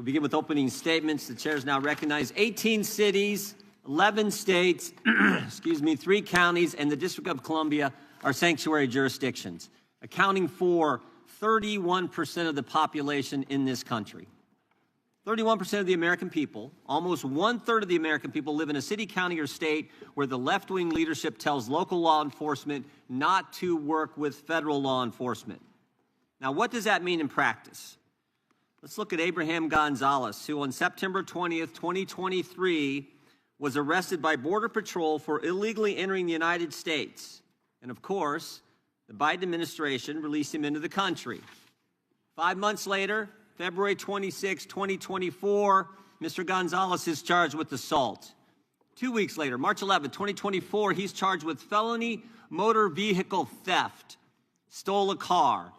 begin with opening statements. The chair is now recognized. 18 cities, 11 states, 3 counties, and the District of Columbia are sanctuary jurisdictions, accounting for 31% of the population in this country. 31% of the American people, almost 1/3 of the American people, live in a city, county, or state where the left-wing leadership tells local law enforcement not to work with federal law enforcement. Now, what does that mean in practice? Let's look at Abraham Gonzalez, who on September 20th, 2023, was arrested by Border Patrol for illegally entering the United States. And of course, the Biden administration released him into the country. 5 months later, February 26, 2024, Mr. Gonzalez is charged with assault. 2 weeks later, March 11, 2024, he's charged with felony motor vehicle theft, stole a car.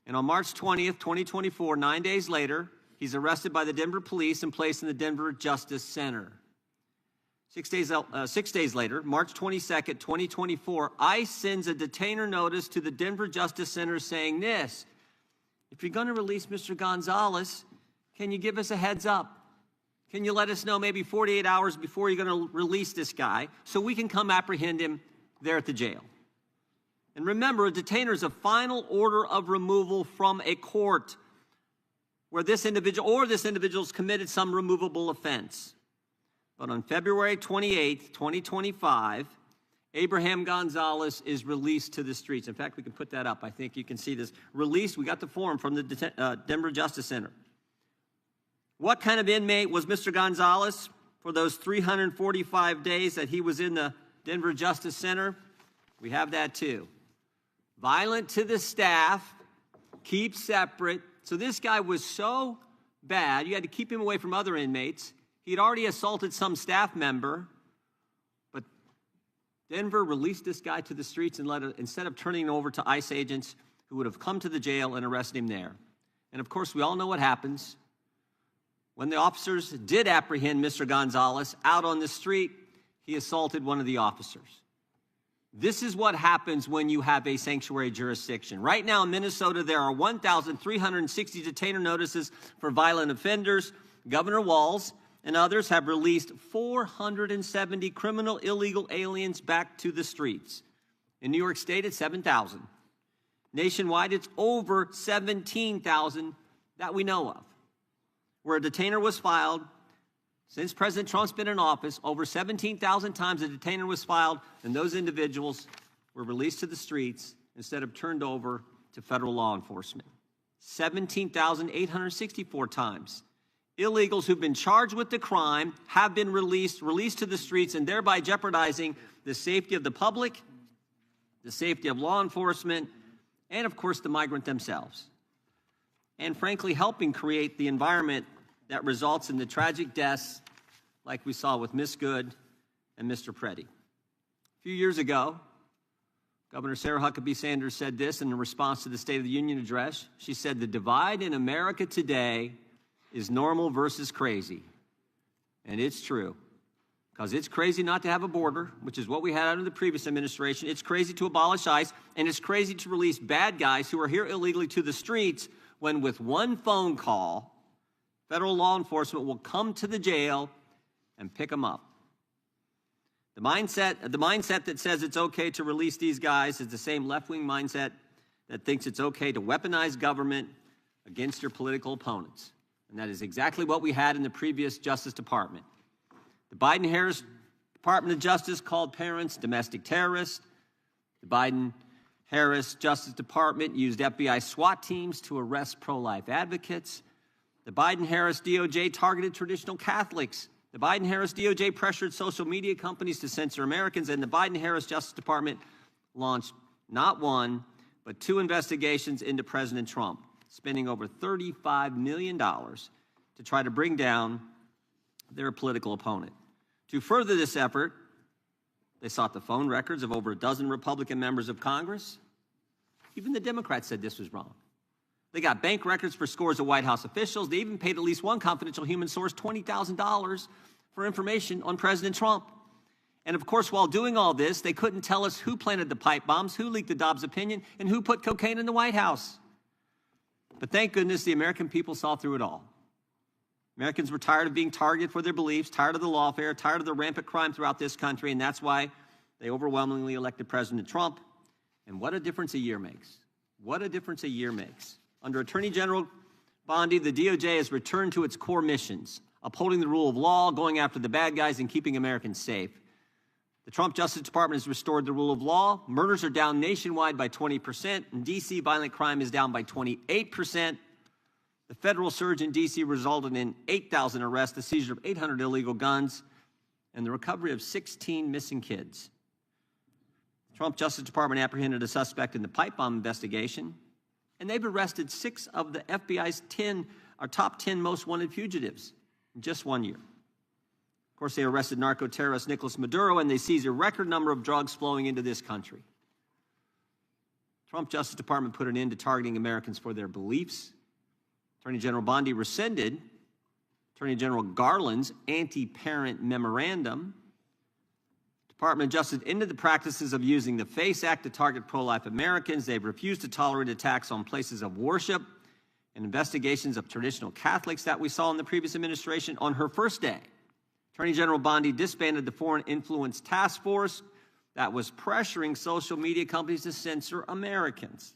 And on March 20th, 2024, 9 days later, he's arrested by the Denver police and placed in the Denver Justice Center. 6 days later, March 22nd, 2024, ICE sends a detainer notice to the Denver Justice Center saying this: if you're going to release Mr. Gonzalez, can you give us a heads up? Can you let us know maybe 48 hours before you're going to release this guy so we can come apprehend him there at the jail? And remember, a detainer is a final order of removal from a court where this individual or this individual's committed some removable offense. But on February 28th, 2025, Abraham Gonzalez is released to the streets. In fact, we can put that up. I think you can see this. Released, we got the form from the Denver Justice Center. What kind of inmate was Mr. Gonzalez for those 345 days that he was in the Denver Justice Center? We have that too. Violent to the staff, keep separate. So this guy was so bad, you had to keep him away from other inmates. He'd already assaulted some staff member, but Denver released this guy to the streets and instead of turning him over to ICE agents who would have come to the jail and arrested him there. And of course, we all know what happens. When the officers did apprehend Mr. Gonzalez out on the street, he assaulted one of the officers. This is what happens when you have a sanctuary jurisdiction. Right now in Minnesota, there are 1,360 detainer notices for violent offenders. Governor Walz and others have released 470 criminal illegal aliens back to the streets. In New York State, it's 7,000. Nationwide, it's over 17,000 that we know of. Where a detainer was filed, since President Trump's been in office, over 17,000 times a detainer was filed, and those individuals were released to the streets instead of turned over to federal law enforcement. 17,864 times. Illegals who've been charged with the crime have been released to the streets, and thereby jeopardizing the safety of the public, the safety of law enforcement, and of course the migrant themselves. And frankly, helping create the environment that results in the tragic deaths like we saw with Miss Good and Mr. Preddy. A few years ago, Governor Sarah Huckabee Sanders said this in response to the State of the Union address. She said, "The divide in America today is normal versus crazy." And it's true, because it's crazy not to have a border, which is what we had under the previous administration. It's crazy to abolish ICE, and it's crazy to release bad guys who are here illegally to the streets when with one phone call, federal law enforcement will come to the jail and pick them up. The mindset that says it's okay to release these guys is the same left-wing mindset that thinks it's okay to weaponize government against your political opponents. And that is exactly what we had in the previous Justice Department. The Biden-Harris Department of Justice called parents domestic terrorists. The Biden-Harris Justice Department used FBI SWAT teams to arrest pro-life advocates. The Biden-Harris DOJ targeted traditional Catholics. The Biden-Harris DOJ pressured social media companies to censor Americans, and the Biden-Harris Justice Department launched not one, but 2 investigations into President Trump, spending over $35 million to try to bring down their political opponent. To further this effort, they sought the phone records of over a dozen Republican members of Congress. Even the Democrats said this was wrong. They got bank records for scores of White House officials. They even paid at least one confidential human source $20,000 for information on President Trump. And of course, while doing all this, they couldn't tell us who planted the pipe bombs, who leaked the Dobbs opinion, and who put cocaine in the White House. But thank goodness the American people saw through it all. Americans were tired of being targeted for their beliefs, tired of the lawfare, tired of the rampant crime throughout this country, and that's why they overwhelmingly elected President Trump. And what a difference a year makes. What a difference a year makes. Under Attorney General Bondi, the DOJ has returned to its core missions, upholding the rule of law, going after the bad guys, and keeping Americans safe. The Trump Justice Department has restored the rule of law. Murders are down nationwide by 20%. In D.C., violent crime is down by 28%. The federal surge in D.C. resulted in 8,000 arrests, the seizure of 800 illegal guns, and the recovery of 16 missing kids. The Trump Justice Department apprehended a suspect in the pipe bomb investigation, and they've arrested 6 of the FBI's top 10 most wanted fugitives in just 1 year. Of course, they arrested narco-terrorist Nicolas Maduro, and they seized a record number of drugs flowing into this country. The Trump Justice Department put an end to targeting Americans for their beliefs. Attorney General Bondi rescinded Attorney General Garland's anti-parent memorandum. The Department of Justice ended the practices of using the FACE Act to target pro-life Americans. They've refused to tolerate attacks on places of worship and investigations of traditional Catholics that we saw in the previous administration. On her first day, Attorney General Bondi disbanded the Foreign Influence Task Force that was pressuring social media companies to censor Americans.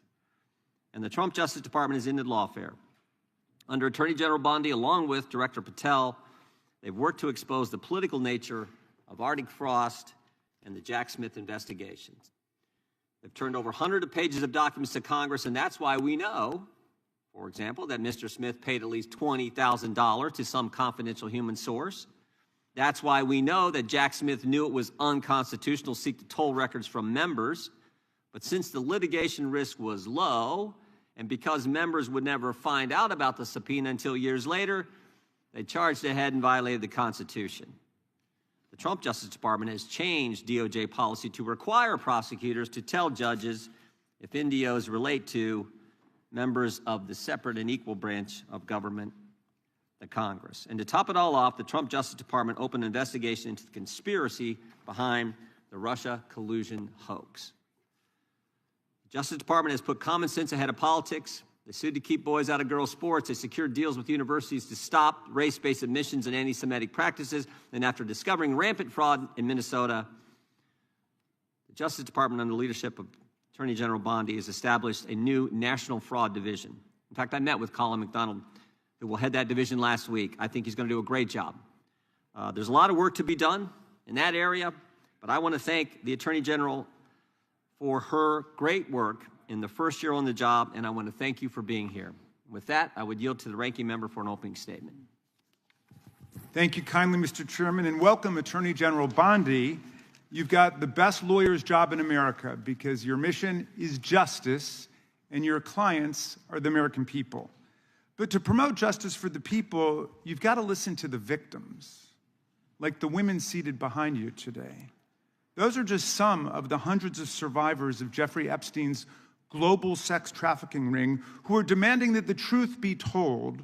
And the Trump Justice Department has ended lawfare. Under Attorney General Bondi, along with Director Patel, they've worked to expose the political nature of Arctic Frost and the Jack Smith investigations. They've turned over hundreds of pages of documents to Congress, and that's why we know, for example, that Mr. Smith paid at least $20,000 to some confidential human source. That's why we know that Jack Smith knew it was unconstitutional to seek to toll records from members. But since the litigation risk was low, and because members would never find out about the subpoena until years later, they charged ahead and violated the Constitution. The Trump Justice Department has changed DOJ policy to require prosecutors to tell judges if NDOs relate to members of the separate and equal branch of government, the Congress. And to top it all off, the Trump Justice Department opened an investigation into the conspiracy behind the Russia collusion hoax. The Justice Department has put common sense ahead of politics. They sued to keep boys out of girls' sports. They secured deals with universities to stop race-based admissions and anti-Semitic practices. And after discovering rampant fraud in Minnesota, the Justice Department, under the leadership of Attorney General Bondi, has established a new national fraud division. In fact, I met with Colin McDonald, who will head that division, last week. I think he's going to do a great job. There's a lot of work to be done in that area, but I want to thank the Attorney General for her great work in the first year on the job, and I want to thank you for being here. With that, I would yield to the ranking member for an opening statement. Thank you kindly, Mr. Chairman, and welcome, Attorney General Bondi. You've got the best lawyer's job in America because your mission is justice and your clients are the American people. But to promote justice for the people, you've got to listen to the victims, like the women seated behind you today. Those are just some of the hundreds of survivors of Jeffrey Epstein's global sex trafficking ring who are demanding that the truth be told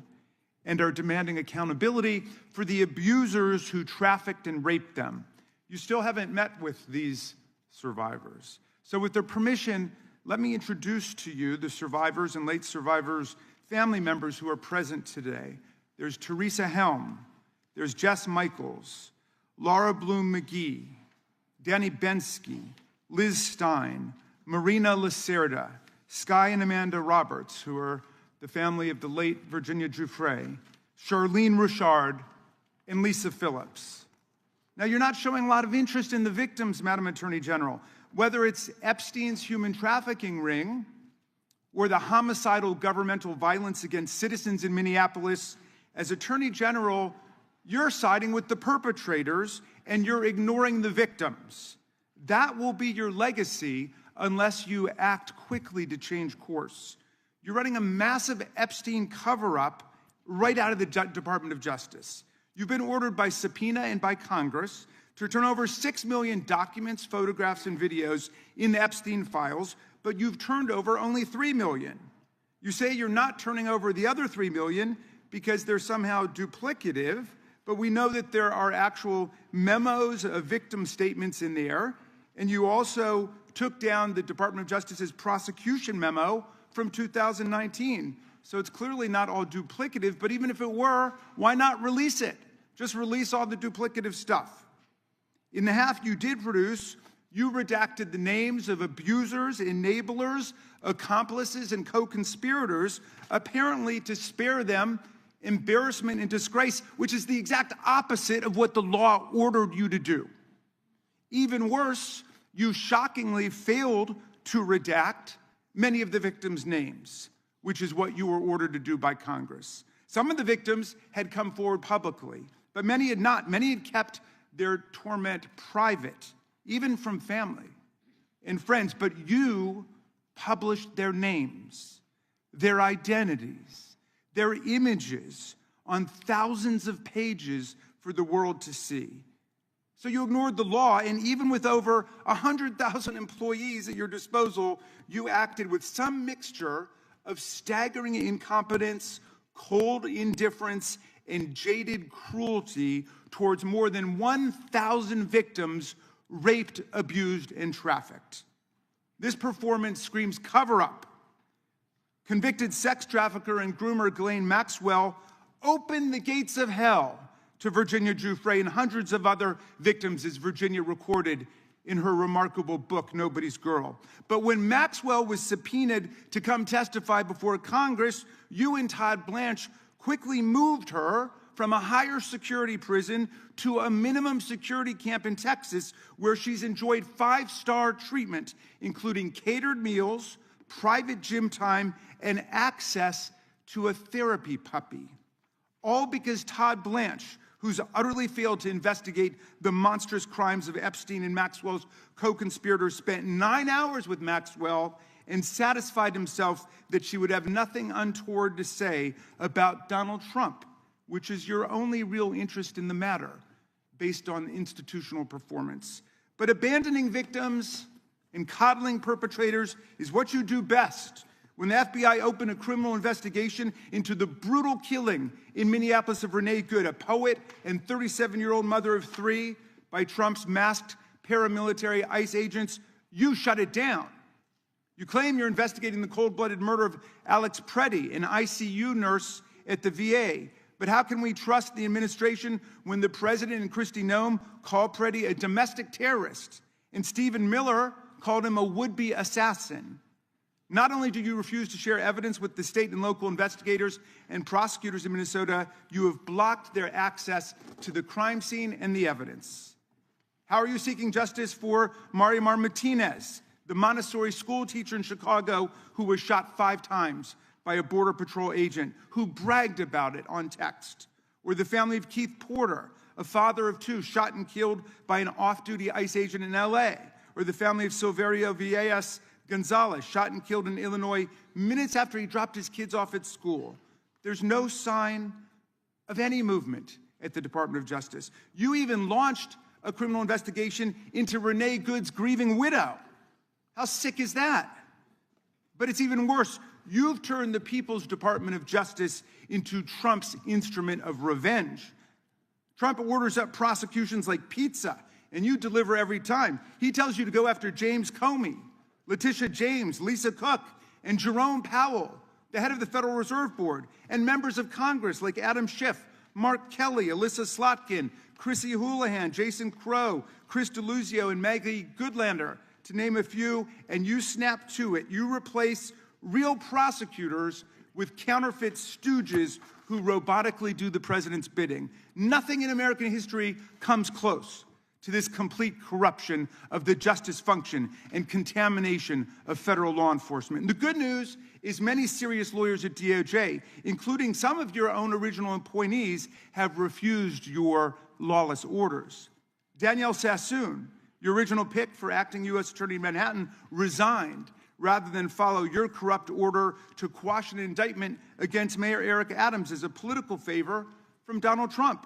and are demanding accountability for the abusers who trafficked and raped them. You still haven't met with these survivors. So with their permission, let me introduce to you the survivors and late survivors' family members who are present today. There's Teresa Helm, there's Jess Michaels, Laura Bloom McGee, Danny Bensky, Liz Stein, Marina Lacerda, Sky and Amanda Roberts, who are the family of the late Virginia Giuffre, Charlene Richard, and Lisa Phillips. Now, you're not showing a lot of interest in the victims, Madam Attorney General, whether it's Epstein's human trafficking ring or the homicidal governmental violence against citizens in Minneapolis. As Attorney General, you're siding with the perpetrators and you're ignoring the victims. That will be your legacy unless you act quickly to change course. You're running a massive Epstein cover-up right out of the Department of Justice. You've been ordered by subpoena and by Congress to turn over 6 million documents, photographs, and videos in the Epstein files, but you've turned over only 3 million. You say you're not turning over the other 3 million because they're somehow duplicative, but we know that there are actual memos of victim statements in there, and you also took down the Department of Justice's prosecution memo from 2019. so it's clearly not all duplicative, but even if it were, why not release it? Just release all the duplicative stuff. In the half you did produce, you redacted the names of abusers, enablers, accomplices, and co-conspirators, apparently to spare them embarrassment and disgrace, which is the exact opposite of what the law ordered you to do. Even worse, you shockingly failed to redact many of the victims' names, which is what you were ordered to do by Congress. Some of the victims had come forward publicly, but many had not. Many had kept their torment private, even from family and friends. But you published their names, their identities, their images on thousands of pages for the world to see. So you ignored the law, and even with over 100,000 employees at your disposal, you acted with some mixture of staggering incompetence, cold indifference, and jaded cruelty towards more than 1,000 victims raped, abused, and trafficked. This performance screams cover-up. Convicted sex trafficker and groomer Ghislaine Maxwell opened the gates of hell to Virginia Giuffre and hundreds of other victims, as Virginia recorded in her remarkable book, Nobody's Girl. But when Maxwell was subpoenaed to come testify before Congress, you and Todd Blanche quickly moved her from a higher security prison to a minimum security camp in Texas, where she's enjoyed 5-star treatment, including catered meals, private gym time, and access to a therapy puppy. All because Todd Blanche, who's utterly failed to investigate the monstrous crimes of Epstein and Maxwell's co-conspirators, spent 9 hours with Maxwell and satisfied himself that she would have nothing untoward to say about Donald Trump, which is your only real interest in the matter, based on institutional performance. But abandoning victims and coddling perpetrators is what you do best. When the FBI opened a criminal investigation into the brutal killing in Minneapolis of Renee Good, a poet and 37-year-old mother of 3, by Trump's masked paramilitary ICE agents, you shut it down. You claim you're investigating the cold-blooded murder of Alex Preddy, an ICU nurse at the VA. But how can we trust the administration when the president and Kristi Noem call Preddy a domestic terrorist and Stephen Miller called him a would-be assassin? Not only do you refuse to share evidence with the state and local investigators and prosecutors in Minnesota, you have blocked their access to the crime scene and the evidence. How are you seeking justice for Marimar Martinez, the Montessori school teacher in Chicago who was shot 5 times by a Border Patrol agent who bragged about it on text? Or the family of Keith Porter, a father of 2 shot and killed by an off-duty ICE agent in LA? Or the family of Silverio Villegas Gonzalez, shot and killed in Illinois minutes after he dropped his kids off at school? There's no sign of any movement at the Department of Justice. You even launched a criminal investigation into Renee Good's grieving widow. How sick is that? But it's even worse. You've turned the People's Department of Justice into Trump's instrument of revenge. Trump orders up prosecutions like pizza, and you deliver every time. He tells you to go after James Comey, Letitia James, Lisa Cook, and Jerome Powell, the head of the Federal Reserve Board, and members of Congress like Adam Schiff, Mark Kelly, Alyssa Slotkin, Chrissy Houlihan, Jason Crow, Chris Deluzio, and Maggie Goodlander, to name a few, and you snap to it. You replace real prosecutors with counterfeit stooges who robotically do the president's bidding. Nothing in American history comes close to this complete corruption of the justice function and contamination of federal law enforcement. And the good news is many serious lawyers at DOJ, including some of your own original appointees, have refused your lawless orders. Danielle Sassoon, your original pick for acting U.S. Attorney in Manhattan, resigned rather than follow your corrupt order to quash an indictment against Mayor Eric Adams as a political favor from Donald Trump.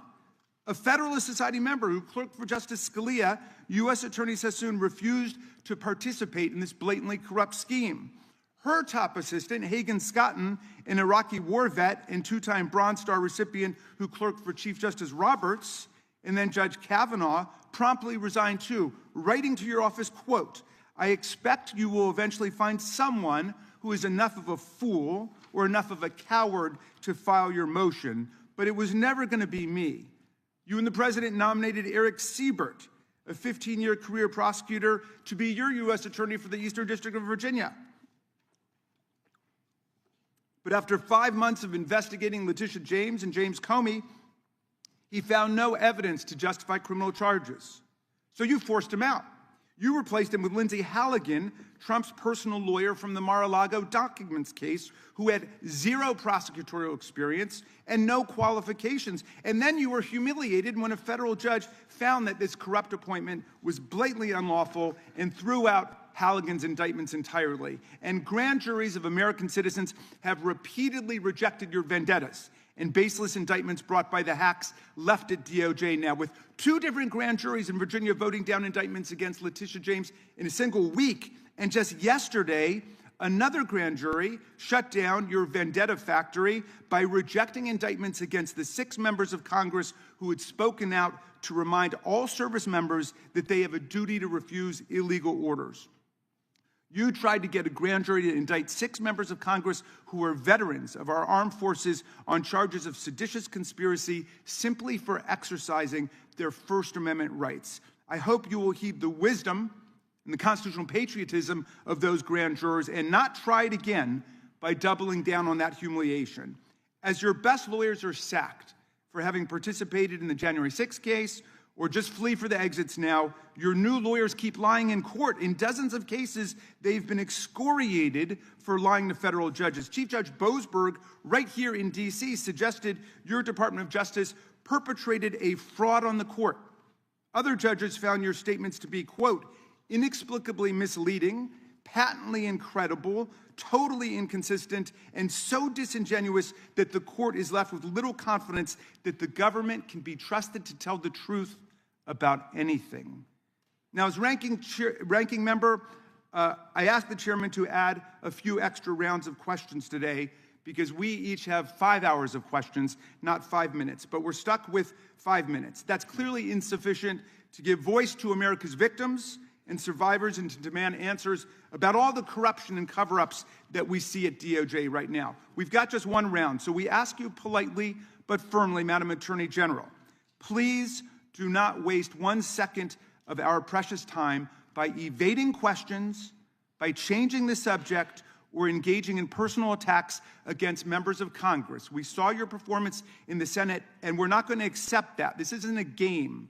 A Federalist Society member who clerked for Justice Scalia, U.S. Attorney Sassoon refused to participate in this blatantly corrupt scheme. Her top assistant, Hagan Scotton, an Iraqi war vet and 2-time Bronze Star recipient who clerked for Chief Justice Roberts and then Judge Kavanaugh, promptly resigned too, writing to your office, quote, "I expect you will eventually find someone who is enough of a fool or enough of a coward to file your motion, but it was never going to be me. You and the president nominated Eric Siebert, a 15-year career prosecutor, to be your U.S. attorney for the Eastern District of Virginia. But after 5 months of investigating Letitia James and James Comey, he found no evidence to justify criminal charges. So you forced him out. You replaced him with Lindsay Halligan, Trump's personal lawyer from the Mar-a-Lago documents case, who had zero prosecutorial experience and no qualifications. And then you were humiliated when a federal judge found that this corrupt appointment was blatantly unlawful and threw out Halligan's indictments entirely. And grand juries of American citizens have repeatedly rejected your vendettas and baseless indictments brought by the hacks left at DOJ now, with 2 different grand juries in Virginia voting down indictments against Letitia James in a single week. And just yesterday, another grand jury shut down your vendetta factory by rejecting indictments against the 6 members of Congress who had spoken out to remind all service members that they have a duty to refuse illegal orders. You tried to get a grand jury to indict 6 members of Congress who are veterans of our armed forces on charges of seditious conspiracy simply for exercising their First Amendment rights. I hope you will heed the wisdom and the constitutional patriotism of those grand jurors and not try it again by doubling down on that humiliation. As your best lawyers are sacked for having participated in the January 6th case, or just flee for the exits now, your new lawyers keep lying in court. In dozens of cases, they've been excoriated for lying to federal judges. Chief Judge Boasberg, right here in D.C., suggested your Department of Justice perpetrated a fraud on the court. Other judges found your statements to be, quote, inexplicably misleading, patently incredible, totally inconsistent, and so disingenuous that the court is left with little confidence that the government can be trusted to tell the truth about anything. Now, as ranking member, I asked the chairman to add a few extra rounds of questions today because we each have 5 hours of questions, not 5 minutes, but we're stuck with 5 minutes. That's clearly insufficient to give voice to America's victims and survivors and to demand answers about all the corruption and cover-ups that we see at DOJ right now. We've got just 1 round, so we ask you politely but firmly, Madam Attorney General, please do not waste 1 second of our precious time by evading questions, by changing the subject, or engaging in personal attacks against members of Congress. We saw your performance in the Senate, and we're not going to accept that. This isn't a game.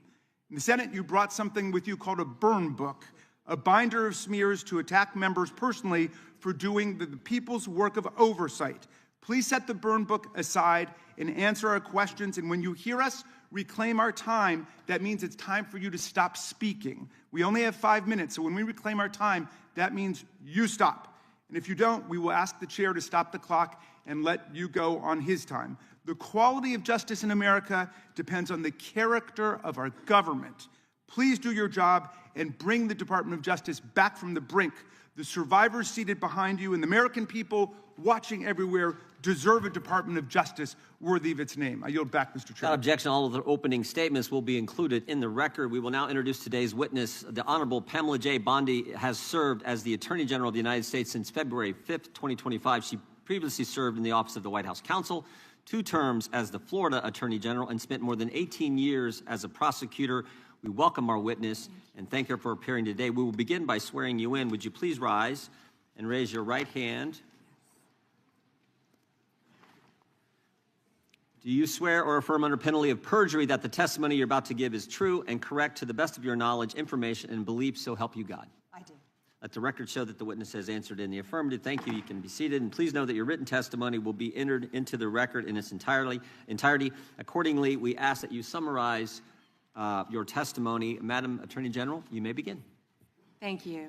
In the Senate, you brought something with you called a burn book, a binder of smears to attack members personally for doing the people's work of oversight. Please set the burn book aside and answer our questions. And when you hear us reclaim our time, that means it's time for you to stop speaking. We only have 5 minutes, so when we reclaim our time, that means you stop. And if you don't, we will ask the chair to stop the clock and let you go on his time. The quality of justice in America depends on the character of our government. Please do your job and bring the Department of Justice back from the brink. The survivors seated behind you and the American people watching everywhere deserve a Department of Justice worthy of its name. I yield back, Mr. Chairman. Without objection, all of the opening statements will be included in the record. We will now introduce today's witness. The Honorable Pamela J. Bondi has served as the Attorney General of the United States since February 5th, 2025. She previously served in the Office of the White House Counsel, 2 terms as the Florida Attorney General, and spent more than 18 years as a prosecutor. We welcome our witness and thank her for appearing today. We will begin by swearing you in. Would you please rise and raise your right hand? Do you swear or affirm under penalty of perjury that the testimony you're about to give is true and correct to the best of your knowledge, information, and belief, so help you God? I do. Let the record show that the witness has answered in the affirmative. Thank you. You can be seated. And please know that your written testimony will be entered into the record in its entirety. Accordingly, we ask that you summarize your testimony. Madam Attorney General, you may begin. Thank you.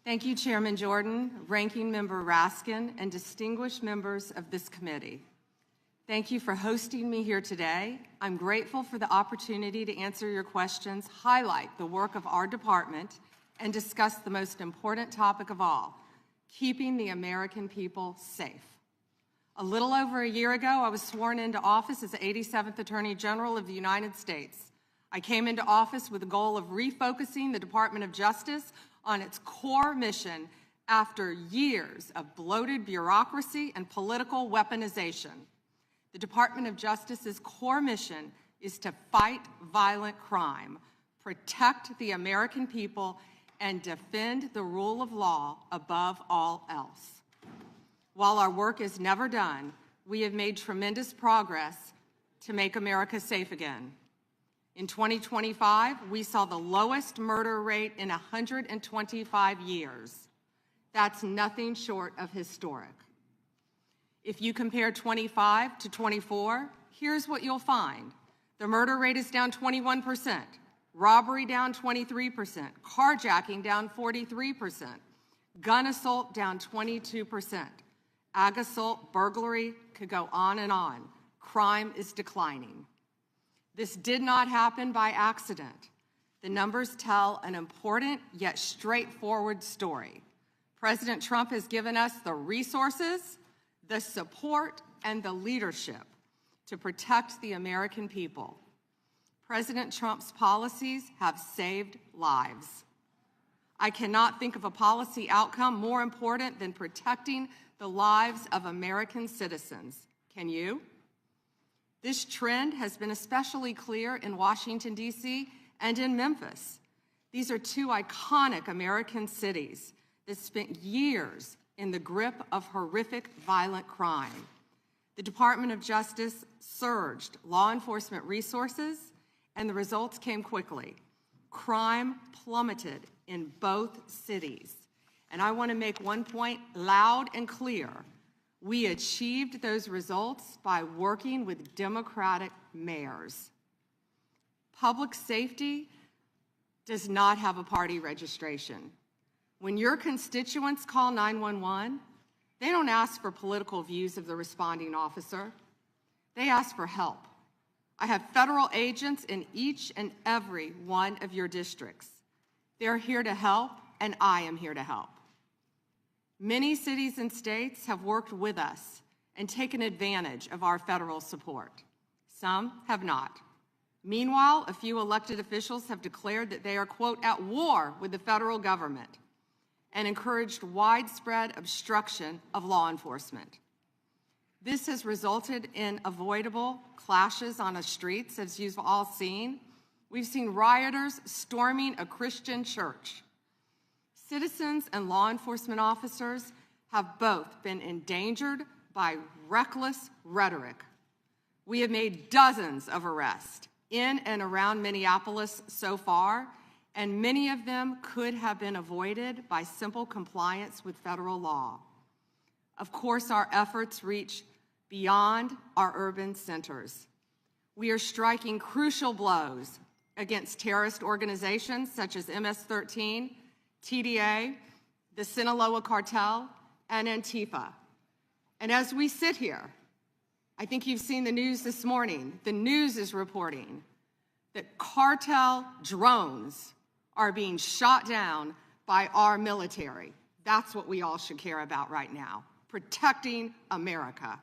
Thank you, Chairman Jordan, Ranking Member Raskin, and distinguished members of this committee. Thank you for hosting me here today. I'm grateful for the opportunity to answer your questions, highlight the work of our department, and discuss the most important topic of all, keeping the American people safe. A little over a year ago, I was sworn into office as the 87th Attorney General of the United States. I came into office with the goal of refocusing the Department of Justice on its core mission, after years of bloated bureaucracy and political weaponization. The Department of Justice's core mission is to fight violent crime, protect the American people, and defend the rule of law above all else. While our work is never done, we have made tremendous progress to make America safe again. In 2025, we saw the lowest murder rate in 125 years. That's nothing short of historic. If you compare 25 to 24, here's what you'll find. The murder rate is down 21%, robbery down 23%, carjacking down 43%, gun assault down 22%, ag assault, burglary, could go on and on. Crime is declining. This did not happen by accident. The numbers tell an important yet straightforward story. President Trump has given us the resources, the support, and the leadership to protect the American people. President Trump's policies have saved lives. I cannot think of a policy outcome more important than protecting the lives of American citizens. Can you? This trend has been especially clear in Washington, D.C. and in Memphis. These are two iconic American cities that spent years in the grip of horrific violent crime. The Department of Justice surged law enforcement resources, and the results came quickly. Crime plummeted in both cities. And I want to make one point loud and clear. We achieved those results by working with Democratic mayors. Public safety does not have a party registration. When your constituents call 911, they don't ask for political views of the responding officer. They ask for help. I have federal agents in each and every one of your districts. They're here to help, and I am here to help. Many cities and states have worked with us and taken advantage of our federal support. Some have not. Meanwhile, a few elected officials have declared that they are, quote, at war with the federal government and encouraged widespread obstruction of law enforcement. This has resulted in avoidable clashes on the streets, as you've all seen. We've seen rioters storming a Christian church. Citizens and law enforcement officers have both been endangered by reckless rhetoric. We have made dozens of arrests in and around Minneapolis so far, and many of them could have been avoided by simple compliance with federal law. Of course, our efforts reach beyond our urban centers. We are striking crucial blows against terrorist organizations such as MS-13, TDA, the Sinaloa Cartel, and Antifa. And as we sit here, I think you've seen the news this morning. The news is reporting that cartel drones are being shot down by our military. That's what we all should care about right now, protecting America.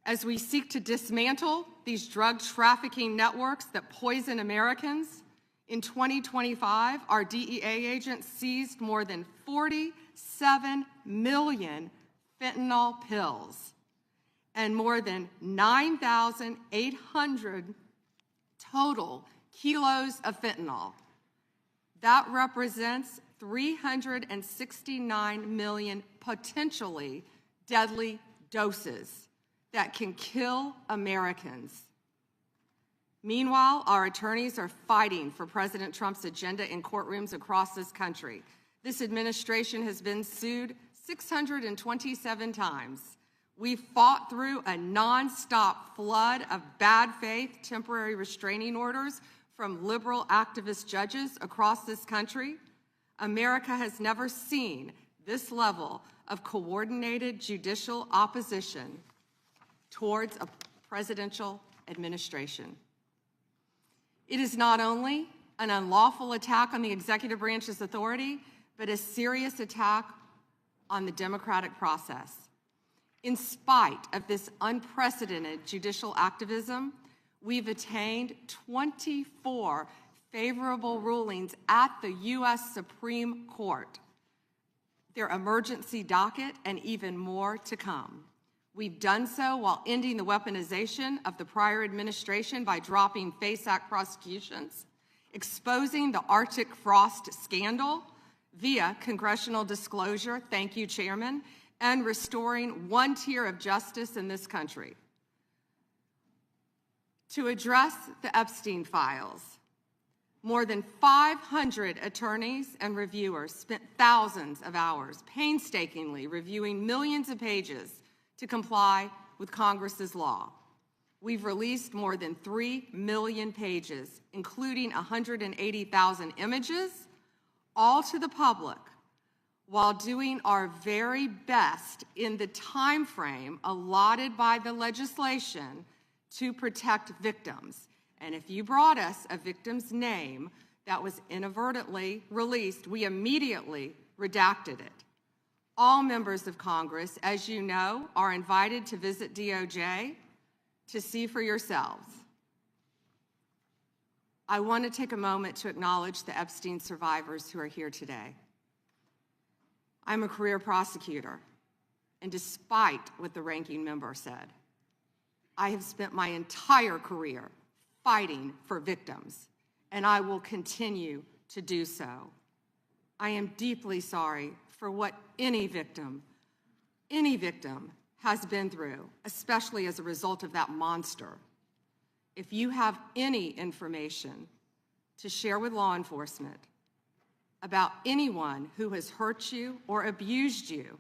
As we seek to dismantle these drug trafficking networks that poison Americans, in 2025, our DEA agents seized more than 47 million fentanyl pills and more than 9,800 total kilos of fentanyl. That represents 369 million potentially deadly doses that can kill Americans. Meanwhile, our attorneys are fighting for President Trump's agenda in courtrooms across this country. This administration has been sued 627 times. We fought through a nonstop flood of bad faith temporary restraining orders from liberal activist judges across this country. America has never seen this level of coordinated judicial opposition towards a presidential administration. It is not only an unlawful attack on the executive branch's authority, but a serious attack on the democratic process. In spite of this unprecedented judicial activism, we've attained 24 favorable rulings at the U.S. Supreme Court, their emergency docket, and even more to come. We've done so while ending the weaponization of the prior administration by dropping FACE Act prosecutions, exposing the Arctic frost scandal via congressional disclosure, thank you, Chairman, and restoring one tier of justice in this country. To address the Epstein files, more than 500 attorneys and reviewers spent thousands of hours painstakingly reviewing millions of pages to comply with Congress's law. We've released more than 3 million pages, including 180,000 images, all to the public, while doing our very best in the time frame allotted by the legislation to protect victims. And if you brought us a victim's name that was inadvertently released, we immediately redacted it. All members of Congress, as you know, are invited to visit DOJ to see for yourselves. I want to take a moment to acknowledge the Epstein survivors who are here today. I'm a career prosecutor, and despite what the ranking member said, I have spent my entire career fighting for victims, and I will continue to do so. I am deeply sorry for what any victim has been through, especially as a result of that monster. If you have any information to share with law enforcement about anyone who has hurt you or abused you,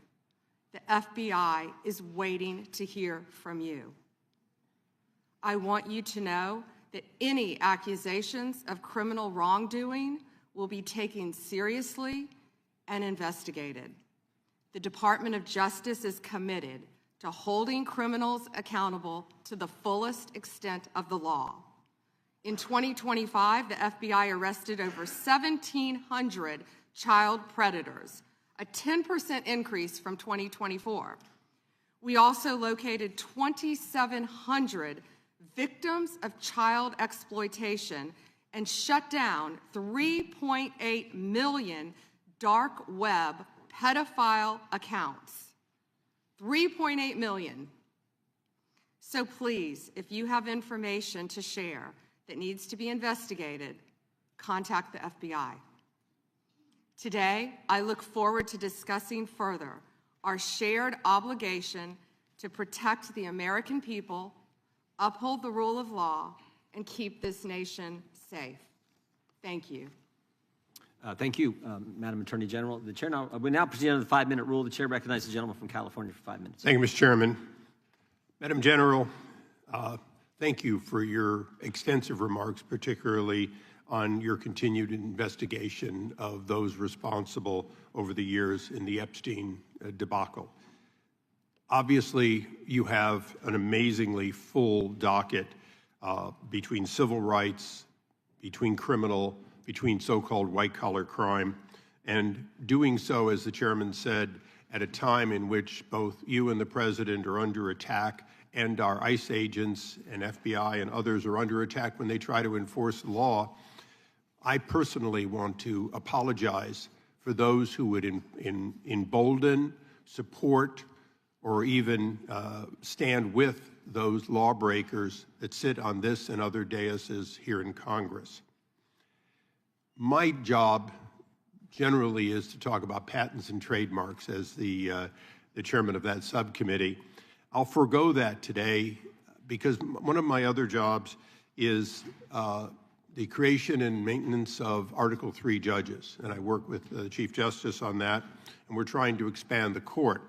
the FBI is waiting to hear from you. I want you to know that any accusations of criminal wrongdoing will be taken seriously and investigated. The Department of Justice is committed to holding criminals accountable to the fullest extent of the law. In 2025, the FBI arrested over 1,700 child predators, a 10% increase from 2024. We also located 2,700 victims of child exploitation and shut down 3.8 million dark web pedophile accounts. 3.8 million. So please, if you have information to share that needs to be investigated, contact the FBI. Today, I look forward to discussing further our shared obligation to protect the American people, uphold the rule of law, and keep this nation safe. Thank you. Thank you, Madam Attorney General. The chair we now proceed under the 5-minute rule. The chair recognizes the gentleman from California for 5 minutes. Thank you, Mr. Chairman. Madam General, thank you for your extensive remarks, particularly on your continued investigation of those responsible over the years in the Epstein debacle. Obviously, you have an amazingly full docket between civil rights, between criminal, between so-called white-collar crime, and doing so, as the chairman said, at a time in which both you and the president are under attack, and our ICE agents and FBI and others are under attack when they try to enforce the law. I personally want to apologize for those who would embolden, support, or even stand with those lawbreakers that sit on this and other daises here in Congress. My job generally is to talk about patents and trademarks as the chairman of that subcommittee. I'll forego that today because one of my other jobs is the creation and maintenance of Article III judges, and I work with the Chief Justice on that, and we're trying to expand the court.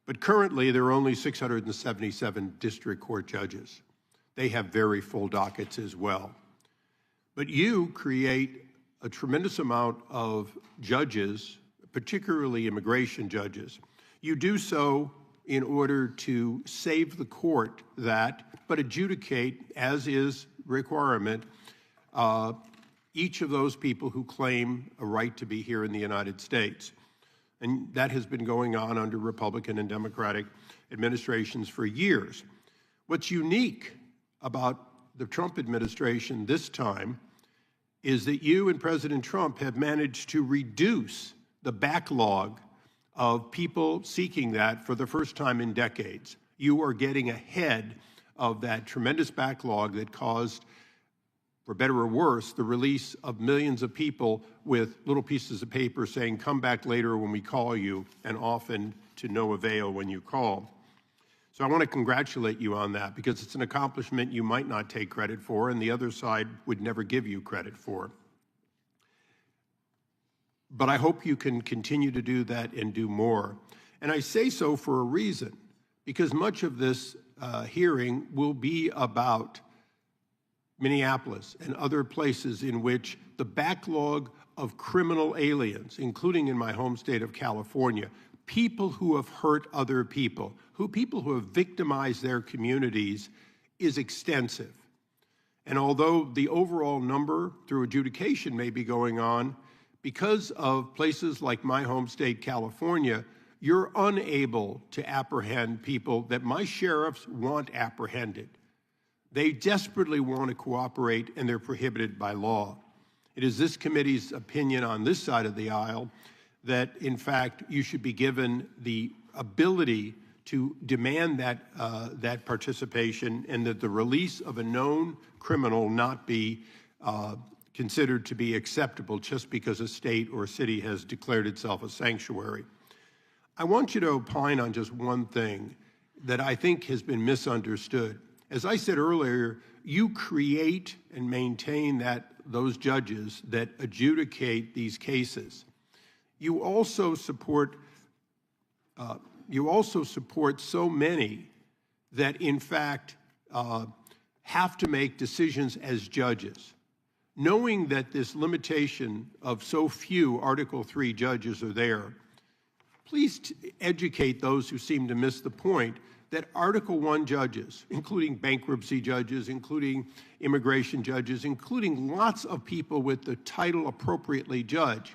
But currently, there are only 677 district court judges. They have very full dockets as well. But you create a tremendous amount of judges, particularly immigration judges. You do so in order to save the court that, but adjudicate, as is requirement, each of those people who claim a right to be here in the United States. And that has been going on under Republican and Democratic administrations for years. What's unique about the Trump administration this time is that you and President Trump have managed to reduce the backlog of people seeking that for the first time in decades. You are getting ahead of that tremendous backlog that caused, for better or worse, the release of millions of people with little pieces of paper saying, come back later when we call you, and often to no avail when you call. So I want to congratulate you on that, because it's an accomplishment you might not take credit for, and the other side would never give you credit for. But I hope you can continue to do that and do more. And I say so for a reason, because much of this hearing will be about Minneapolis and other places in which the backlog of criminal aliens, including in my home state of California, people who have hurt other people, people who have victimized their communities, is extensive. And although the overall number through adjudication may be going on, because of places like my home state, California, you're unable to apprehend people that my sheriffs want apprehended. They desperately want to cooperate, and they're prohibited by law. It is this committee's opinion on this side of the aisle that, in fact, you should be given the ability to demand that participation, and that the release of a known criminal not be considered to be acceptable just because a state or a city has declared itself a sanctuary. I want you to opine on just one thing that I think has been misunderstood. As I said earlier, you create and maintain those judges that adjudicate these cases. You also support so many that, in fact, have to make decisions as judges. Knowing that this limitation of so few Article III judges are there, please educate those who seem to miss the point that Article I judges, including bankruptcy judges, including immigration judges, including lots of people with the title appropriately judge,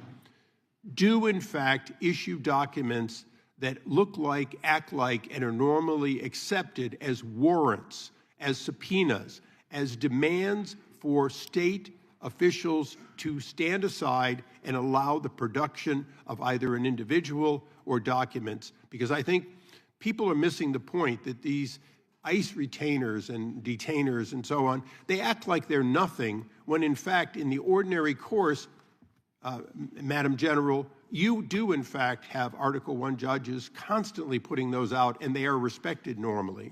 do in fact issue documents that look like, act like, and are normally accepted as warrants, as subpoenas, as demands for state officials to stand aside and allow the production of either an individual or documents. Because I think people are missing the point that these ICE retainers and detainers and so on, they act like they're nothing, when in fact, in the ordinary course, Madam General, you do in fact have Article I judges constantly putting those out, and they are respected normally.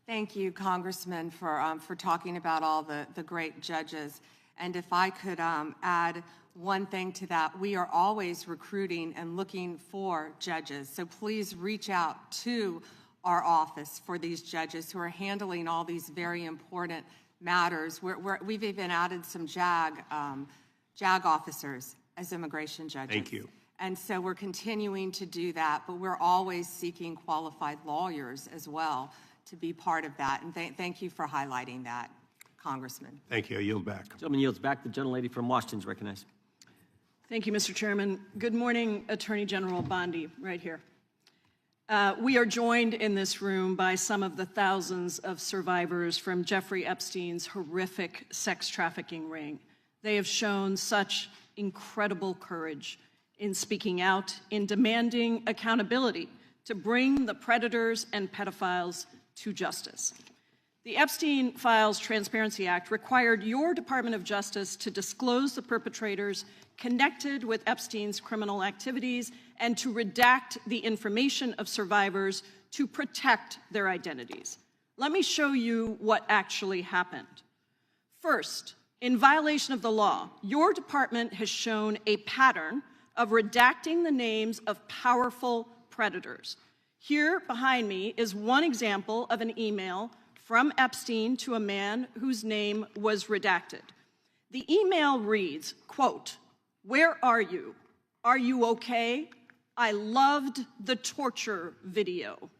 Thank you, Congressman, for talking about all the great judges. And if I could add one thing to that, we are always recruiting and looking for judges. So please reach out to our office for these judges who are handling all these very important matters. We've even added some JAG officers as immigration judges. Thank you. And so we're continuing to do that, but we're always seeking qualified lawyers as well to be part of that. And thank you for highlighting that, Congressman. Thank you. I yield back. Gentleman yields back. The gentlelady from Washington is recognized. Thank you, Mr. Chairman. Good morning, Attorney General Bondi, right here. We are joined in this room by some of the thousands of survivors from Jeffrey Epstein's horrific sex trafficking ring. They have shown such incredible courage in speaking out, in demanding accountability to bring the predators and pedophiles to justice. The Epstein Files Transparency Act required your Department of Justice to disclose the perpetrators connected with Epstein's criminal activities and to redact the information of survivors to protect their identities. Let me show you what actually happened. First, in violation of the law, your department has shown a pattern of redacting the names of powerful predators. Here behind me is one example of an email from Epstein to a man whose name was redacted. The email reads, quote, "Where are you? Are you okay? I loved the torture video."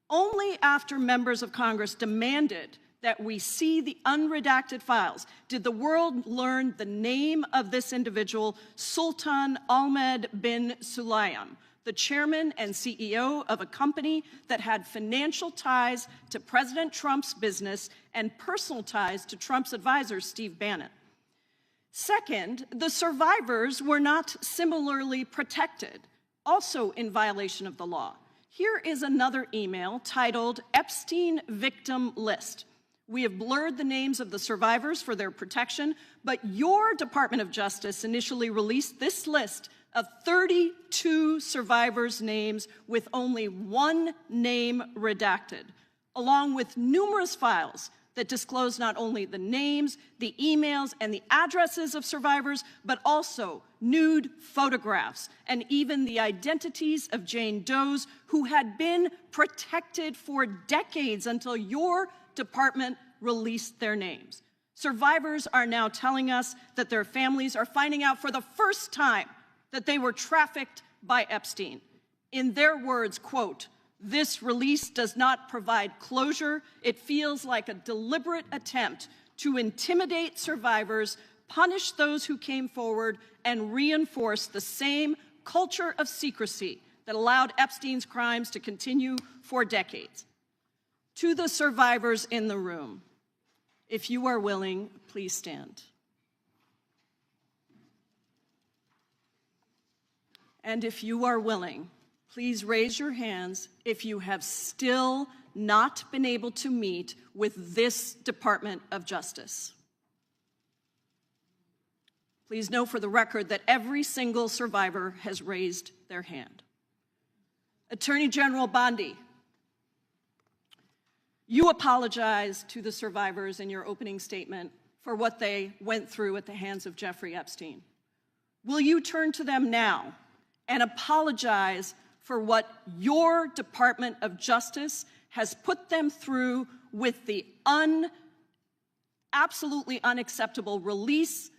Only after members of Congress demanded that we see the unredacted files did the world learn the name of this individual, Sultan Ahmed bin Sulayem, the chairman and CEO of a company that had financial ties to President Trump's business and personal ties to Trump's advisor, Steve Bannon. Second, the survivors were not similarly protected, also in violation of the law. Here is another email titled Epstein Victim List. We have blurred the names of the survivors for their protection, but your Department of Justice initially released this list of 32 survivors' names with only one name redacted, along with numerous files that disclose not only the names, the emails, and the addresses of survivors, but also nude photographs and even the identities of Jane Does who had been protected for decades until your department released their names. Survivors are now telling us that their families are finding out for the first time that they were trafficked by Epstein. In their words, quote, "This release does not provide closure. It feels like a deliberate attempt to intimidate survivors, punish those who came forward, and reinforce the same culture of secrecy that allowed Epstein's crimes to continue for decades." To the survivors in the room, if you are willing, please stand. And if you are willing, please raise your hands if you have still not been able to meet with this Department of Justice. Please know for the record that every single survivor has raised their hand. Attorney General Bondi, you apologized to the survivors in your opening statement for what they went through at the hands of Jeffrey Epstein. Will you turn to them now and apologize for what your Department of Justice has put them through with the absolutely unacceptable release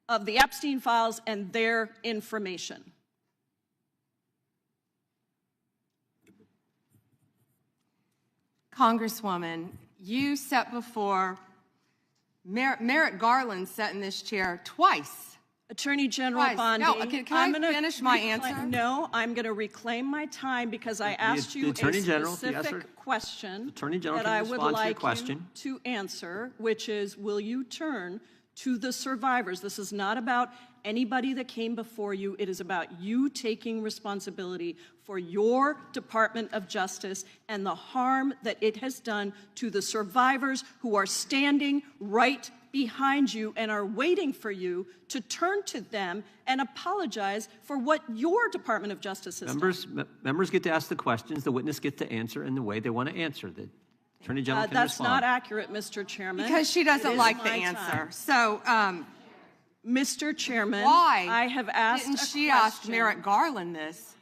of the Epstein files and their information? Congresswoman, you sat before, Merrick Garland sat in this chair twice. Attorney General Twice. Bondi, No, can I finish my answer? No, I'm going to reclaim my time because I asked you a specific question that I would like you to answer, which is, will you turn to the survivors? This is not about anybody that came before you. It is about you taking responsibility for your Department of Justice and the harm that it has done to the survivors who are standing right behind you and are waiting for you to turn to them and apologize for what your Department of Justice has done. Members get to ask the questions, the witness get to answer in the way they want to answer. The Attorney General can That's respond. not accurate, Mr. Chairman. Because she doesn't like the my answer. time. So, Mr. Chairman, why I have asked didn't a she question. ask Merrick Garland this?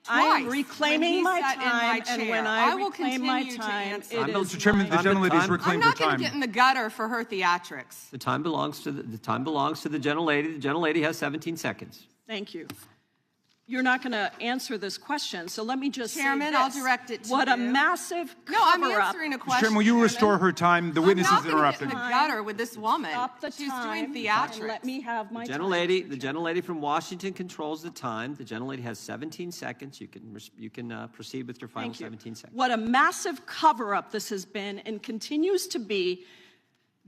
I'm Twice reclaiming my when he sat in time, my and chair. when I will reclaim my continue to time, answer. it is Mr. Chairman, the my gentlelady's I'm reclaimed I'm her not going time. to get in the gutter for her theatrics. The time belongs to the gentlelady. The gentlelady has 17 seconds. Thank you. You're not going to answer this question, so let me just Chairman, say this. I'll direct it to What a you. massive No, I'm cover-up. answering a Mr. question. Chairman, will you restore her time? The witness I'm is not going to get in interrupting. the gutter with this woman. Stop the She's time doing and theatrics. let me have my The time. gentlelady from Washington controls the time. The gentlelady has 17 seconds. You can proceed with your final Thank you. 17 seconds. What a massive cover-up this has been and continues to be.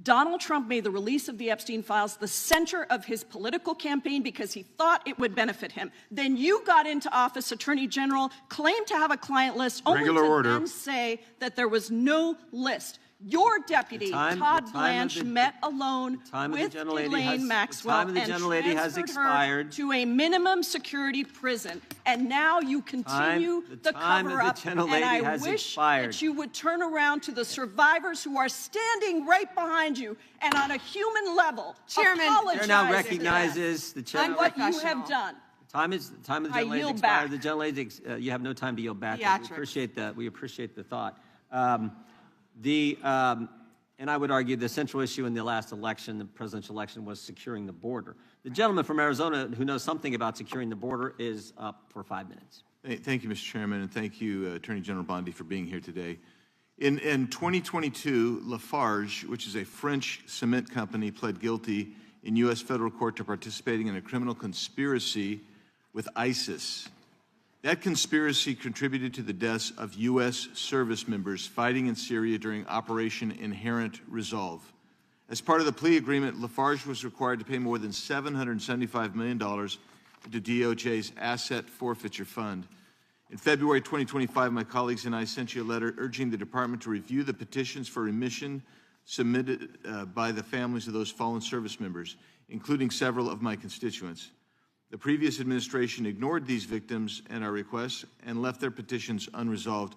Donald Trump made the release of the Epstein files the center of his political campaign because he thought it would benefit him. Then you got into office, Attorney General, claimed to have a client list, only Regular to order. then say that there was no list. Your deputy, Todd Blanche, met alone with Ghislaine Maxwell and transferred her to a minimum security prison. And now you continue the cover-up, and I wish that you would turn around to the survivors who are standing right behind you and on a human level Chairman, apologize The chair now to recognizes them the chair. on what you have done. The time of the gentlelady yield expired. back. The gentlelady, you have no time to yield back. Theatrics. We appreciate the thought. And I would argue the central issue in the last election, the presidential election, was securing the border. The gentleman from Arizona who knows something about securing the border is up for 5 minutes. Thank you, Mr. Chairman, and thank you, Attorney General Bondi, for being here today. In 2022, Lafarge, which is a French cement company, pled guilty in U.S. federal court to participating in a criminal conspiracy with ISIS. That conspiracy contributed to the deaths of U.S. service members fighting in Syria during Operation Inherent Resolve. As part of the plea agreement, Lafarge was required to pay more than $775 million into DOJ's asset forfeiture fund. In February 2025, my colleagues and I sent you a letter urging the department to review the petitions for remission submitted by the families of those fallen service members, including several of my constituents. The previous administration ignored these victims and our requests and left their petitions unresolved.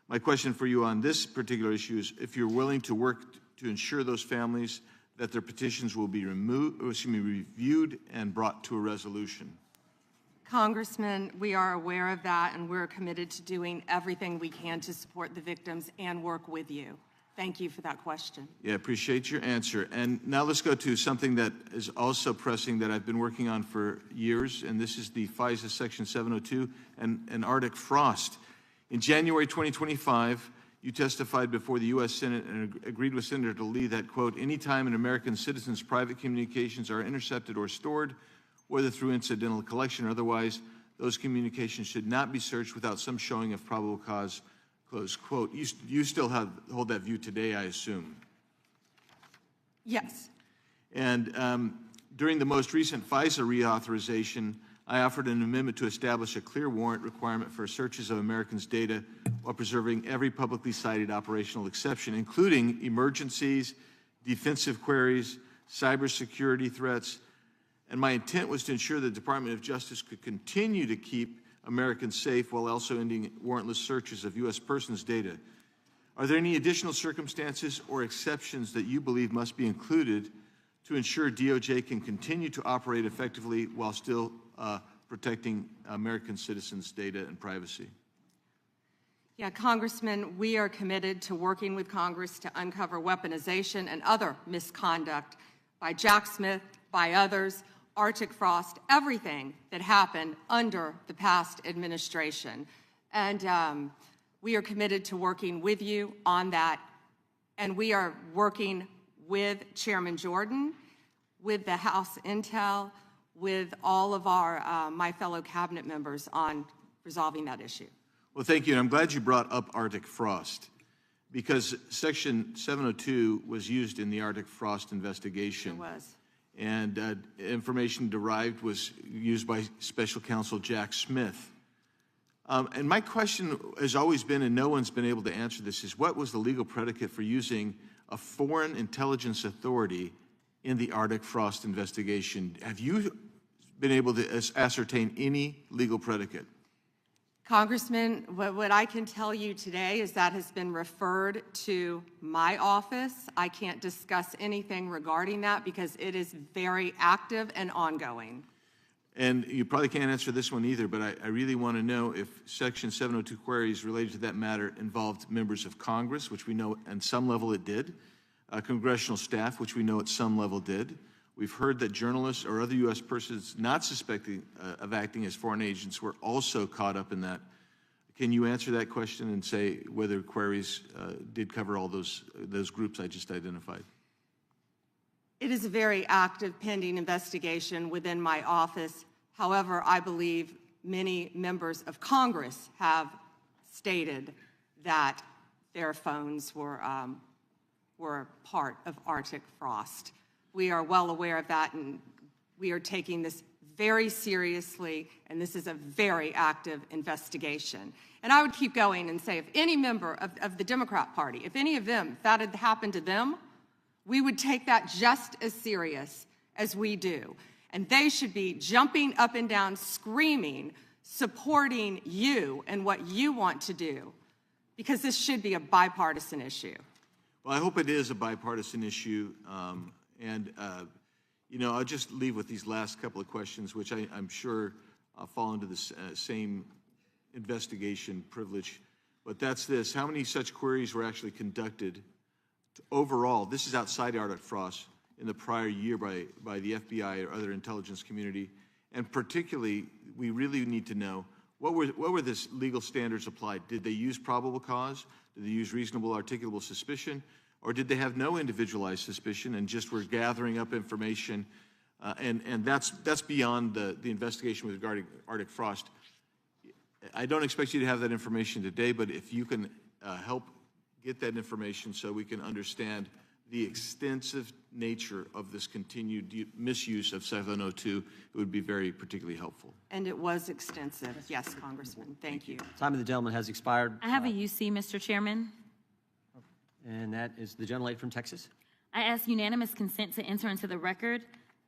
My question for you on this particular issue is if you're willing to work to ensure those families that their petitions will be reviewed and brought to a resolution. Congressman, we are aware of that, and we're committed to doing everything we can to support the victims and work with you. Thank you for that question. Yeah, appreciate your answer. And now let's go to something that is also pressing that I've been working on for years, and this is the FISA Section 702 and Arctic frost. In January 2025, you testified before the U.S. Senate and agreed with Senator Lee that, quote, anytime an American citizen's private communications are intercepted or stored, whether through incidental collection or otherwise, those communications should not be searched without some showing of probable cause, close quote. You still hold that view today, I assume? Yes. And during the most recent FISA reauthorization, I offered an amendment to establish a clear warrant requirement for searches of Americans' data while preserving every publicly cited operational exception, including emergencies, defensive queries, cybersecurity threats. And my intent was to ensure the Department of Justice could continue to keep Americans safe while also ending warrantless searches of U.S. persons' data. Are there any additional circumstances or exceptions that you believe must be included to ensure DOJ can continue to operate effectively while still protecting American citizens' data and privacy? Yeah, Congressman, we are committed to working with Congress to uncover weaponization and other misconduct by Jack Smith, by others, Arctic frost, everything that happened under the past administration. And we are committed to working with you on that. And we are working with Chairman Jordan, with the House Intel, with all of my fellow cabinet members on resolving that issue. Well, thank you. And I'm glad you brought up Arctic frost because Section 702 was used in the Arctic frost investigation. It was. And information derived was used by Special Counsel Jack Smith. And my question has always been, and no one's been able to answer this, is what was the legal predicate for using a foreign intelligence authority in the Arctic frost investigation? Have you been able to ascertain any legal predicate? Congressman, what I can tell you today is that has been referred to my office. I can't discuss anything regarding that because it is very active and ongoing. And you probably can't answer this one either, but I really want to know if Section 702 queries related to that matter involved members of Congress, which we know at some level it did, congressional staff, which we know at some level did. We've heard that journalists or other U.S. persons not suspecting of acting as foreign agents were also caught up in that. Can you answer that question and say whether queries did cover all those groups I just identified? It is a very active pending investigation within my office. However, I believe many members of Congress have stated that their phones were part of Arctic frost. We are well aware of that, and we are taking this very seriously, and this is a very active investigation. And I would keep going and say if any member of the Democrat Party, if any of them, if that had happened to them, we would take that just as serious as we do. And they should be jumping up and down, screaming, supporting you and what you want to do, because this should be a bipartisan issue. Well, I hope it is a bipartisan issue. You know, I'll just leave with these last couple of questions, which I'm sure fall into the same investigation privilege. But that's this. How many such queries were actually conducted overall? This is outside Arctic frost in the prior year by the FBI or other intelligence community. And particularly, we really need to know, what were the legal standards applied? Did they use probable cause? Did they use reasonable articulable suspicion? Or did they have no individualized suspicion and just were gathering up information And that's beyond the investigation with regarding Arctic frost. I don't expect you to have that information today, but if you can help get that information so we can understand the extensive nature of this continued misuse of 702, it would be very particularly helpful. And it was extensive. Yes, Congressman. Thank you. Time of the gentleman has expired. I have a UC, Mr. Chairman. And that is the gentlelady from Texas. I ask unanimous consent to enter into the record.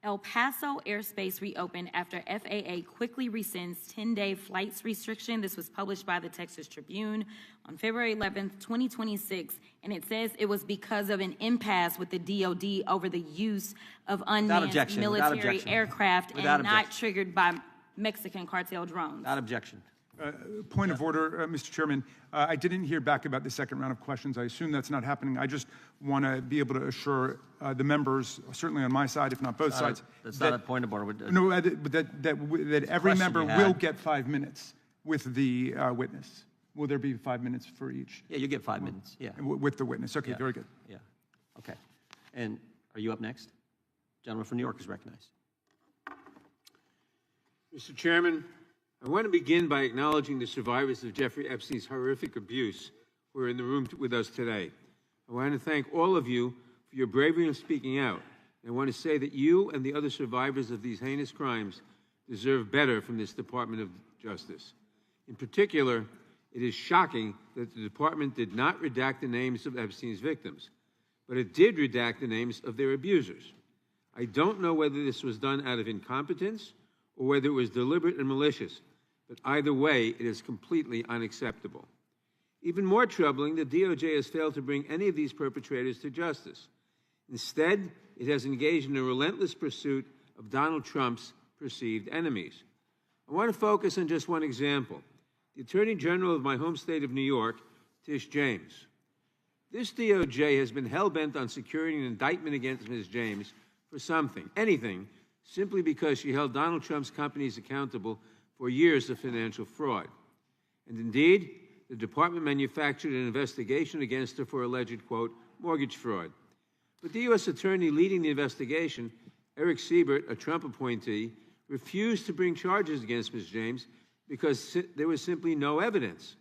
El Paso airspace reopened after FAA quickly rescinds 10-day flights restriction. This was published by the Texas Tribune on February 11th, 2026, and it says it was because of an impasse with the DOD over the use of unmanned military aircraft and not triggered by Mexican cartel drones. Without objection. Point of order, Mr. Chairman. I didn't hear back about the second round of questions. I assume that's not happening. I just want to be able to assure the members, certainly on my side, if not both sides, That's not a point of order. No, that every member will get 5 minutes with the witness. Will there be 5 minutes for each? Yeah, you get 5 minutes. Yeah. With the witness. Okay, Yeah. very good. Yeah. Okay. And are you up next? Gentleman from New York is recognized. Mr. Chairman, I want to begin by acknowledging the survivors of Jeffrey Epstein's horrific abuse who are in the room with us today. I want to thank all of you for your bravery in speaking out. And I want to say that you and the other survivors of these heinous crimes deserve better from this Department of Justice. In particular, it is shocking that the department did not redact the names of Epstein's victims, but it did redact the names of their abusers. I don't know whether this was done out of incompetence or whether it was deliberate and malicious, but either way, it is completely unacceptable. Even more troubling, the DOJ has failed to bring any of these perpetrators to justice. Instead, it has engaged in a relentless pursuit of Donald Trump's perceived enemies. I want to focus on just one example. The Attorney General of my home state of New York, Tish James. This DOJ has been hell-bent on securing an indictment against Ms. James for something, anything, simply because she held Donald Trump's companies accountable for years of financial fraud. And indeed, the department manufactured an investigation against her for alleged, quote, mortgage fraud. But the U.S. attorney leading the investigation, Eric Siebert, a Trump appointee, refused to bring charges against Ms. James because there was simply no evidence.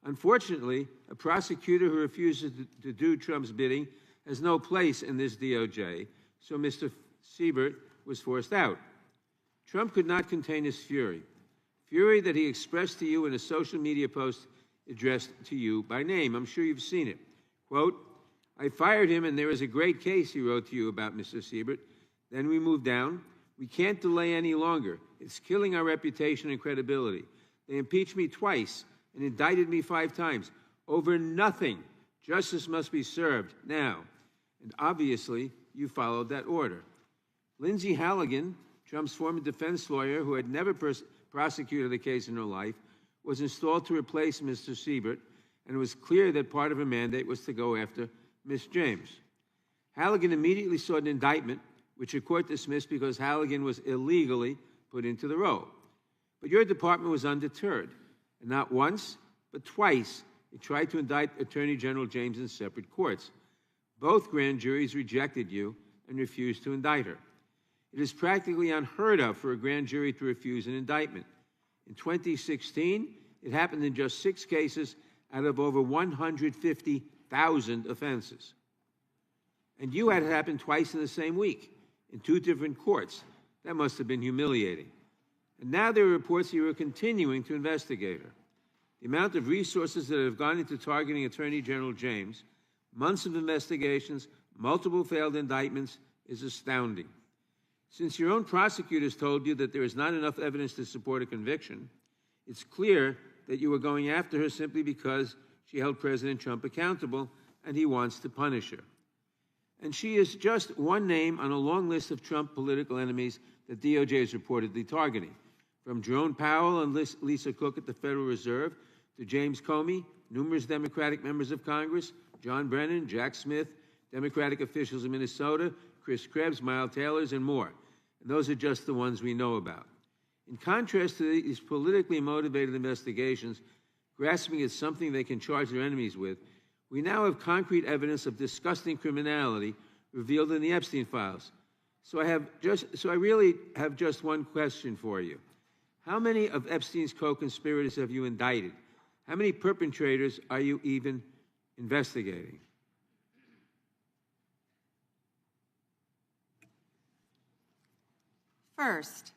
Unfortunately, a prosecutor who refuses to do Trump's bidding has no place in this DOJ, so Mr. Siebert was forced out. Trump could not contain his fury that he expressed to you in a social media post addressed to you by name. I'm sure you've seen it. Quote, I fired him and there is a great case, he wrote to you about Mr. Siebert. Then we moved down. We can't delay any longer. It's killing our reputation and credibility. They impeached me twice and indicted me 5 times over nothing. Justice must be served now. And obviously, you followed that order. Lindsay Halligan, Trump's former defense lawyer who had never prosecuted a case in her life, was installed to replace Mr. Siebert, and it was clear that part of her mandate was to go after Ms. James. Halligan immediately sought an indictment, which the court dismissed because Halligan was illegally put into the role. But your department was undeterred, and not once, but twice, it tried to indict Attorney General James in separate courts. Both grand juries rejected you and refused to indict her. It is practically unheard of for a grand jury to refuse an indictment. In 2016, it happened in just 6 cases out of over 150,000 offenses. And you had it happen twice in the same week, in 2 different courts. That must have been humiliating. And now there are reports that you are continuing to investigate her. The amount of resources that have gone into targeting Attorney General James, months of investigations, multiple failed indictments, is astounding. Since your own prosecutors told you that there is not enough evidence to support a conviction, it's clear that you were going after her simply because she held President Trump accountable and he wants to punish her. And she is just one name on a long list of Trump political enemies that DOJ is reportedly targeting, from Jerome Powell and Lisa Cook at the Federal Reserve to James Comey, numerous Democratic members of Congress, John Brennan, Jack Smith, Democratic officials in Minnesota, Chris Krebs, Miles Taylors, and more. And those are just the ones we know about. In contrast to these politically motivated investigations, grasping at something they can charge their enemies with, we now have concrete evidence of disgusting criminality revealed in the Epstein files. So I really have just one question for you. How many of Epstein's co-conspirators have you indicted? How many perpetrators are you even investigating? First,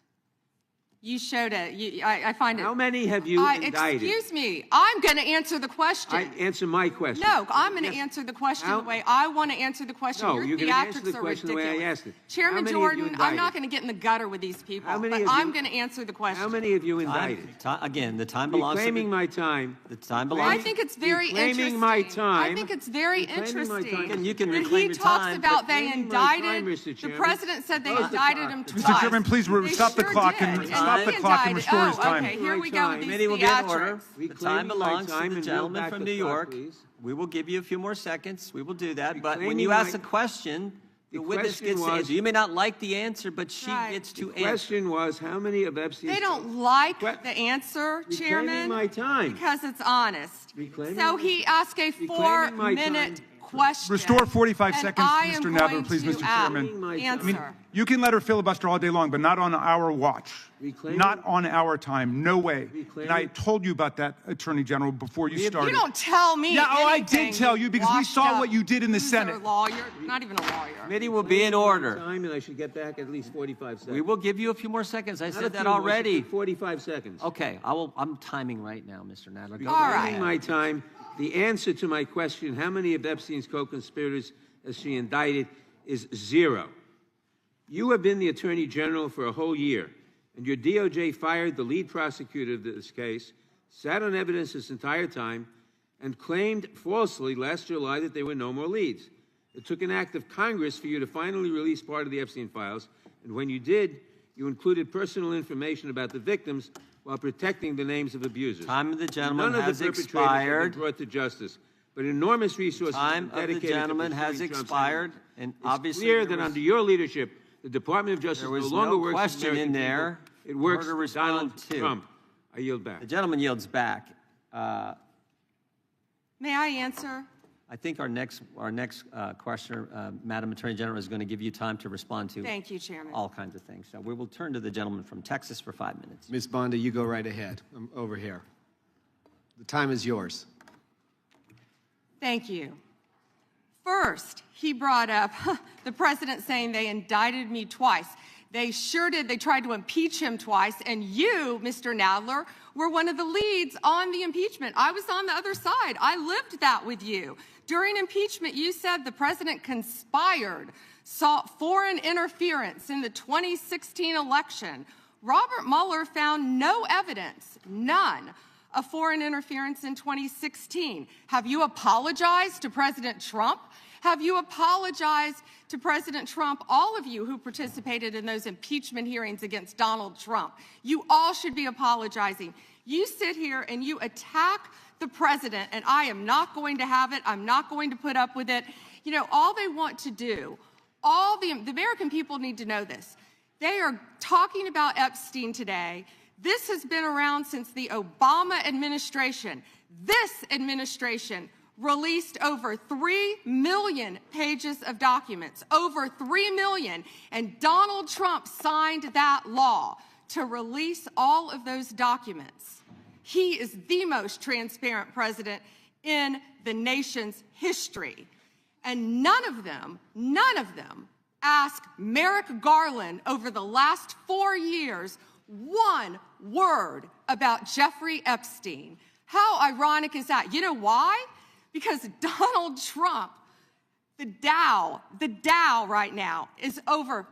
you showed it. I find it. How many have you indicted? Excuse me. I'm going to answer the question. Answer my question. No, I'm going to answer the question the way I want to answer the question. No, Your you're going to answer the theatrics are question the ridiculous. way I asked it. Chairman How many have you Jordan, I'm not indicted? going to get in the gutter with these people, How many but have you- I'm going to answer the question. How many have you indicted? Again, the time belongs to Reclaiming my time. the time belongs. I think it's very Reclaiming interesting. my time. I think it's very Reclaiming my interesting. time. And you can When reclaim he your talks time, about they reclaiming my time, indicted, Mr. the Chairman. president said they Close the indicted clock. him Mr. twice. Chairman, please They stop the sure clock did. and And stop he the clock and indicted- restore his time. Okay, here we go with these Committee will be in order. theatrics. The time Reclaiming my belongs time to the and gentleman yield from back New the clock, York. please. We will give you a few more seconds. We will do that. But when Reclaiming you ask my- a question, the witness question gets to was- answer. You may not like the answer, but she Right. gets to The answer. question was, how many of Epstein's... They don't like Que- the answer, Reclaiming Chairman, my time. because it's honest. Reclaiming So my- he asked a Reclaiming my 4-minute time. question. Restore 45 and seconds, I Mr. am Nadler, going please, to Mr. Chairman. I mean, Answer. You can let her filibuster all day long, but not on our watch. Reclaiming- Not on our time. No way. And I Reclaiming- told you about that, Attorney General, before you started. You don't tell me Yeah, oh, I anything, did tell you because we washed saw up what you did in the loser Senate. Lawyer, not even a lawyer. Committee will be in Reclaiming my order. time, and I should get back at least 45 seconds. We will give you a few more seconds. I Not a said that few more, already. 45 seconds. Okay, I'm timing right now, Mr. Nadler. Go All right right. Reclaiming my time. The answer to my question, how many of Epstein's co-conspirators has she indicted, is 0. You have been the Attorney General for a whole year, and your DOJ fired the lead prosecutor of this case, sat on evidence this entire time, and claimed falsely last July that there were no more leads. It took an act of Congress for you to finally release part of the Epstein files, and when you did, you included personal information about the victims while protecting the names of abusers. Time of the gentleman None has of the perpetrators have expired. been brought to justice, but enormous resources have Time been of the dedicated to gentleman has pursuing Trump's expired, enemies. and It's obviously clear there that was- under your leadership, the Department of Justice There no was longer no works for question American in there people. It works for her to for Donald respond to. Trump. I yield back. The gentleman yields back. May I answer? I think our next questioner, Madam Attorney General, is going to give you time to respond to Thank you, Chairman. all kinds of things. So we will turn to the gentleman from Texas for 5 minutes. Ms. Bondi, you go right ahead. I'm over here. The time is yours. Thank you. First, he brought up the president saying they indicted me twice. They sure did. They tried to impeach him twice, and you, Mr. Nadler, were one of the leads on the impeachment. I was on the other side. I lived that with you. During impeachment, you said the president conspired, sought foreign interference in the 2016 election. Robert Mueller found no evidence, none, of foreign interference in 2016. Have you apologized to President Trump? Have you apologized to President Trump, all of you who participated in those impeachment hearings against Donald Trump? You all should be apologizing. You sit here and you attack the president, and I am not going to have it. I'm not going to put up with it. You know, all they want to do, the American people need to know this. They are talking about Epstein today. This has been around since the Obama administration. This administration released over 3 million pages of documents, over 3 million, and Donald Trump signed that law to release all of those documents. He is the most transparent president in the nation's history. And none of them asked Merrick Garland over the last 4 years one word about Jeffrey Epstein. How ironic is that? You know why? Because Donald Trump, the Dow right now is over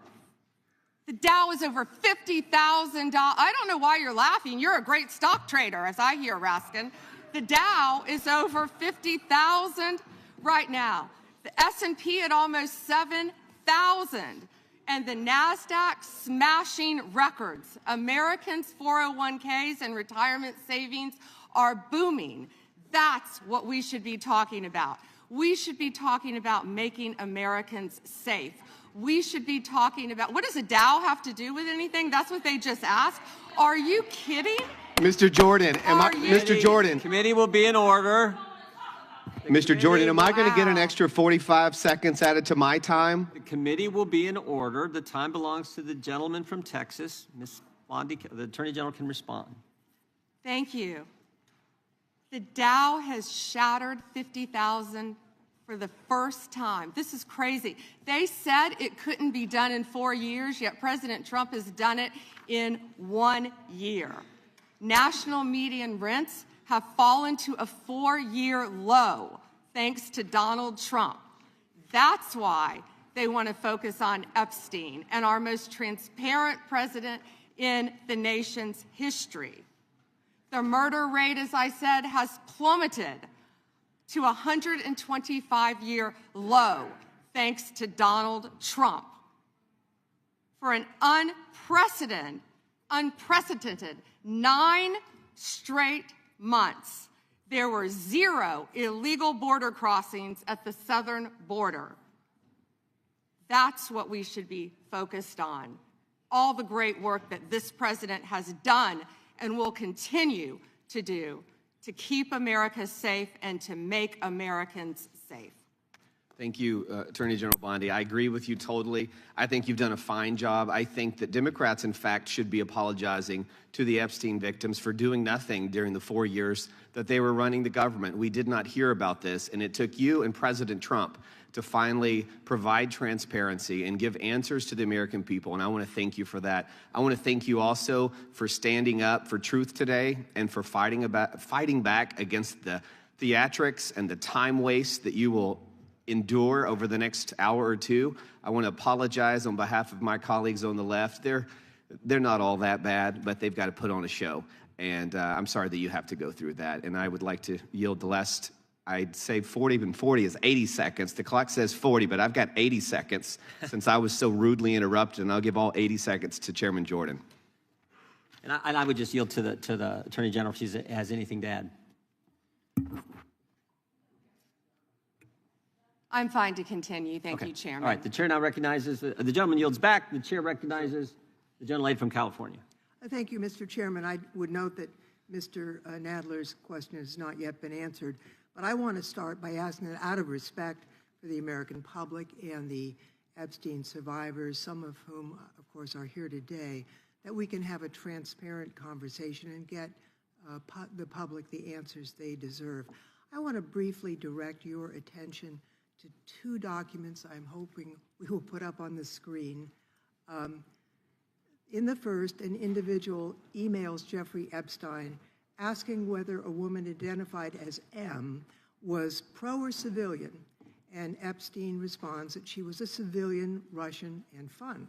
$50,000. I don't know why you're laughing. You're a great stock trader, as I hear, Raskin. The Dow is over 50,000 right now. The S&P at almost 7,000. And the NASDAQ smashing records. Americans' 401ks and retirement savings are booming. That's what we should be talking about. We should be talking about making Americans safe. We should be talking about, what does a Dow have to do with anything? That's what they just asked. Are you kidding? Mr. Jordan, Mr. Jordan. Committee will be in order. Mr. Jordan, am I going to get an extra 45 seconds added to my time? The committee will be in order. The time belongs to the gentleman from Texas. Ms. Bondi, the Attorney General can respond. Thank you. The Dow has shattered 50,000 for the first time. This is crazy. They said it couldn't be done in 4 years, yet President Trump has done it in 1 year. National median rents have fallen to a 4-year low thanks to Donald Trump. That's why they want to focus on Epstein and our most transparent president in the nation's history. The murder rate, as I said, has plummeted to a 125-year low thanks to Donald Trump. For an unprecedented 9 straight months, there were 0 illegal border crossings at the southern border. That's what we should be focused on. All the great work that this president has done and will continue to do to keep America safe and to make Americans safe. Thank you, Attorney General Bondi. I agree with you totally. I think you've done a fine job. I think that Democrats, in fact, should be apologizing to the Epstein victims for doing nothing during the 4 years that they were running the government. We did not hear about this, and it took you and President Trump to finally provide transparency and give answers to the American people, and I want to thank you for that. I want to thank you also for standing up for truth today and for fighting back against the theatrics and the time waste that you will endure over the next hour or two. I want to apologize on behalf of my colleagues on the left. They're not all that bad, but they've got to put on a show, and I'm sorry that you have to go through that, and I would like to yield the last, I'd say 40, and 40 is 80 seconds. The clock says 40, but I've got 80 seconds since I was so rudely interrupted, and I'll give all 80 seconds to Chairman Jordan. And I would just yield to the Attorney General if she has anything to add. I'm fine to continue. Thank you, Chairman. All right, the chair now recognizes, the gentleman yields back. The chair recognizes the gentlelady from California. Thank you, Mr. Chairman. I would note that Mr. Nadler's question has not yet been answered, but I want to start by asking that out of respect for the American public and the Epstein survivors, some of whom, of course, are here today, that we can have a transparent conversation and get the public the answers they deserve. I want to briefly direct your attention to 2 documents I'm hoping we will put up on the screen. In the first, an individual emails Jeffrey Epstein asking whether a woman identified as M was pro or civilian, and Epstein responds that she was a civilian, Russian, and fun.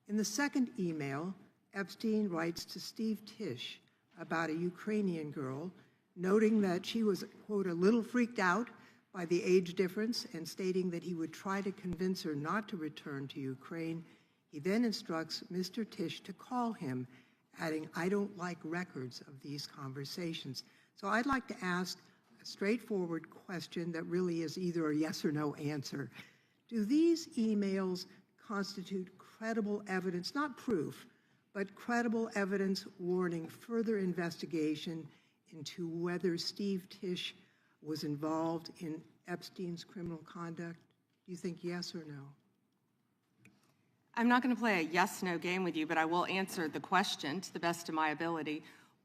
In the second email, Epstein writes to Steve Tisch about a Ukrainian girl, noting that she was, quote, a little freaked out by the age difference and stating that he would try to convince her not to return to Ukraine. He then instructs Mr. Tisch to call him, adding, I don't like records of these conversations. So I'd like to ask a straightforward question that really is either a yes or no answer. Do these emails constitute credible evidence, not proof, but credible evidence warning further investigation into whether Steve Tisch was involved in Epstein's criminal conduct? Do you think yes or no? I'm not going to play a yes-no game with you, but I will answer the question to the best of my ability.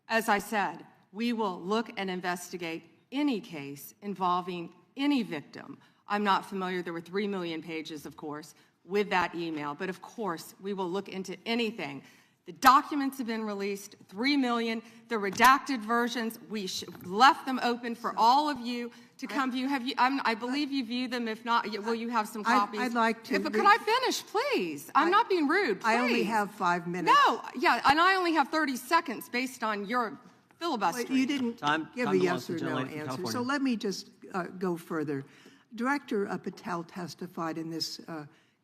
As I said, we will look and investigate any case involving any victim. I'm not familiar, there were 3 million pages, of course, with that email, but of course, we will look into anything. The documents have been released, 3 million. The redacted versions, we left them open for all of you to come view. I believe you view them. If not, will you have some copies? I'd like to. But could I finish, please? I'm not being rude, please. I only have 5 minutes. No, yeah, and I only have 30 seconds based on your filibustering. But you didn't give a yes or no answer, California. so let me just go further. Director Patel testified in this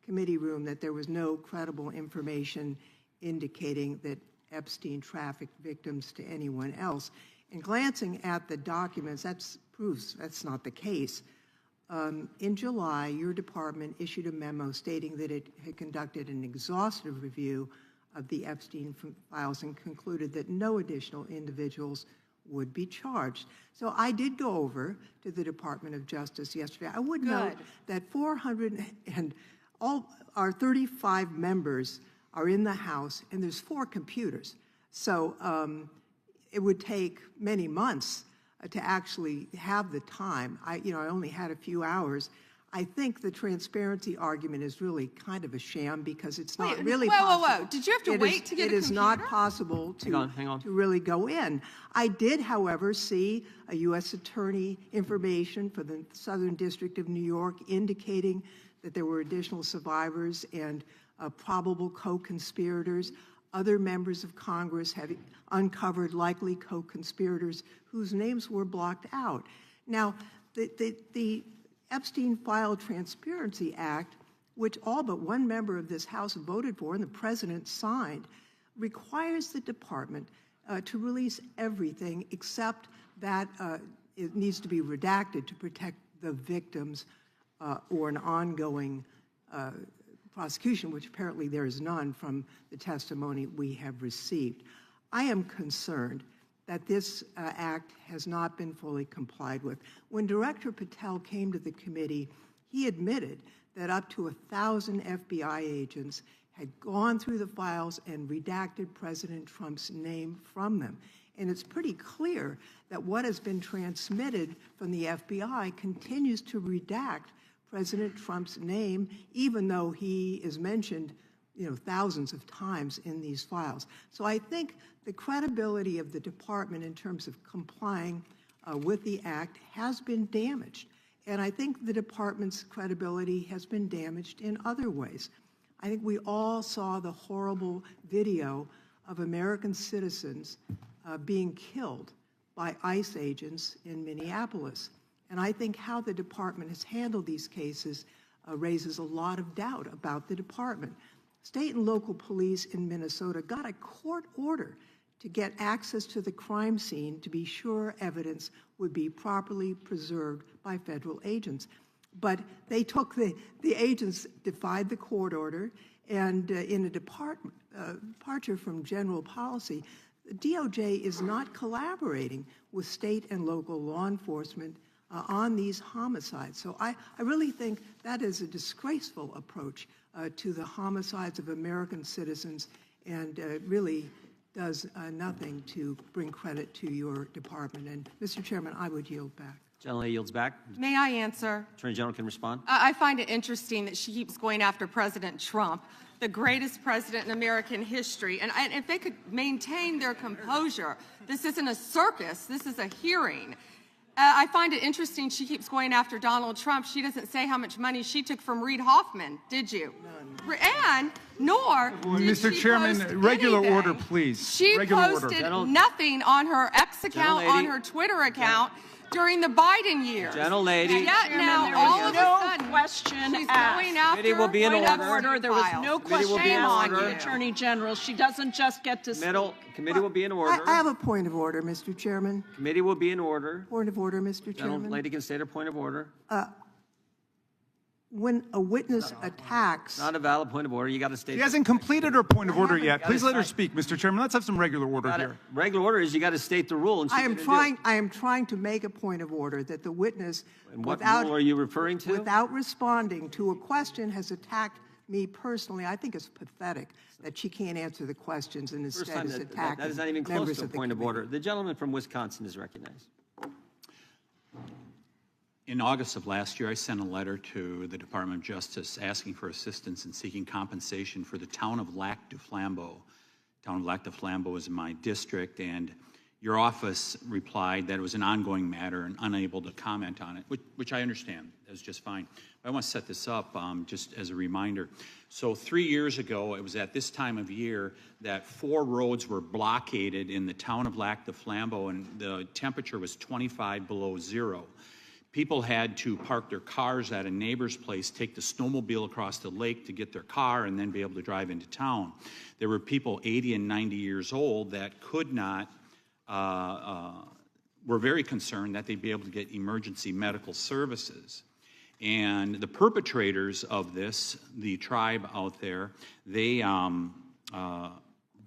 committee room that there was no credible information indicating that Epstein trafficked victims to anyone else. And glancing at the documents, that proves that's not the case. In July, your department issued a memo stating that it had conducted an exhaustive review of the Epstein files and concluded that no additional individuals would be charged. So I did go over to the Department of Justice yesterday. I would note that 400 and all our 35 members are in the House, and there's 4 computers. So it would take many months to actually have the time. I only had a few hours. I think the transparency argument is really kind of a sham because it's not really possible. Whoa. Did you have to wait to get a computer? It is not possible to really go in. I did, however, see a U.S. attorney information for the Southern District of New York indicating that there were additional survivors and probable co-conspirators. Other members of Congress have uncovered likely co-conspirators whose names were blocked out. Now, the Epstein File Transparency Act, which all but one member of this House voted for and the president signed, requires the department to release everything except that it needs to be redacted to protect the victims or an ongoing prosecution, which apparently there is none from the testimony we have received. I am concerned that this act has not been fully complied with. When Director Patel came to the committee, he admitted that up to 1,000 FBI agents had gone through the files and redacted President Trump's name from them. And it's pretty clear that what has been transmitted from the FBI continues to redact President Trump's name, even though he is mentioned thousands of times in these files. So I think the credibility of the department in terms of complying with the act has been damaged. And I think the department's credibility has been damaged in other ways. I think we all saw the horrible video of American citizens being killed by ICE agents in Minneapolis. And I think how the department has handled these cases raises a lot of doubt about the department. State and local police in Minnesota got a court order to get access to the crime scene to be sure evidence would be properly preserved by federal agents. But they took the agents defied the court order, and in a departure from general policy, the DOJ is not collaborating with state and local law enforcement on these homicides. So I really think that is a disgraceful approach to the homicides of American citizens, and really does nothing to bring credit to your department. And Mr. Chairman, I would yield back. Gentleman yields back. May I answer? Attorney General can respond. I find it interesting that she keeps going after President Trump, the greatest president in American history. And if they could maintain their composure, this isn't a circus, this is a hearing. I find it interesting she keeps going after Donald Trump. She doesn't say how much money she took from Reid Hoffman, did you? None. And nor did Mr. she Chairman, post regular anything. order, please. She regular posted nothing on her X account, on her Twitter account, during the Biden years. Gentlelady. Yet now, all of a sudden, question she's asked. going after Committee will be in Point of order. order. There was no Committee will be in question on order. the Attorney General. She doesn't just get to speak. Committee will be in order. I have a point of order, Mr. Chairman. Committee will be in order. Point of order, Mr. Chairman. Gentlelady can state her point of order. When a witness attacks... Not a valid point of order. You got to state. She hasn't completed her point of order yet. Please let her speak, Mr. Chairman. Let's have some regular order here. Regular order is you got to state the rule. And I am trying to make a point of order that the witness, And what rule are you referring to? without responding to a question, has attacked me personally. I think it's pathetic that she can't answer the questions and First instead time is that attacking is not even close members to a of the point of committee. order. The gentleman from Wisconsin is recognized. In August of last year, I sent a letter to the Department of Justice asking for assistance in seeking compensation for the town of Lac du Flambeau. The town of Lac du Flambeau is in my district, and your office replied that it was an ongoing matter and unable to comment on it, which I understand. That's just fine. But I want to set this up just as a reminder. So 3 years ago, it was at this time of year that 4 roads were blockaded in the town of Lac du Flambeau, and the temperature was 25 below zero. People had to park their cars at a neighbor's place, take the snowmobile across the lake to get their car, and then be able to drive into town. There were people 80 and 90 years old that could not, were very concerned that they'd be able to get emergency medical services. And the perpetrators of this, the tribe out there, they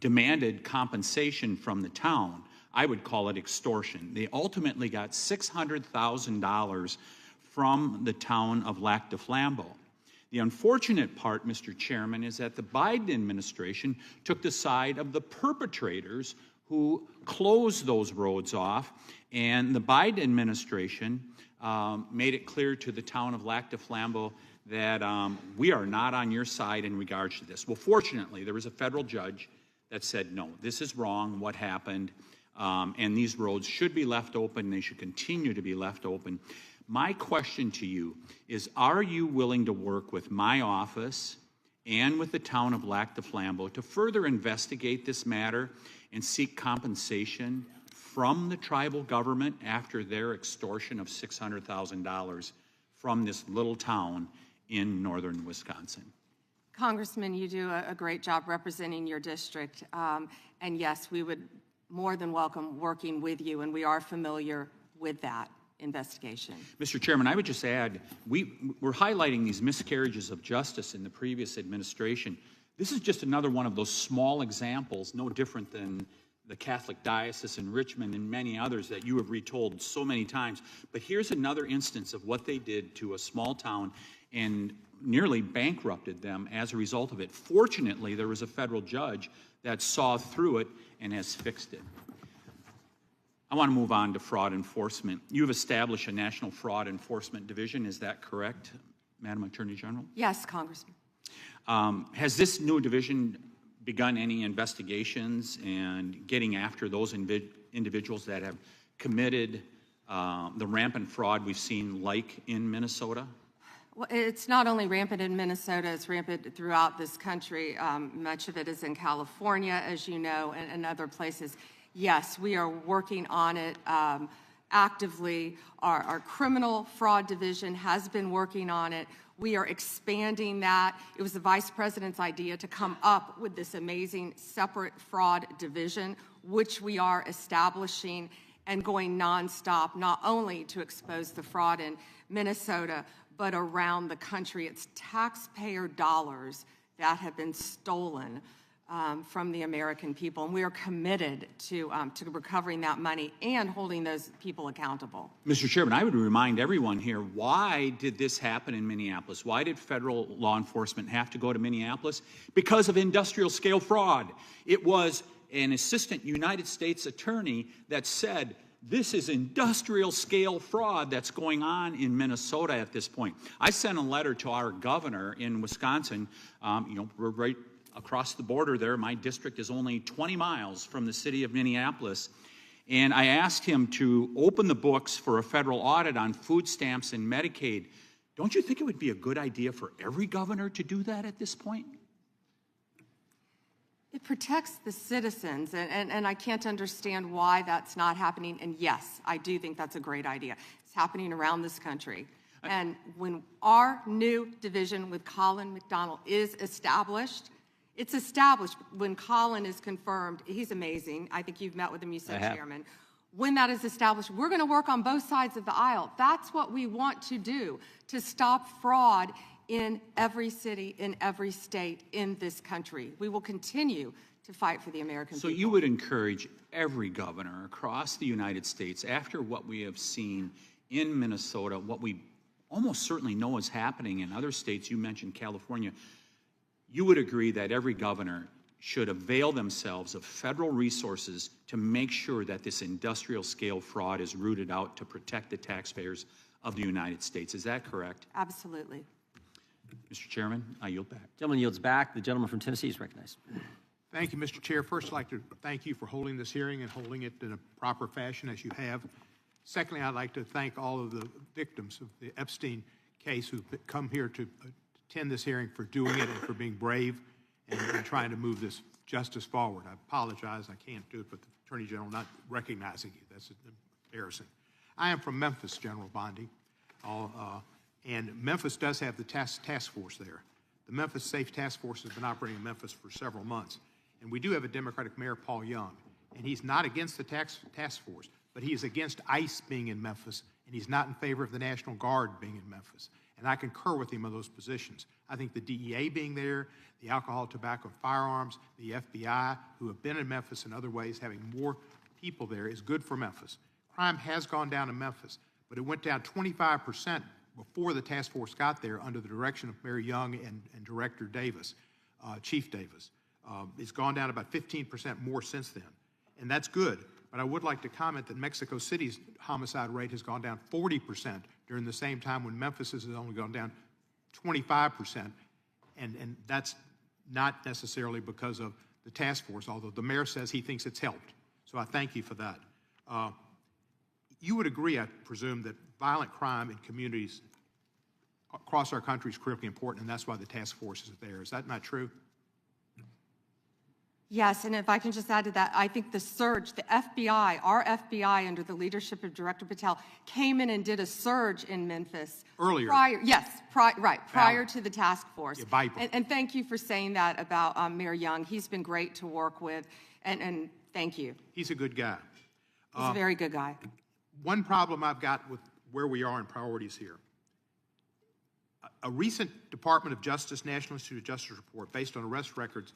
demanded compensation from the town I would call it extortion. They ultimately got $600,000 from the town of Lac du Flambeau. The unfortunate part, Mr. Chairman, is that the Biden administration took the side of the perpetrators who closed those roads off, and the Biden administration made it clear to the town of Lac du Flambeau that we are not on your side in regards to this. Well, fortunately, there was a federal judge that said, no, this is wrong, what happened, and these roads should be left open, they should continue to be left open. My question to you is, are you willing to work with my office and with the town of Lac du Flambeau to further investigate this matter and seek compensation from the tribal government after their extortion of $600,000 from this little town in northern Wisconsin? Congressman, you do a great job representing your district. And yes, we would more than welcome working with you, and we are familiar with that investigation. Mr. Chairman, I would just add, we're highlighting these miscarriages of justice in the previous administration. This is just another one of those small examples, no different than the Catholic Diocese in Richmond and many others that you have retold so many times. But here's another instance of what they did to a small town and nearly bankrupted them as a result of it. Fortunately, there was a federal judge that saw through it and has fixed it. I want to move on to fraud enforcement. You've established a National Fraud Enforcement Division. Is that correct, Madam Attorney General? Yes, Congressman. Has this new division begun any investigations and getting after those individuals that have committed the rampant fraud we've seen, like in Minnesota? Well, it's not only rampant in Minnesota, it's rampant throughout this country. Much of it is in California, as you know, and other places. Yes, we are working on it actively. Our criminal fraud division has been working on it. We are expanding that. It was the Vice President's idea to come up with this amazing separate fraud division, which we are establishing and going nonstop, not only to expose the fraud in Minnesota, but around the country. It's taxpayer dollars that have been stolen from the American people, and we are committed to recovering that money and holding those people accountable. Mr. Chairman, I would remind everyone here, why did this happen in Minneapolis? Why did federal law enforcement have to go to Minneapolis? Because of industrial scale fraud. It was an assistant United States attorney that said, this is industrial scale fraud that's going on in Minnesota at this point. I sent a letter to our governor in Wisconsin. We're right across the border there. My district is only 20 miles from the city of Minneapolis. And I asked him to open the books for a federal audit on food stamps and Medicaid. Don't you think it would be a good idea for every governor to do that at this point? It protects the citizens, and I can't understand why that's not happening. And yes, I do think that's a great idea. It's happening around this country. And when our new division with Colin McDonald is established, it's established when Colin is confirmed. He's amazing. I think you've met with him, you said, Chairman. When that is established, we're going to work on both sides of the aisle. That's what we want to do, to stop fraud in every city, in every state in this country. We will continue to fight for the American people. So you would encourage every governor across the United States, after what we have seen in Minnesota, what we almost certainly know is happening in other states, you mentioned California, you would agree that every governor should avail themselves of federal resources to make sure that this industrial scale fraud is rooted out to protect the taxpayers of the United States. Is that correct? Absolutely. Mr. Chairman, I yield back. Gentleman yields back. The gentleman from Tennessee is recognized. Thank you, Mr. Chair. First, I'd like to thank you for holding this hearing and holding it in a proper fashion as you have. Secondly, I'd like to thank all of the victims of the Epstein case who've come here to attend this hearing, for doing it and for being brave and trying to move this justice forward. I apologize, I can't do it, but the Attorney General not recognizing you, that's embarrassing. I am from Memphis, General Bondi, and Memphis does have the task force there. The Memphis Safe Task Force has been operating in Memphis for several months, and we do have a Democratic Mayor, Paul Young, and he's not against the task force, but he is against ICE being in Memphis, and he's not in favor of the National Guard being in Memphis. And I concur with him on those positions. I think the DEA being there, the Alcohol, Tobacco, and Firearms, the FBI, who have been in Memphis in other ways, having more people there is good for Memphis. Crime has gone down in Memphis, but it went down 25% before the task force got there under the direction of Mayor Young and Director Davis, Chief Davis. It's gone down about 15% more since then, and that's good. But I would like to comment that Mexico City's homicide rate has gone down 40% during the same time when Memphis has only gone down 25%, and that's not necessarily because of the task force, although the mayor says he thinks it's helped. So I thank you for that. You would agree, I presume, that violent crime in communities across our country is critically important, and that's why the task force is there. Is that not true? Yes, and if I can just add to that, I think the surge, the FBI, our FBI under the leadership of Director Patel, came in and did a surge in Memphis. Earlier. Prior to the task force. Yeah, Viper. And thank you for saying that about Mayor Young. He's been great to work with, and thank you. He's a good guy. He's a very good guy. One problem I've got with where we are in priorities here. A recent Department of Justice, National Institute of Justice report based on arrest records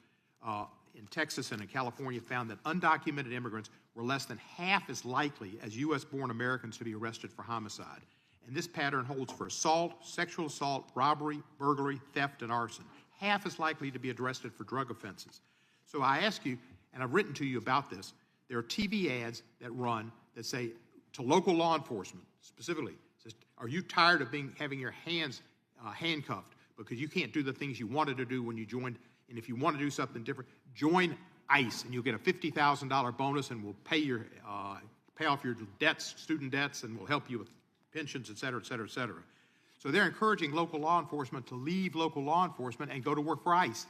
in Texas and in California found that undocumented immigrants were less than half as likely as U.S.-born Americans to be arrested for homicide. And this pattern holds for assault, sexual assault, robbery, burglary, theft, and arson. Half as likely to be arrested for drug offenses. So I ask you, and I've written to you about this, there are TV ads that run that say to local law enforcement, specifically, says, are you tired of having your hands handcuffed because you can't do the things you wanted to do when you joined? And if you want to do something different, join ICE, and you'll get a $50,000 bonus, and we'll pay off your debts, student debts, and we'll help you with pensions, et cetera, et cetera, et cetera. So they're encouraging local law enforcement to leave local law enforcement and go to work for ICE.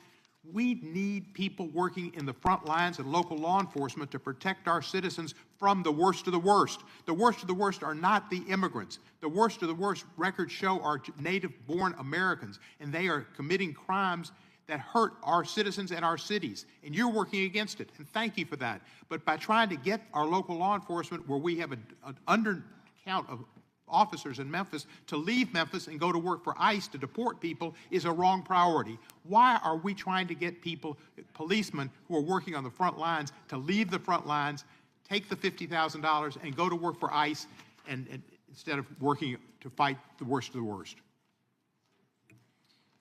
We need people working in the front lines and local law enforcement to protect our citizens from the worst of the worst. The worst of the worst are not the immigrants. The worst of the worst, records show, are native-born Americans, and they are committing crimes that hurt our citizens and our cities, and you're working against it, and thank you for that. But by trying to get our local law enforcement, where we have an undercount of officers in Memphis, to leave Memphis and go to work for ICE to deport people is a wrong priority. Why are we trying to get people, policemen who are working on the front lines, to leave the front lines, take the $50,000 and go to work for ICE and instead of working to fight the worst of the worst?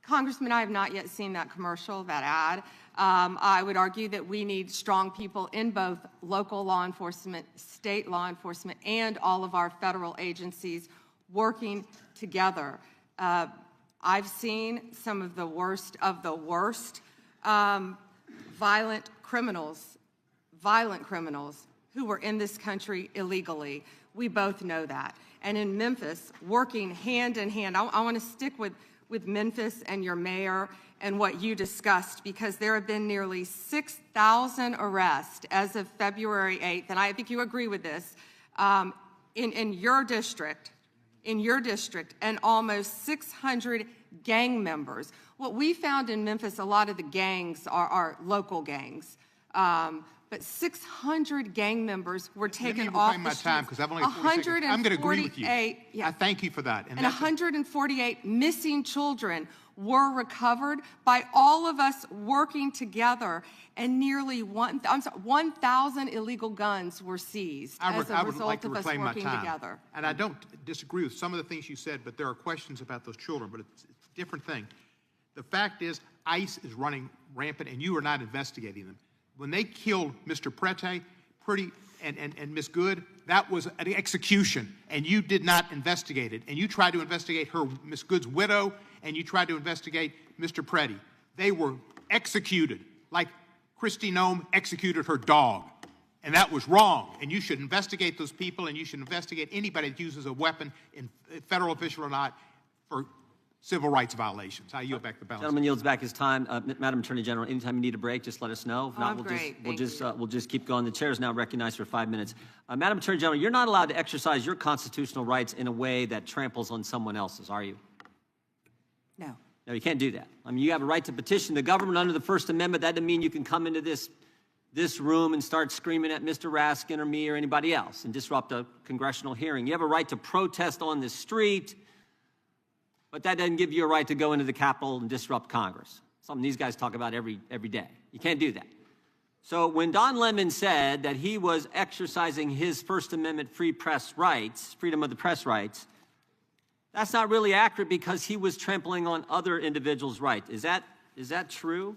Congressman, I have not yet seen that commercial, that ad. I would argue that we need strong people in both local law enforcement, state law enforcement, and all of our federal agencies working together. I've seen some of the worst violent criminals who were in this country illegally. We both know that. And in Memphis, working hand in hand, I want to stick with Memphis and your mayor and what you discussed, because there have been nearly 6,000 arrests as of February 8th, and I think you agree with this, in your district, and almost 600 gang members. What we found in Memphis, a lot of the gangs are local gangs. But 600 gang members were taken off the streets. Time, because I've only 40 seconds. I'm going to agree with you. Yeah. I thank you for that. And 148 missing children were recovered by all of us working together, and nearly 1,000 illegal guns were seized as a result of us working together. And I don't disagree with some of the things you said, but there are questions about those children, but it's a different thing. The fact is, ICE is running rampant, and you are not investigating them. When they killed Mr. Prete, and Ms. Good, that was an execution, and you did not investigate it. And you tried to investigate Ms. Good's widow, and you tried to investigate Mr. Prete. They were executed like Kristi Noem executed her dog. And that was wrong. And you should investigate those people, and you should investigate anybody that uses a weapon, federal official or not, for civil rights violations. I yield back the balance. Gentleman yields back his time. Madam Attorney General, anytime you need a break, just let us know. If not, we'll just keep going. The chair is now recognized for 5 minutes. Madam Attorney General, you're not allowed to exercise your constitutional rights in a way that tramples on someone else's, are you? No. No, you can't do that. I mean, you have a right to petition the government under the First Amendment. That doesn't mean you can come into this room and start screaming at Mr. Raskin or me or anybody else and disrupt a congressional hearing. You have a right to protest on the street, but that doesn't give you a right to go into the Capitol and disrupt Congress. Something these guys talk about every day. You can't do that. So when Don Lemon said that he was exercising his First Amendment free press rights, freedom of the press rights, that's not really accurate because he was trampling on other individuals' rights. Is that true?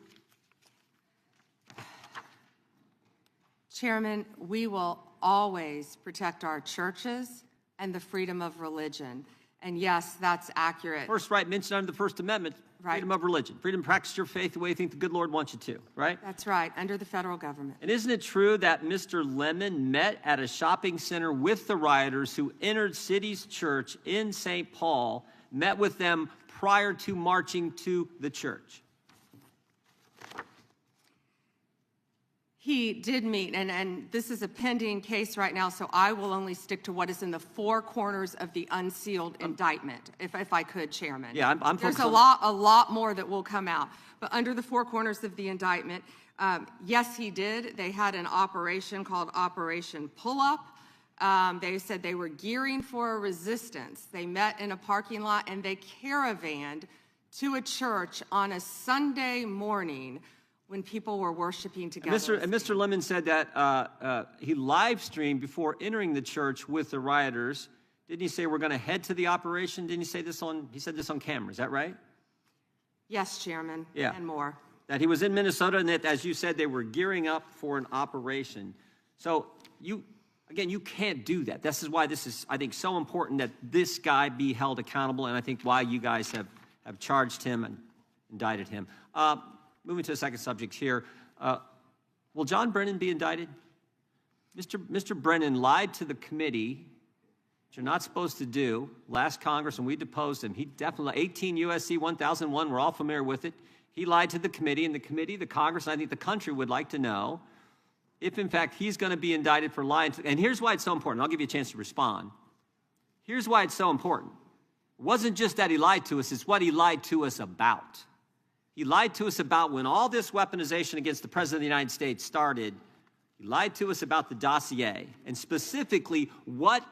Chairman, we will always protect our churches and the freedom of religion. And yes, that's accurate. First right mentioned under the First Amendment, freedom of religion, freedom to practice your faith the way you think the good Lord wants you to, right? That's right, under the federal government. And isn't it true that Mr. Lemon met at a shopping center with the rioters who entered City's church in St. Paul, met with them prior to marching to the church? He did meet, and this is a pending case right now, so I will only stick to what is in the four corners of the unsealed indictment, if I could, Chairman. Yeah, I'm There's focused a lot more that will come out. But under the four corners of the indictment, yes, he did. They had an operation called Operation Pull-Up. They said they were gearing for a resistance. They met in a parking lot, and they caravanned to a church on a Sunday morning when people were worshiping together. And Mr. Lemon said that he live streamed before entering the church with the rioters. Didn't he say we're going to head to the operation? Didn't he say this he said this on camera, is that right? Yes, Chairman, Yeah. and more. That he was in Minnesota and that, as you said, they were gearing up for an operation. So you can't do that. This is why this is, I think, so important that this guy be held accountable, and I think why you guys have charged him and indicted him. Moving to the second subject here, will John Brennan be indicted? Mr. Brennan lied to the committee, which you're not supposed to do, last Congress, and we deposed him. He definitely, 18 U.S.C. 1001, we're all familiar with it. He lied to the committee, and the Congress, and I think the country would like to know if, in fact, he's going to be indicted for lying. And here's why it's so important. I'll give you a chance to respond. Here's why it's so important. It wasn't just that he lied to us, it's what he lied to us about. He lied to us about when all this weaponization against the President of the United States started. He lied to us about the dossier, and specifically what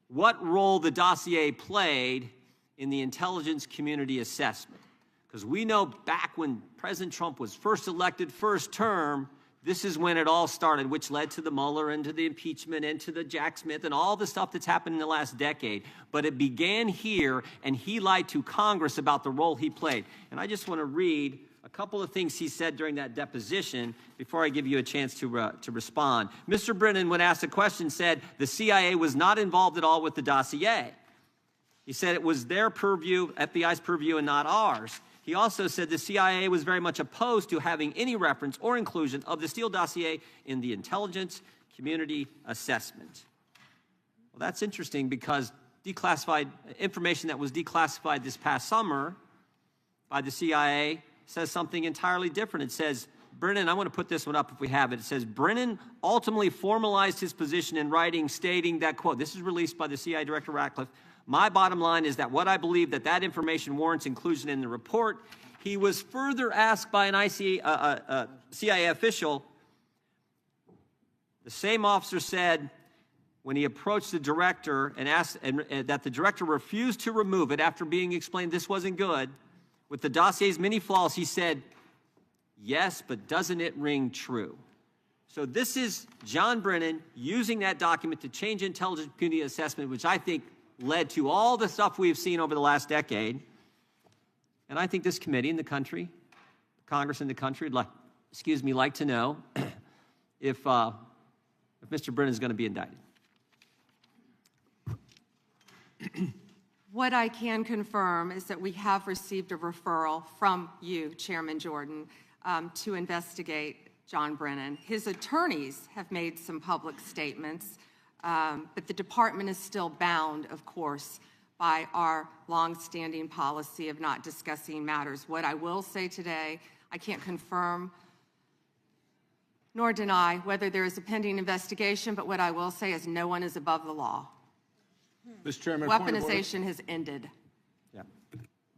role the dossier played in the intelligence community assessment. Because we know back when President Trump was first elected, first term, this is when it all started, which led to the Mueller and to the impeachment and to the Jack Smith and all the stuff that's happened in the last decade. But it began here, and he lied to Congress about the role he played. And I just want to read a couple of things he said during that deposition before I give you a chance to respond. Mr. Brennan, when asked a question, said the CIA was not involved at all with the dossier. He said it was their purview, FBI's purview, and not ours. He also said the CIA was very much opposed to having any reference or inclusion of the Steele dossier in the intelligence community assessment. Well, that's interesting because declassified information that was declassified this past summer by the CIA says something entirely different. It says, Brennan, I want to put this one up if we have it. It says, Brennan ultimately formalized his position in writing, stating that, quote, this is released by the CIA Director Ratcliffe, my bottom line is that what I believe that information warrants inclusion in the report. He was further asked by an CIA official. The same officer said when he approached the director and asked that the director refused to remove it after being explained this wasn't good. With the dossier's many flaws, he said, yes, but doesn't it ring true? So this is John Brennan using that document to change intelligence community assessment, which I think led to all the stuff we've seen over the last decade. And I think this committee in the country, Congress in the country, would like to know if Mr. Brennan is going to be indicted. What I can confirm is that we have received a referral from you, Chairman Jordan, to investigate John Brennan. His attorneys have made some public statements, but the department is still bound, of course, by our longstanding policy of not discussing matters. What I will say today, I can't confirm nor deny whether there is a pending investigation, but what I will say is no one is above the law. Mr. Chairman, Weaponization has ended. Yeah.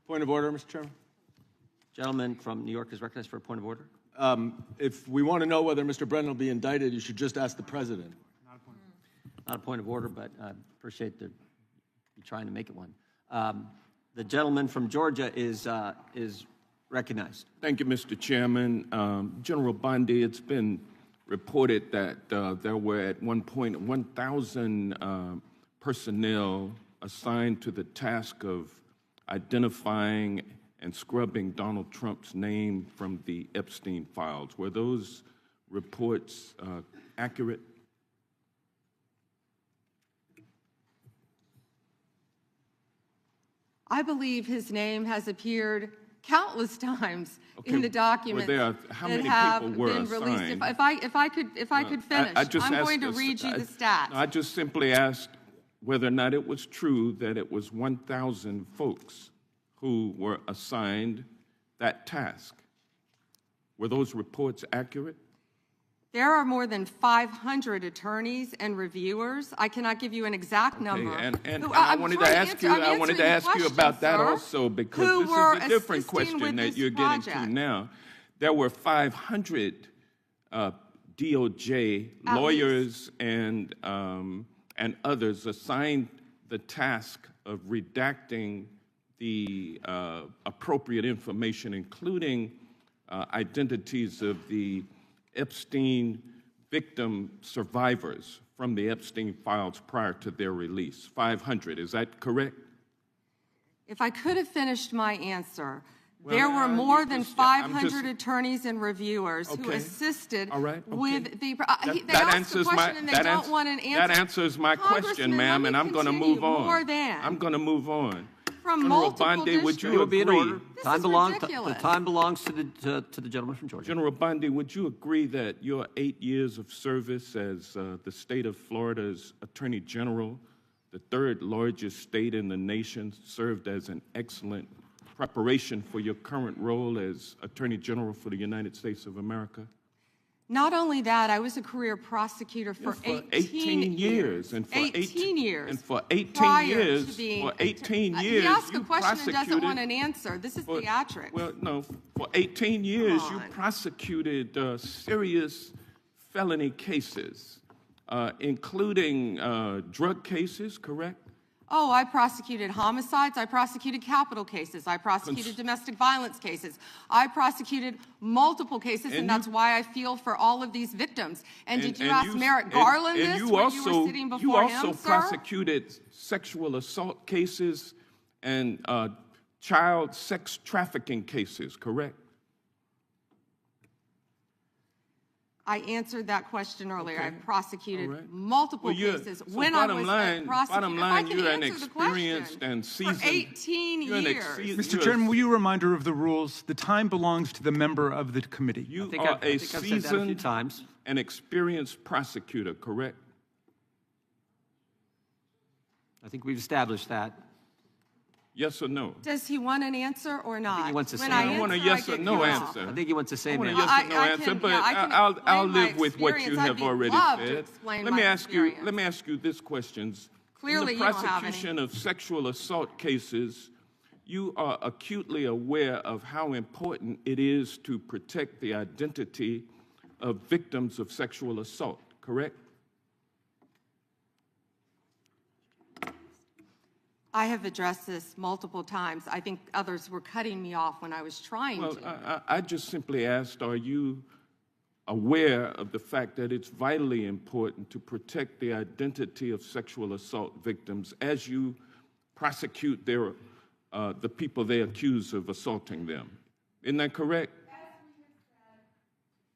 Point of order, Mr. Chairman. Gentleman from New York is recognized for a point of order. If we want to know whether Mr. Brennan will be indicted, you should just ask the president. Not a point of order, but I appreciate you trying to make it one. The gentleman from Georgia is recognized. Thank you, Mr. Chairman. General Bondi, it's been reported that there were at one point 1,000 personnel assigned to the task of identifying and scrubbing Donald Trump's name from the Epstein files. Were those reports accurate? I believe his name has appeared countless times in the documents how that many have people were been released. assigned? If I could finish, I'm going to read you the stats. I just simply asked whether or not it was true that it was 1,000 folks who were assigned that task. Were those reports accurate? There are more than 500 attorneys and reviewers. I cannot give you an exact number. And I wanted to ask you about that also, because this is a different question that you're getting to now. There were 500 DOJ lawyers and others assigned the task of redacting the appropriate information, including identities of the Epstein victim survivors from the Epstein files prior to their release. 500, is that correct? If I could have finished my answer, there were more than 500 attorneys and reviewers who assisted with the. They asked the question and they don't want an answer. That answers my question, ma'am, and I'm going to move on. I'm going to move on. From General Bondi, would you agree? The time belongs to the gentleman from Georgia. General Bondi, would you agree that your 8 years of service as the state of Florida's Attorney General, the third largest state in the nation, served as an excellent preparation for your current role as Attorney General for the United States of America? Not only that, I was a career prosecutor for 18 years. And for 18 years. And for 18 years, he you asked a question and doesn't want prosecuted. an answer. This is theatrics. Well, no, for 18 years, you prosecuted serious felony cases, including drug cases, correct? Oh, I prosecuted homicides. I prosecuted capital cases. I prosecuted domestic violence cases. I prosecuted multiple cases, and that's why I feel for all of these victims. And did you ask Merrick Garland this when you were sitting before him, You also prosecuted sexual assault cases and child sex trafficking cases, correct? I answered that question earlier. I prosecuted multiple cases when I was bottom line, you're an answer the experienced and seasoned. For 18 years. Mr. Chairman, will you a reminder of the rules? The time belongs to the member of the committee. You are a seasoned and experienced prosecutor, correct? I think we've established that. Yes or no? Does he want an answer or not? I think he wants to say I want a yes or no answer. I think he wants to say I want a yes or no answer, but I'll live with what you have already said. Let me ask you this question. Clearly, in the prosecution of sexual assault cases, you are acutely aware of how important it is to protect the identity of victims of sexual assault, correct? I have addressed this multiple times. I think others were cutting me off when I was trying to. Well, I just simply asked, are you aware of the fact that it's vitally important to protect the identity of sexual assault victims as you prosecute the people they accuse of assaulting them? Isn't that correct?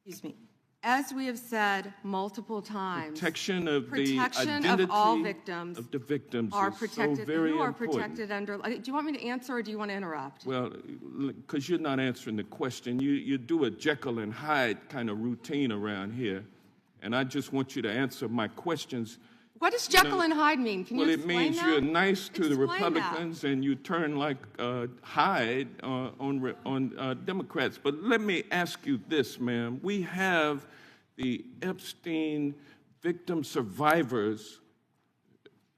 Excuse me. As we have said multiple times, protection of the identity of all victims of the victims are is protected. so very you are important. protected under. Do you want me to answer or do you want to interrupt? Well, because you're not answering the question. You do a Jekyll and Hyde kind of routine around here, and I just want you to answer my questions. What does Jekyll and Hyde mean? Can you explain that? Well, it means you're nice to the Republicans and you turn like Hyde on Democrats. But let me ask you this, ma'am. We have the Epstein victim survivors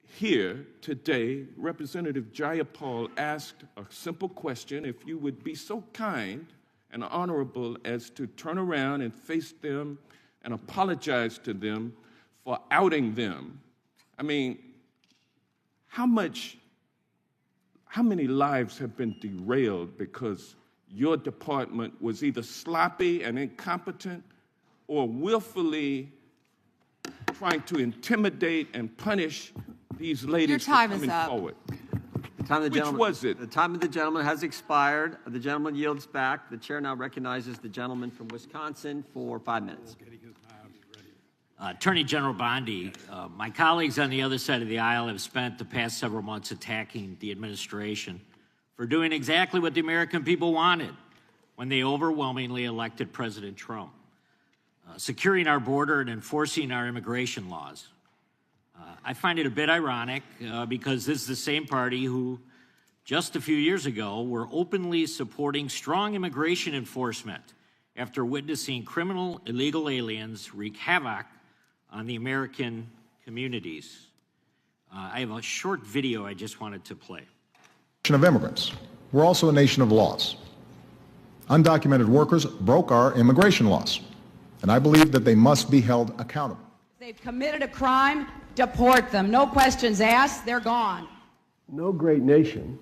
here today. Representative Jayapal asked a simple question. If you would be so kind and honorable as to turn around and face them and apologize to them for outing them. I mean, how many lives have been derailed because your department was either sloppy and incompetent or willfully trying to intimidate and punish these ladies for coming forward? Which was it? The time of the gentleman has expired. The gentleman yields back. The chair now recognizes the gentleman from Wisconsin for 5 minutes. Attorney General Bondi, my colleagues on the other side of the aisle have spent the past several months attacking the administration for doing exactly what the American people wanted when they overwhelmingly elected President Trump, securing our border and enforcing our immigration laws. I find it a bit ironic because this is the same party who just a few years ago were openly supporting strong immigration enforcement after witnessing criminal illegal aliens wreak havoc on the American communities. I have a short video I just wanted to play. Of immigrants. We're also a nation of laws. Undocumented workers broke our immigration laws, and I believe that they must be held accountable. They've committed a crime, deport them. No questions asked, they're gone. No great nation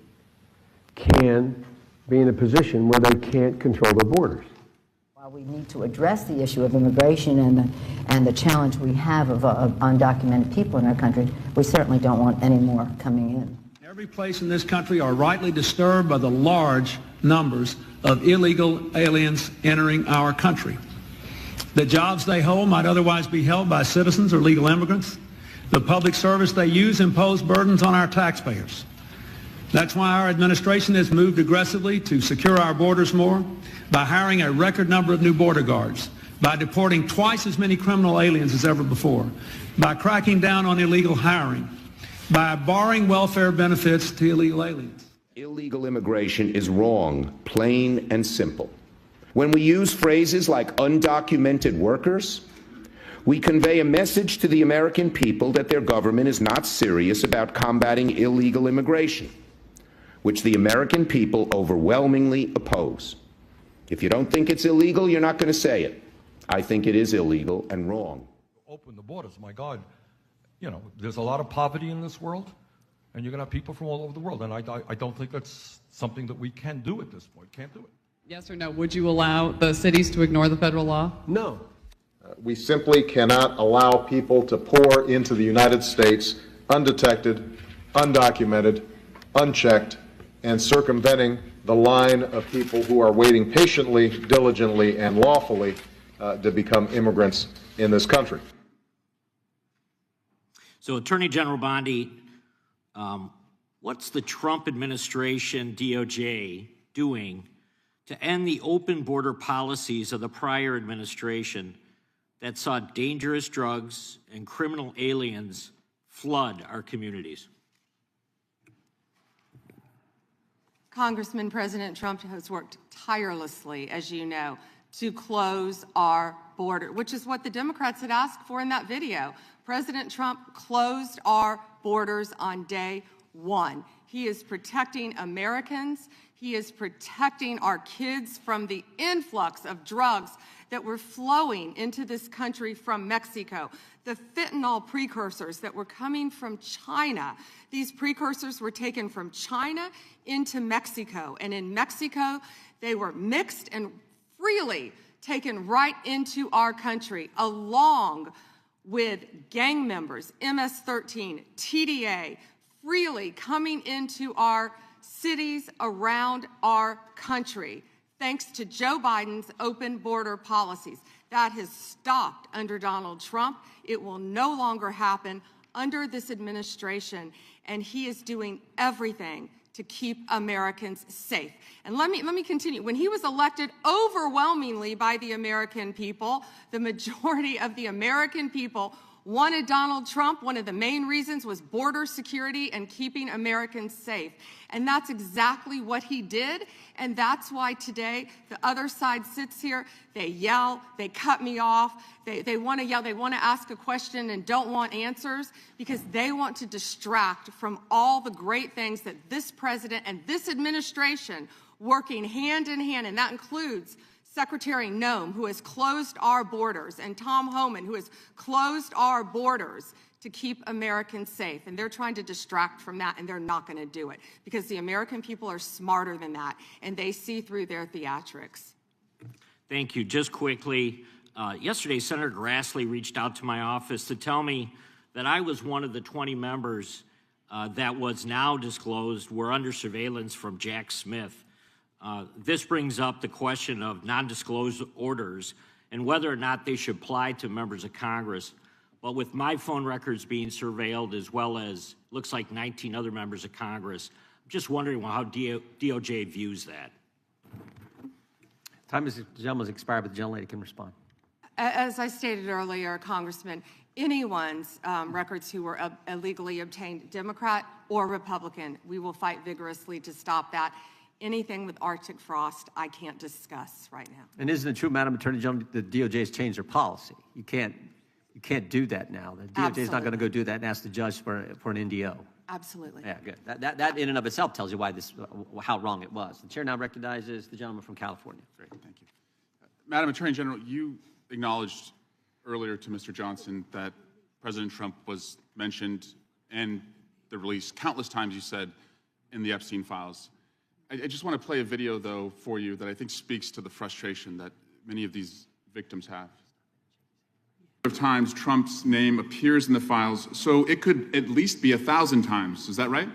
can be in a position where they can't control their borders. While we need to address the issue of immigration and the challenge we have of undocumented people in our country, we certainly don't want any more coming in. Every place in this country are rightly disturbed by the large numbers of illegal aliens entering our country. The jobs they hold might otherwise be held by citizens or legal immigrants. The public service they use impose burdens on our taxpayers. That's why our administration has moved aggressively to secure our borders more by hiring a record number of new border guards, by deporting twice as many criminal aliens as ever before, by cracking down on illegal hiring, by barring welfare benefits to illegal aliens. Illegal immigration is wrong, plain and simple. When we use phrases like undocumented workers, we convey a message to the American people that their government is not serious about combating illegal immigration, which the American people overwhelmingly oppose. If you don't think it's illegal, you're not going to say it. I think it is illegal and wrong. Open the borders, my God. You know, there's a lot of poverty in this world, and you're going to have people from all over the world, and I don't think that's something that we can do at this point. Can't do it. Yes or no? Would you allow the cities to ignore the federal law? No. We simply cannot allow people to pour into the United States undetected, undocumented, unchecked, and circumventing the line of people who are waiting patiently, diligently, and lawfully to become immigrants in this country. So, Attorney General Bondi, what's the Trump administration, DOJ, doing to end the open border policies of the prior administration that saw dangerous drugs and criminal aliens flood our communities? Congressman, President Trump has worked tirelessly, as you know, to close our border, which is what the Democrats had asked for in that video. President Trump closed our borders on day one. He is protecting Americans. He is protecting our kids from the influx of drugs that were flowing into this country from Mexico, the fentanyl precursors that were coming from China. These precursors were taken from China into Mexico, and in Mexico, they were mixed and freely taken right into our country, along with gang members, MS-13, TDA, freely coming into our cities around our country, thanks to Joe Biden's open border policies. That has stopped under Donald Trump. It will no longer happen under this administration, and he is doing everything to keep Americans safe. And let me continue. When he was elected overwhelmingly by the American people, the majority of the American people wanted Donald Trump. One of the main reasons was border security and keeping Americans safe. And that's exactly what he did. And that's why today the other side sits here, they yell, they cut me off, they want to yell, they want to ask a question and don't want answers because they want to distract from all the great things that this president and this administration working hand in hand, and that includes Secretary Noem, who has closed our borders, and Tom Homan, who has closed our borders to keep Americans safe. And they're trying to distract from that, and they're not going to do it because the American people are smarter than that, and they see through their theatrics. Thank you. Just quickly, Yesterday, Senator Grassley reached out to my office to tell me that I was one of the 20 members that was now disclosed were under surveillance from Jack Smith. This brings up the question of non-disclosure orders and whether or not they should apply to members of Congress. But with my phone records being surveilled, as well as looks like 19 other members of Congress, I'm just wondering how DOJ views that. Time is, the gentleman's expired, but the gentlelady can respond. As I stated earlier, Congressman, anyone's records who were illegally obtained, Democrat or Republican, we will fight vigorously to stop that. Anything with Arctic frost, I can't discuss right now. And isn't it true, Madam Attorney General, the DOJ has changed their policy? You can't do that now. The DOJ is not going to go do that and ask the judge for an NDO. Absolutely. Yeah, good. That in and of itself tells you why how wrong it was. The chair now recognizes the gentleman from California. Great, thank you. Madam Attorney General, you acknowledged earlier to Mr. Johnson that President Trump was mentioned and the release countless times, you said, in the Epstein files. I just want to play a video, though, for you that I think speaks to the frustration that many of these victims have. Of times Trump's name appears in the files, so it could at least be 1,000 times. Is that right?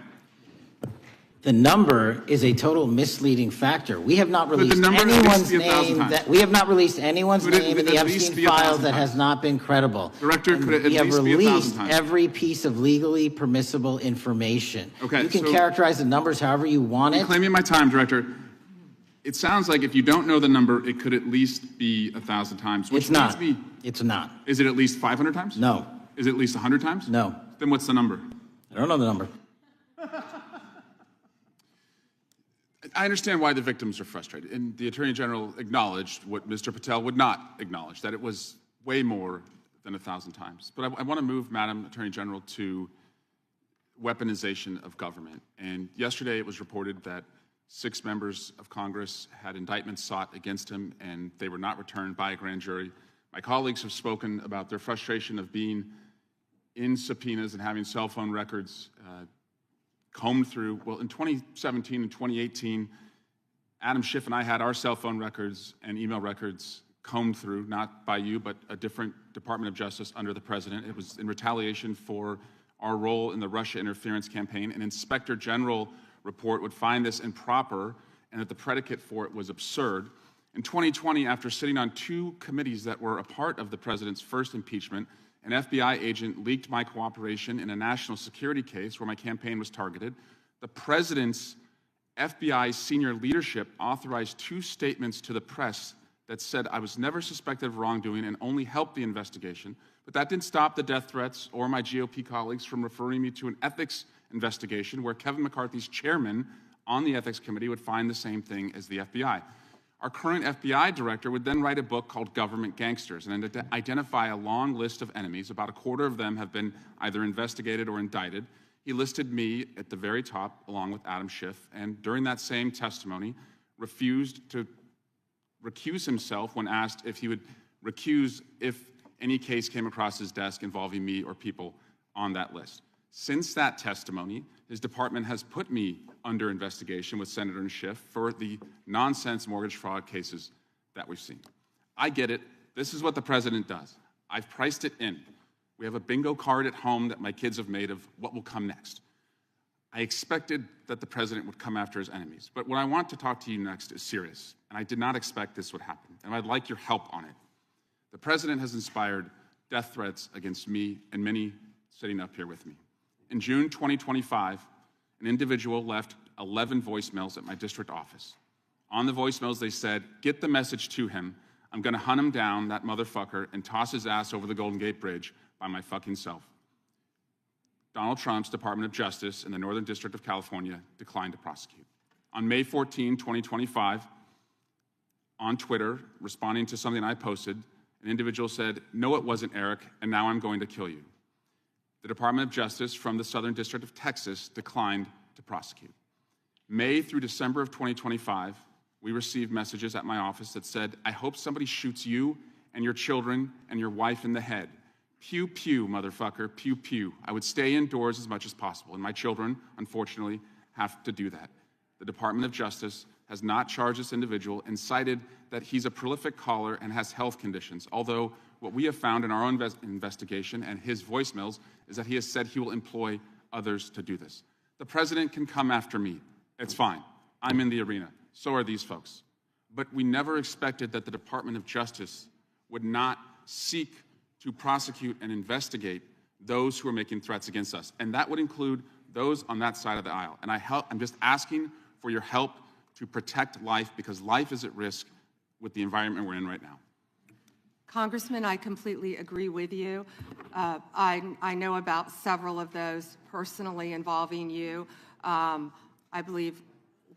The number is a total misleading factor. We have not released anyone's name. We have not released anyone's name in the Epstein files that has not been credible. Director, could it at we have least be 1,000 released times? every piece of legally permissible information. Okay, you can so characterize the numbers however you want it. I'm claiming my time, Director. It sounds like if you don't know the number, it could at least be 1,000 times. Which It's not. leads me- It's not. Is it at least 500 times? No. Is it at least 100 times? No. Then what's the number? I don't know the number. I understand why the victims are frustrated, and the Attorney General acknowledged what Mr. Patel would not acknowledge, that it was way more than 1,000 times. But I want to move, Madam Attorney General, to weaponization of government. And yesterday it was reported that 6 members of Congress had indictments sought against him, and they were not returned by a grand jury. My colleagues have spoken about their frustration of being in subpoenas and having cell phone records combed through. Well, in 2017 and 2018, Adam Schiff and I had our cell phone records and email records combed through, not by you, but a different Department of Justice under the President. It was in retaliation for our role in the Russia interference campaign. An Inspector General report would find this improper and that the predicate for it was absurd. In 2020, after sitting on 2 committees that were a part of the President's first impeachment, an FBI agent leaked my cooperation in a national security case where my campaign was targeted. The President's FBI senior leadership authorized 2 statements to the press that said I was never suspected of wrongdoing and only helped the investigation. But that didn't stop the death threats or my GOP colleagues from referring me to an ethics investigation where Kevin McCarthy's chairman on the ethics committee would find the same thing as the FBI. Our current FBI director would then write a book called Government Gangsters and identify a long list of enemies. About a quarter of them have been either investigated or indicted. He listed me at the very top, along with Adam Schiff, and during that same testimony, refused to recuse himself when asked if he would recuse if any case came across his desk involving me or people on that list. Since that testimony, his department has put me under investigation with Senator Schiff for the nonsense mortgage fraud cases that we've seen. I get it. This is what the President does. I've priced it in. We have a bingo card at home that my kids have made of what will come next. I expected that the President would come after his enemies. But what I want to talk to you next is serious, and I did not expect this would happen, and I'd like your help on it. The President has inspired death threats against me and many sitting up here with me. In June 2025, an individual left 11 voicemails at my district office. On the voicemails, they said, "Get the message to him. I'm going to hunt him down, that motherfucker, and toss his ass over the Golden Gate Bridge by my fucking self." Donald Trump's Department of Justice in the Northern District of California declined to prosecute. On May 14, 2025, on Twitter, responding to something I posted, an individual said, "No, it wasn't Eric, and now I'm going to kill you." The Department of Justice from the Southern District of Texas declined to prosecute. May through December of 2025, we received messages at my office that said, "I hope somebody shoots you and your children and your wife in the head. Pew, pew, motherfucker, pew, pew." I would stay indoors as much as possible, and my children, unfortunately, have to do that. The Department of Justice has not charged this individual and cited that he's a prolific caller and has health conditions, although what we have found in our own investigation and his voicemails is that he has said he will employ others to do this. The president can come after me. It's fine. I'm in the arena. So are these folks. But we never expected that the Department of Justice would not seek to prosecute and investigate those who are making threats against us. And that would include those on that side of the aisle. And I'm just asking for your help to protect life, because life is at risk with the environment we're in right now. Congressman, I completely agree with you. I know about several of those personally involving you. I believe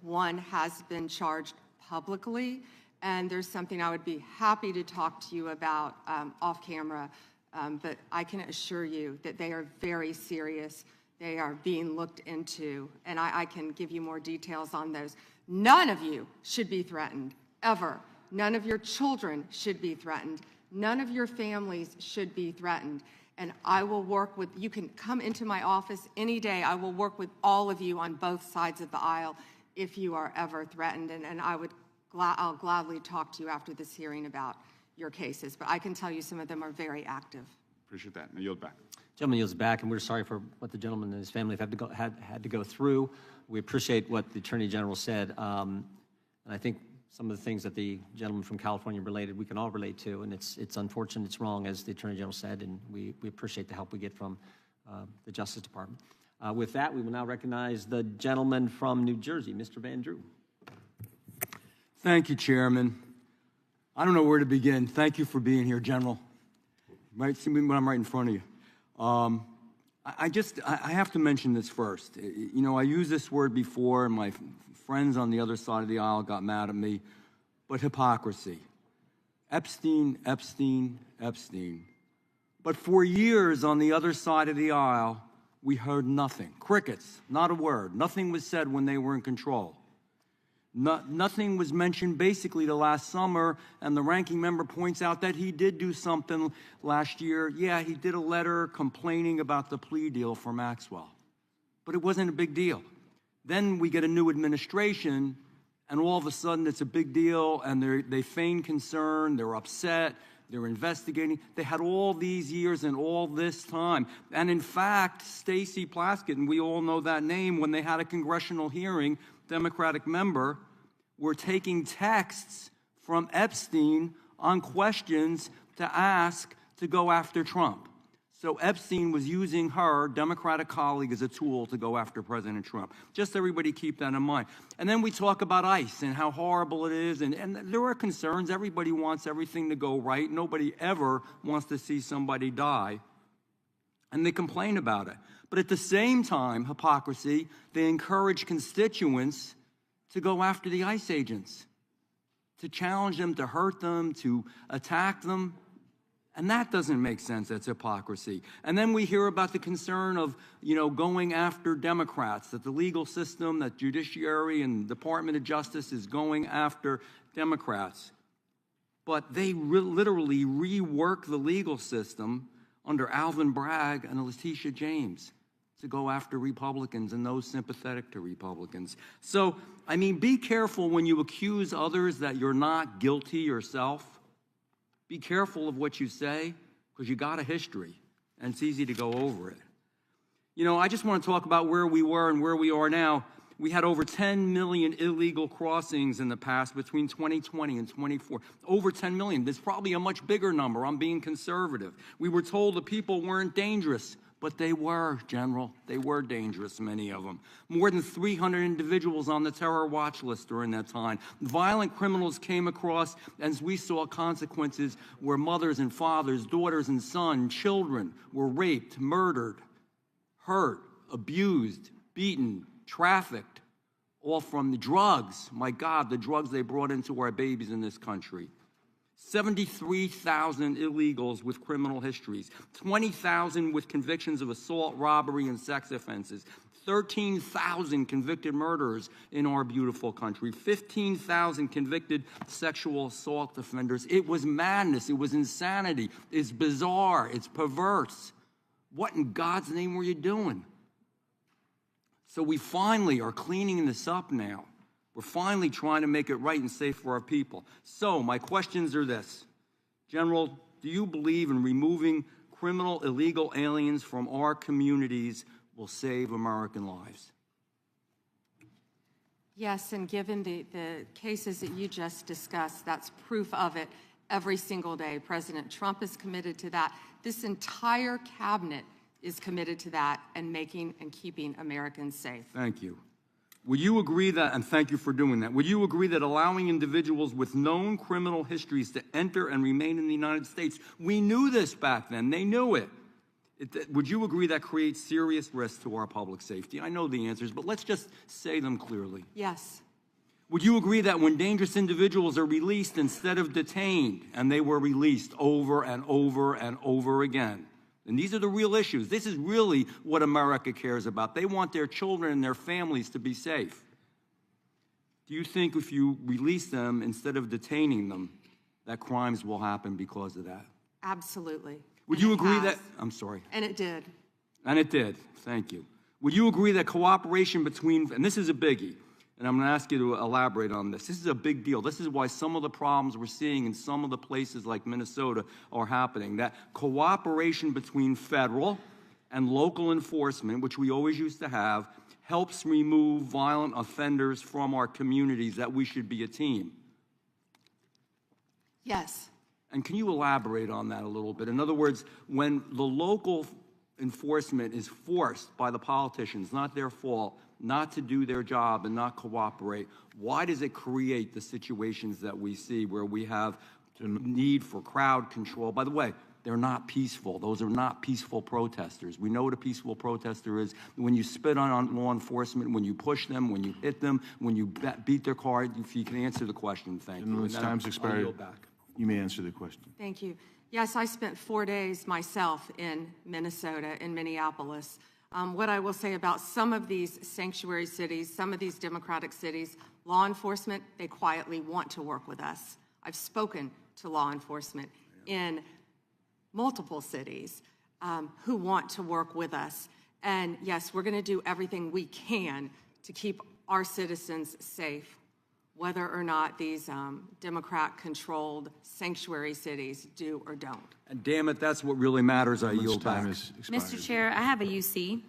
one has been charged publicly, and there's something I would be happy to talk to you about off camera, but I can assure you that they are very serious. They are being looked into, and I can give you more details on those. None of you should be threatened, ever. None of your children should be threatened. None of your families should be threatened. And I will work with, you can come into my office any day. I will work with all of you on both sides of the aisle if you are ever threatened. And I'll gladly talk to you after this hearing about your cases. But I can tell you some of them are very active. Appreciate that. And I yield back. Gentleman yields back, and we're sorry for what the gentleman and his family have had to go through. We appreciate what the Attorney General said. And I think some of the things that the gentleman from California related, we can all relate to, and it's unfortunate, it's wrong, as the Attorney General said, and we appreciate the help we get from the Justice Department. With that, we will now recognize the gentleman from New Jersey, Mr. Van Drew. Thank you, Chairman. I don't know where to begin. Thank you for being here, General. You might see me when I'm right in front of you. I have to mention this first. You know, I used this word before, and my friends on the other side of the aisle got mad at me, but hypocrisy. Epstein, Epstein, Epstein. But for years on the other side of the aisle, we heard nothing. Crickets, not a word. Nothing was said when they were in control. Nothing was mentioned basically the last summer, and the ranking member points out that he did do something last year. Yeah, he did a letter complaining about the plea deal for Maxwell, but it wasn't a big deal. Then we get a new administration, and all of a sudden it's a big deal, and they feign concern, they're upset, they're investigating. They had all these years and all this time. And in fact, Stacey Plaskett, and we all know that name, when they had a congressional hearing, Democratic member, were taking texts from Epstein on questions to ask to go after Trump. So Epstein was using her Democratic colleague as a tool to go after President Trump. Just everybody keep that in mind. And then we talk about ICE and how horrible it is. And there are concerns. Everybody wants everything to go right. Nobody ever wants to see somebody die. And they complain about it. But at the same time, hypocrisy, they encourage constituents to go after the ICE agents, to challenge them, to hurt them, to attack them. And that doesn't make sense. That's hypocrisy. And then we hear about the concern of, going after Democrats, that the legal system, that judiciary and Department of Justice is going after Democrats. But they literally rework the legal system under Alvin Bragg and Letitia James to go after Republicans and those sympathetic to Republicans. So, be careful when you accuse others that you're not guilty yourself. Be careful of what you say, because you got a history, and it's easy to go over it. I just want to talk about where we were and where we are now. We had over 10 million illegal crossings in the past between 2020 and 24. Over 10 million. There's probably a much bigger number. I'm being conservative. We were told the people weren't dangerous, but they were, General. They were dangerous, many of them. More than 300 individuals on the terror watch list during that time. Violent criminals came across, as we saw consequences where mothers and fathers, daughters and sons, children were raped, murdered, hurt, abused, beaten, trafficked, all from the drugs. My God, the drugs they brought into our babies in this country. 73,000 illegals with criminal histories, 20,000 with convictions of assault, robbery, and sex offenses, 13,000 convicted murderers in our beautiful country, 15,000 convicted sexual assault offenders. It was madness. It was insanity. It's bizarre. It's perverse. What in God's name were you doing? So we finally are cleaning this up now. We're finally trying to make it right and safe for our people. So my questions are this. General, do you believe in removing criminal illegal aliens from our communities will save American lives? Yes, and given the cases that you just discussed, that's proof of it every single day. President Trump is committed to that. This entire cabinet is committed to that and making and keeping Americans safe. Thank you. Would you agree that, and thank you for doing that, would you agree that allowing individuals with known criminal histories to enter and remain in the United States, we knew this back then, they knew it. Would you agree that creates serious risk to our public safety? I know the answers, but let's just say them clearly. Yes. Would you agree that when dangerous individuals are released instead of detained, and they were released over and over and over again, and these are the real issues. This is really what America cares about. They want their children and their families to be safe. Do you think if you release them instead of detaining them, that crimes will happen because of that? Absolutely. Would you agree that, I'm sorry. And it did. And it did, thank you. Would you agree that cooperation between, and this is a biggie, and I'm gonna ask you to elaborate on this. This is a big deal. This is why some of the problems we're seeing in some of the places like Minnesota are happening. That cooperation between federal and local enforcement, which we always used to have, helps remove violent offenders from our communities, that we should be a team. Yes. And can you elaborate on that a little bit? In other words, when the local enforcement is forced by the politicians, not their fault, not to do their job and not cooperate, why does it create the situations that we see where we have the need for crowd control? By the way, they're not peaceful. Those are not peaceful protesters. We know what a peaceful protester is. When you spit on law enforcement, when you push them, when you hit them, when you beat their car. If you can answer the question, thank you. Its time's expired. You may answer the question. Thank you. Yes, I spent 4 days myself in Minnesota, in Minneapolis. What I will say about some of these sanctuary cities, some of these democratic cities, law enforcement, they quietly want to work with us. I've spoken to law enforcement in multiple cities who want to work with us. And yes, we're going to do everything we can to keep our citizens safe, whether or not these Democrat-controlled sanctuary cities do or don't. And damn it, that's what really matters. I yield back. Mr. Chair, I have a UC.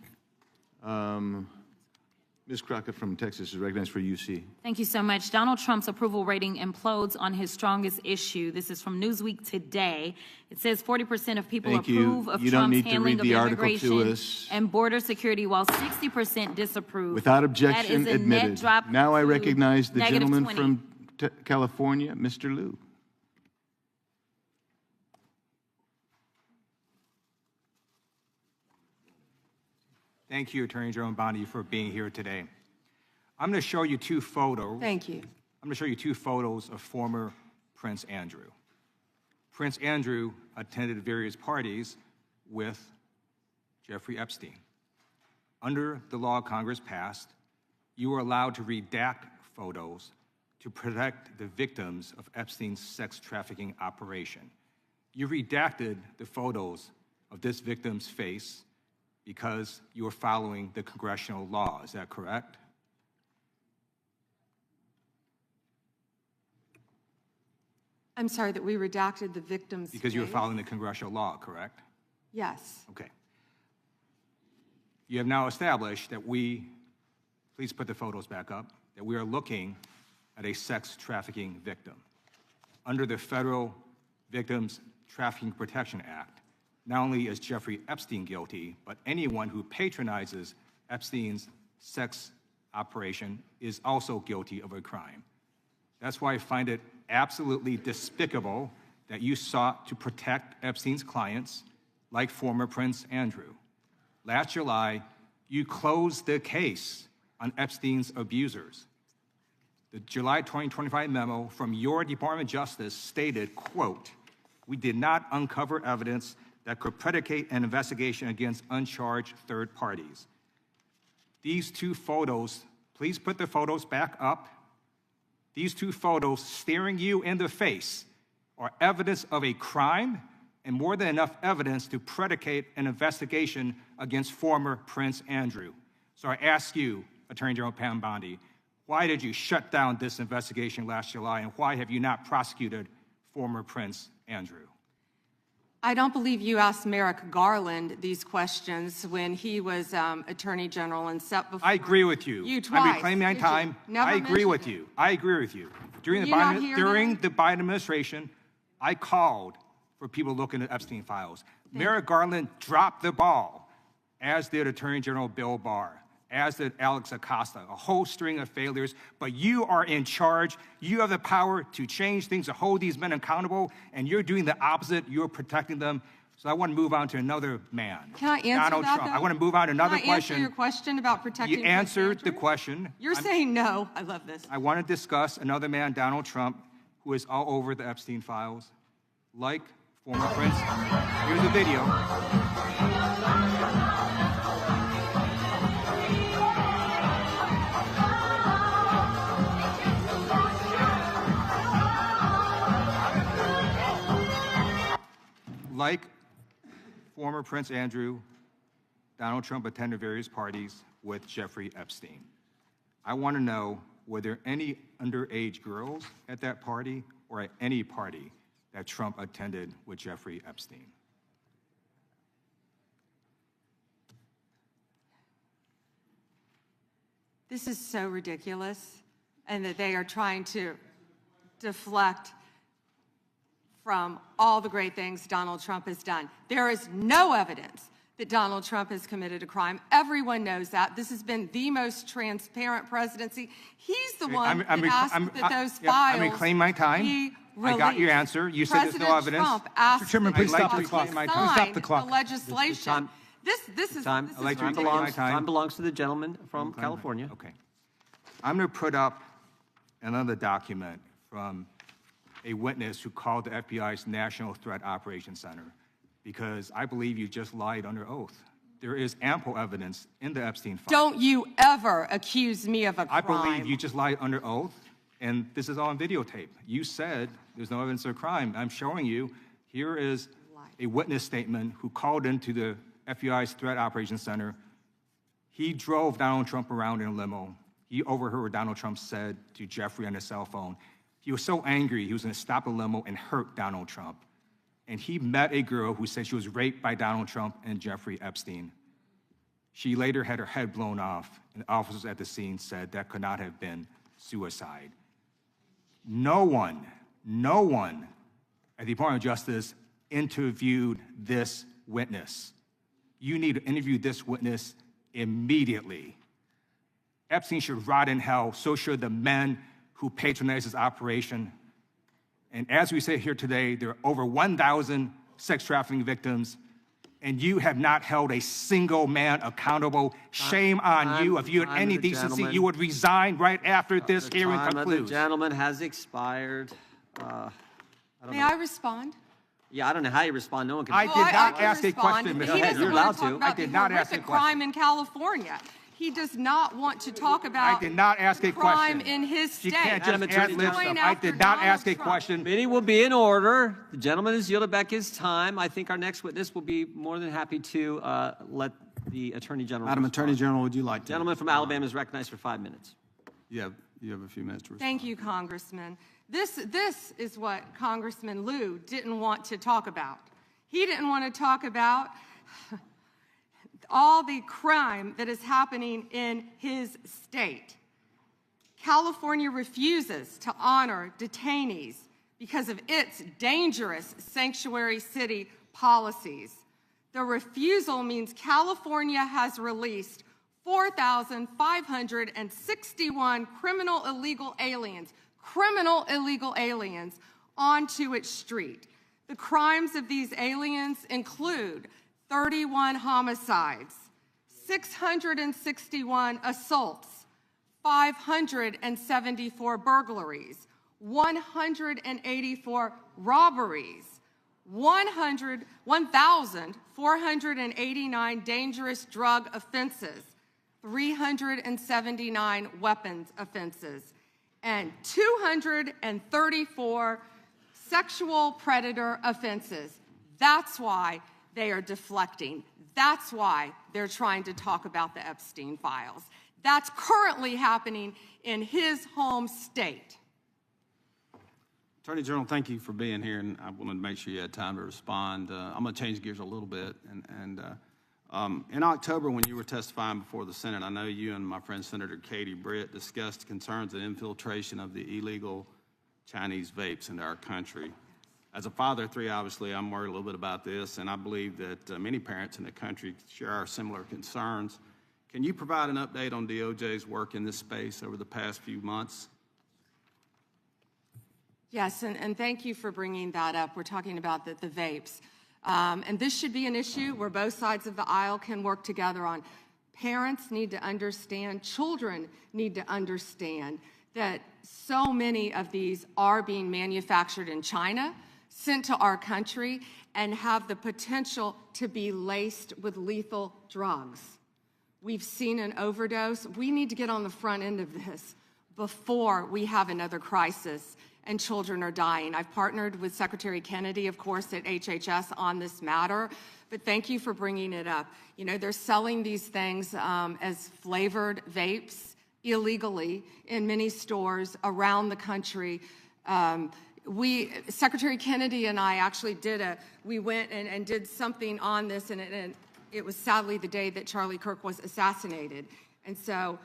Ms. Crockett from Texas is recognized for UC. Thank you so much. Donald Trump's approval rating implodes on his strongest issue. This is from Newsweek today. It says 40% of people approve of Trump's handling of immigration and border security, while 60% disapprove. Without objection, that is a admitted. net drop Now I recognize the gentleman -20. from California, Mr. Liu. Thank you, Attorney General Bondi, for being here today. I'm going to show you two photos. Thank you. I'm going to show you two photos of former Prince Andrew. Prince Andrew attended various parties with Jeffrey Epstein. Under the law Congress passed, you were allowed to redact photos to protect the victims of Epstein's sex trafficking operation. You redacted the photos of this victim's face because you were following the congressional law. Is that correct? I'm sorry, that we redacted the victim's Because you were face? following the congressional law, correct? Yes. Okay. You have now established that please put the photos back up, that we are looking at a sex trafficking victim. Under the Federal Victims Trafficking Protection Act, not only is Jeffrey Epstein guilty, but anyone who patronizes Epstein's sex operation is also guilty of a crime. That's why I find it absolutely despicable that you sought to protect Epstein's clients, like former Prince Andrew. Last July, you closed the case on Epstein's abusers. The July 2025 memo from your Department of Justice stated, quote, "We did not uncover evidence that could predicate an investigation against uncharged third parties." These two photos, please put the photos back up. These two photos staring you in the face are evidence of a crime and more than enough evidence to predicate an investigation against former Prince Andrew. So I ask you, Attorney General Pam Bondi, Why did you shut down this investigation last July, and why have you not prosecuted former Prince Andrew? I don't believe you asked Merrick Garland these questions when he was Attorney General and set before I agree with you. You twice. I'm reclaiming my time. I agree with you. I agree with you. During the Biden administration, I called for people looking at Epstein files. Merrick Garland dropped the ball, as did Attorney General Bill Barr, as did Alex Acosta, a whole string of failures. But you are in charge. You have the power to change things, to hold these men accountable, and you're doing the opposite. You're protecting them. So I want to move on to another man. Can I answer Donald that, Trump. though? I want to move on to another Can I question. answer your question about protecting You answered the Prince Andrew? question. You're saying no. I love this. I want to discuss another man, Donald Trump, who is all over the Epstein files, like former Prince. Here's a video. Like former Prince Andrew, Donald Trump attended various parties with Jeffrey Epstein. I want to know, were there any underage girls at that party or at any party that Trump attended with Jeffrey Epstein? This is so ridiculous, and that they are trying to deflect from all the great things Donald Trump has done. There is no evidence that Donald Trump has committed a crime. Everyone knows that. This has been the most transparent presidency. He's the one that asked that those files I'm reclaiming my time. be I got your released. answer. You said there's no evidence. Trump asked Mr. Chairman, please stop the clock. Stop the clock. the legislation. This is Time. this I'd like is to reclaim ridiculous. my time. Time belongs to the gentleman from California. Okay. I'm going to put up another document from a witness who called the FBI's National Threat Operations Center, because I believe you just lied under oath. There is ample evidence in the Epstein file. Don't you ever accuse me of a crime. I believe you just lied under oath, and this is all on videotape. You said there's no evidence of a crime. I'm showing you. Here is a witness statement who called into the FBI's Threat Operations Center. He drove Donald Trump around in a limo. He overheard what Donald Trump said to Jeffrey on his cell phone. He was so angry, he was going to stop the limo and hurt Donald Trump. And he met a girl who said she was raped by Donald Trump and Jeffrey Epstein. She later had her head blown off, and officers at the scene said that could not have been suicide. No one at the Department of Justice interviewed this witness. You need to interview this witness immediately. Epstein should rot in hell, so should the men who patronized his operation. And as we say here today, there are over 1,000 sex trafficking victims, and you have not held a single man accountable. Shame on you. If you had any decency, you would resign right after this hearing concludes. The gentleman has expired. May I respond? Yeah, I don't know how you respond. No one can. I did not ask a question, He Ms. doesn't You're want allowed to talk to. about I did the not ask a horrific question. crime in California. He does not want to talk about I did not ask a crime question. in his state. She can't just Madam ad Attorney lib General. stuff. I did not ask a question. Meeting will be in order. The gentleman has yielded back his time. I think our next witness will be more than happy to let the Attorney General Madam respond. Attorney General, would you like to? Gentleman from Alabama is recognized for 5 minutes. You have a few minutes to respond. Thank you, Congressman. This is what Congressman Liu didn't want to talk about. He didn't want to talk about all the crime that is happening in his state. California refuses to honor detainees because of its dangerous sanctuary city policies. The refusal means California has released 4,561 criminal illegal aliens onto its street. The crimes of these aliens include 31 homicides, 661 assaults, 574 burglaries, 184 robberies, 1,489 dangerous drug offenses, 379 weapons offenses, and 234 sexual predator offenses. That's why they are deflecting. That's why they're trying to talk about the Epstein files. That's currently happening in his home state. Attorney General, thank you for being here, and I wanted to make sure you had time to respond. I'm going to change gears a little bit. In October, when you were testifying before the Senate, I know you and my friend Senator Katie Britt discussed concerns of infiltration of the illegal Chinese vapes into our country. As a father of three, obviously, I'm worried a little bit about this, and I believe that many parents in the country share our similar concerns. Can you provide an update on DOJ's work in this space over the past few months? Yes, and thank you for bringing that up. We're talking about the vapes. And this should be an issue where both sides of the aisle can work together on. Parents need to understand, children need to understand that so many of these are being manufactured in China, sent to our country, and have the potential to be laced with lethal drugs. We've seen an overdose. We need to get on the front end of this before we have another crisis and children are dying. I've partnered with Secretary Kennedy, of course, at HHS on this matter, but thank you for bringing it up. You know, they're selling these things as flavored vapes illegally in many stores around the country. Secretary Kennedy and I actually we went and did something on this, and it was sadly the day that Charlie Kirk was assassinated. And so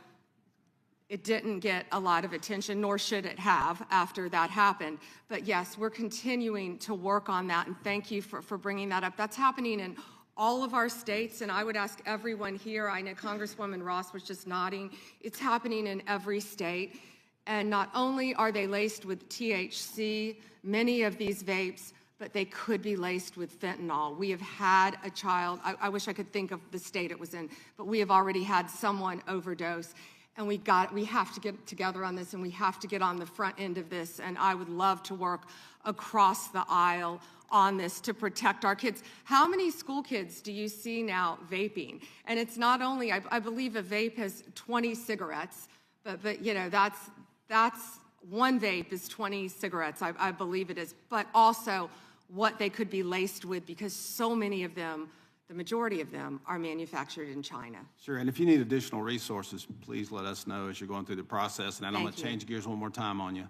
it didn't get a lot of attention, nor should it have after that happened. But yes, we're continuing to work on that, and thank you for bringing that up. That's happening in all of our states, and I would ask everyone here, I know Congresswoman Ross was just nodding, it's happening in every state. And not only are they laced with THC, many of these vapes, but they could be laced with fentanyl. We have had a child, I wish I could think of the state it was in, but we have already had someone overdose. And we have to get together on this, and we have to get on the front end of this. And I would love to work across the aisle on this to protect our kids. How many school kids do you see now vaping? And it's not only, I believe a vape has 20 cigarettes, but you know, that's one vape is 20 cigarettes, I believe it is, but also what they could be laced with, because so many of them, the majority of them, are manufactured in China. Sure, and if you need additional resources, please let us know as you're going through the process. And then I'm going to change gears one more time on you.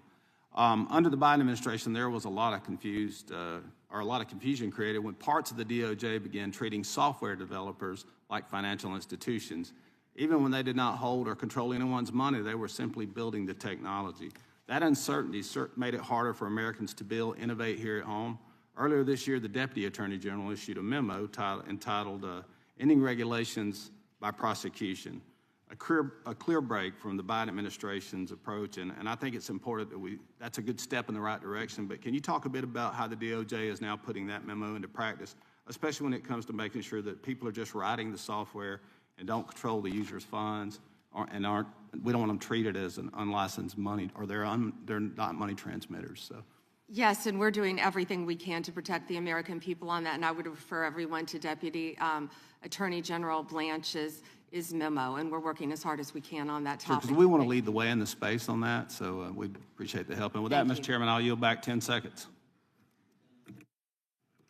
Under the Biden administration, there was a lot of confusion created when parts of the DOJ began treating software developers like financial institutions. Even when they did not hold or control anyone's money, they were simply building the technology. That uncertainty made it harder for Americans to build, innovate here at home. Earlier this year, the Deputy Attorney General issued a memo entitled Ending Regulations by Prosecution, a clear break from the Biden administration's approach. And I think it's important that that's a good step in the right direction. But can you talk a bit about how the DOJ is now putting that memo into practice, especially when it comes to making sure that people are just writing the software and don't control the user's funds, we don't want them treated as an unlicensed money, or they're not money transmitters. So. Yes, and we're doing everything we can to protect the American people on that, and I would refer everyone to Deputy Attorney General Blanche's memo, and we're working as hard as we can on that topic. Because we want to lead the way in the space on that, so we appreciate the help. And with that, Mr. Chairman, I'll yield back 10 seconds.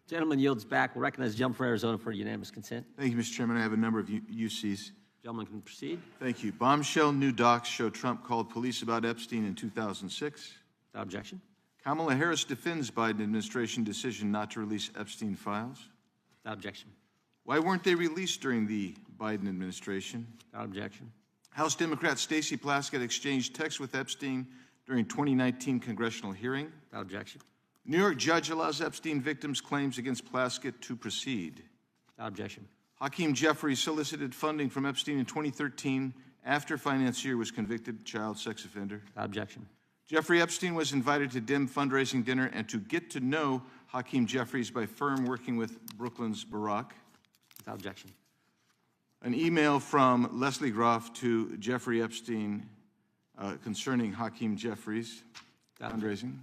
Gentleman yields back. We'll recognize the gentleman from Arizona for unanimous consent. Thank you, Mr. Chairman. I have a number of UCs. Gentleman can proceed. Thank you. Bombshell new docs show Trump called police about Epstein in 2006. Without objection. Kamala Harris defends Biden administration decision not to release Epstein files. Without objection. Why weren't they released during the Biden administration? Without objection. House Democrat Stacey Plaskett exchanged texts with Epstein during 2019 congressional hearing. Without objection. New York judge allows Epstein victims' claims against Plaskett to proceed. Without objection. Hakeem Jeffrey solicited funding from Epstein in 2013 after financier was convicted child sex offender. Without objection. Jeffrey Epstein was invited to dim fundraising dinner and to get to know Hakeem Jeffries by firm working with Brooklyn's Barack. Without objection. An email from Leslie Groff to Jeffrey Epstein concerning Hakeem Jeffries fundraising.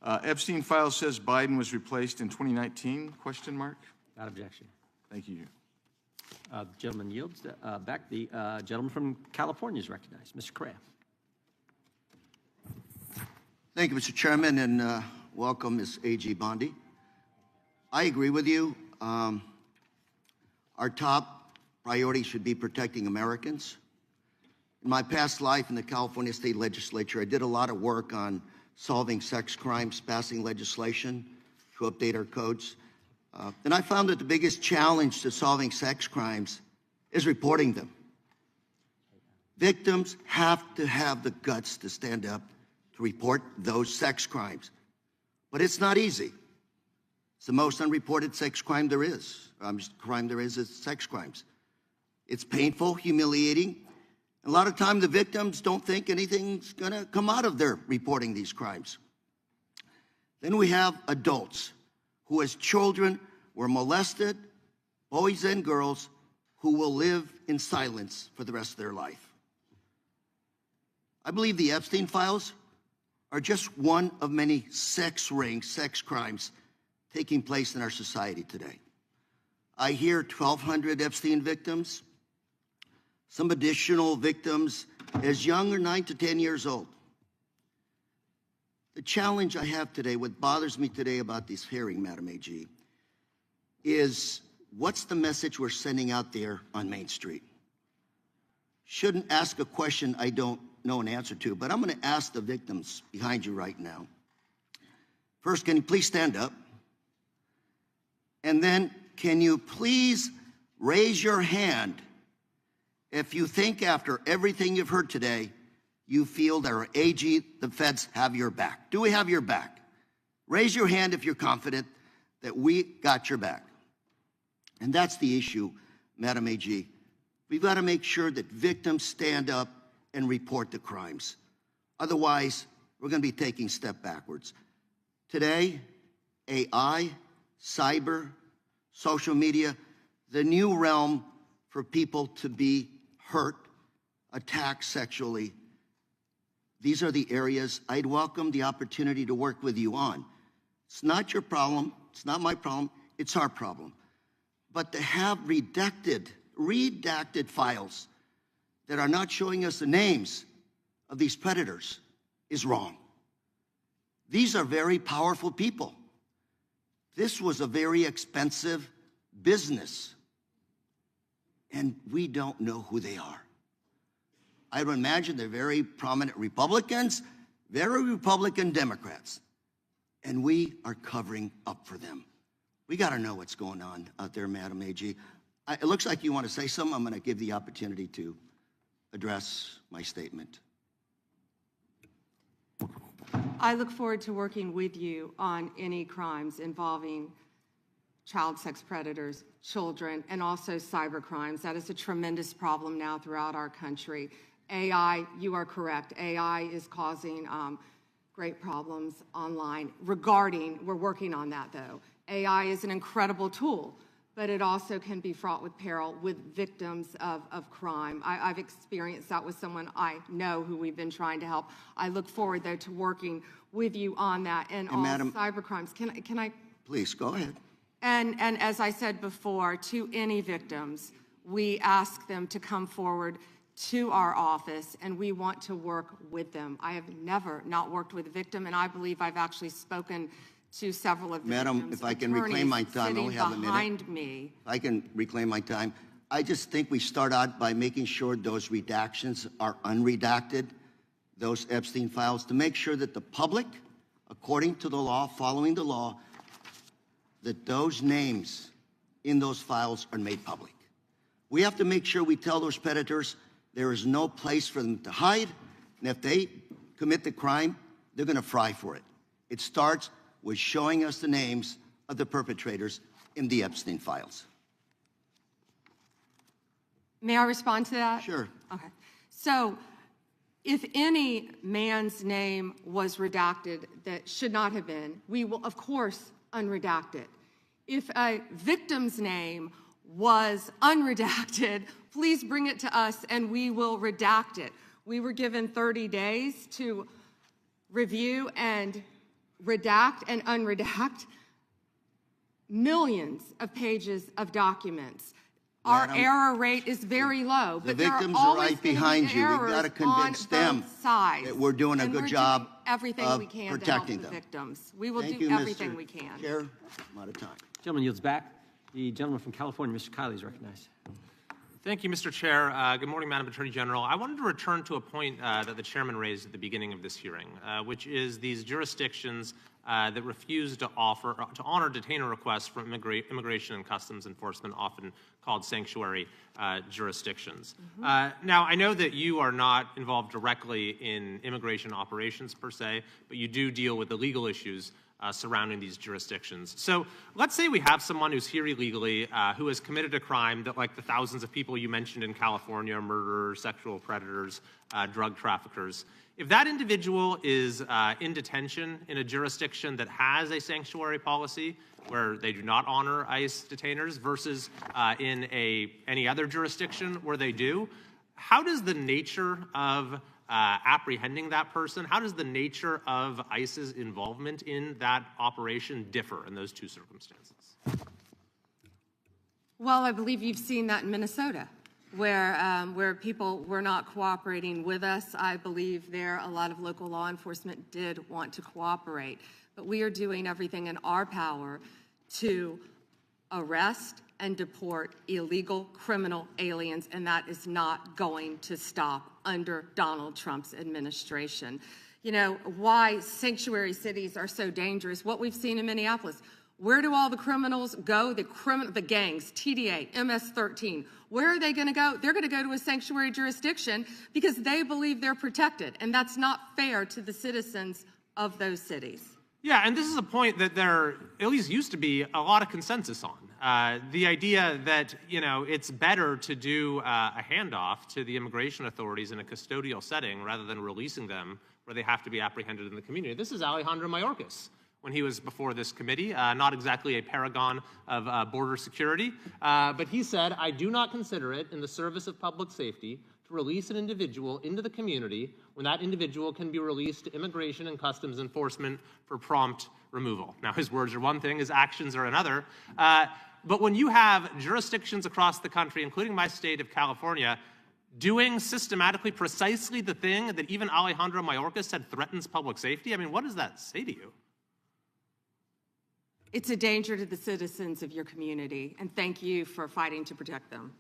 Epstein file says Biden was replaced in 2019, question mark? Without objection. Thank you. The gentleman yields back. The gentleman from California is recognized. Mr. Correa. Thank you, Mr. Chairman, and welcome, Ms. A.G. Bondi. I agree with you. Our top priority should be protecting Americans. In my past life in the California State Legislature, I did a lot of work on solving sex crimes, passing legislation to update our codes. And I found that the biggest challenge to solving sex crimes is reporting them. Victims have to have the guts to stand up to report those sex crimes. But it's not easy. It's the most unreported sex crime there is. Crime there is sex crimes. It's painful, humiliating. A lot of time the victims don't think anything's going to come out of their reporting these crimes. Then we have adults who as children were molested, boys and girls who will live in silence for the rest of their life. I believe the Epstein files are just one of many sex rings, sex crimes taking place in our society today. I hear 1,200 Epstein victims, some additional victims as young as 9 to 10 years old. The challenge I have today, what bothers me today about this hearing, Madam AG, is what's the message we're sending out there on Main Street? Shouldn't ask a question I don't know an answer to, but I'm going to ask the victims behind you right now. First, can you please stand up? And then, can you please raise your hand if you think after everything you've heard today, you feel that our AG, the feds, have your back? Do we have your back? Raise your hand if you're confident that we got your back. And that's the issue, Madam AG. We've got to make sure that victims stand up and report the crimes. Otherwise, we're going to be taking a step backwards. Today, AI, cyber, social media, the new realm for people to be hurt, attacked sexually. These are the areas I'd welcome the opportunity to work with you on. It's not your problem. It's not my problem. It's our problem. But to have redacted files that are not showing us the names of these predators is wrong. These are very powerful people. This was a very expensive business, and we don't know who they are. I would imagine they're very prominent Republicans, very Republican Democrats, and we are covering up for them. We got to know what's going on out there, Madam AG. It looks like you want to say something. I'm going to give the opportunity to address my statement. I look forward to working with you on any crimes involving child sex predators, children, and also cyber crimes. That is a tremendous problem now throughout our country. AI, you are correct. AI is causing great problems online we're working on that though. AI is an incredible tool, but it also can be fraught with peril with victims of crime. I've experienced that with someone I know who we've been trying to help. I look forward, though, to working with you on that and all cyber crimes. Can I? Please, go ahead. And as I said before, to any victims, we ask them to come forward to our office, and we want to work with them. I have never not worked with a victim, and I believe I've actually spoken to several of the Madam, if I can reclaim my time, I only have a minute. Behind me. If I can reclaim my time. I just think we start out by making sure those redactions are unredacted, those Epstein files, to make sure that the public, according to the law, following the law, that those names in those files are made public. We have to make sure we tell those predators there is no place for them to hide, and if they commit the crime, they're going to fry for it. It starts with showing us the names of the perpetrators in the Epstein files. May I respond to that? Sure. Okay. So if any man's name was redacted that should not have been, we will, of course, unredact it. If a victim's name was unredacted, please bring it to us and we will redact it. We were given 30 days to review and redact and unredact millions of pages of documents. Our error rate is very low, but there are victims are always right behind you. We've got to convince them that we're doing a good job everything of we can protecting to help them. the victims. We will Thank do you, everything Mr. we can. Chair, I'm out of time. Gentleman yields back. The gentleman from California, Mr. Kiley, is recognized. Thank you, Mr. Chair. Good morning, Madam Attorney General. I wanted to return to a point that the chairman raised at the beginning of this hearing, which is these jurisdictions that refuse to honor detainer requests from immigration and customs enforcement, often called sanctuary jurisdictions. Now, I know that you are not involved directly in immigration operations per se, but you do deal with the legal issues surrounding these jurisdictions. So let's say we have someone who's here illegally, who has committed a crime that, like the thousands of people you mentioned in California, murderers, sexual predators, drug traffickers. If that individual is in detention in a jurisdiction that has a sanctuary policy where they do not honor ICE detainers versus in any other jurisdiction where they do, how does the nature of apprehending that person, how does the nature of ICE's involvement in that operation differ in those two circumstances? Well, I believe you've seen that in Minnesota, where people were not cooperating with us. I believe there a lot of local law enforcement did want to cooperate, but we are doing everything in our power to arrest and deport illegal criminal aliens, and that is not going to stop under Donald Trump's administration. You know, why sanctuary cities are so dangerous, what we've seen in Minneapolis. Where do all the criminals go? The gangs, TDA, MS-13, where are they gonna go? They're gonna go to a sanctuary jurisdiction because they believe they're protected, and that's not fair to the citizens of those cities. Yeah, and this is a point that there at least used to be a lot of consensus on. The idea that, you know, it's better to do a handoff to the immigration authorities in a custodial setting rather than releasing them where they have to be apprehended in the community. This is Alejandro Mayorkas when he was before this committee, not exactly a paragon of border security, but he said, "I do not consider it in the service of public safety to release an individual into the community when that individual can be released to immigration and customs enforcement for prompt removal." Now, his words are one thing, his actions are another. But when you have jurisdictions across the country, including my state of California, doing systematically precisely the thing that even Alejandro Mayorkas said threatens public safety, I mean, what does that say to you? It's a danger to the citizens of your community, and thank you for fighting to protect them.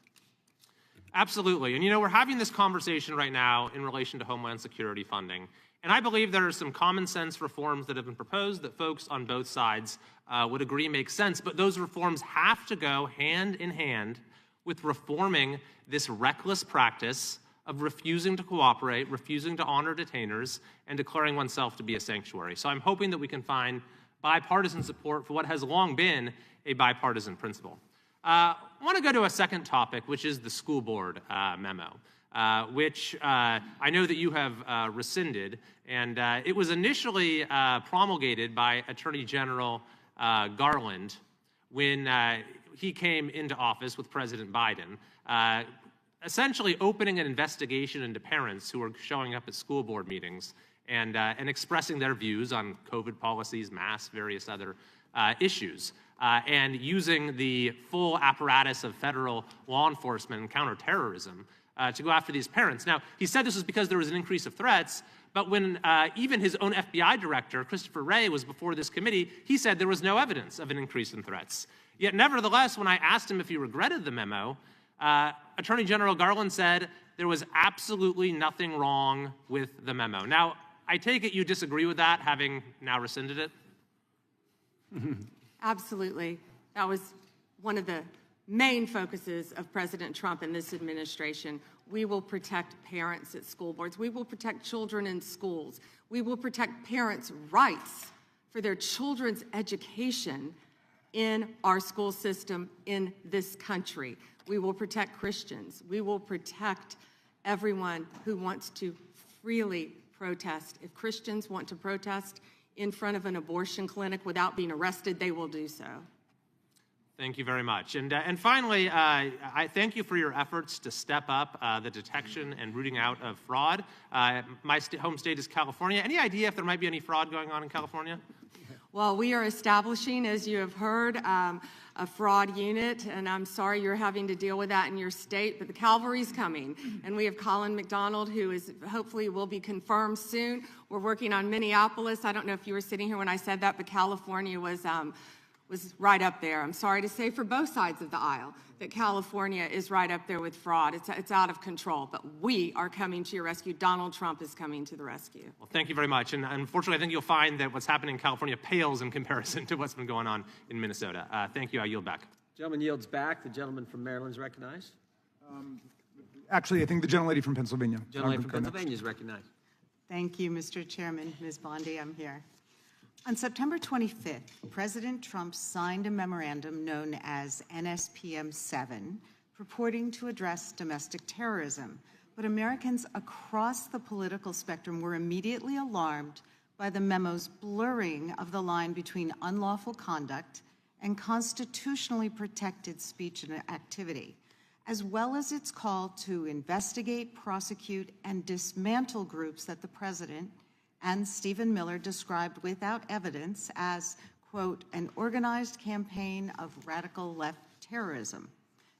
Absolutely. And you know, we're having this conversation right now in relation to Homeland Security funding. And I believe there are some common sense reforms that have been proposed that folks on both sides would agree make sense. But those reforms have to go hand in hand with reforming this reckless practice of refusing to cooperate, refusing to honor detainers, and declaring oneself to be a sanctuary. So I'm hoping that we can find bipartisan support for what has long been a bipartisan principle. I want to go to a second topic, which is the school board memo, which I know that you have rescinded. And it was initially promulgated by Attorney General Garland when he came into office with President Biden, essentially opening an investigation into parents who were showing up at school board meetings and expressing their views on COVID policies, masks, various other issues. And using the full apparatus of federal law enforcement and counterterrorism to go after these parents. Now, he said this was because there was an increase of threats, but when even his own FBI director, Christopher Wray, was before this committee, he said there was no evidence of an increase in threats. Yet, nevertheless, when I asked him if he regretted the memo, Attorney General Garland said there was absolutely nothing wrong with the memo. Now, I take it you disagree with that, having now rescinded it? Absolutely. That was one of the main focuses of President Trump and this administration. We will protect parents at school boards. We will protect children in schools. We will protect parents' rights for their children's education in our school system in this country. We will protect Christians. We will protect everyone who wants to freely protest. If Christians want to protest in front of an abortion clinic without being arrested, they will do so. Thank you very much. And finally, I thank you for your efforts to step up the detection and rooting out of fraud. My home state is California. Any idea if there might be any fraud going on in California? Well, we are establishing, as you have heard, a fraud unit, and I'm sorry you're having to deal with that in your state, but the cavalry's coming. And we have Colin McDonald, who is hopefully will be confirmed soon. We're working on Minneapolis. I don't know if you were sitting here when I said that, but California was was right up there. I'm sorry to say for both sides of the aisle that California is right up there with fraud. It's out of control, but we are coming to your rescue. Donald Trump is coming to the rescue. Well, thank you very much. And unfortunately, I think you'll find that what's happening in California pales in comparison to what's been going on in Minnesota. Thank you. I yield back. Gentleman yields back. The gentleman from Maryland is recognized. Actually, I think the gentlelady from Pennsylvania. Gentlelady from Pennsylvania is recognized. Thank you, Mr. Chairman. Ms. Bondi, I'm here. On September 25th, President Trump signed a memorandum known as NSPM 7, purporting to address domestic terrorism. But Americans across the political spectrum were immediately alarmed by the memo's blurring of the line between unlawful conduct and constitutionally protected speech and activity, as well as its call to investigate, prosecute, and dismantle groups that the president and Stephen Miller described without evidence as, quote, an organized campaign of radical left terrorism.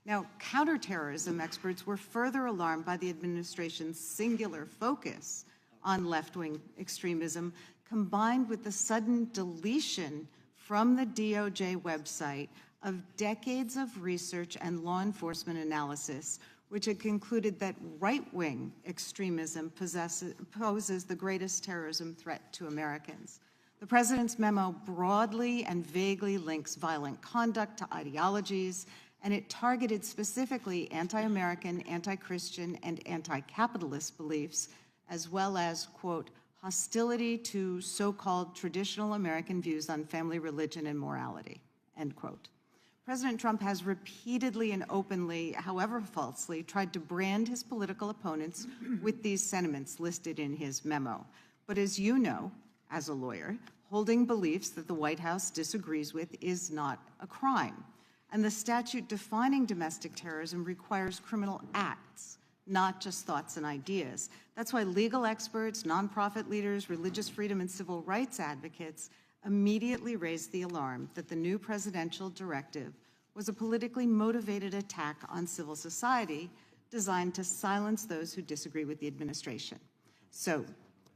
Now, counterterrorism experts were further alarmed by the administration's singular focus on left-wing extremism, combined with the sudden deletion from the DOJ website of decades of research and law enforcement analysis, which had concluded that right-wing extremism poses the greatest terrorism threat to Americans. The president's memo broadly and vaguely links violent conduct to ideologies, and it targeted specifically anti-American, anti-Christian, and anti-capitalist beliefs, as well as, quote, hostility to so-called traditional American views on family, religion, and morality, end quote. President Trump has repeatedly and openly, however falsely, tried to brand his political opponents with these sentiments listed in his memo. But as you know, as a lawyer, holding beliefs that the White House disagrees with is not a crime. And the statute defining domestic terrorism requires criminal acts, not just thoughts and ideas. That's why legal experts, nonprofit leaders, religious freedom, and civil rights advocates immediately raised the alarm that the new presidential directive was a politically motivated attack on civil society designed to silence those who disagree with the administration. So,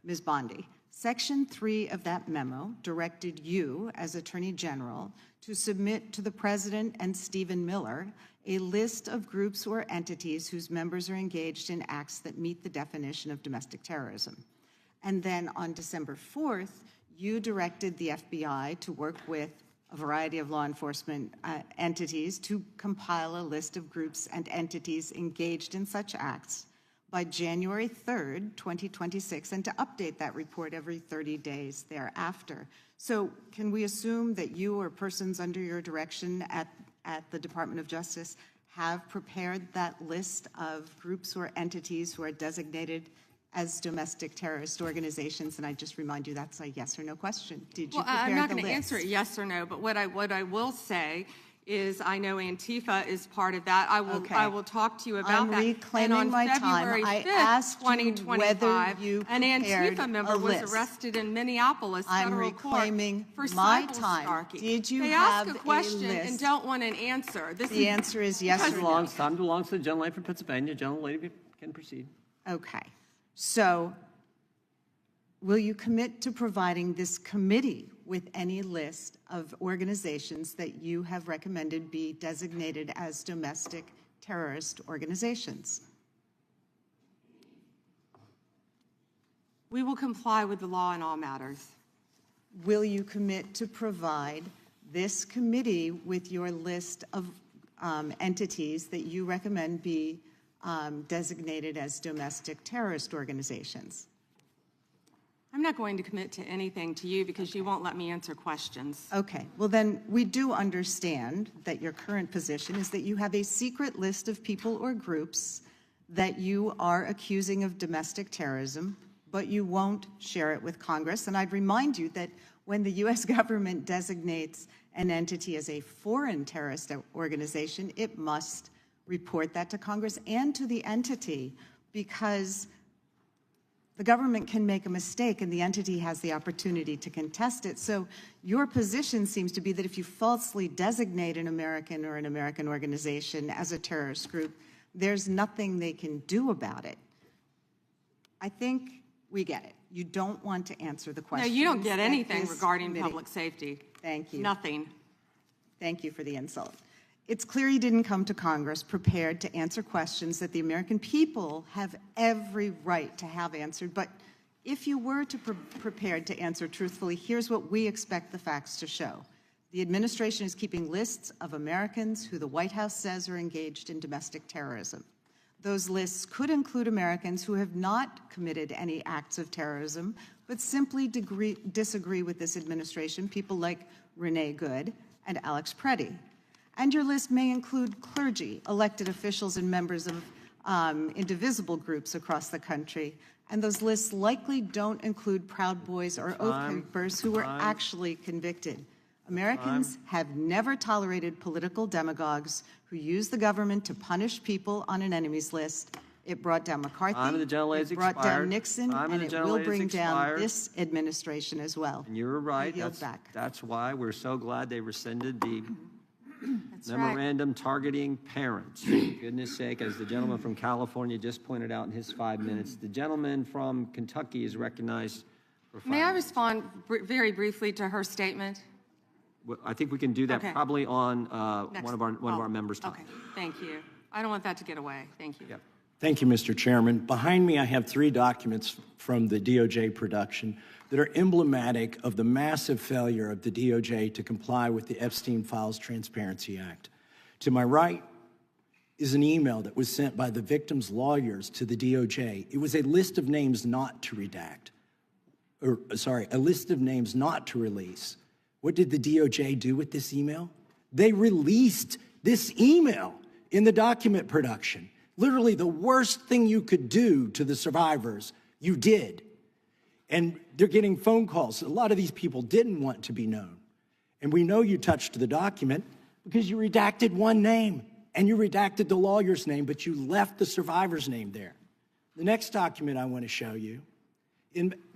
Ms. Bondi, Section 3 of that memo directed you, as Attorney General, to submit to the President and Stephen Miller a list of groups or entities whose members are engaged in acts that meet the definition of domestic terrorism. And then on December 4th, you directed the FBI to work with a variety of law enforcement entities to compile a list of groups and entities engaged in such acts by January 3rd, 2026, and to update that report every 30 days thereafter. So can we assume that you or persons under your direction at the Department of Justice have prepared that list of groups or entities who are designated as domestic terrorist organizations? And I just remind you that's a yes or no question. Did you prepare the list? I'm not going to answer it yes or no, but what I will say is I know Antifa is part of that. I will talk to you about that. I'm reclaiming my time. I asked you whether you an prepared Antifa member a was list. arrested in Minneapolis federal reclaiming court for my cyber time. stalking. Did you they have ask a question list? and don't want an answer. The answer is yes or no. Time belongs to the gentlelady from Pennsylvania. Gentlelady can proceed. Okay. So will you commit to providing this committee with any list of organizations that you have recommended be designated as domestic terrorist organizations? We will comply with the law in all matters. Will you commit to provide this committee with your list of entities that you recommend be designated as domestic terrorist organizations? I'm not going to commit to anything to you because you won't let me answer questions. Okay, well then we do understand that your current position is that you have a secret list of people or groups that you are accusing of domestic terrorism, but you won't share it with Congress. And I'd remind you that when the U.S. government designates an entity as a foreign terrorist organization, it must report that to Congress and to the entity, because the government can make a mistake and the entity has the opportunity to contest it. So your position seems to be that if you falsely designate an American or an American organization as a terrorist group, there's nothing they can do about it. I think we get it. You don't want to answer the question. No, you don't get anything regarding public safety. Thank you. Nothing. Thank you for the insult. It's clear you didn't come to Congress prepared to answer questions that the American people have every right to have answered. But if you were prepared to answer truthfully, here's what we expect the facts to show. The administration is keeping lists of Americans who the White House says are engaged in domestic terrorism. Those lists could include Americans who have not committed any acts of terrorism, but simply disagree with this administration, people like Renee Good and Alex Preddy. And your list may include clergy, elected officials, and members of indivisible groups across the country. And those lists likely don't include Proud Boys or Oath Keepers who were actually convicted. Americans have never tolerated political demagogues who use the government to punish people on an enemies list. It brought down McCarthy, it brought down Nixon, and it will bring down this administration as well. And you're right. That's why we're so glad they rescinded the memorandum targeting parents. For goodness sake, as the gentleman from California just pointed out in his 5 minutes, the gentleman from Kentucky is recognized for 5 minutes. May I respond very briefly to her statement? Well, I think we can do that probably on one of our members' time. Okay, thank you. I don't want that to get away. Thank you. Yep. Thank you, Mr. Chairman. Behind me, I have 3 documents from the DOJ production that are emblematic of the massive failure of the DOJ to comply with the Epstein Files Transparency Act. To my right is an email that was sent by the victims' lawyers to the DOJ. It was a list of names not to redact, a list of names not to release. What did the DOJ do with this email? They released this email in the document production. Literally the worst thing you could do to the survivors, you did. And they're getting phone calls. A lot of these people didn't want to be known. And we know you touched the document because you redacted one name and you redacted the lawyer's name, but you left the survivor's name there. The next document I want to show you,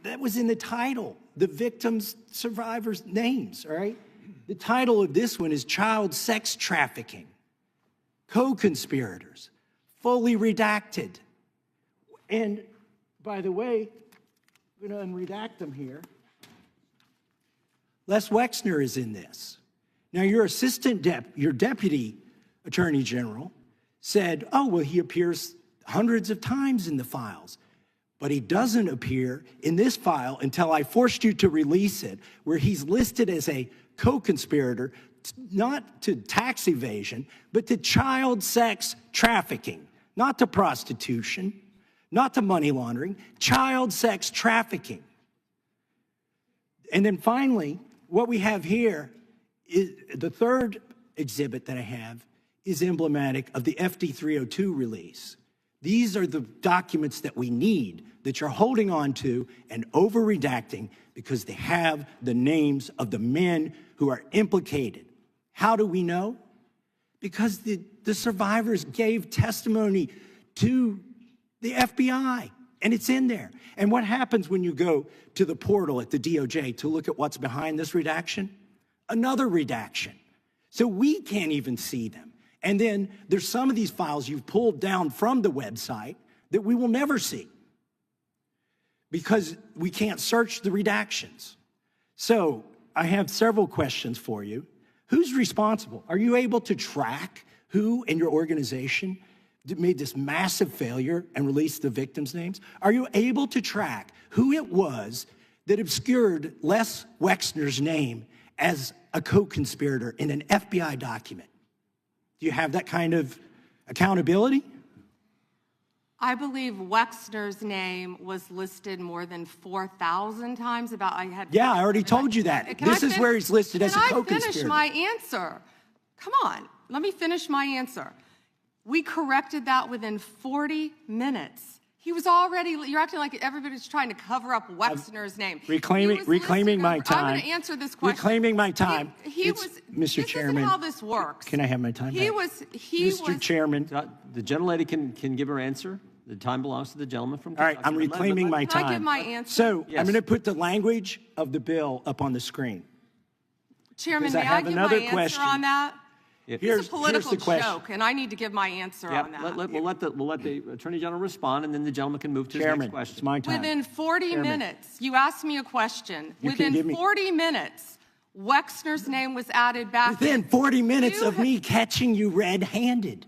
that was in the title, the victims' survivors' names, all right? The title of this one is Child Sex Trafficking, Co-Conspirators, Fully Redacted. And by the way, I'm going to unredact them here. Les Wexner is in this. Now, your your deputy attorney general said, oh, well, he appears hundreds of times in the files. But he doesn't appear in this file until I forced you to release it, where he's listed as a co-conspirator, not to tax evasion, but to child sex trafficking, not to prostitution, not to money laundering, child sex trafficking. And then finally, what we have here is the third exhibit that I have is emblematic of the FD 302 release. These are the documents that we need that you're holding on to and over-redacting because they have the names of the men who are implicated. How do we know? Because the survivors gave testimony to the FBI, and it's in there. And what happens when you go to the portal at the DOJ to look at what's behind this redaction? Another redaction. So we can't even see them. And then there's some of these files you've pulled down from the website that we will never see because we can't search the redactions. So I have several questions for you. Who's responsible? Are you able to track who in your organization made this massive failure and released the victims' names? Are you able to track who it was that obscured Les Wexner's name as a co-conspirator in an FBI document? Do you have that kind of accountability? I believe Wexner's name was listed more than 4,000 times. Yeah, I already told you that. This is where he's listed as a co-conspirator. Can I finish my answer? Come on, let me finish my answer. We corrected that within 40 minutes. He was already, you're acting like everybody's trying to cover up Wexner's name. Reclaiming my time. I'm going to answer this question. Reclaiming my time. Mr. Chairman. This is how this works. Can I have my time back? Mr. Chairman. The gentlelady can give her answer. The time belongs to the gentleman from Kentucky. All right, I'm reclaiming my time. Can I give my answer? So I'm going to put the language of the bill up on the screen. Chairman, may I give my answer on that? It's a political joke, and I need to give my answer on that. We'll let the Attorney General respond, and then the gentleman can move to his next question. It's my time. Within 40 minutes, you asked me a question. Within 40 minutes, Wexner's name was added back. Within 40 minutes of me catching you red-handed.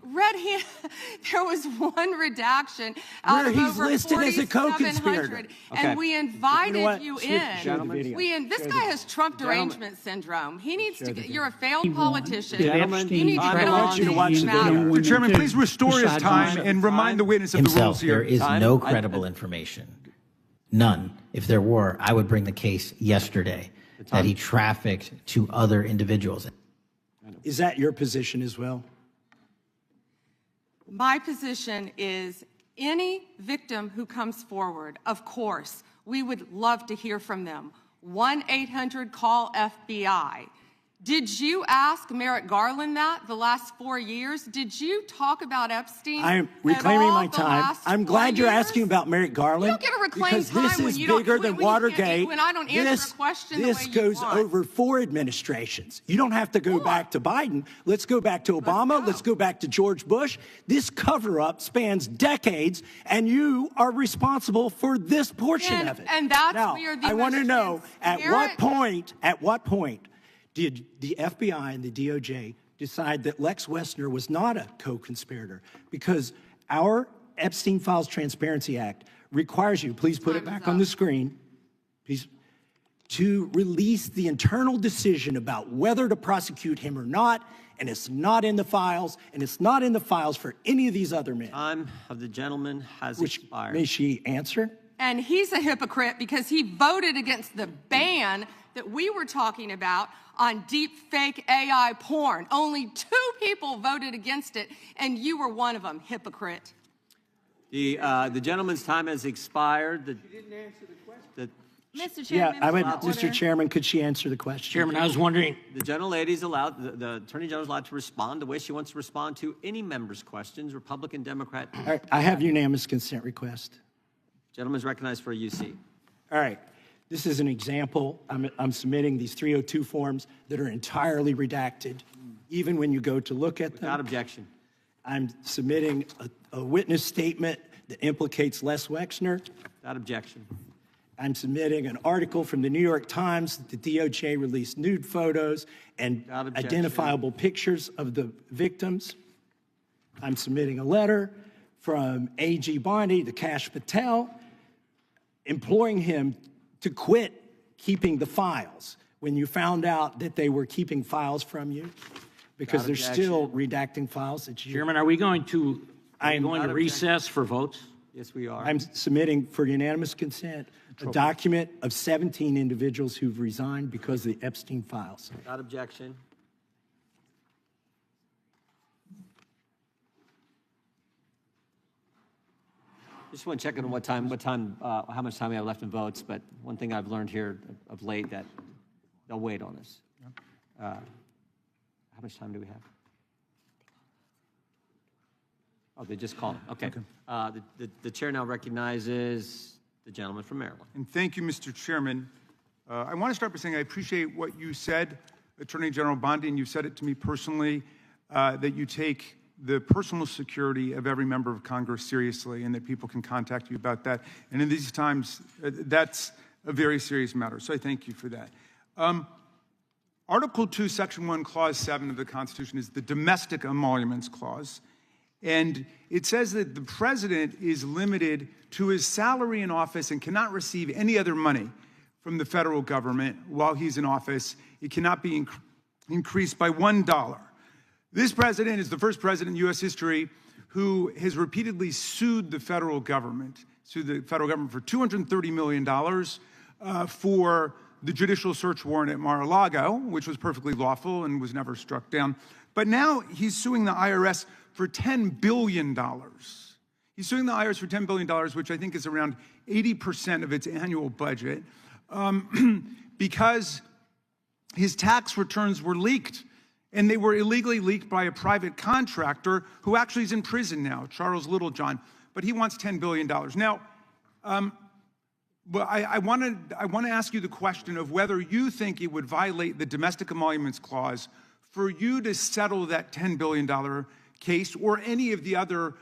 There was one redaction out Where of he's over listed as a 4,700, co-conspirator. and we invited you in. This Show guy has Trump derangement syndrome. He needs to. You're a failed politician. Gentlemen, You need to I get on want you to things watch that the matter. video. Mr. Chairman, please restore his time and remind the witness of the Himself, rules here. there is no credible information. None. If there were, I would bring the case yesterday that he trafficked to other individuals. Is that your position as well? My position is any victim who comes forward, of course, we would love to hear from them. 1-800-CALL-FBI. Did you ask Merrick Garland that the last 4 years? Did you talk about Epstein? I'm reclaiming my time. I'm glad you're asking about Merrick Garland. You don't get to reclaim because time this when is you don't- bigger than when you Watergate. when I don't answer a question the this way you goes want. over 4 administrations. You don't have to go back to Biden. Let's go back to Obama. Let's go back to George Bush. This cover-up spans decades, and you are responsible for this portion of it. And that's now, where the I want to know at what transparent- point did the FBI and the DOJ decide that Lex Wessner was not a co-conspirator? Because our Epstein Files Transparency Act requires you, please put it back on the screen, please, to release the internal decision about whether to prosecute him or not, and it's not in the files, and it's not in the files for any of these other men. Time of the gentleman has expired. May she answer? And he's a hypocrite because he voted against the ban that we were talking about on deep fake AI porn. Only 2 people voted against it, and you were one of them, hypocrite. The gentleman's time has expired. Mr. Yeah, Chairman, I would, order. Mr. Chairman, could she answer the question? Chairman, I was wondering. The gentlelady's allowed, the Attorney General's allowed to respond the way she wants to respond to any member's questions, Republican, Democrat. All right, I have unanimous consent request. Gentleman's recognized for a UC. All right. This is an example. I'm submitting these 302 forms that are entirely redacted, even when you go to look at them. Without objection. I'm submitting a witness statement that implicates Les Wexner. Without objection. I'm submitting an article from the New York Times that the DOJ released nude photos and identifiable pictures of the victims. I'm submitting a letter from A.G. Bondi to Kash Patel, imploring him to quit keeping the files when you found out that they were keeping files from you, because they're still redacting files that you... Chairman, are we going to recess for votes? Yes, we are. I'm submitting for unanimous consent a document of 17 individuals who've resigned because of the Epstein files. Without objection. Just want to check on how much time we have left in votes, but one thing I've learned here of late that they'll wait on us. How much time do we have? Oh, they just called. Okay. The chair now recognizes the gentleman from Maryland. And thank you, Mr. Chairman. I want to start by saying I appreciate what you said, Attorney General Bondi, and you said it to me personally, that you take the personal security of every member of Congress seriously and that people can contact you about that. And in these times, that's a very serious matter. So I thank you for that. Article 2, Section 1, Clause 7 of the Constitution is the Domestic Emoluments Clause. And it says that the president is limited to his salary in office and cannot receive any other money from the federal government while he's in office. It cannot be increased by $1. This president is the first president in U.S. history who has repeatedly sued the federal government for $230 million for the judicial search warrant at Mar-a-Lago, which was perfectly lawful and was never struck down. But now he's suing the IRS for $10 billion. He's suing the IRS for $10 billion, which I think is around 80% of its annual budget, because his tax returns were leaked. And they were illegally leaked by a private contractor who actually is in prison now, Charles Littlejohn. But he wants $10 billion. Now, but I want to ask you the question of whether you think it would violate the Domestic Emoluments Clause for you to settle that $10 billion case or any of the other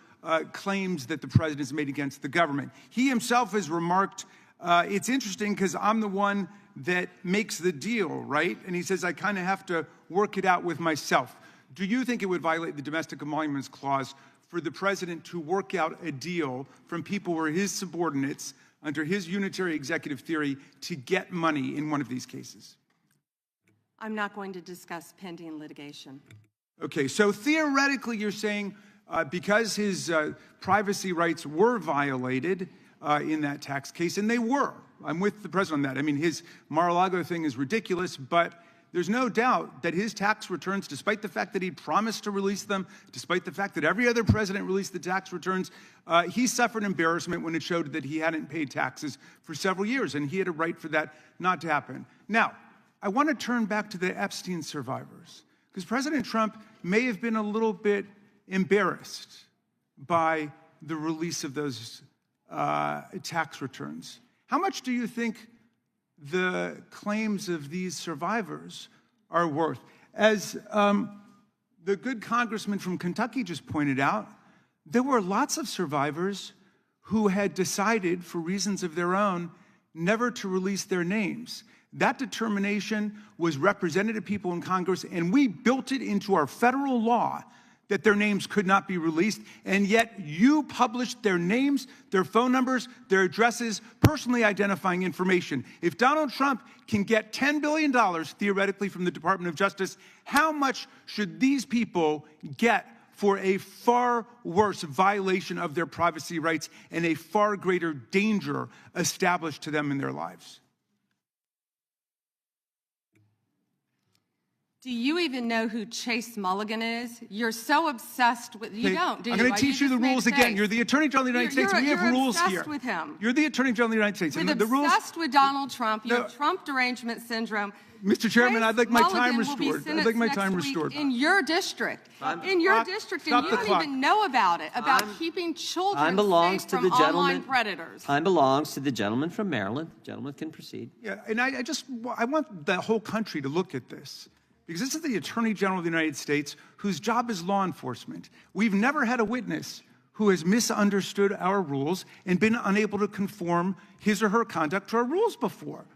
claims that the president has made against the government. He himself has remarked, it's interesting because I'm the one that makes the deal, right? And he says, I kind of have to work it out with myself. Do you think it would violate the Domestic Emoluments Clause for the president to work out a deal from people who are his subordinates under his unitary executive theory to get money in one of these cases? I'm not going to discuss pending litigation. Okay, so theoretically you're saying because his privacy rights were violated in that tax case, and they were. I'm with the president on that. I mean, his Mar-a-Lago thing is ridiculous, but there's no doubt that his tax returns, despite the fact that he promised to release them, despite the fact that every other president released the tax returns, he suffered embarrassment when it showed that he hadn't paid taxes for several years, and he had a right for that not to happen. Now, I want to turn back to the Epstein survivors, because President Trump may have been a little bit embarrassed by the release of those tax returns. How much do you think the claims of these survivors are worth? As the good congressman from Kentucky just pointed out, there were lots of survivors who had decided, for reasons of their own, never to release their names. That determination was represented to people in Congress, and we built it into our federal law that their names could not be released, and yet you published their names, their phone numbers, their addresses, personally identifying information. If Donald Trump can get $10 billion, theoretically, from the Department of Justice, how much should these people get for a far worse violation of their privacy rights and a far greater danger established to them in their lives? Do you even know who Chase Mulligan is? You're so obsessed with, you don't, do you? I'm going to teach you the rules again. You're the Attorney General of the United States. We have rules here. You're obsessed with him. You're the Attorney General of the United States. You're obsessed with Donald Trump. You have Trump derangement syndrome. Mr. Chairman, I'd like my time Mulligan will be restored. I'd like my time sentenced next restored. week in your district. In your district, and you don't even know about it, about keeping children safe from online predators. Time belongs to the gentleman from Maryland. The gentleman can proceed. Yeah, and I want the whole country to look at this, because this is the Attorney General of the United States, whose job is law enforcement. We've never had a witness who has misunderstood our rules and been unable to conform his or her conduct to our rules before.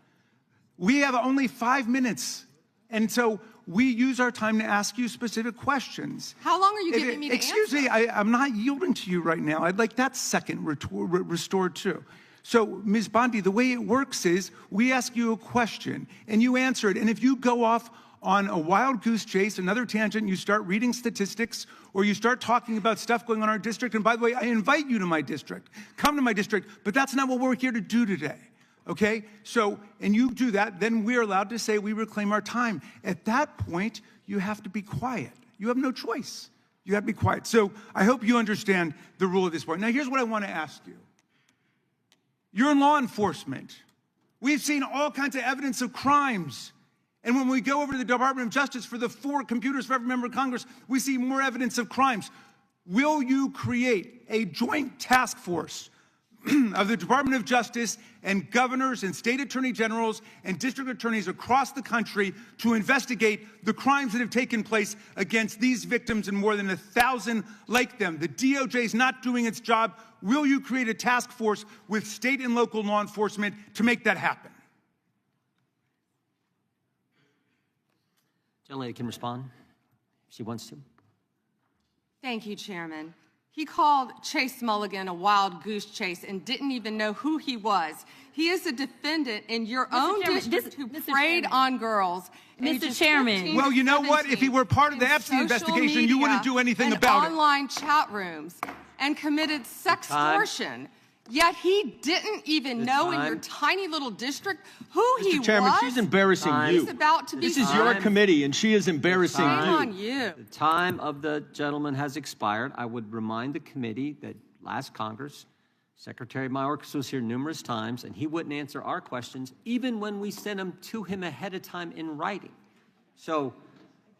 We have only 5 minutes, and so we use our time to ask you specific questions. How long are you giving me to answer? Excuse me, I'm not yielding to you right now. I'd like that second restored too. So, Ms. Bondi, the way it works is we ask you a question, and you answer it, and if you go off on a wild goose chase, another tangent, you start reading statistics, or you start talking about stuff going on in our district, and by the way, I invite you to my district. Come to my district, but that's not what we're here to do today. Okay? So, and you do that, then we're allowed to say we reclaim our time. At that point, you have to be quiet. You have no choice. You have to be quiet. So I hope you understand the rule at this point. Now, here's what I want to ask you. You're in law enforcement. We've seen all kinds of evidence of crimes. And when we go over to the Department of Justice for the 4 computers for every member of Congress, we see more evidence of crimes. Will you create a joint task force of the Department of Justice and governors and state attorney generals and district attorneys across the country to investigate the crimes that have taken place against these victims and more than 1,000 like them? The DOJ is not doing its job. Will you create a task force with state and local law enforcement to make that happen? Gentlelady can respond if she wants to. Thank you, Chairman. He called Chase Mulligan a wild goose chase and didn't even know who he was. He is a defendant in your own district who preyed on girls. Mr. Chairman. Well, you know what? If he were part of the Epstein investigation, you wouldn't do anything about it. Online chat rooms and committed sextortion. Yet he didn't even know in your tiny little district who he was. Mr. Chairman, she's embarrassing you. He's about to be This is your committee, and she is embarrassing you. Shame on you. The time of the gentleman has expired. I would remind the committee that last Congress, Secretary Mayorkas was here numerous times, and he wouldn't answer our questions, even when we sent them to him ahead of time in writing. So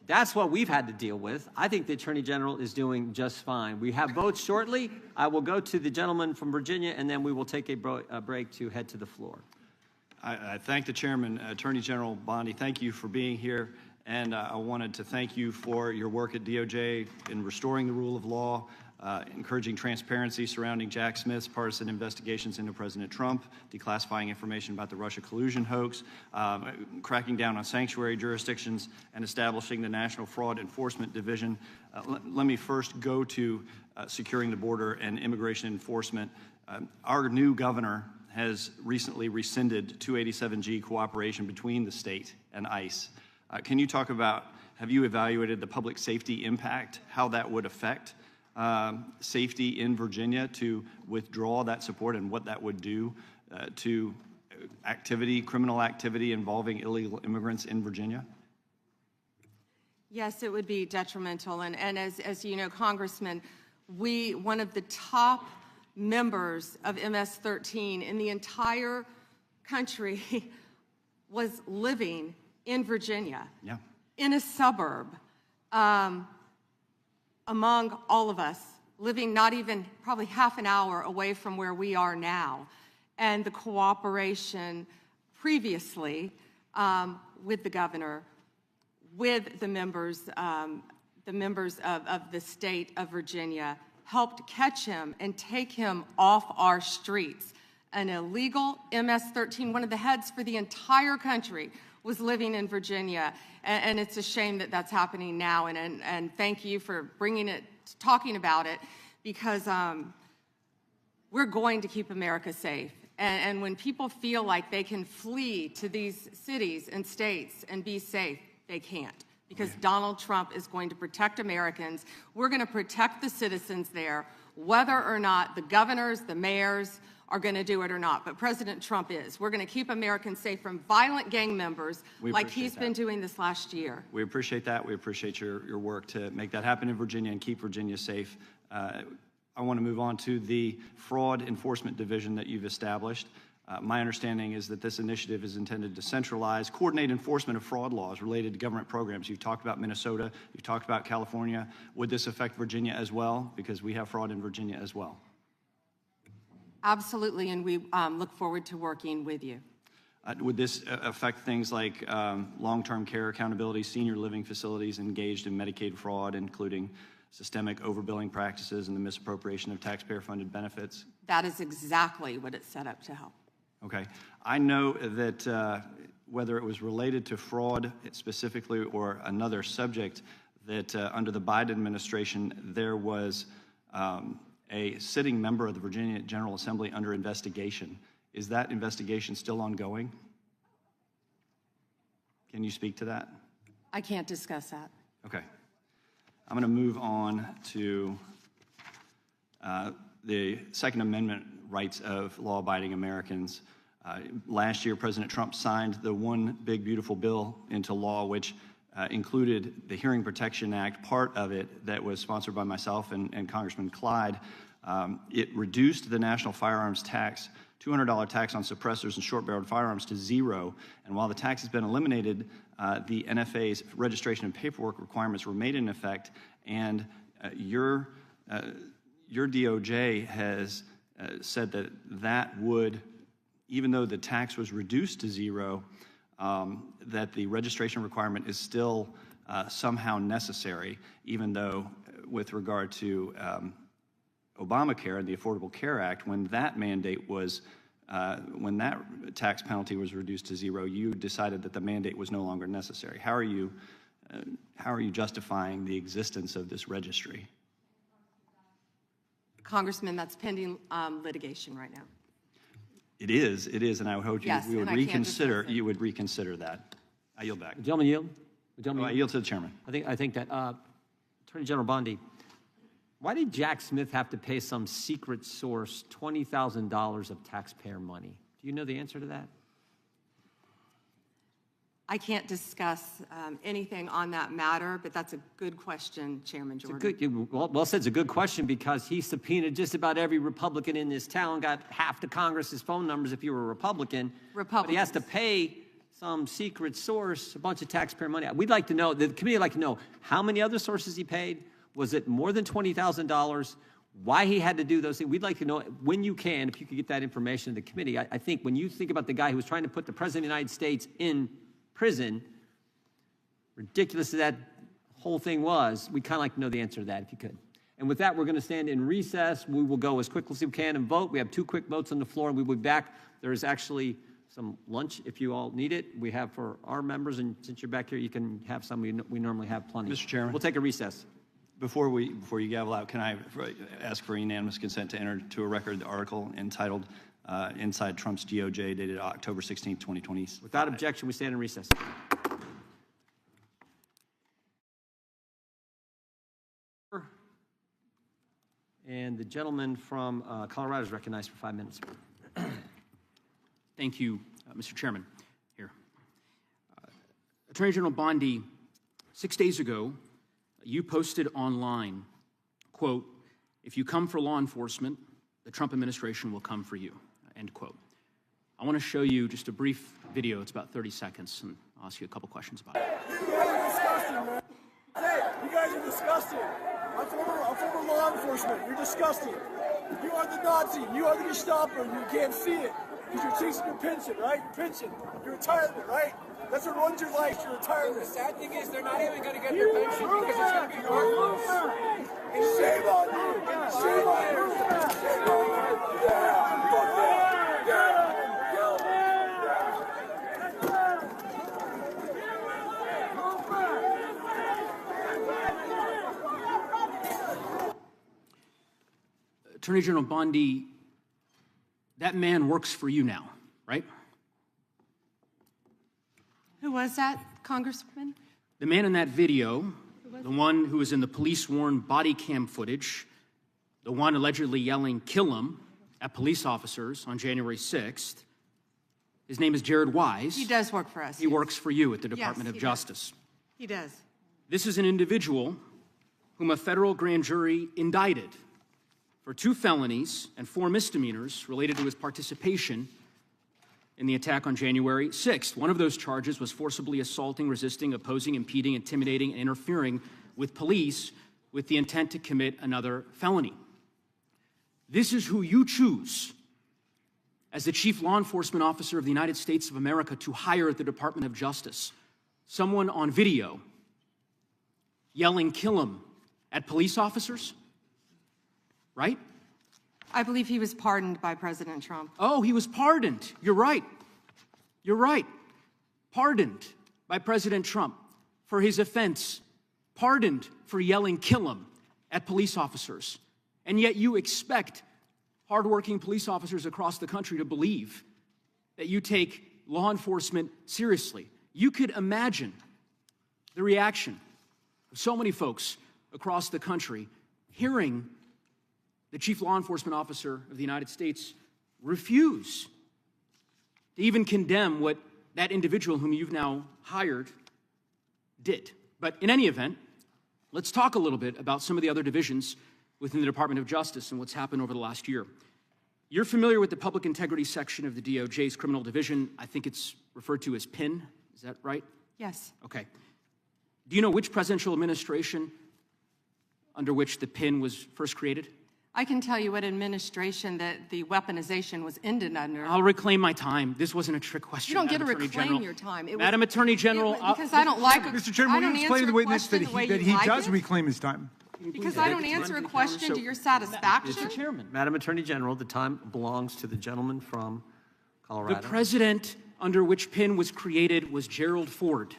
that's what we've had to deal with. I think the Attorney General is doing just fine. We have votes shortly. I will go to the gentleman from Virginia, and then we will take a break to head to the floor. I thank the Chairman, Attorney General Bondi. Thank you for being here. and I wanted to thank you for your work at DOJ in restoring the rule of law, encouraging transparency surrounding Jack Smith's partisan investigations into President Trump, declassifying information about the Russia collusion hoax, cracking down on sanctuary jurisdictions, and establishing the National Fraud Enforcement Division. Let me first go to securing the border and immigration enforcement. Our new governor has recently rescinded 287G cooperation between the state and ICE. Can you talk about, have you evaluated the public safety impact, how that would affect safety in Virginia to withdraw that support, and what that would do to criminal activity involving illegal immigrants in Virginia? Yes, it would be detrimental. And as you know, Congressman, one of the top members of MS-13 in the entire country was living in Virginia, in a suburb, among all of us, living not even probably half an hour away from where we are now. And the cooperation previously with the governor, with the members of the state of Virginia, helped catch him and take him off our streets. An illegal MS-13, one of the heads for the entire country, was living in Virginia, and it's a shame that that's happening now, and thank you for talking about it, because we're going to keep America safe. And when people feel like they can flee to these cities and states and be safe, they can't, because Donald Trump is going to protect Americans. We're going to protect the citizens there, whether or not the governors, the mayors, are going to do it or not, but President Trump is. We're going to keep Americans safe from violent gang members like he's been doing this last year. We appreciate that. We appreciate your work to make that happen in Virginia and keep Virginia safe. I want to move on to the Fraud Enforcement Division that you've established. My understanding is that this initiative is intended to centralize, coordinate enforcement of fraud laws related to government programs. You've talked about Minnesota, you've talked about California. Would this affect Virginia as well? Because we have fraud in Virginia as well. Absolutely, and we look forward to working with you. Would this affect things like long-term care accountability, senior living facilities engaged in Medicaid fraud, including systemic overbilling practices and the misappropriation of taxpayer-funded benefits? That is exactly what it's set up to help. Okay. I know that whether it was related to fraud specifically or another subject, that under the Biden administration there was a sitting member of the Virginia General Assembly under investigation. Is that investigation still ongoing? Can you speak to that? I can't discuss that. Okay. I'm going to move on to the Second Amendment rights of law-abiding Americans. Last year, President Trump signed the One Big Beautiful Bill into law, which included the Hearing Protection Act, part of it that was sponsored by myself and Congressman Clyde. It reduced the national firearms tax, $200 tax on suppressors and short-barreled firearms, to zero. And while the tax has been eliminated, the NFA's registration and paperwork requirements remain in effect. And your DOJ has said that that would, even though the tax was reduced to zero, that the registration requirement is still somehow necessary, even though with regard to Obamacare and the Affordable Care Act, when that mandate was, when that tax penalty was reduced to zero, you decided that the mandate was no longer necessary. How are you justifying the existence of this registry? Congressman, that's pending litigation right now. It is, and I would hope you would reconsider. You would reconsider that. I yield back. Would gentleman yield? I yield to the chairman. I think that Attorney General Bondi, why did Jack Smith have to pay some secret source $20,000 of taxpayer money? Do you know the answer to that? I can't discuss anything on that matter, but that's a good question, Chairman Jordan. Well said. It's a good question because he subpoenaed just about every Republican in this town, got half the Congress's phone numbers if you were a Republican. But he has to pay some secret source a bunch of taxpayer money. We'd like to know, the committee would like to know how many other sources he paid. Was it more than $20,000? Why he had to do those things? We'd like to know when you can, if you could get that information to the committee. I think when you think about the guy who was trying to put the President of the United States in prison, ridiculous that whole thing was, we'd kind of like to know the answer to that if you could. And with that, we're going to stand in recess. We will go as quickly as we can and vote. We have 2 quick votes on the floor, and we will be back. There is actually some lunch if you all need it. We have for our members, and since you're back here, you can have some. We normally have plenty. Mr. Chairman. We'll take a recess. Before you gavel out, can I ask for unanimous consent to enter to a record the article entitled Inside Trump's DOJ, dated October 16, 2020? Without objection, we stand in recess. And the gentleman from Colorado is recognized for 5 minutes. Thank you, Mr. Chairman. Here. Attorney General Bondi, 6 days ago, you posted online, quote, "If you come for law enforcement, the Trump administration will come for you," end quote. I want to show you just a brief video. It's about 30 seconds, and I'll ask you a couple questions about it. You guys are disgusting, man. Hey, you guys are disgusting. I'm former law enforcement. You're disgusting. You are the Nazi. You are the Gestapo. You can't see it because you're chasing your pension, right? Pension. Your retirement, right? That's what runs your life, your retirement. The sad thing is they're not even going to get their pension because it's going to be worthless. And shame on you. Shame on you. Shame on you. Yeah. Fuck that. Yeah. Attorney General Bondi, that man works for you now, right? Who was that, Congressman? The man in that video, the one who was in the police-worn body cam footage, the one allegedly yelling, "Kill him," at police officers on January 6th, his name is Jared Wise. He does work for us. He works for you at the Department of Justice. He does. This is an individual whom a federal grand jury indicted for 2 felonies and 4 misdemeanors related to his participation in the attack on January 6th. One of those charges was forcibly assaulting, resisting, opposing, impeding, intimidating, and interfering with police with the intent to commit another felony. This is who you choose as the chief law enforcement officer of the United States of America to hire at the Department of Justice. Someone on video yelling, "Kill him," at police officers? Right? I believe he was pardoned by President Trump. Oh, he was pardoned. You're right. You're right. Pardoned by President Trump for his offense. Pardoned for yelling, "Kill him," at police officers. And yet you expect hardworking police officers across the country to believe that you take law enforcement seriously. You could imagine the reaction of so many folks across the country hearing the chief law enforcement officer of the United States refuse to even condemn what that individual whom you've now hired did. But in any event, let's talk a little bit about some of the other divisions within the Department of Justice and what's happened over the last year. You're familiar with the public integrity section of the DOJ's criminal division. I think it's referred to as PIN. Is that right? Yes. Okay. Do you know which presidential administration under which the PIN was first created? I can tell you what administration that the weaponization was ended under. I'll reclaim my time. This wasn't a trick question. You don't get to Madam Attorney reclaim General. your time. Madam Attorney General. Because I don't like it. Mr. Chairman, will you explain the witness that he does reclaim his time? Because I don't answer a question to your satisfaction. Mr. Chairman. Madam Attorney General, the time belongs to the gentleman from Colorado. The president under which PIN was created was Gerald Ford.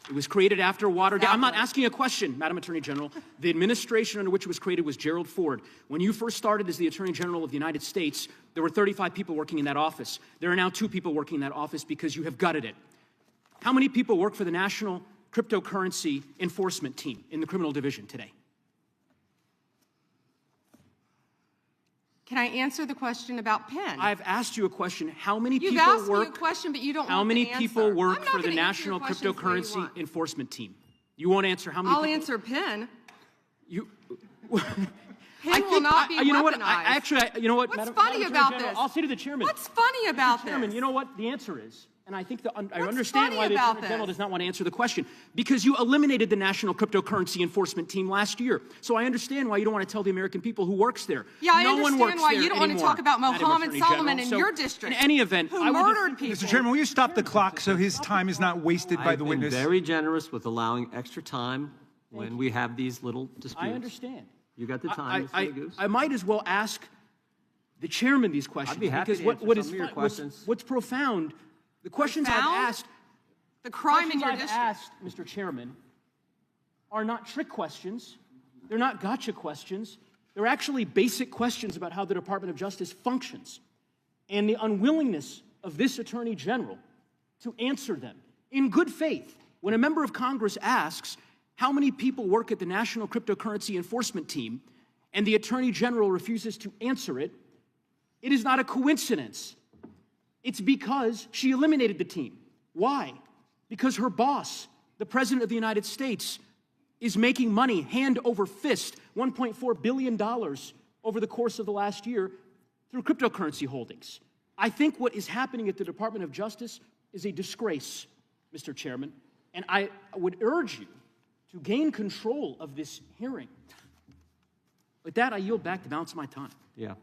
It was created after Watergate. I'm not asking a question, Madam Attorney General. The administration under which it was created was Gerald Ford. When you first started as the Attorney General of the United States, there were 35 people working in that office. There are now 2 people working in that office because you have gutted it. How many people work for the National Cryptocurrency Enforcement Team in the criminal division today? Can I answer the question about PIN? I've asked you a question. How many You've people asked work? me a question, but you don't How want many the people answer. work I'm not for the gonna answer your National questions the way you Cryptocurrency want. Enforcement Team? You won't answer how many I'll people? answer PIN. You. PIN will not be you know weaponized. what? You know what? What's Madam funny Attorney about General, this? I'll say to the chairman. What's funny about Chairman, this? you know what the answer is? and I think I understand why the Attorney General does not want to answer the question, because you eliminated the National Cryptocurrency Enforcement Team last year. So I understand why you don't want to tell the American people who works there. Yeah, I no one works understand why there you don't want to anymore, talk about Madam Mohammed Attorney Solomon General. in So your district. In any event, who murdered people. Mr. Chairman, will you stop the clock so his time is not wasted by the witness? I've been very generous with allowing extra time when we have these little disputes. I understand. You got the time, Mr. Magoo's. I might as well ask the chairman these questions. I'd be happy because to answer what some is of your questions. what's profound, the questions I've asked, the crime in your district, asked, Mr. Chairman, are not trick questions. They're not gotcha questions. They're actually basic questions about how the Department of Justice functions, and the unwillingness of this Attorney General to answer them in good faith. When a member of Congress asks how many people work at the National Cryptocurrency Enforcement Team, and the Attorney General refuses to answer it, it is not a coincidence. It's because she eliminated the team. Why? Because her boss, the President of the United States, is making money hand over fist, $1.4 billion over the course of the last year through cryptocurrency holdings. I think what is happening at the Department of Justice is a disgrace, Mr. Chairman, and I would urge you to gain control of this hearing. With that, I yield back the balance of my time. Yeah.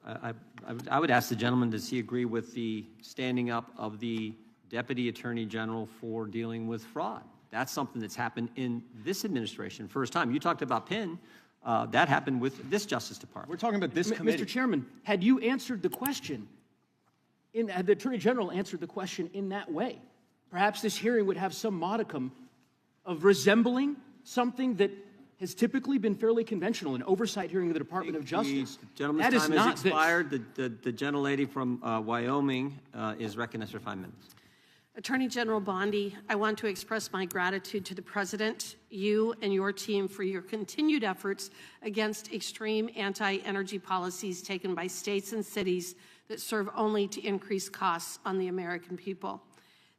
I would ask the gentleman, does he agree with the standing up of the Deputy Attorney General for dealing with fraud? That's something that's happened in this administration. First time. You talked about Penn. That happened with this Justice Department. We're talking about this committee. Mr. Chairman, had you answered the question, had the Attorney General answered the question in that way, perhaps this hearing would have some modicum of resembling something that has typically been fairly conventional, an oversight hearing of the Department of Justice. The gentleman's time has expired. The gentlelady from Wyoming is recognized for 5 minutes. Attorney General Bondi, I want to express my gratitude to the President, you and your team for your continued efforts against extreme anti-energy policies taken by states and cities that serve only to increase costs on the American people.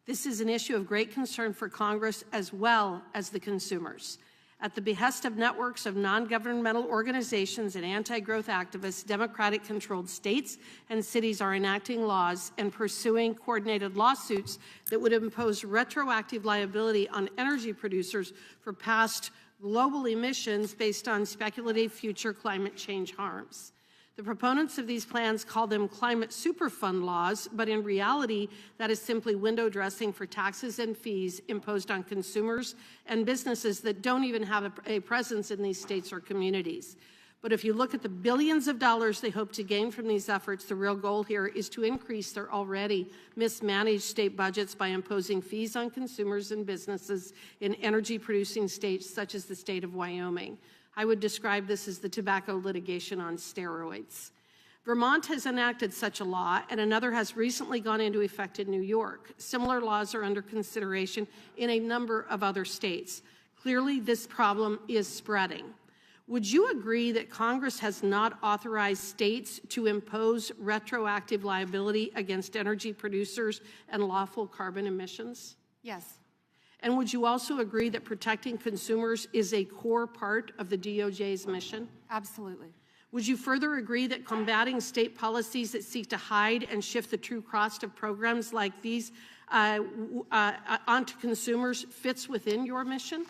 This is an issue of great concern for Congress as well as the consumers. At the behest of networks of non-governmental organizations and anti-growth activists, Democratic-controlled states and cities are enacting laws and pursuing coordinated lawsuits that would impose retroactive liability on energy producers for past global emissions based on speculative future climate change harms. The proponents of these plans call them climate superfund laws, but in reality, that is simply window dressing for taxes and fees imposed on consumers and businesses that don't even have a presence in these states or communities. But if you look at the billions of dollars they hope to gain from these efforts, the real goal here is to increase their already mismanaged state budgets by imposing fees on consumers and businesses in energy-producing states such as the state of Wyoming. I would describe this as the tobacco litigation on steroids. Vermont has enacted such a law, and another has recently gone into effect in New York. Similar laws are under consideration in a number of other states. Clearly, this problem is spreading. Would you agree that Congress has not authorized states to impose retroactive liability against energy producers and lawful carbon emissions? Yes. And would you also agree that protecting consumers is a core part of the DOJ's mission? Absolutely. Would you further agree that combating state policies that seek to hide and shift the true cost of programs like these onto consumers fits within your mission?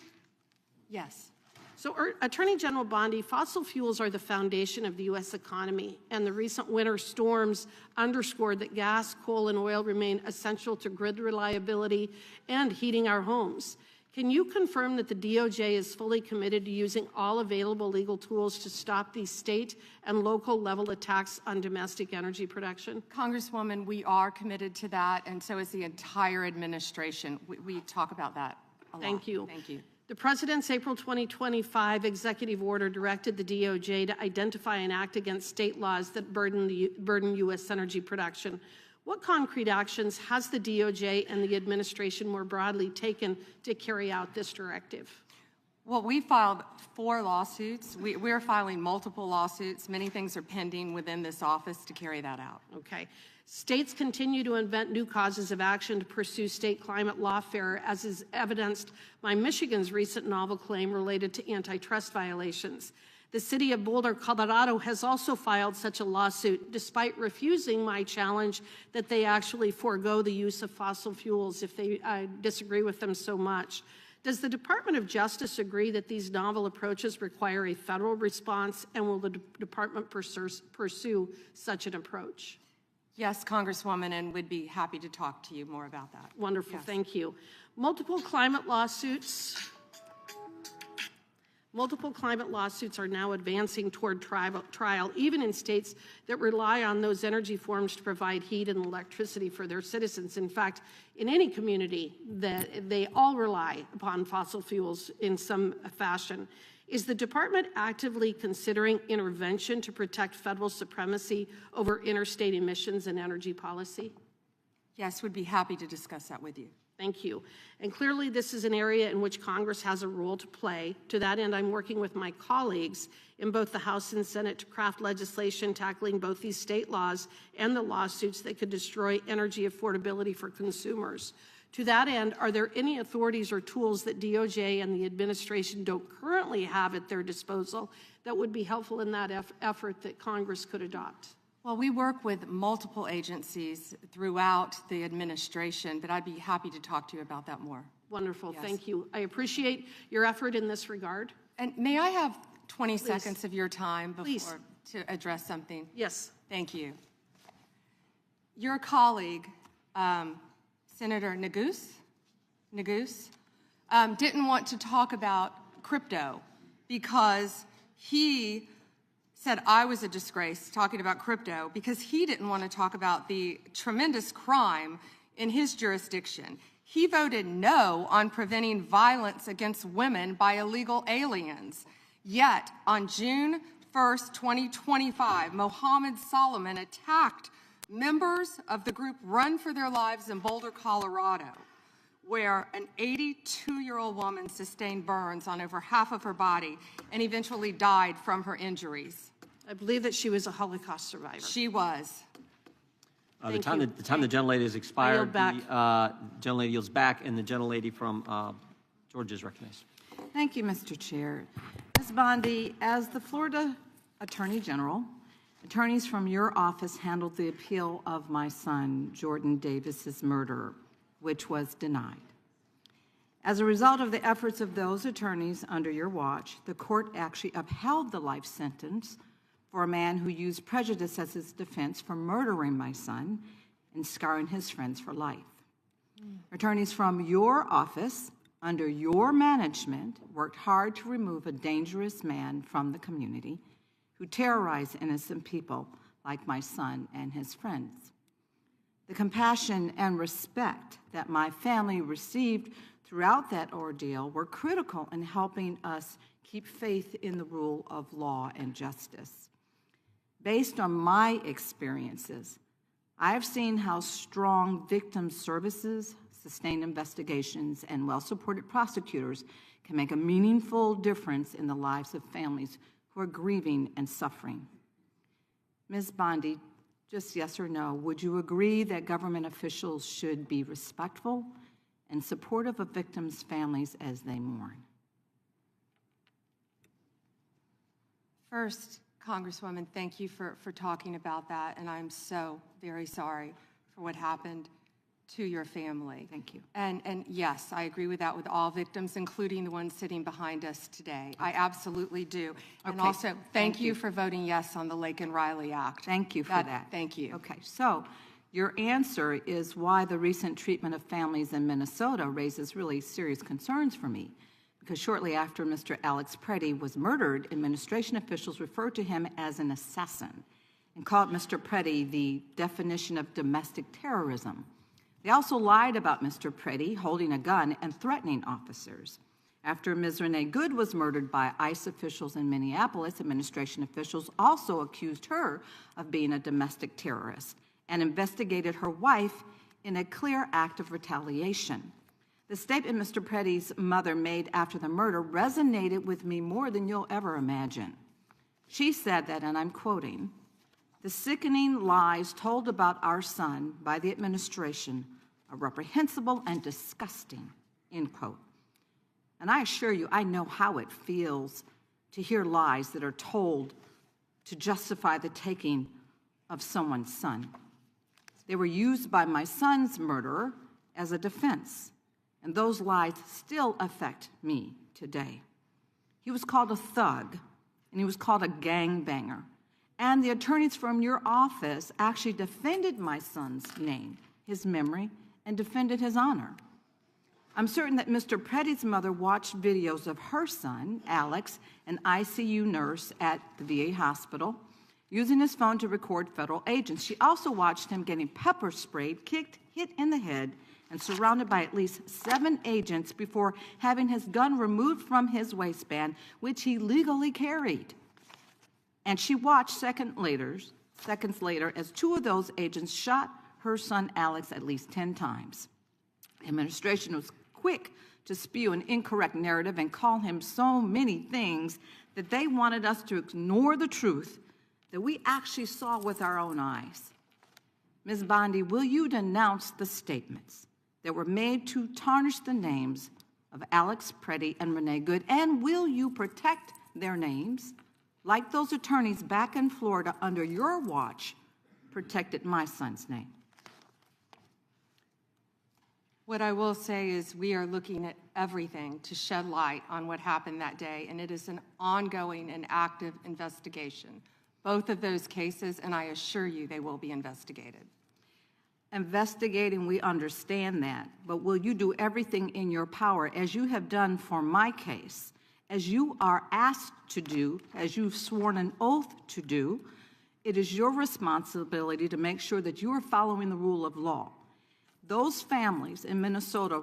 Yes. So, Attorney General Bondi, fossil fuels are the foundation of the U.S. economy, and the recent winter storms underscored that gas, coal, and oil remain essential to grid reliability and heating our homes. Can you confirm that the DOJ is fully committed to using all available legal tools to stop these state and local level attacks on domestic energy production? Congresswoman, we are committed to that, and so is the entire administration. We talk about that a lot. Thank you. Thank you. The President's April 2025 executive order directed the DOJ to identify and act against state laws that burden U.S. energy production. What concrete actions has the DOJ and the administration more broadly taken to carry out this directive? Well, we filed 4 lawsuits. We're filing multiple lawsuits. Many things are pending within this office to carry that out. Okay. States continue to invent new causes of action to pursue state climate lawfare, as is evidenced by Michigan's recent novel claim related to antitrust violations. The city of Boulder, Colorado has also filed such a lawsuit, despite refusing my challenge that they actually forego the use of fossil fuels if they disagree with them so much. Does the Department of Justice agree that these novel approaches require a federal response, and will the department pursue such an approach? Yes, Congresswoman, and would be happy to talk to you more about that. Wonderful, Yes. thank you. Multiple climate lawsuits are now advancing toward trial, even in states that rely on those energy forms to provide heat and electricity for their citizens. In fact, in any community, that they all rely upon fossil fuels in some fashion. Is the department actively considering intervention to protect federal supremacy over interstate emissions and energy policy? Yes, would be happy to discuss that with you. Thank you. And clearly, this is an area in which Congress has a role to play. To that end, I'm working with my colleagues in both the House and Senate to craft legislation tackling both these state laws and the lawsuits that could destroy energy affordability for consumers. To that end, are there any authorities or tools that DOJ and the administration don't currently have at their disposal that would be helpful in that effort that Congress could adopt? Well, we work with multiple agencies throughout the administration, but I'd be happy to talk to you about that more. Wonderful, Yes. thank you. I appreciate your effort in this regard. And may I have 20 Please. seconds of your time Please. before to address something? Yes. Thank you. Your colleague, Senator Neguse, didn't want to talk about crypto because he said I was a disgrace talking about crypto because he didn't want to talk about the tremendous crime in his jurisdiction. He voted no on preventing violence against women by illegal aliens. Yet, on June 1st, 2025, Mohammed Solomon attacked members of the group Run for Their Lives in Boulder, Colorado, where an 82-year-old woman sustained burns on over half of her body and eventually died from her injuries. I believe that she was a Holocaust survivor. She was. The time the gentlelady has expired, yield back. the gentlelady yields back, and the gentlelady from Georgia is recognized. Thank you, Mr. Chair. Ms. Bondi, as the Florida Attorney General, attorneys from your office handled the appeal of my son, Jordan Davis's murder, which was denied. As a result of the efforts of those attorneys under your watch, the court actually upheld the life sentence for a man who used prejudice as his defense for murdering my son and scarring his friends for life. Attorneys from your office, under your management, worked hard to remove a dangerous man from the community who terrorized innocent people like my son and his friends. The compassion and respect that my family received throughout that ordeal were critical in helping us keep faith in the rule of law and justice. Based on my experiences, I have seen how strong victim services, sustained investigations, and well-supported prosecutors can make a meaningful difference in the lives of families who are grieving and suffering. Ms. Bondi, just yes or no, would you agree that government officials should be respectful and supportive of victims' families as they mourn? First, Congresswoman, thank you for talking about that, and I'm so very sorry for what happened to your family. Thank you. And yes, I agree with that with all victims, including the ones sitting behind us today. I absolutely do. And Okay. also, thank you for voting yes on the Lake and Riley Act. Thank you for that. Thank you. Okay, so your answer is why the recent treatment of families in Minnesota raises really serious concerns for me. Because shortly after Mr. Alex Preddy was murdered, administration officials referred to him as an assassin and called Mr. Preddy the definition of domestic terrorism. They also lied about Mr. Preddy holding a gun and threatening officers. After Ms. Renee Good was murdered by ICE officials in Minneapolis, administration officials also accused her of being a domestic terrorist and investigated her wife in a clear act of retaliation. The statement Mr. Preddy's mother made after the murder resonated with me more than you'll ever imagine. She said that, and I'm quoting, "The sickening lies told about our son by the administration are reprehensible and disgusting," end quote. And I assure you, I know how it feels to hear lies that are told to justify the taking of someone's son. They were used by my son's murderer as a defense, and those lies still affect me today. He was called a thug, and he was called a gangbanger. And the attorneys from your office actually defended my son's name, his memory, and defended his honor. I'm certain that Mr. Petty's mother watched videos of her son, Alex, an ICU nurse at the VA hospital, using his phone to record federal agents. She also watched him getting pepper sprayed, kicked, hit in the head, and surrounded by at least 7 agents before having his gun removed from his waistband, which he legally carried. And she watched seconds later as 2 of those agents shot her son Alex at least 10 times. The administration was quick to spew an incorrect narrative and call him so many things that they wanted us to ignore the truth that we actually saw with our own eyes. Ms. Bondi, will you denounce the statements that were made to tarnish the names of Alex Petty and Renee Good, and will you protect their names like those attorneys back in Florida under your watch protected my son's name? What I will say is we are looking at everything to shed light on what happened that day, and it is an ongoing and active investigation. Both of those cases, and I assure you they will be investigated. Investigating, we understand that, but will you do everything in your power, as you have done for my case, as you are asked to do, as you've sworn an oath to do? It is your responsibility to make sure that you are following the rule of law. Those families in Minnesota,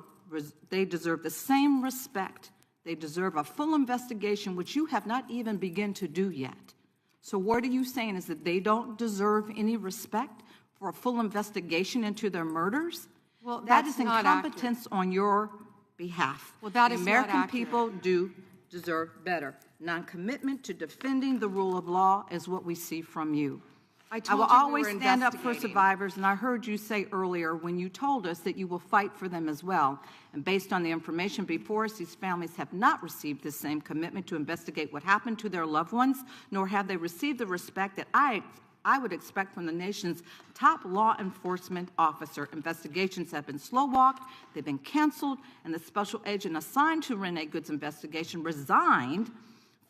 they deserve the same respect. They deserve a full investigation, which you have not even begun to do yet. So what are you saying, is that they don't deserve any respect for a full investigation into their murders? Well, that that's is not incompetence on your behalf. Well, that the is not American accurate. people do deserve better. Non-commitment to defending the rule of law is what we see from you. I will told you we always were stand up for investigating. survivors, and I heard you say earlier when you told us that you will fight for them as well. And based on the information before us, these families have not received the same commitment to investigate what happened to their loved ones, nor have they received the respect that I would expect from the nation's top law enforcement officer. Investigations have been slow-walked, they've been canceled, and the special agent assigned to Renee Good's investigation resigned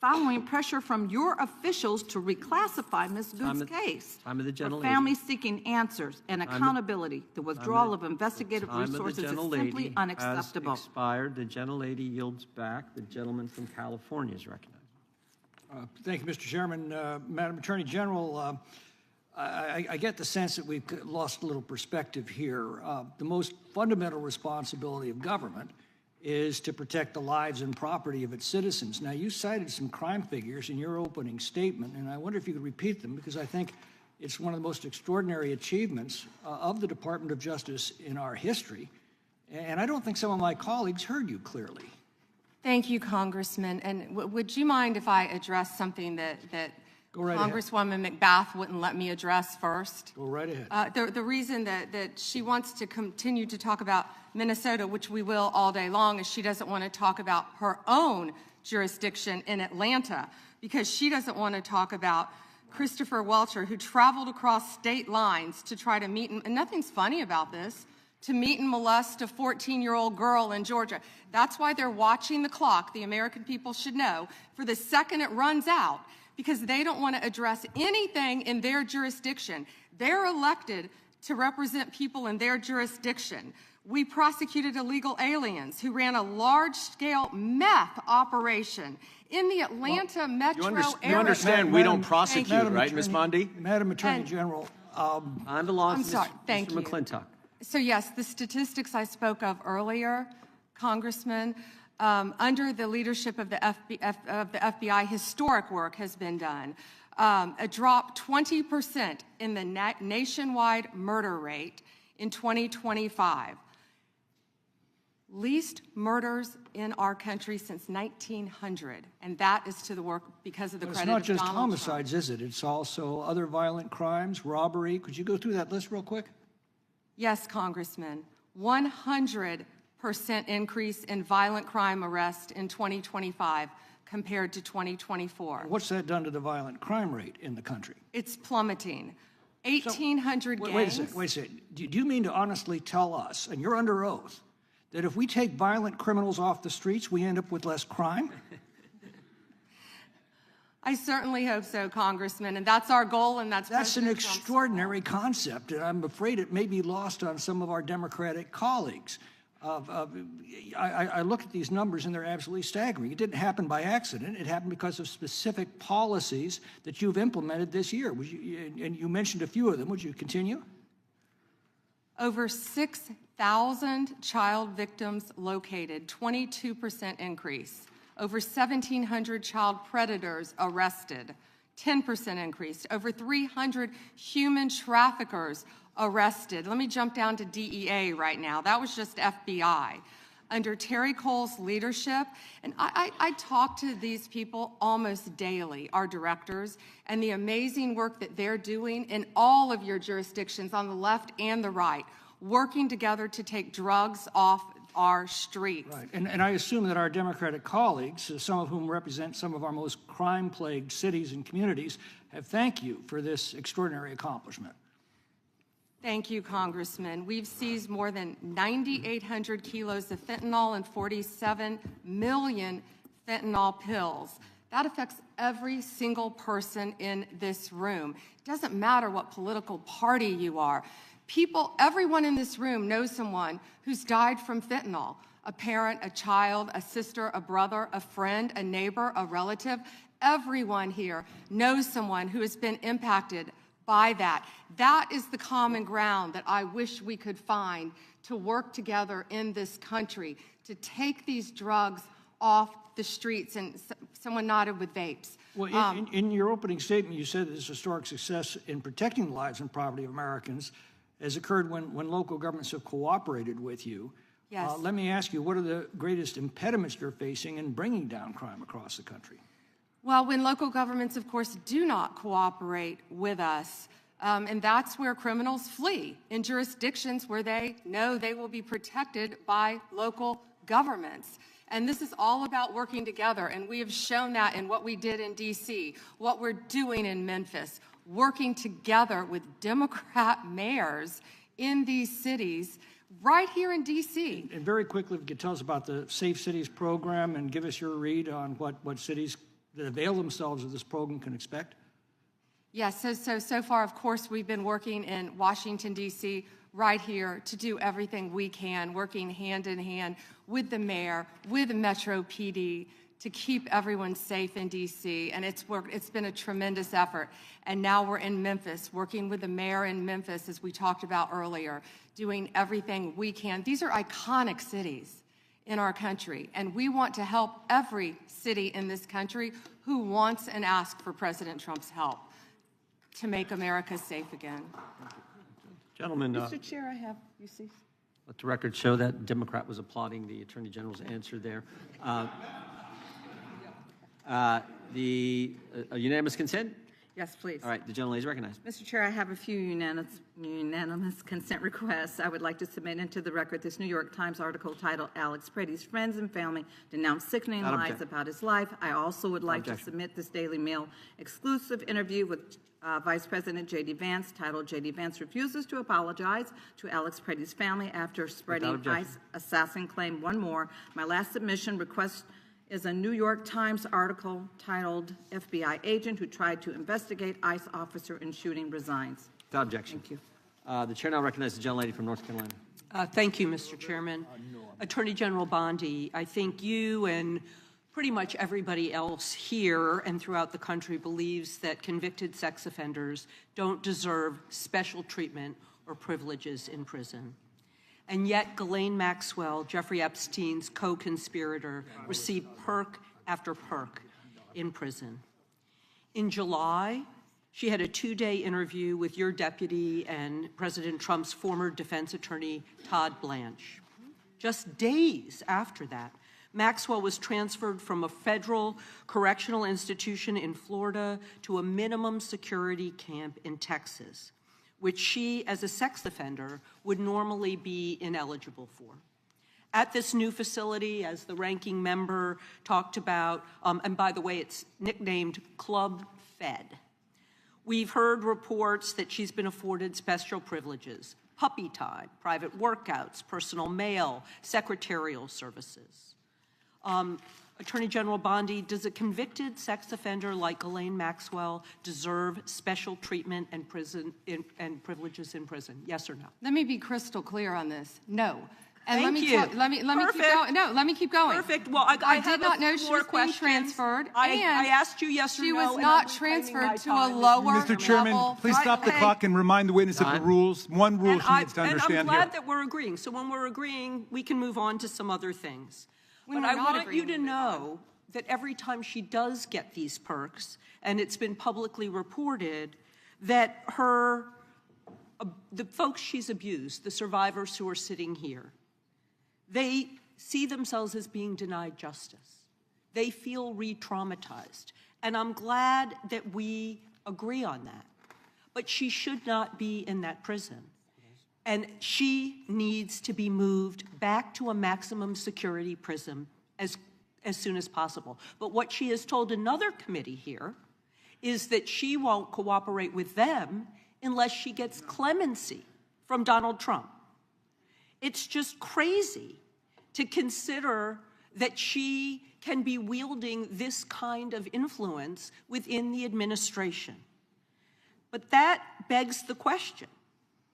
following pressure from your officials to reclassify Ms. Good's case. Time of the For gentlelady. families seeking answers and accountability, the withdrawal of investigative resources is simply unacceptable. Has expired. The gentlelady yields back. The gentleman from California is recognized. Thank you, Mr. Chairman. Madam Attorney General, I get the sense that we've lost a little perspective here. The most fundamental responsibility of government is to protect the lives and property of its citizens. Now, you cited some crime figures in your opening statement, and I wonder if you could repeat them, because I think it's one of the most extraordinary achievements of the Department of Justice in our history, and I don't think some of my colleagues heard you clearly. Thank you, Congressman. And would you mind if I address something that Go right Congresswoman McBath wouldn't let me address first? Go right ahead. The reason that she wants to continue to talk about Minnesota, which we will all day long, is she doesn't want to talk about her own jurisdiction in Atlanta, because she doesn't want to talk about Christopher Welcher, who traveled across state lines to try to meet, and nothing's funny about this, to meet and molest a 14-year-old girl in Georgia. That's why they're watching the clock, the American people should know, for the second it runs out, because they don't want to address anything in their jurisdiction. They're elected to represent people in their jurisdiction. We prosecuted illegal aliens who ran a large-scale meth operation in the Atlanta metro area. You understand we don't prosecute, right, Ms. Bondi? Madam Attorney General. On the law, I'm sorry, thank you. Mr. McClintock. So yes, the statistics I spoke of earlier, Congressman, under the leadership of the FBI, historic work has been done. A drop 20% in the nationwide murder rate in 2025. Least murders in our country since 1900, and that is to the work because of the credit of Donald Trump. It's not just homicides, is it? It's also other violent crimes, robbery. Could you go through that list real quick? Yes, Congressman. 100% increase in violent crime arrests in 2025 compared to 2024. What's that done to the violent crime rate in the country? It's plummeting. 1,800 gangs. Wait a second. Do you mean to honestly tell us, and you're under oath, that if we take violent criminals off the streets, we end up with less crime? I certainly hope so, Congressman, and that's our goal, and that's an extraordinary concept, and I'm afraid it may be lost on some of our Democratic colleagues. I look at these numbers, and they're absolutely staggering. It didn't happen by accident. It happened because of specific policies that you've implemented this year. And you mentioned a few of them. Would you continue? Over 6,000 child victims located, 22% increase. Over 1,700 child predators arrested, 10% increase. Over 300 human traffickers arrested. Let me jump down to DEA right now. That was just FBI. Under Terry Cole's leadership, and I talk to these people almost daily, our directors, and the amazing work that they're doing in all of your jurisdictions on the left and the right, working together to take drugs off our streets. Right, and I assume that our Democratic colleagues, some of whom represent some of our most crime-plagued cities and communities, have thanked you for this extraordinary accomplishment. Thank you, Congressman. We've seized more than 9,800 kilos of fentanyl and 47 million fentanyl pills. That affects every single person in this room. It doesn't matter what political party you are. Everyone in this room knows someone who's died from fentanyl. A parent, a child, a sister, a brother, a friend, a neighbor, a relative. Everyone here knows someone who has been impacted by that. That is the common ground that I wish we could find to work together in this country, to take these drugs off the streets. And someone nodded with vapes. Well, in your opening statement, you said this historic success in protecting the lives and property of Americans has occurred when local governments have cooperated with you. Yes. Let me ask you, what are the greatest impediments you're facing in bringing down crime across the country? Well, when local governments, of course, do not cooperate with us, and that's where criminals flee, in jurisdictions where they know they will be protected by local governments. And this is all about working together, and we have shown that in what we did in D.C., what we're doing in Memphis, working together with Democrat mayors in these cities right here in D.C. And very quickly, if you could tell us about the Safe Cities program and give us your read on what cities that avail themselves of this program can expect. Yes, so far, of course, we've been working in Washington, D.C., right here to do everything we can, working hand in hand with the mayor, with Metro PD, to keep everyone safe in D.C., and it's been a tremendous effort. And now we're in Memphis, working with the mayor in Memphis, as we talked about earlier, doing everything we can. These are iconic cities in our country, and we want to help every city in this country who wants and asks for President Trump's help to make America safe again. Gentlemen, Mr. Chair, I have, you see. let the record show that Democrat was applauding the Attorney General's answer there. The unanimous consent? Yes, please. All right, the gentlelady is recognized. Mr. Chair, I have a few unanimous consent requests. I would like to submit into the record this New York Times article titled Alex Pretty's Friends and Family Denounce Sickening Lies About His Life. I also would like to submit this Daily Mail exclusive interview with Vice President J.D. Vance titled J.D. Vance Refuses to Apologize to Alex Pretty's Family After Spreading ICE Assassin Claim. One more. My last submission request is a New York Times article titled FBI Agent Who Tried to Investigate ICE Officer in Shooting Resigns. Without objection. Thank you. The chair now recognizes the gentlelady from North Carolina. Thank you, Mr. Chairman. Attorney General Bondi, I think you and pretty much everybody else here and throughout the country believes that convicted sex offenders don't deserve special treatment or privileges in prison. And yet Ghislaine Maxwell, Jeffrey Epstein's co-conspirator, received perk after perk in prison. In July, she had a 2-day interview with your deputy and President Trump's former defense attorney, Todd Blanche. Just days after that, Maxwell was transferred from a federal correctional institution in Florida to a minimum security camp in Texas, which she, as a sex offender, would normally be ineligible for. at this new facility, as the ranking member talked about, and by the way, it's nicknamed Club Fed. We've heard reports that she's been afforded special privileges, puppy time, private workouts, personal mail, secretarial services. Attorney General Bondi, does a convicted sex offender like Ghislaine Maxwell deserve special treatment and privileges in prison? Yes or no? Let me be crystal clear on this. No. And Thank you. Let me keep going. No, let me keep going. Perfect. Well, I did not know she was being transferred. I asked you yes or no. She was not transferred to a lower Mr. Chairman, level. please stop the clock and remind the witness of the rules. One rule she needs to understand and I'm glad here. that we're agreeing. So when we're agreeing, we can move on to some other things. When But we're I not want you agreeing, to know that every time she does get these perks, and it's been publicly reported, that the folks she's abused, the survivors who are sitting here, they see themselves as being denied justice. They feel re-traumatized. And I'm glad that we agree on that. But she should not be in that prison. And she needs to be moved back to a maximum security prison as soon as possible. But what she has told another committee here is that she won't cooperate with them unless she gets clemency from Donald Trump. It's just crazy to consider that she can be wielding this kind of influence within the administration. But that begs the question,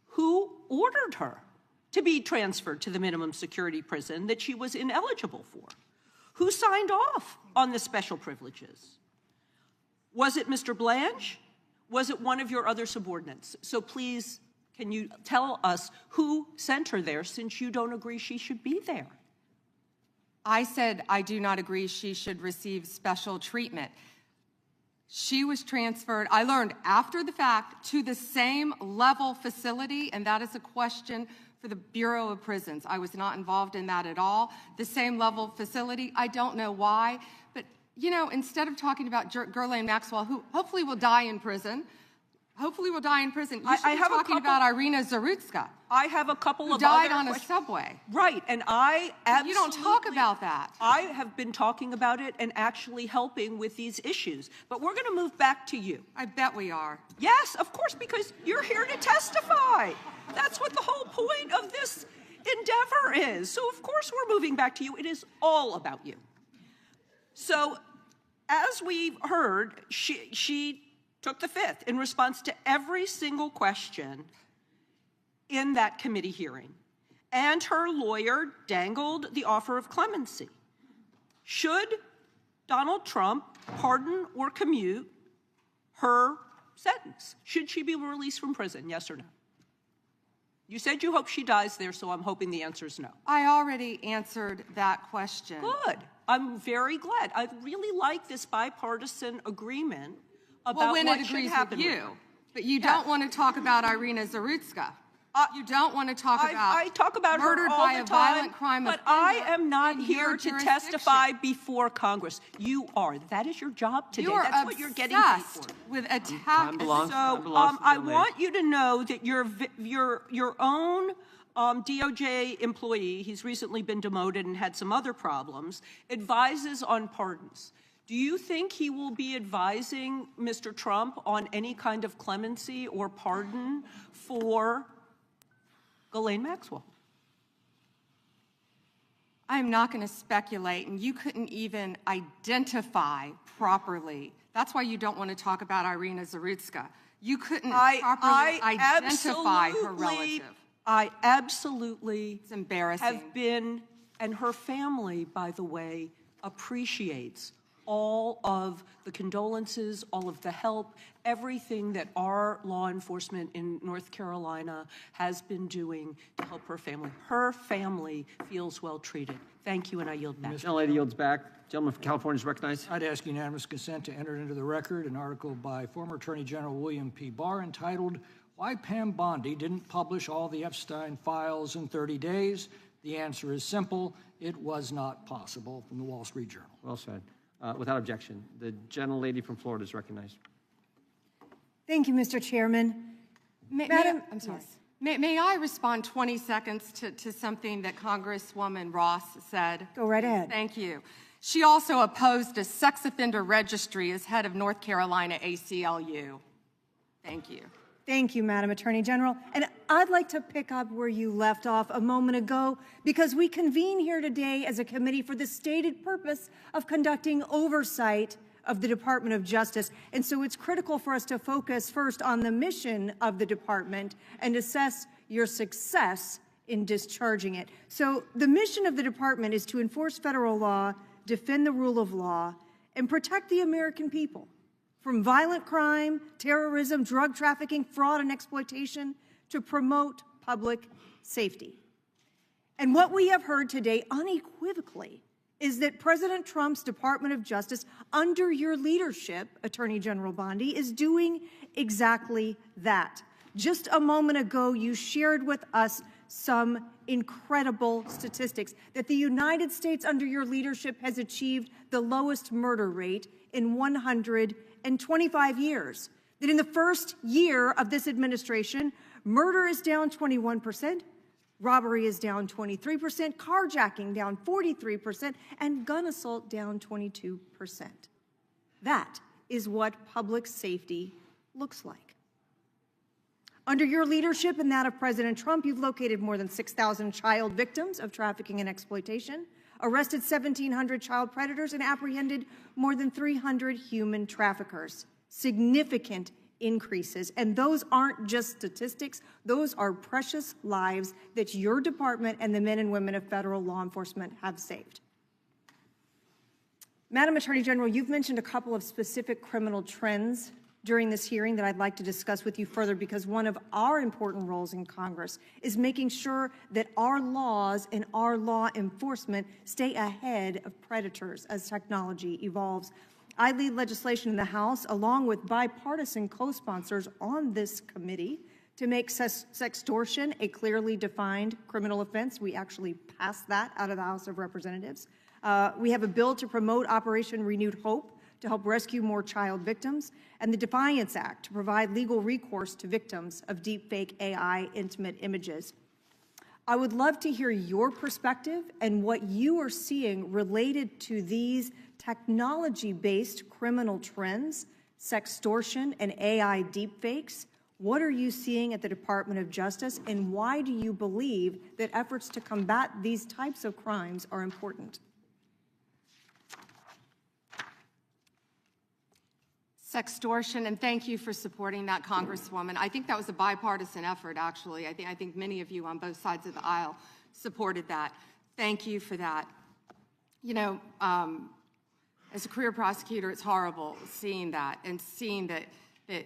who ordered her to be transferred to the minimum security prison that she was ineligible for? Who signed off on the special privileges? Was it Mr. Blanche? Was it one of your other subordinates? So please, can you tell us who sent her there, since you don't agree she should be there? I said I do not agree she should receive special treatment. She was transferred, I learned after the fact, to the same level facility, and that is a question for the Bureau of Prisons. I was not involved in that at all. The same level facility, I don't know why, but you know, instead of talking about Ghislaine Maxwell, who hopefully will die in prison, you should be talking about Irina Zarutska. I have a couple who of died other on a questions. subway. Right, and I absolutely... You don't talk about that. I have been talking about it and actually helping with these issues. But we're going to move back to you. I bet we are. Yes, of course, because you're here to testify. That's what the whole point of this endeavor is. So, of course, we're moving back to you. It is all about you. So, as we've heard, she took the fifth in response to every single question in that committee hearing. And her lawyer dangled the offer of clemency. Should Donald Trump pardon or commute her sentence? Should she be released from prison, yes or no? You said you hope she dies there, so I'm hoping the answer is no. I already answered that question. Good. I'm very glad. I really like this bipartisan agreement about what should happen. With you, but you don't want to talk about Irina Zarutska. You don't want to talk about I talk about murdered her all by the a time, violent crime but offender I am not in here your to jurisdiction. testify before Congress. You are. That is your job today. You are That's what you're getting paid for. obsessed with attack. I want you to know that your own DOJ employee, he's recently been demoted and had some other problems, advises on pardons. Do you think he will be advising Mr. Trump on any kind of clemency or pardon for Ghislaine Maxwell? I'm not going to speculate, and you couldn't even identify properly. That's why you don't want to talk about Irina Zarutska. You couldn't properly identify her relative. I absolutely it's embarrassing. Have been, and her family, by the way, appreciates all of the condolences, all of the help, everything that our law enforcement in North Carolina has been doing to help her family. Her family feels well treated. Thank you, and I yield back. The lady yields back. Gentleman from California is recognized. I'd ask unanimous consent to enter into the record an article by former Attorney General William P. Barr entitled, "Why Pam Bondi Didn't Publish All the Epstein Files in 30 Days. The answer is simple. It was not possible," from the Wall Street Journal. Well said. Without objection, the gentlelady from Florida is recognized. Thank you, Mr. Chairman. Madam, I'm sorry. May I respond 20 seconds to something that Congresswoman Ross said? Go right ahead. Thank you. She also opposed a sex offender registry as head of North Carolina ACLU. Thank you. Thank you, Madam Attorney General. And I'd like to pick up where you left off a moment ago, because we convene here today as a committee for the stated purpose of conducting oversight of the Department of Justice. And so it's critical for us to focus first on the mission of the department and assess your success in discharging it. So the mission of the department is to enforce federal law, defend the rule of law, and protect the American people from violent crime, terrorism, drug trafficking, fraud, and exploitation, to promote public safety. And what we have heard today unequivocally is that President Trump's Department of Justice, under your leadership, Attorney General Bondi, is doing exactly that. Just a moment ago, you shared with us some incredible statistics that the United States, under your leadership, has achieved the lowest murder rate in 125 years. That in the first year of this administration, murder is down 21%, robbery is down 23%, carjacking down 43%, and gun assault down 22%. That is what public safety looks like. Under your leadership and that of President Trump, you've located more than 6,000 child victims of trafficking and exploitation, arrested 1,700 child predators, and apprehended more than 300 human traffickers. Significant increases. And those aren't just statistics. Those are precious lives that your department and the men and women of federal law enforcement have saved. Madam Attorney General, you've mentioned a couple of specific criminal trends during this hearing that I'd like to discuss with you further, because one of our important roles in Congress is making sure that our laws and our law enforcement stay ahead of predators as technology evolves. I lead legislation in the House, along with bipartisan co-sponsors on this committee, to make sextortion a clearly defined criminal offense. We actually passed that out of the House of Representatives. We have a bill to promote Operation Renewed Hope to help rescue more child victims, and the Defiance Act to provide legal recourse to victims of deepfake AI intimate images. I would love to hear your perspective and what you are seeing related to these technology-based criminal trends, sextortion, and AI deepfakes. What are you seeing at the Department of Justice, and why do you believe that efforts to combat these types of crimes are important? Sextortion, and thank you for supporting that, Congresswoman. I think that was a bipartisan effort, actually. I think many of you on both sides of the aisle supported that. Thank you for that. You know, as a career prosecutor, it's horrible seeing that, and seeing that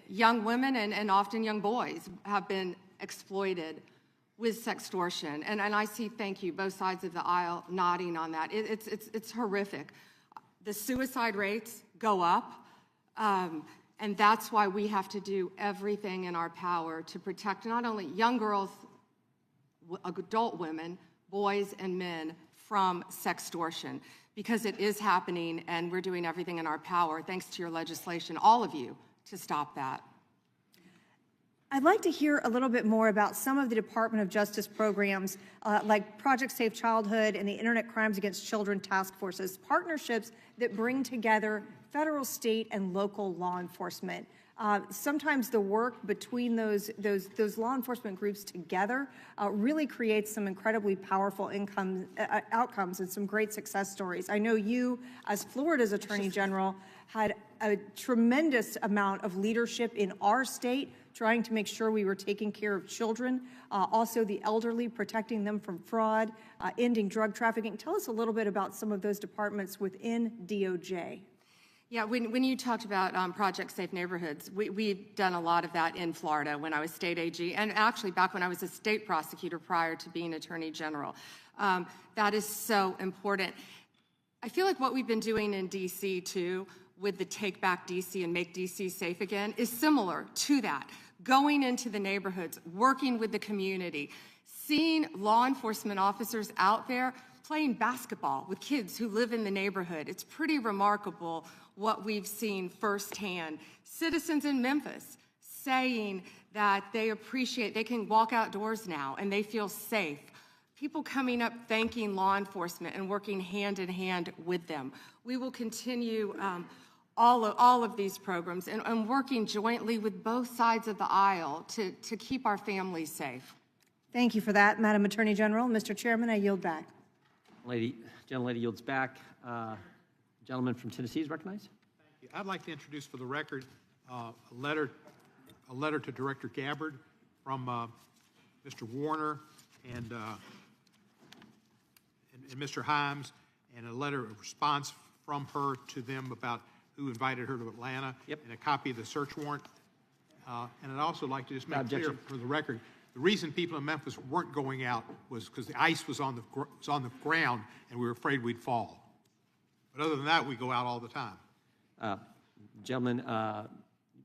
young women and often young boys have been exploited with sextortion. And I see, thank you, both sides of the aisle nodding on that. It's horrific. The suicide rates go up. And that's why we have to do everything in our power to protect not only young girls, adult women, boys and men from sextortion, because it is happening, and we're doing everything in our power, thanks to your legislation, all of you, to stop that. I'd like to hear a little bit more about some of the Department of Justice programs like Project Safe Childhood and the Internet Crimes Against Children Task Forces, partnerships that bring together federal, state, and local law enforcement. Sometimes the work between those law enforcement groups together really creates some incredibly powerful outcomes and some great success stories. I know you, as Florida's Attorney General, had a tremendous amount of leadership in our state trying to make sure we were taking care of children, also the elderly, protecting them from fraud, ending drug trafficking. Tell us a little bit about some of those departments within DOJ. Yeah, when you talked about Project Safe Neighborhoods, we'd done a lot of that in Florida when I was state AG, and actually back when I was a state prosecutor prior to being Attorney General. That is so important. I feel like what we've been doing in D.C. too, with the Take Back D.C. and Make D.C. Safe Again, is similar to that. Going into the neighborhoods, working with the community, seeing law enforcement officers out there playing basketball with kids who live in the neighborhood. It's pretty remarkable what we've seen firsthand. Citizens in Memphis saying that they appreciate, they can walk outdoors now and they feel safe. People coming up thanking law enforcement and working hand in hand with them. We will continue all of these programs and working jointly with both sides of the aisle to keep our families safe. Thank you for that, Madam Attorney General. Mr. Chairman, I yield back. Gentlelady yields back. Gentleman from Tennessee is recognized. Thank you. I'd like to introduce for the record a letter to Director Gabbard from Mr. Warner and Mr. Himes, and a letter of response from her to them about who invited her to Atlanta, and a copy of the search warrant. And I'd also like to just make clear for the record, the reason people in Memphis weren't going out was because the ice was on the ground and we were afraid we'd fall. But other than that, we go out all the time. Gentlemen,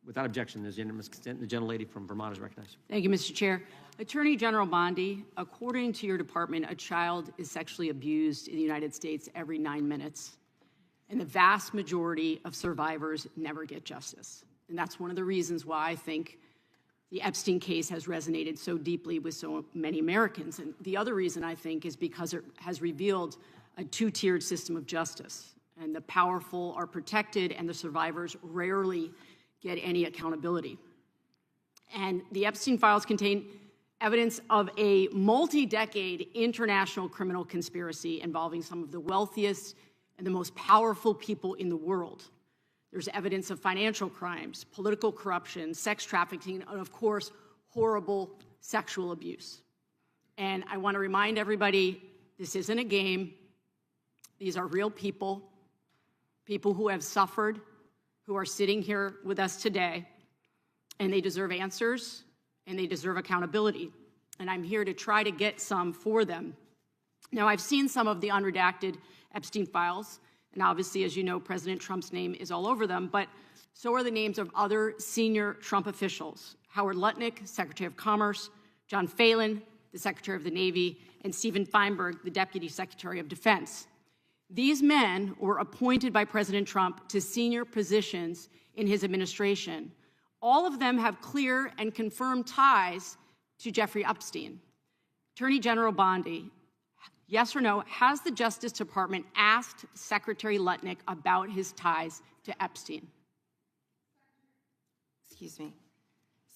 without objection, there's unanimous consent. The gentlelady from Vermont is recognized. Thank you, Mr. Chair. Attorney General Bondi, according to your department, a child is sexually abused in the United States every 9 minutes, and the vast majority of survivors never get justice. And that's one of the reasons why I think the Epstein case has resonated so deeply with so many Americans. And the other reason, I think, is because it has revealed a two-tiered system of justice. And the powerful are protected, and the survivors rarely get any accountability. And the Epstein files contain evidence of a multi-decade international criminal conspiracy involving some of the wealthiest and the most powerful people in the world. There's evidence of financial crimes, political corruption, sex trafficking, and of course, horrible sexual abuse. And I want to remind everybody, this isn't a game. These are real people, people who have suffered, who are sitting here with us today, and they deserve answers, and they deserve accountability. And I'm here to try to get some for them. Now, I've seen some of the unredacted Epstein files, and obviously, as you know, President Trump's name is all over them, but so are the names of other senior Trump officials: Howard Lutnick, Secretary of Commerce; John Phelan, the Secretary of the Navy; and Stephen Feinberg, the Deputy Secretary of Defense. These men were appointed by President Trump to senior positions in his administration. All of them have clear and confirmed ties to Jeffrey Epstein. Attorney General Bondi, yes or no, has the Justice Department asked Secretary Lutnick about his ties to Epstein? Excuse me.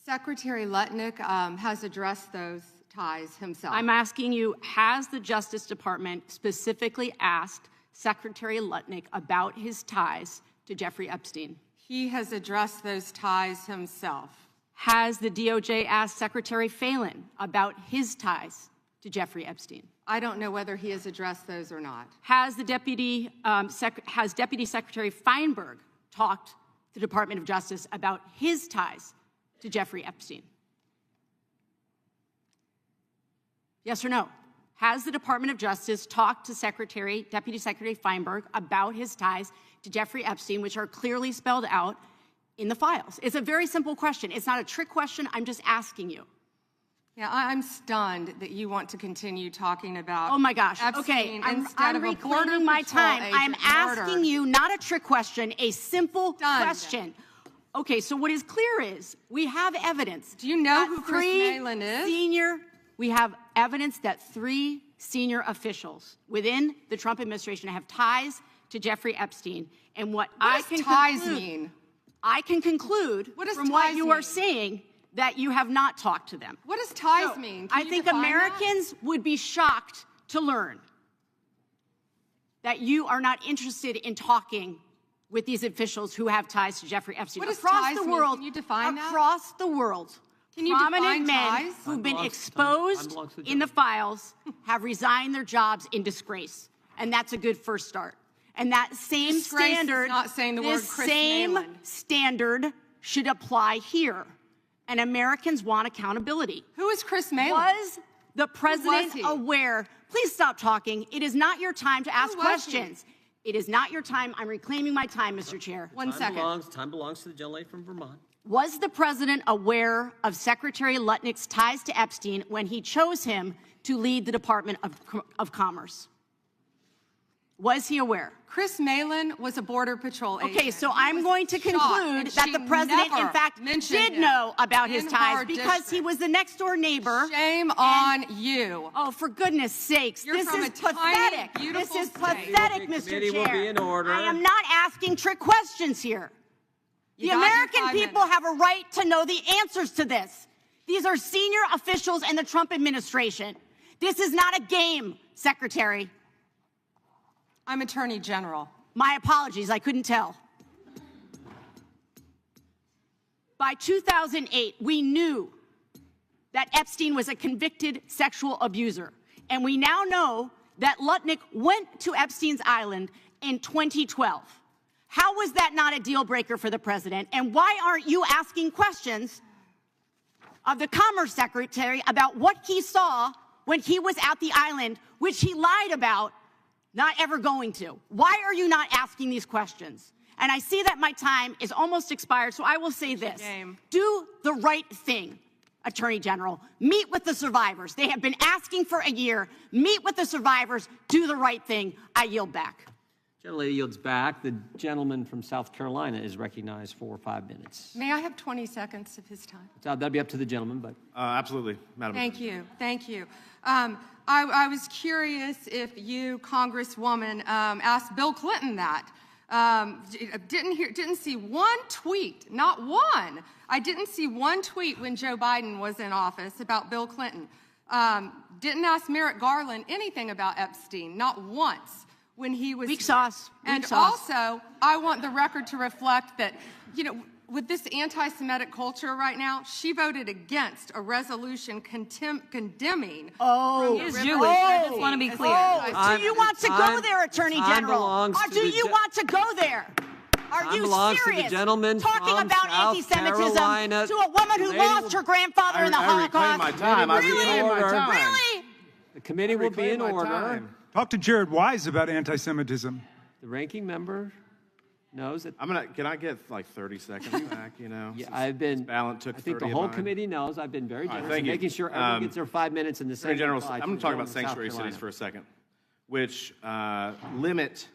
Secretary Lutnick has addressed those ties himself. I'm asking you, has the Justice Department specifically asked Secretary Lutnick about his ties to Jeffrey Epstein? He has addressed those ties himself. Has the DOJ asked Secretary Phelan about his ties to Jeffrey Epstein? I don't know whether he has addressed those or not. Has the Deputy Secretary Feinberg talked to the Department of Justice about his ties to Jeffrey Epstein? Yes or no? Has the Department of Justice talked to Deputy Secretary Feinberg about his ties to Jeffrey Epstein, which are clearly spelled out in the files? It's a very simple question. It's not a trick question. I'm just asking you. Yeah, I'm stunned that you want to continue talking about. Oh my gosh. Epstein Okay, I'm reclaiming my time. I'm asking you not a trick question, a simple question. Okay, so what is clear is we have evidence. Do you know who Chris Malin is? We have evidence that 3 senior officials within the Trump administration have ties to Jeffrey Epstein. And what does ties mean? I can conclude from what you are saying that you have not talked to them. What does ties mean? I think Americans would be shocked to learn that you are not interested in talking with these officials who have ties to Jeffrey Epstein. What does ties mean? Can you define that? Across the world, prominent men who've been exposed in the files have resigned their jobs in disgrace. And that's a good first start. And that same standard, standard should apply here. And Americans want accountability. Who is Chris Malin? Was the president aware? Please stop talking. It is not your time to ask questions. It is not your time. I'm reclaiming my time, Mr. Chair. One second. Time belongs to the gentlelady from Vermont. Was the president aware of Secretary Lutnick's ties to Epstein when he chose him to lead the Department of Commerce? Was he aware? Chris Malin was a Border Patrol agent. Okay, so I'm going to conclude that the president, in fact, did know about his ties because he was the next door neighbor. Shame on you. Oh, for goodness sakes. You're this from is a tiny, pathetic. This beautiful is state. pathetic, Mr. Committee will be in Chair. order. I am not asking trick questions here. You The got your American 5 people minutes. have a right to know the answers to this. These are senior officials in the Trump administration. This is not a game, Secretary. I'm Attorney General. My apologies, I couldn't tell. By 2008, we knew that Epstein was a convicted sexual abuser. And we now know that Lutnick went to Epstein's Island in 2012. How was that not a deal breaker for the president? And why aren't you asking questions of the Commerce Secretary about what he saw when he was at the island, which he lied about not ever going to? Why are you not asking these questions? And I see that my time is almost expired, so I will say this. Do the right thing, Attorney General. Meet with the survivors. They have been asking for a year. Meet with the survivors. Do the right thing. I yield back. Gentlelady yields back. The gentleman from South Carolina is recognized for 5 minutes. May I have 20 seconds of his time? That'll be up to the gentleman, but. Absolutely, Madam. Thank you. Thank you. I was curious if you, Congresswoman, asked Bill Clinton that. Didn't see one tweet, not one. I didn't see one tweet when Joe Biden was in office about Bill Clinton. Didn't ask Merrick Garland anything about Epstein, not once when he was. Weak sauce. And also, I want the record to reflect that, you know, with this anti-Semitic culture right now, she voted against a resolution condemning. Oh, he is Jewish. I just want to be clear. Do you want to go there, Attorney General? Or do you want to go there? Are you serious? Talking about anti-Semitism to a woman who lost her grandfather in the Holocaust? My time. Really? The committee will be in order. Talk to Jared Wise about anti-Semitism. The ranking member knows that. Can I get like 30 seconds back? You know. Yeah, I've been. I think the whole committee knows. I've been very generous in you. making sure everyone gets their 5 minutes in the same. General, I'm going to talk about sanctuary cities for a second, which limit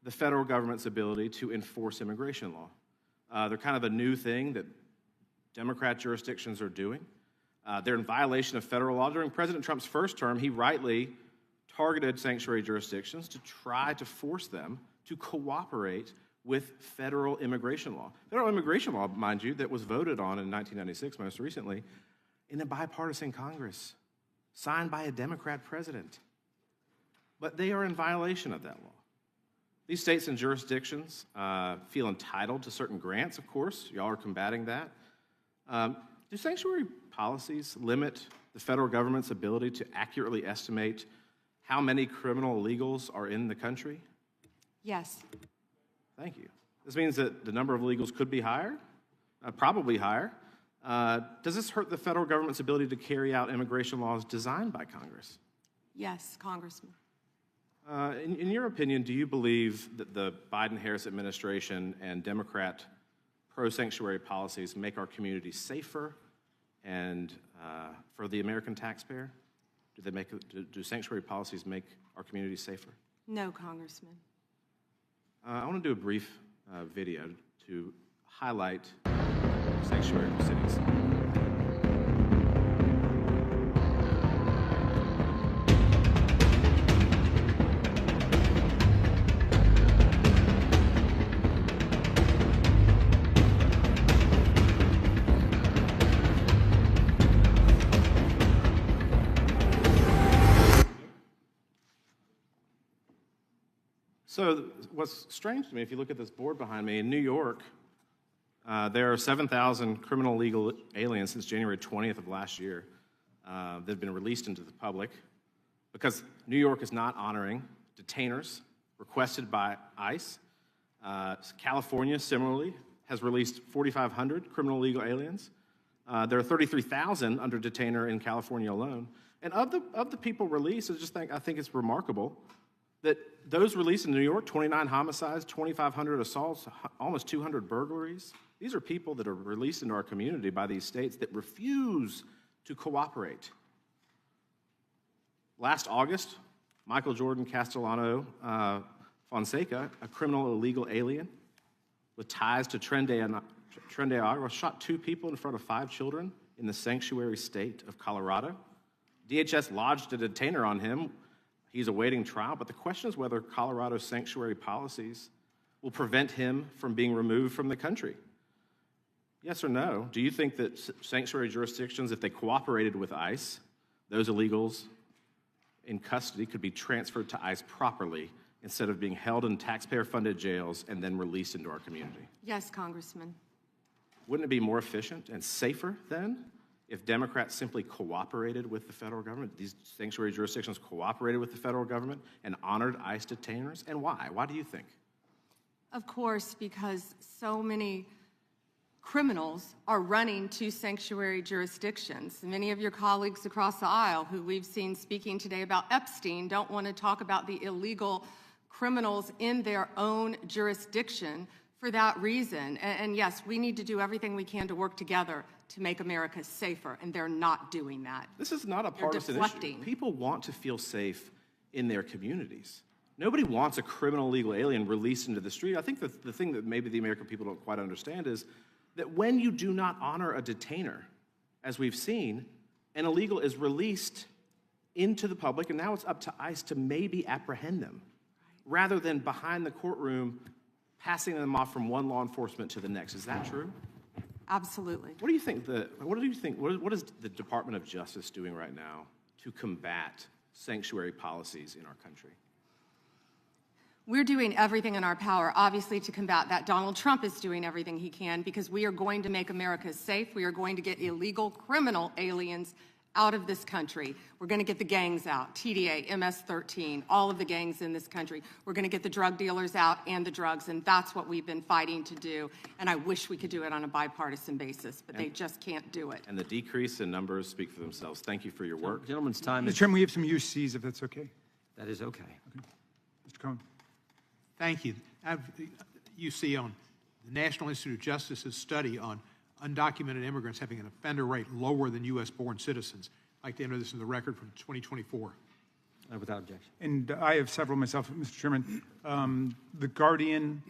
the federal government's ability to enforce immigration law. They're kind of a new thing that Democrat jurisdictions are doing. They're in violation of federal law. During President Trump's first term, he rightly targeted sanctuary jurisdictions to try to force them to cooperate with federal immigration law. Federal immigration law, mind you, that was voted on in 1996, most recently, in a bipartisan Congress, signed by a Democrat president. But they are in violation of that law. These states and jurisdictions feel entitled to certain grants, of course. Y'all are combating that. Do sanctuary policies limit the federal government's ability to accurately estimate how many criminal illegals are in the country? Yes. Thank you. This means that the number of illegals could be higher, probably higher. Does this hurt the federal government's ability to carry out immigration laws designed by Congress? Yes, Congressman. In your opinion, do you believe that the Biden-Harris administration and Democrat pro-sanctuary policies make our communities safer and for the American taxpayer? Do sanctuary policies make our communities safer? No, Congressman. I want to do a brief video to highlight sanctuary cities. So what's strange to me, if you look at this board behind me, in New York, there are 7,000 criminal legal aliens since January 20th of last year that have been released into the public because New York is not honoring detainers requested by ICE. California, similarly, has released 4,500 criminal legal aliens. There are 33,000 under detainer in California alone. And of the people released, I think it's remarkable that those released in New York, 29 homicides, 2,500 assaults, almost 200 burglaries. These are people that are released into our community by these states that refuse to cooperate. Last August, Michael Jordan Castellano Fonseca, a criminal illegal alien with ties to Tren de Agua, shot 2 people in front of 5 children in the sanctuary state of Colorado. DHS lodged a detainer on him. He's awaiting trial, but the question is whether Colorado's sanctuary policies will prevent him from being removed from the country. Yes or no? Do you think that sanctuary jurisdictions, if they cooperated with ICE, those illegals in custody could be transferred to ICE properly instead of being held in taxpayer-funded jails and then released into our community? Yes, Congressman. Wouldn't it be more efficient and safer then if Democrats simply cooperated with the federal government, these sanctuary jurisdictions cooperated with the federal government and honored ICE detainers? And why? Why do you think? Of course, because so many criminals are running to sanctuary jurisdictions. Many of your colleagues across the aisle who we've seen speaking today about Epstein don't want to talk about the illegal criminals in their own jurisdiction for that reason. And yes, we need to do everything we can to work together to make America safer, and they're not doing that. This is not a partisan issue. People want to feel safe in their communities. Nobody wants a criminal illegal alien released into the street. I think the thing that maybe the American people don't quite understand is that when you do not honor a detainer, as we've seen, an illegal is released into the public, and now it's up to ICE to maybe apprehend them, rather than behind the courtroom passing them off from one law enforcement to the next. Is that true? Absolutely. What do you think? What is the Department of Justice doing right now to combat sanctuary policies in our country? We're doing everything in our power, obviously, to combat that. Donald Trump is doing everything he can because we are going to make America safe. We are going to get illegal criminal aliens out of this country. We're going to get the gangs out, TDA, MS-13, all of the gangs in this country. We're going to get the drug dealers out and the drugs, and that's what we've been fighting to do. And I wish we could do it on a bipartisan basis, but they just can't do it. And the decrease in numbers speak for themselves. Thank you for your work. Gentleman's time. Mr. Chairman, we have some UCs, if that's okay. That is okay. Mr. Cohen. Thank you. You see on the National Institute of Justice's study on undocumented immigrants having an offender rate lower than U.S.-born citizens. I'd like to enter this in the record from 2024. Without objection. And I have several myself, Mr. Chairman. The Guardian,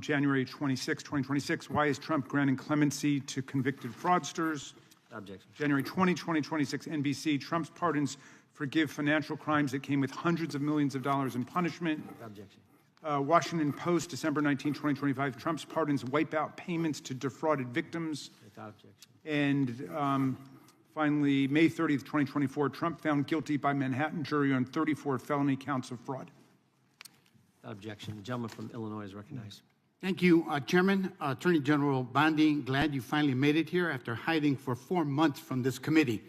January 26, 2026, why is Trump granting clemency to convicted fraudsters? Objection. January 20, 2026, NBC, Trump's pardons forgive financial crimes that came with hundreds of millions of dollars in punishment. Objection. Washington Post, December 19, 2025, Trump's pardons wipe out payments to defrauded victims. Without objection. And finally, May 30th, 2024, Trump found guilty by Manhattan jury on 34 felony counts of fraud. Without objection. The gentleman from Illinois is recognized. Thank you, Chairman. Attorney General Bondi, glad you finally made it here after hiding for 4 months from this committee.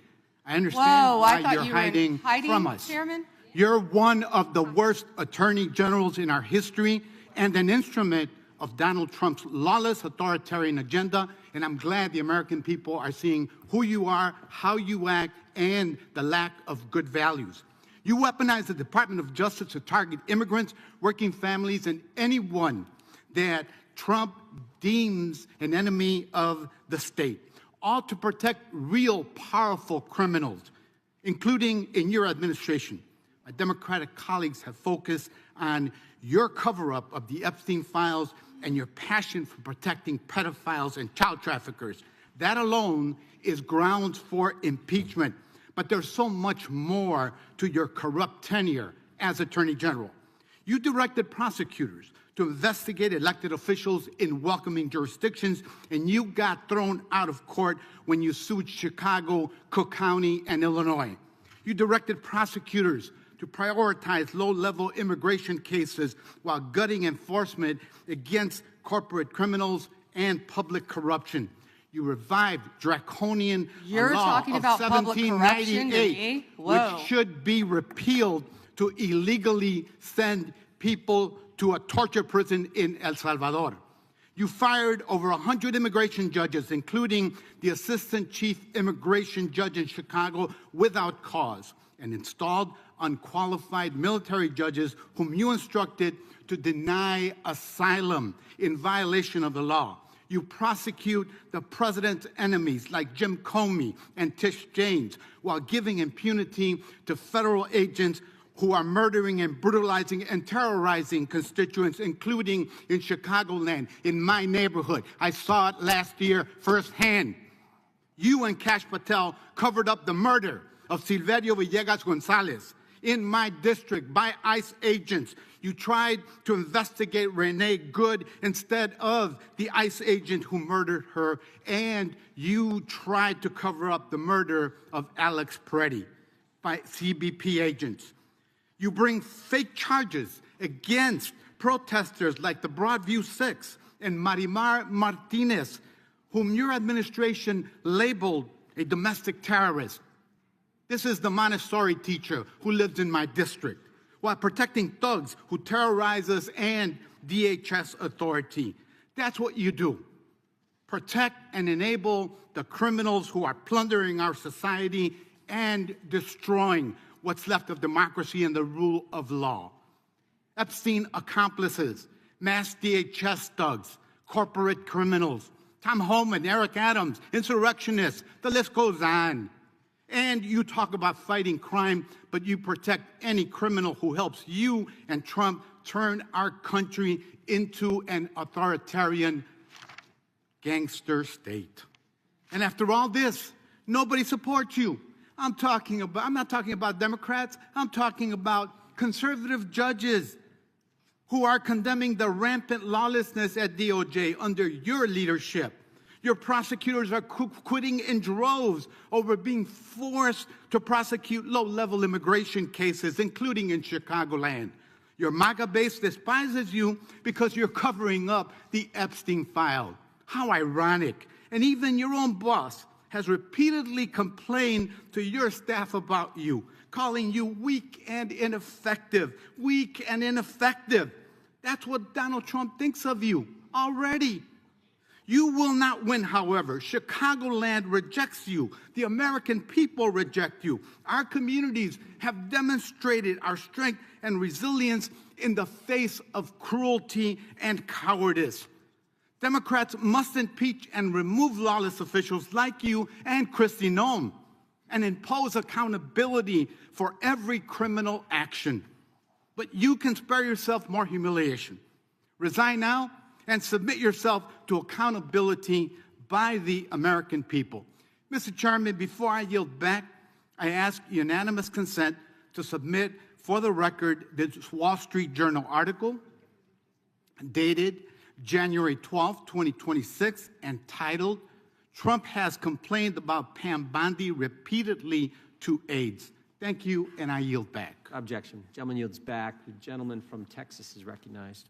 I understand why you're hiding from us. Chairman? You're one of the worst attorney generals in our history and an instrument of Donald Trump's lawless authoritarian agenda, and I'm glad the American people are seeing who you are, how you act, and the lack of good values. You weaponize the Department of Justice to target immigrants, working families, and anyone that Trump deems an enemy of the state, all to protect real powerful criminals, including in your administration. My Democratic colleagues have focused on your cover-up of the Epstein files and your passion for protecting pedophiles and child traffickers. That alone is grounds for impeachment. But there's so much more to your corrupt tenure as Attorney General. You directed prosecutors to investigate elected officials in welcoming jurisdictions, and you got thrown out of court when you sued Chicago, Cook County, and Illinois. You directed prosecutors to prioritize low-level immigration cases while gutting enforcement against corporate criminals and public corruption. You revived draconian law of 1798, which should be repealed to illegally send people to a torture prison in El Salvador. You fired over 100 immigration judges, including the assistant chief immigration judge in Chicago, without cause, and installed unqualified military judges whom you instructed to deny asylum in violation of the law. You prosecute the president's enemies like Jim Comey and Tish James while giving impunity to federal agents who are murdering and brutalizing and terrorizing constituents, including in Chicagoland, in my neighborhood. I saw it last year firsthand. You and Kash Patel covered up the murder of Silverio Villegas Gonzalez in my district by ICE agents. You tried to investigate Renee Good instead of the ICE agent who murdered her, and you tried to cover up the murder of Alex Peretti by CBP agents. You bring fake charges against protesters like the Broadview Six and Marimar Martinez, whom your administration labeled a domestic terrorist. This is the Montessori teacher who lives in my district, while protecting thugs who terrorize us and DHS authority. That's what you do. Protect and enable the criminals who are plundering our society and destroying what's left of democracy and the rule of law. Epstein accomplices, mass DHS thugs, corporate criminals, Tom Homan, Eric Adams, insurrectionists, the list goes on. And you talk about fighting crime, but you protect any criminal who helps you and Trump turn our country into an authoritarian gangster state. And after all this, nobody supports you. I'm not talking about Democrats. I'm talking about conservative judges who are condemning the rampant lawlessness at DOJ under your leadership. Your prosecutors are quitting in droves over being forced to prosecute low-level immigration cases, including in Chicagoland. Your MAGA base despises you because you're covering up the Epstein file. How ironic. And even your own boss has repeatedly complained to your staff about you, calling you weak and ineffective. Weak and ineffective. That's what Donald Trump thinks of you already. You will not win, however. Chicagoland rejects you. The American people reject you. Our communities have demonstrated our strength and resilience in the face of cruelty and cowardice. Democrats must impeach and remove lawless officials like you and Kristi Noem and impose accountability for every criminal action. But you can spare yourself more humiliation. Resign now and submit yourself to accountability by the American people. Mr. Chairman, before I yield back, I ask unanimous consent to submit for the record this Wall Street Journal article dated January 12, 2026, entitled, "Trump has complained about Pam Bondi repeatedly to aides." Thank you, and I yield back. Objection. Gentleman yields back. The gentleman from Texas is recognized.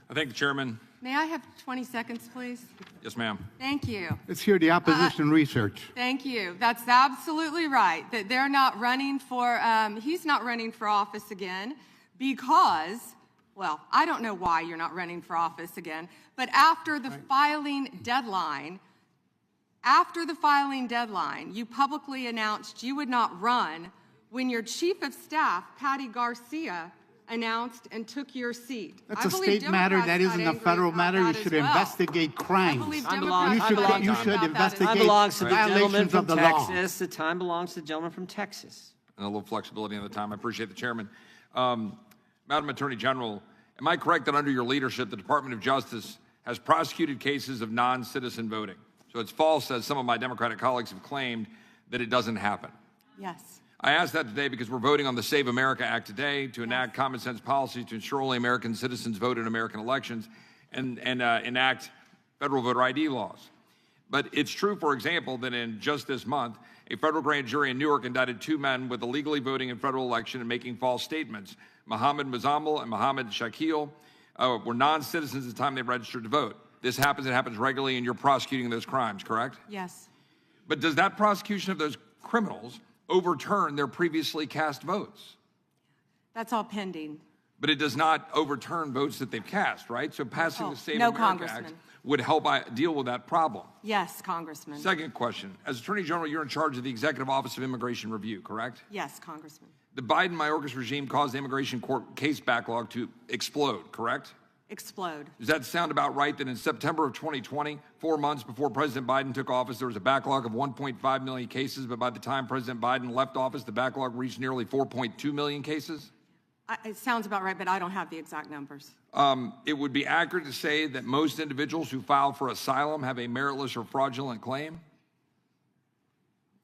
I thank the chairman. May I have 20 seconds, please? Yes, ma'am. Thank you. Let's hear the opposition research. Thank you. That's absolutely right, that they're not running for, he's not running for office again because, well, I don't know why you're not running for office again, but after the filing deadline, you publicly announced you would not run when your chief of staff, Patty Garcia, announced and took your seat. That's a state matter. That isn't a federal matter. You should investigate crimes. You should investigate violations of the law. The time belongs to the gentleman from Texas. And a little flexibility in the time. I appreciate the chairman. Madam Attorney General, am I correct that under your leadership, the Department of Justice has prosecuted cases of non-citizen voting? So it's false, as some of my Democratic colleagues have claimed, that it doesn't happen. Yes. I ask that today because we're voting on the Save America Act today to enact common sense policies to ensure only American citizens vote in American elections and enact federal voter ID laws. But it's true, for example, that in just this month, a federal grand jury in Newark indicted 2 men with illegally voting in federal election and making false statements. Mohammed Mazammel and Mohammed Shakil were non-citizens at the time they registered to vote. This happens, it happens regularly, and you're prosecuting those crimes, correct? Yes. But does that prosecution of those criminals overturn their previously cast votes? That's all pending. But it does not overturn votes that they've cast, right? So passing the Save America Act would help deal with that problem. Yes, Congressman. Second question. As Attorney General, you're in charge of the Executive Office of Immigration Review, correct? Yes, Congressman. The Biden-Mayorkas regime caused the immigration court case backlog to explode, correct? Explode. Does that sound about right, that in September of 2020, 4 months before President Biden took office, there was a backlog of 1.5 million cases, but by the time President Biden left office, the backlog reached nearly 4.2 million cases? It sounds about right, but I don't have the exact numbers. It would be accurate to say that most individuals who file for asylum have a meritless or fraudulent claim?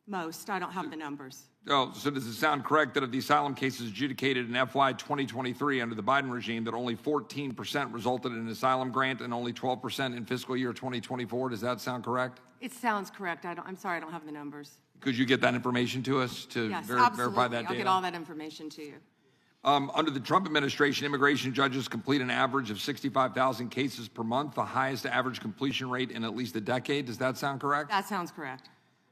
Most. I don't have the numbers. Oh, so does it sound correct that of the asylum cases adjudicated in FY 2023 under the Biden regime, that only 14% resulted in an asylum grant and only 12% in fiscal year 2024? Does that sound correct? It sounds correct. I'm sorry, I don't have the numbers. Could you get that information to us to Yes, verify that data? I'll get all that information to you. Under the Trump administration, immigration judges complete an average of 65,000 cases per month, the highest average completion rate in at least a decade. Does that sound correct? That sounds correct.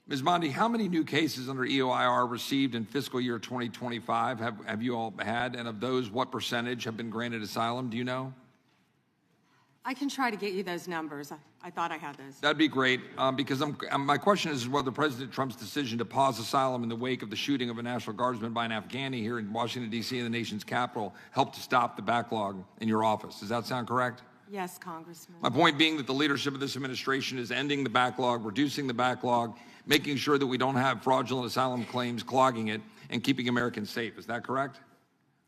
Ms. Bondi, how many new cases under EOIR received in fiscal year 2025 have you all had? And of those, what percentage have been granted asylum? Do you know? I can try to get you those numbers. I thought I had those. That'd be great, because my question is whether President Trump's decision to pause asylum in the wake of the shooting of a National Guardsman by an Afghani here in Washington, D.C., in the nation's capital, helped to stop the backlog in your office. Does that sound correct? Yes, Congressman. My point being that the leadership of this administration is ending the backlog, reducing the backlog, making sure that we don't have fraudulent asylum claims clogging it, and keeping Americans safe. Is that correct?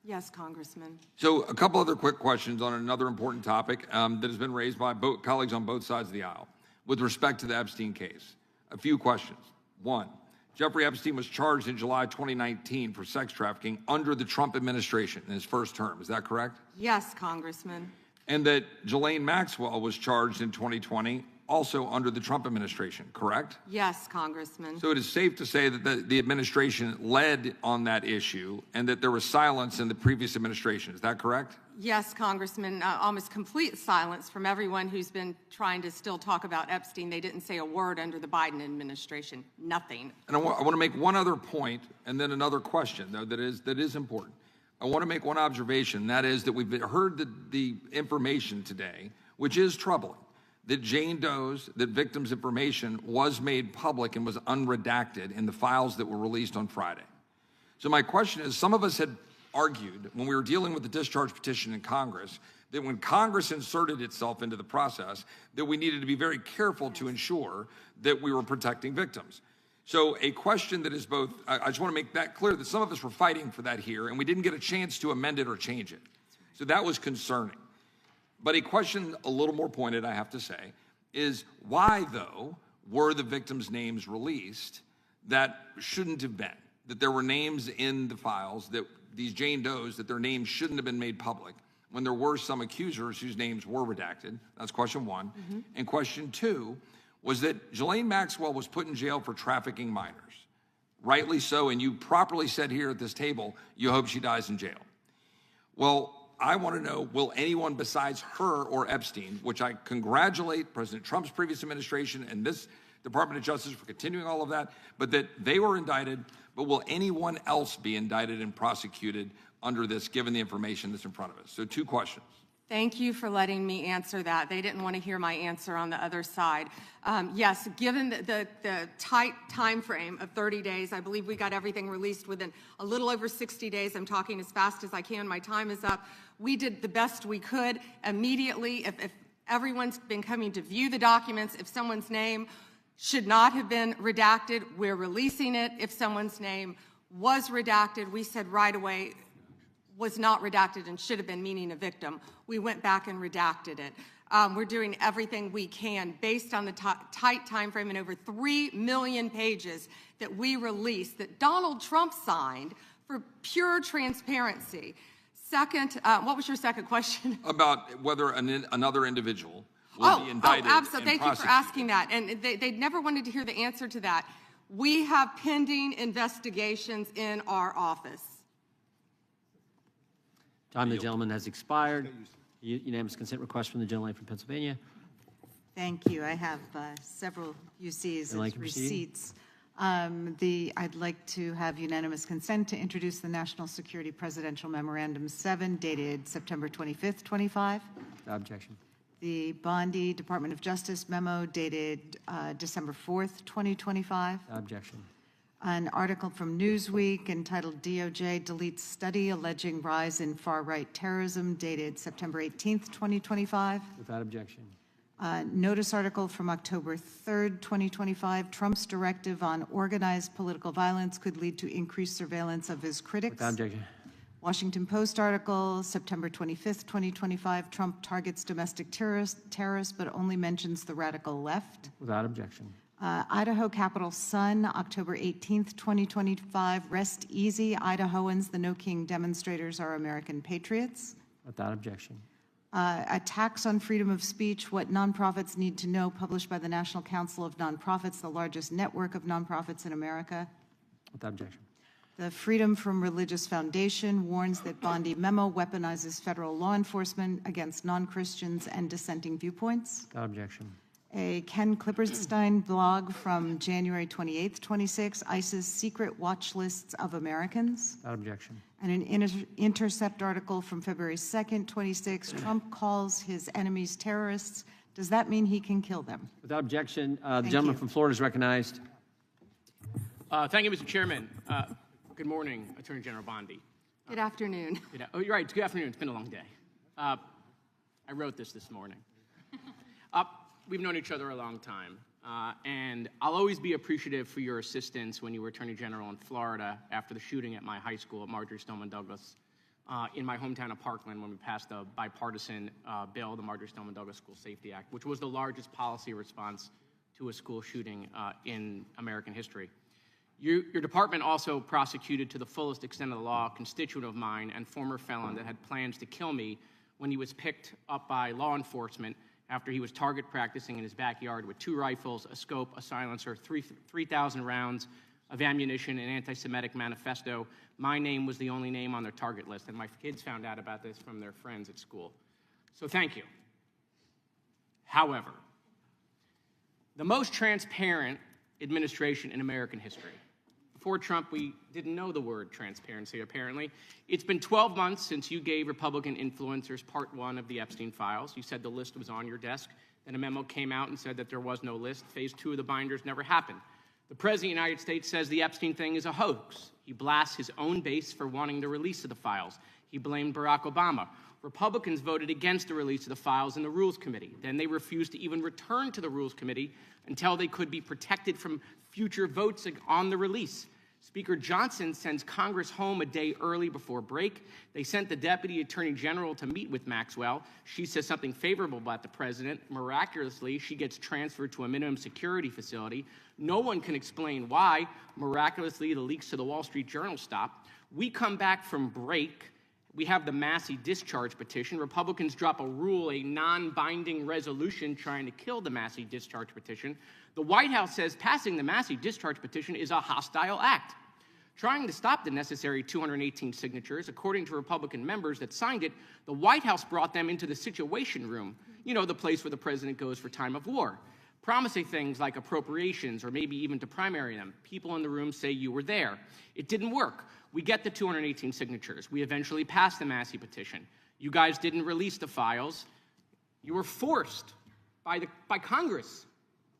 Yes, Congressman. So a couple other quick questions on another important topic that has been raised by colleagues on both sides of the aisle with respect to the Epstein case. A few questions. One, Jeffrey Epstein was charged in July 2019 for sex trafficking under the Trump administration in his first term. Is that correct? Yes, Congressman. And that Ghislaine Maxwell was charged in 2020 also under the Trump administration, correct? Yes, Congressman. So it is safe to say that the administration led on that issue and that there was silence in the previous administration. Is that correct? Yes, Congressman. Almost complete silence from everyone who's been trying to still talk about Epstein. They didn't say a word under the Biden administration. Nothing. And I want to make one other point and then another question, though, that is important. I want to make one observation, and that is that we've heard the information today, which is troubling, that Jane Doe's, that victims' information was made public and was unredacted in the files that were released on Friday. So my question is, some of us had argued when we were dealing with the discharge petition in Congress that when Congress inserted itself into the process, that we needed to be very careful to ensure that we were protecting victims. So a question that is both, I just want to make that clear that some of us were fighting for that here and we didn't get a chance to amend it or change it. So that was concerning. But a question a little more pointed, I have to say, is why, though, were the victims' names released that shouldn't have been? That there were names in the files, that these Jane Does, that their names shouldn't have been made public when there were some accusers whose names were redacted? That's question one. Mm-hmm. And question two was that Ghislaine Maxwell was put in jail for trafficking minors. Rightly so, and you properly said here at this table, you hope she dies in jail. Well, I want to know, will anyone besides her or Epstein, which I congratulate President Trump's previous administration and this Department of Justice for continuing all of that, but that they were indicted, but will anyone else be indicted and prosecuted under this, given the information that's in front of us? So 2 questions. Thank you for letting me answer that. They didn't want to hear my answer on the other side. Yes, given the tight time frame of 30 days, I believe we got everything released within a little over 60 days. I'm talking as fast as I can. My time is up. We did the best we could immediately. If everyone's been coming to view the documents, if someone's name should not have been redacted, we're releasing it. If someone's name was redacted, we said right away, was not redacted and should have been, meaning a victim. We went back and redacted it. We're doing everything we can based on the tight time frame and over 3 million pages that we released that Donald Trump signed for pure transparency. Second, what was your second question? About whether another individual will be indicted. Oh, absolutely. Thank you for asking that. And they never wanted to hear the answer to that. We have pending investigations in our office. Time of the gentleman has expired. Unanimous consent request from the gentleman from Pennsylvania. Thank you. I have several UCs as receipts. I'd like to have unanimous consent to introduce the National Security Presidential Memorandum 7, dated September 25th, 25. Without objection. The Bondi Department of Justice memo dated December 4th, 2025. Without objection. An article from Newsweek entitled DOJ Deletes Study Alleging Rise in Far-Right Terrorism, dated September 18th, 2025. Without objection. Notice article from October 3rd, 2025. Trump's directive on organized political violence could lead to increased surveillance of his critics. Without objection. Washington Post article, September 25th, 2025. Trump targets domestic terrorists, but only mentions the radical left. Without objection. Idaho Capital Sun, October 18th, 2025. Rest easy, Idahoans. The No King demonstrators are American patriots. Without objection. Attacks on freedom of speech, what nonprofits need to know, published by the National Council of Nonprofits, the largest network of nonprofits in America. Without objection. The Freedom from Religious Foundation warns that Bondi memo weaponizes federal law enforcement against non-Christians and dissenting viewpoints. Without objection. A Ken Klipperstein blog from January 28th, 26, ICE's secret watch lists of Americans. Without objection. And an Intercept article from February 2nd, 26, Trump calls his enemies terrorists. Does that mean he can kill them? Without objection. The gentleman from Florida is recognized. Thank you, Mr. Chairman. Good morning, Attorney General Bondi. Good afternoon. Oh, you're right. It's good afternoon. It's been a long day. I wrote this morning. We've known each other a long time, and I'll always be appreciative for your assistance when you were Attorney General in Florida after the shooting at my high school at Marjory Stoneman Douglas in my hometown of Parkland when we passed the bipartisan bill, the Marjory Stoneman Douglas School Safety Act, which was the largest policy response to a school shooting in American history. Your department also prosecuted to the fullest extent of the law a constituent of mine and former felon that had plans to kill me when he was picked up by law enforcement after he was target practicing in his backyard with 2 rifles, a scope, a silencer, 3,000 rounds of ammunition, an anti-Semitic manifesto. My name was the only name on their target list, and my kids found out about this from their friends at school. So thank you. However, the most transparent administration in American history. Before Trump, we didn't know the word transparency, apparently. It's been 12 months since you gave Republican influencers part 1 of the Epstein files. You said the list was on your desk. Then a memo came out and said that there was no list. Phase 2 of the binders never happened. The President of the United States says the Epstein thing is a hoax. He blasts his own base for wanting the release of the files. He blamed Barack Obama. Republicans voted against the release of the files in the Rules Committee. Then they refused to even return to the Rules Committee until they could be protected from future votes on the release. Speaker Johnson sends Congress home a day early before break. They sent the Deputy Attorney General to meet with Maxwell. She says something favorable about the president. Miraculously, she gets transferred to a minimum security facility. No one can explain why. Miraculously, the leaks to the Wall Street Journal stop. We come back from break. We have the Massey discharge petition. Republicans drop a rule, a non-binding resolution trying to kill the Massey discharge petition. The White House says passing the Massey discharge petition is a hostile act. Trying to stop the necessary 218 signatures, according to Republican members that signed it, the White House brought them into the Situation Room, you know, the place where the president goes for time of war, promising things like appropriations or maybe even to primary them. People in the room say you were there. It didn't work. We get the 218 signatures. We eventually passed the Massey petition. You guys didn't release the files. You were forced by Congress,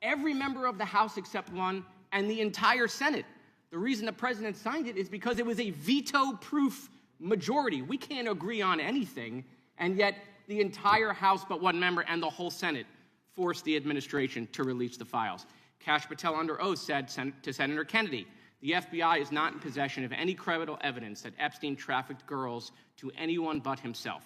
every member of the House except one, and the entire Senate. The reason the president signed it is because it was a veto-proof majority. We can't agree on anything, and yet the entire House but one member and the whole Senate forced the administration to release the files. Kash Patel under oath said to Senator Kennedy, the FBI is not in possession of any credible evidence that Epstein trafficked girls to anyone but himself.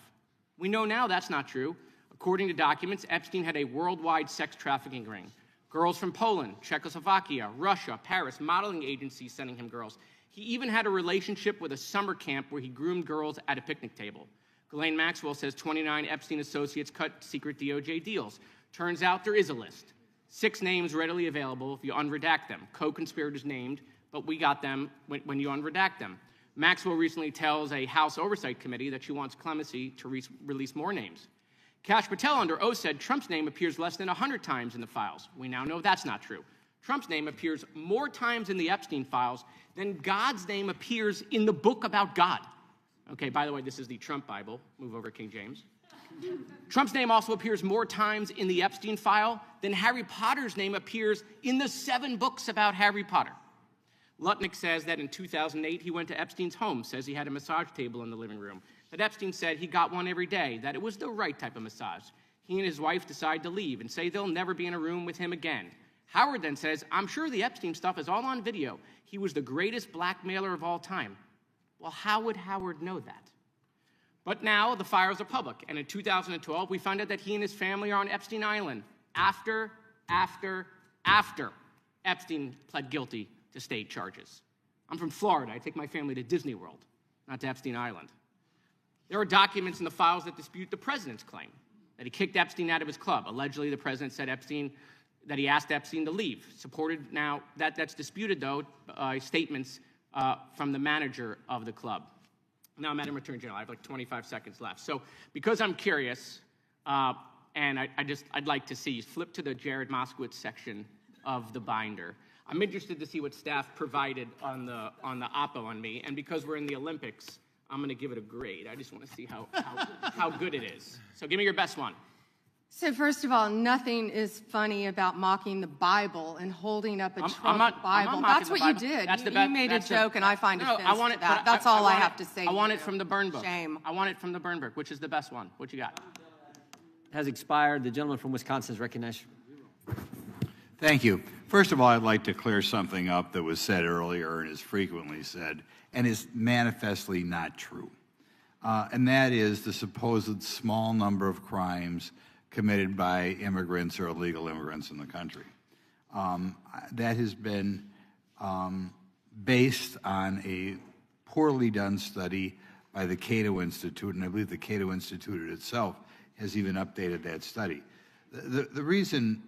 We know now that's not true. According to documents, Epstein had a worldwide sex trafficking ring. Girls from Poland, Czechoslovakia, Russia, Paris, modeling agencies sending him girls. He even had a relationship with a summer camp where he groomed girls at a picnic table. Ghislaine Maxwell says 29 Epstein associates cut secret DOJ deals. Turns out there is a list. 6 names readily available if you unredact them. Co-conspirators named, but we got them when you unredact them. Maxwell recently tells a House Oversight Committee that she wants clemency to release more names. Kash Patel under oath said Trump's name appears less than 100 times in the files. We now know that's not true. Trump's name appears more times in the Epstein files than God's name appears in the book about God. Okay, by the way, this is the Trump Bible. Move over, King James. Trump's name also appears more times in the Epstein file than Harry Potter's name appears in the 7 books about Harry Potter. Lutnick says that in 2008 he went to Epstein's home, says he had a massage table in the living room, that Epstein said he got one every day, that it was the right type of massage. He and his wife decide to leave and say they'll never be in a room with him again. Howard then says, I'm sure the Epstein stuff is all on video. He was the greatest blackmailer of all time. Well, how would Howard know that? But now the files are public, and in 2012 we found out that he and his family are on Epstein Island after Epstein pled guilty to state charges. I'm from Florida. I take my family to Disney World, not to Epstein Island. There are documents in the files that dispute the president's claim that he kicked Epstein out of his club. Allegedly, the president said that he asked Epstein to leave. Supported now, that's disputed, though, statements from the manager of the club. Now, Madam Attorney General, I have like 25 seconds left. So because I'm curious, and I'd like to see, flip to the Jared Moskowitz section of the binder. I'm interested to see what staff provided on the oppo on me, and because we're in the Olympics, I'm going to give it a grade. I just want to see how good it is. So give me your best one. So first of all, nothing is funny about mocking the Bible and holding up a Trump Bible. That's what you did. You made a joke, and I find offense to that. That's all I have to say. I want it from the burn book. Shame. I want it from the burn book. Which is the best one? What you got? Has expired. The gentleman from Wisconsin is recognized. Thank you. First of all, I'd like to clear something up that was said earlier and is frequently said and is manifestly not true. And that is the supposed small number of crimes committed by immigrants or illegal immigrants in the country. That has been based on a poorly done study by the Cato Institute, and I believe the Cato Institute itself has even updated that study. The reason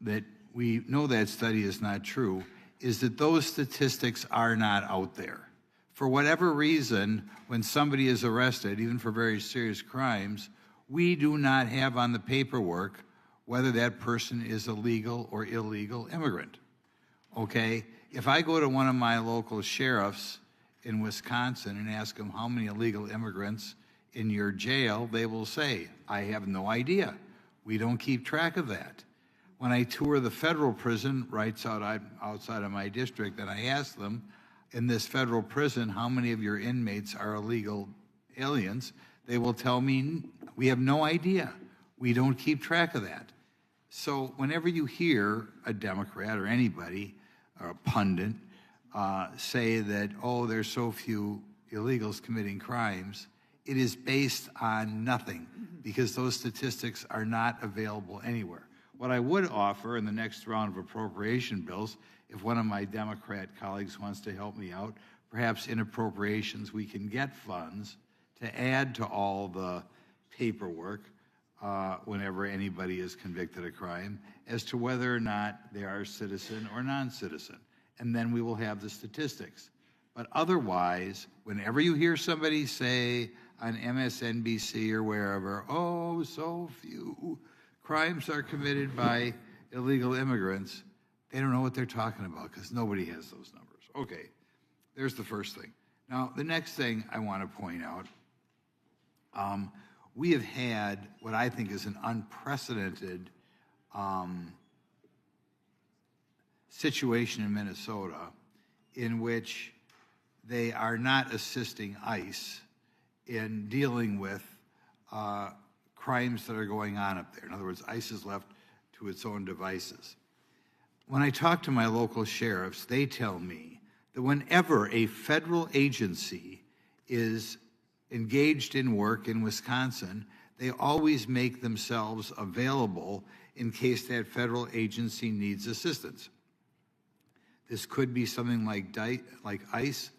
that we know that study is not true is that those statistics are not out there. For whatever reason, when somebody is arrested, even for very serious crimes, we do not have on the paperwork whether that person is a legal or illegal immigrant. Okay? If I go to one of my local sheriffs in Wisconsin and ask them how many illegal immigrants in your jail, they will say, I have no idea. We don't keep track of that. When I tour the federal prison right outside of my district, and I ask them, in this federal prison, how many of your inmates are illegal aliens, they will tell me, we have no idea. We don't keep track of that. So whenever you hear a Democrat or anybody, or a pundit, say that, oh, there's so few illegals committing crimes, it is based on nothing, because those statistics are not available anywhere. What I would offer in the next round of appropriation bills, if one of my Democrat colleagues wants to help me out, perhaps in appropriations we can get funds to add to all the paperwork whenever anybody is convicted of crime as to whether or not they are citizen or non-citizen. And then we will have the statistics. But otherwise, whenever you hear somebody say on MSNBC or wherever, oh, so few crimes are committed by illegal immigrants, they don't know what they're talking about because nobody has those numbers. Okay, there's the first thing. Now, the next thing I want to point out, we have had what I think is an unprecedented situation in Minnesota in which they are not assisting ICE in dealing with crimes that are going on up there. In other words, ICE is left to its own devices. When I talk to my local sheriffs, they tell me that whenever a federal agency is engaged in work in Wisconsin, they always make themselves available in case that federal agency needs assistance. This could be something like ICE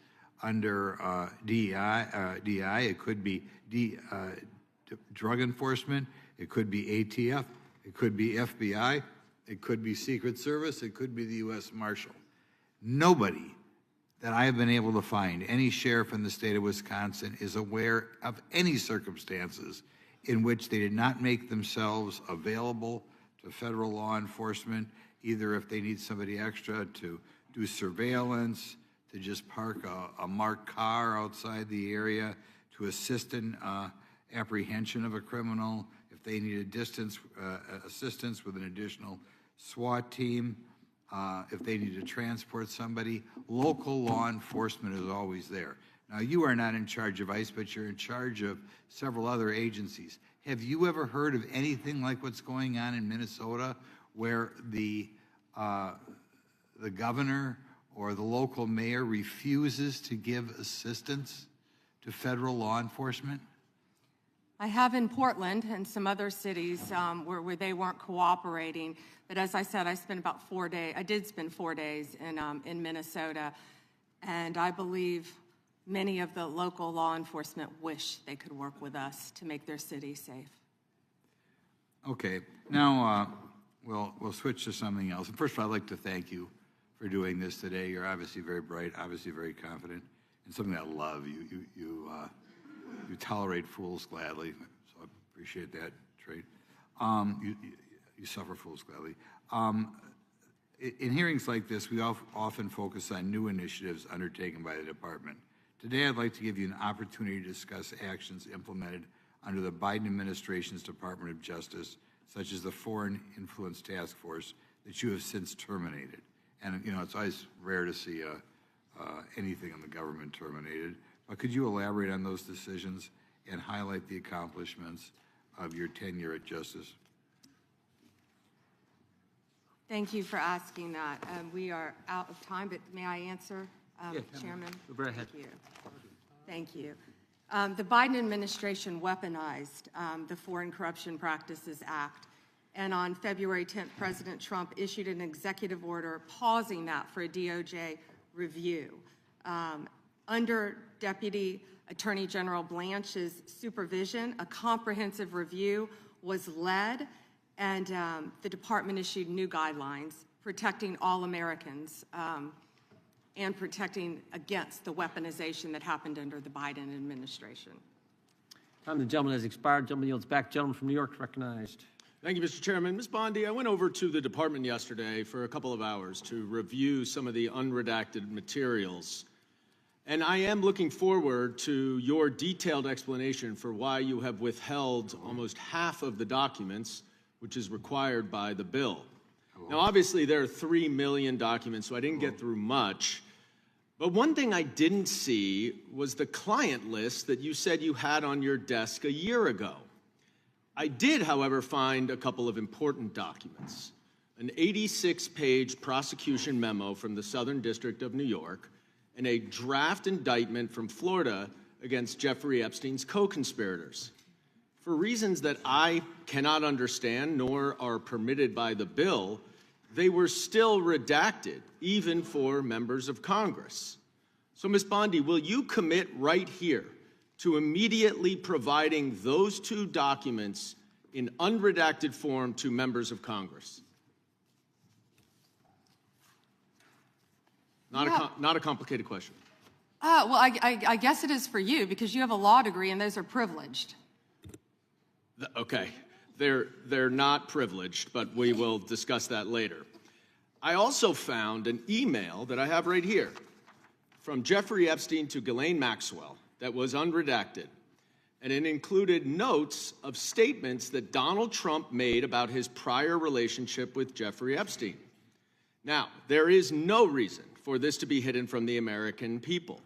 under DI. It could be drug enforcement. It could be ATF. It could be FBI. It could be Secret Service. It could be the U.S. Marshal. Nobody that I have been able to find, any sheriff in the state of Wisconsin, is aware of any circumstances in which they did not make themselves available to federal law enforcement, either if they need somebody extra to do surveillance, to just park a marked car outside the area, to assist in apprehension of a criminal, if they need assistance with an additional SWAT team, if they need to transport somebody. Local law enforcement is always there. Now, you are not in charge of ICE, but you're in charge of several other agencies. Have you ever heard of anything like what's going on in Minnesota, where the governor or the local mayor refuses to give assistance to federal law enforcement? I have in Portland and some other cities where they weren't cooperating. But as I said, I spent about 4 days. I did spend 4 days in Minnesota, and I believe many of the local law enforcement wish they could work with us to make their city safe. Okay, now we'll switch to something else. First of all, I'd like to thank you for doing this today. You're obviously very bright, obviously very confident, and something I love. You tolerate fools gladly, so I appreciate that trait. You suffer fools gladly. In hearings like this, we often focus on new initiatives undertaken by the department. Today, I'd like to give you an opportunity to discuss actions implemented under the Biden administration's Department of Justice, such as the Foreign Influence Task Force that you have since terminated. And, you know, it's always rare to see anything in the government terminated. But could you elaborate on those decisions and highlight the accomplishments of your tenure at Justice? Thank you for asking that. We are out of time, but may I answer, Chairman? Go ahead. Thank you. The Biden administration weaponized the Foreign Corruption Practices Act, and on February 10th, President Trump issued an executive order pausing that for a DOJ review. Under Deputy Attorney General Blanche's supervision, a comprehensive review was led, and the department issued new guidelines protecting all Americans and protecting against the weaponization that happened under the Biden administration. Time the gentleman has expired. Gentleman yields back. Gentleman from New York recognized. Thank you, Mr. Chairman. Ms. Bondi, I went over to the department yesterday for a couple of hours to review some of the unredacted materials. And I am looking forward to your detailed explanation for why you have withheld almost half of the documents, which is required by the bill. Now, obviously, there are 3 million documents, so I didn't get through much. But one thing I didn't see was the client list that you said you had on your desk a year ago. I did, however, find a couple of important documents. An 86-page prosecution memo from the Southern District of New York, and a draft indictment from Florida against Jeffrey Epstein's co-conspirators. For reasons that I cannot understand nor are permitted by the bill, they were still redacted, even for members of Congress. So, Ms. Bondi, will you commit right here to immediately providing those 2 documents in unredacted form to members of Congress? Not a complicated question. Well, I guess it is for you because you have a law degree and those are privileged. Okay, they're not privileged, but we will discuss that later. I also found an email that I have right here from Jeffrey Epstein to Ghislaine Maxwell that was unredacted, and it included notes of statements that Donald Trump made about his prior relationship with Jeffrey Epstein. Now, there is no reason for this to be hidden from the American people.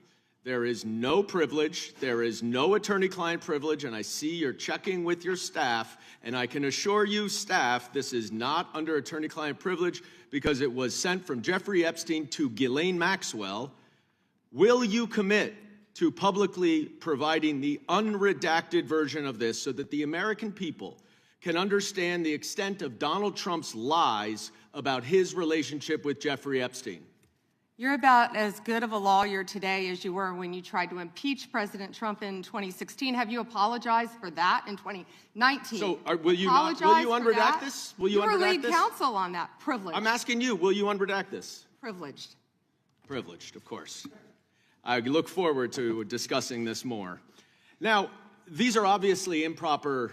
There is no privilege, there is no attorney-client privilege, and I see you're checking with your staff, and I can assure you, staff, this is not under attorney-client privilege because it was sent from Jeffrey Epstein to Ghislaine Maxwell. Will you commit to publicly providing the unredacted version of this so that the American people can understand the extent of Donald Trump's lies about his relationship with Jeffrey Epstein? You're about as good of a lawyer today as you were when you tried to impeach President Trump in 2016. Have you apologized for that in 2019? So will you unredact this? Will you were unredact lead this? counsel on that. Privileged. I'm asking you, will you unredact this? Privileged. Privileged, of course. I look forward to discussing this more. Now, these are obviously improper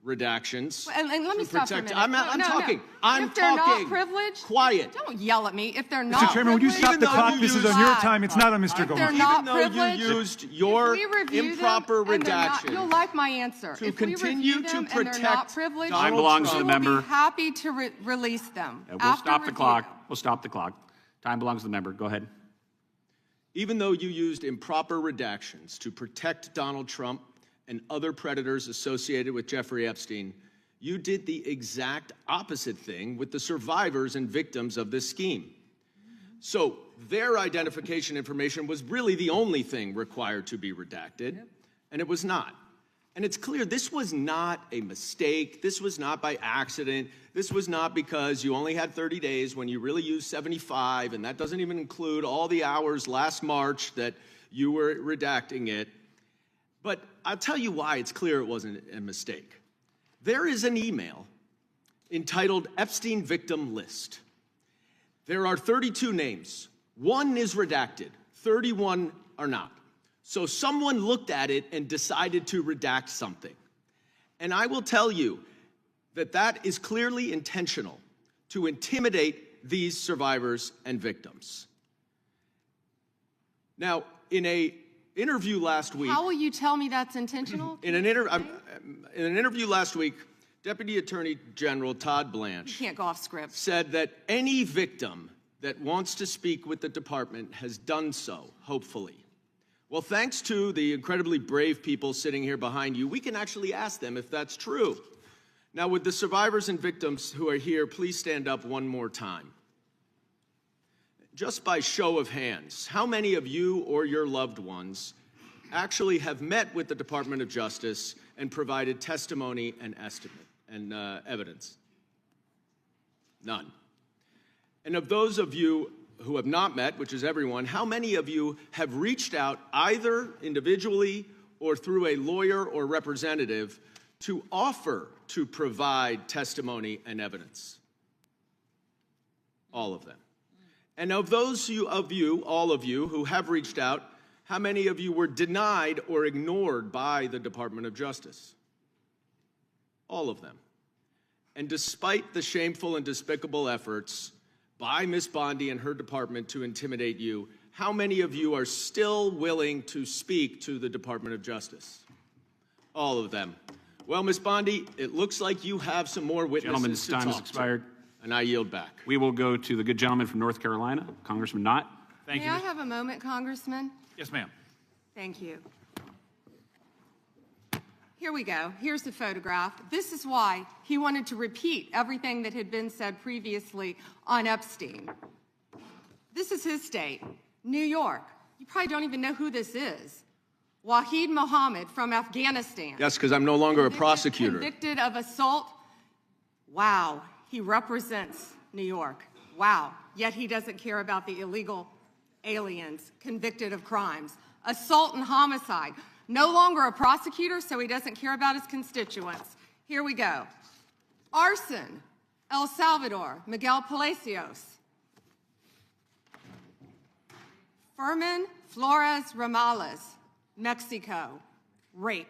redactions. And let me stop for a minute. I'm talking. If they're not privileged, quiet. Don't yell at me. If they're not Mr. Chairman, would you stop the clock? This is on your time. It's not on Mr. Goldman. If they're not privileged, you used your improper redaction. You'll like my answer. To if continue we review them to protect and they're not privileged, Time belongs to the we'll member. be happy to release them. We'll stop the clock. We'll stop the clock. Time belongs to the member. Go ahead. Even though you used improper redactions to protect Donald Trump and other predators associated with Jeffrey Epstein, you did the exact opposite thing with the survivors and victims of this scheme. So their identification information was really the only thing required to be redacted, and it was not. And it's clear this was not a mistake. This was not by accident. This was not because you only had 30 days when you really used 75, and that doesn't even include all the hours last March that you were redacting it. But I'll tell you why it's clear it wasn't a mistake. There is an email entitled Epstein Victim List. There are 32 names. 1 is redacted. 31 are not. So someone looked at it and decided to redact something. And I will tell you that that is clearly intentional to intimidate these survivors and victims. Now, in an interview last week... How will you tell me that's intentional? In an interview last week, Deputy Attorney General Todd Blanche... You can't go off script. ...said that any victim that wants to speak with the department has done so, hopefully. Well, thanks to the incredibly brave people sitting here behind you, we can actually ask them if that's true. Now, would the survivors and victims who are here please stand up one more time? Just by show of hands, how many of you or your loved ones actually have met with the Department of Justice and provided testimony and evidence? None. And of those of you who have not met, which is everyone, how many of you have reached out either individually or through a lawyer or representative to offer to provide testimony and evidence? All of them. And of those of you, all of you, who have reached out, how many of you were denied or ignored by the Department of Justice? All of them. And despite the shameful and despicable efforts by Ms. Bondi and her department to intimidate you, how many of you are still willing to speak to the Department of Justice? All of them. Well, Ms. Bondi, it looks like you have some more witnesses to talk to. Gentleman's time has expired. And I yield back. We will go to the good gentleman from North Carolina, Congressman Knott. May I have a moment, Congressman? Yes, ma'am. Thank you. Here we go. Here's the photograph. This is why he wanted to repeat everything that had been said previously on Epstein. This is his state, New York. You probably don't even know who this is. Wahid Mohammed from Afghanistan. Yes, because I'm no longer a prosecutor. Convicted of assault. Wow, he represents New York. Wow, yet he doesn't care about the illegal aliens convicted of crimes. Assault and homicide. No longer a prosecutor, so he doesn't care about his constituents. Here we go. Arson, El Salvador, Miguel Palacios. Fermin Flores Ramales, Mexico, rape.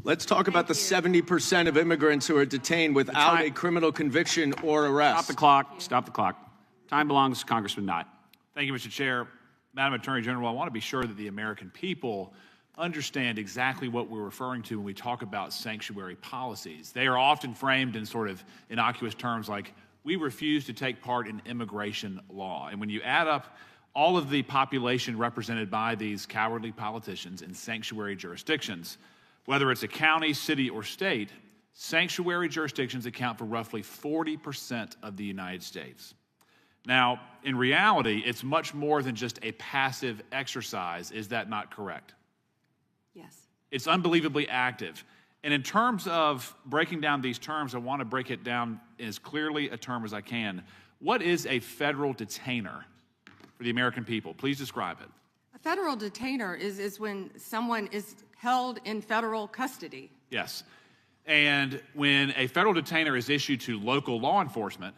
Let's talk about the 70% of immigrants who are detained without a criminal conviction or arrest. Stop the clock. Stop the clock. Time belongs to Congressman Knott. Thank you, Mr. Chair. Madam Attorney General, I want to be sure that the American people understand exactly what we're referring to when we talk about sanctuary policies. They are often framed in sort of innocuous terms like, we refuse to take part in immigration law. And when you add up all of the population represented by these cowardly politicians in sanctuary jurisdictions, whether it's a county, city, or state, sanctuary jurisdictions account for roughly 40% of the United States. Now, in reality, it's much more than just a passive exercise. Is that not correct? Yes. It's unbelievably active. And in terms of breaking down these terms, I want to break it down as clearly a term as I can. What is a federal detainer for the American people? Please describe it. A federal detainer is when someone is held in federal custody. Yes. And when a federal detainer is issued to local law enforcement,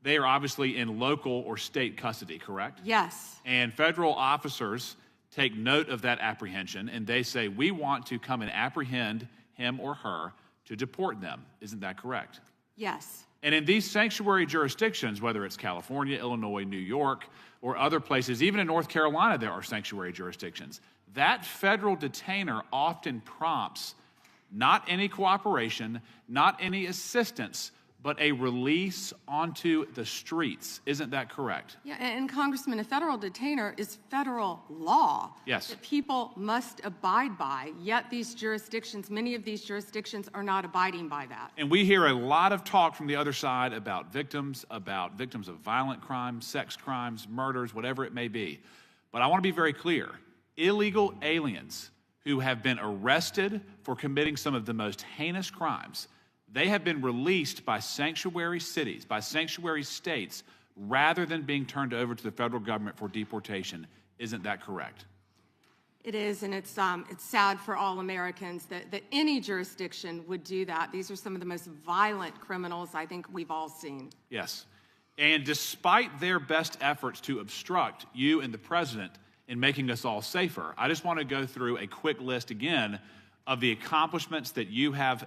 they are obviously in local or state custody, correct? Yes. And federal officers take note of that apprehension, and they say, we want to come and apprehend him or her to deport them. Isn't that correct? Yes. And in these sanctuary jurisdictions, whether it's California, Illinois, New York, or other places, even in North Carolina, there are sanctuary jurisdictions. That federal detainer often prompts not any cooperation, not any assistance, but a release onto the streets. Isn't that correct? Yeah, and Congressman, a federal detainer is federal law. Yes. That people must abide by, yet these jurisdictions, many of these jurisdictions are not abiding by that. And we hear a lot of talk from the other side about victims of violent crimes, sex crimes, murders, whatever it may be. But I want to be very clear. Illegal aliens who have been arrested for committing some of the most heinous crimes, they have been released by sanctuary cities, by sanctuary states, rather than being turned over to the federal government for deportation. Isn't that correct? It is, and it's sad for all Americans that any jurisdiction would do that. These are some of the most violent criminals I think we've all seen. Yes. And despite their best efforts to obstruct you and the president in making us all safer, I just want to go through a quick list again of the accomplishments that you have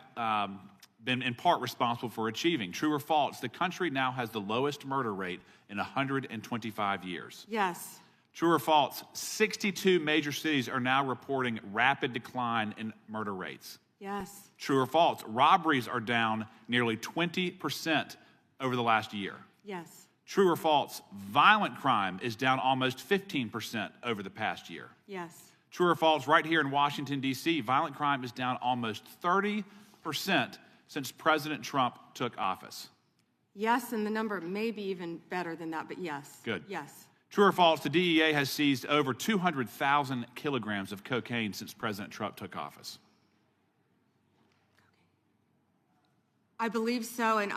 been in part responsible for achieving. True or false, the country now has the lowest murder rate in 125 years. Yes. True or false, 62 major cities are now reporting rapid decline in murder rates. Yes. True or false, robberies are down nearly 20% over the last year. Yes. True or false, violent crime is down almost 15% over the past year. Yes. True or false, right here in Washington, D.C., violent crime is down almost 30% since President Trump took office. Yes, and the number may be even better than that, but yes. Good. Yes. True or false, the DEA has seized over 200,000 kilograms of cocaine since President Trump took office. I believe so, and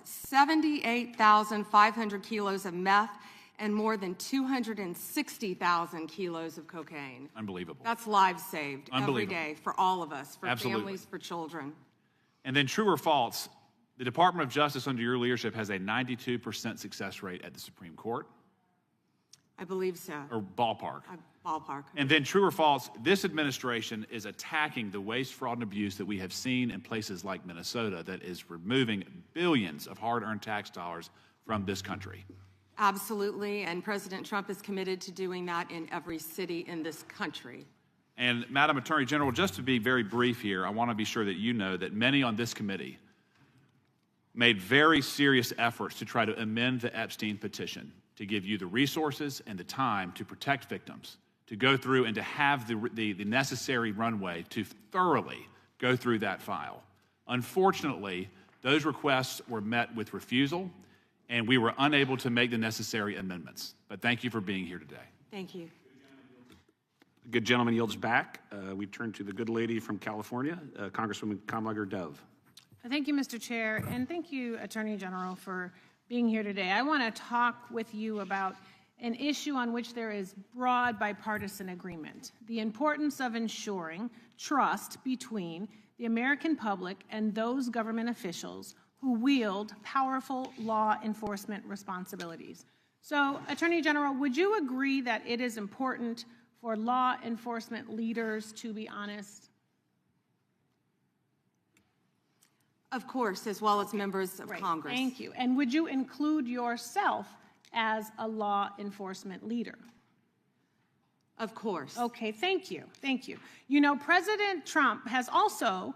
78,500 kilos of meth and more than 260,000 kilos of cocaine. Unbelievable. That's lives saved every Unbelievable. day for all of us, for Absolutely. families, for children. And then true or false, the Department of Justice under your leadership has a 92% success rate at the Supreme Court, I believe so. or ballpark. Ballpark. And then true or false, this administration is attacking the waste, fraud, and abuse that we have seen in places like Minnesota that is removing billions of hard-earned tax dollars from this country. Absolutely, and President Trump is committed to doing that in every city in this country. And Madam Attorney General, just to be very brief here, I want to be sure that you know that many on this committee made very serious efforts to try to amend the Epstein petition to give you the resources and the time to protect victims, to go through and to have the necessary runway to thoroughly go through that file. Unfortunately, those requests were met with refusal, and we were unable to make the necessary amendments. But thank you for being here today. Thank you. The good gentleman yields back. We turn to the good lady from California, Congresswoman Kamlager-Dove. Thank you, Mr. Chair, and thank you, Attorney General, for being here today. I want to talk with you about an issue on which there is broad bipartisan agreement: the importance of ensuring trust between the American public and those government officials who wield powerful law enforcement responsibilities. So, Attorney General, would you agree that it is important for law enforcement leaders to be honest? Of course, as well as members of Congress. Thank you. And would you include yourself as a law enforcement leader? Of course. Okay, thank you. Thank you. You know, President Trump has also,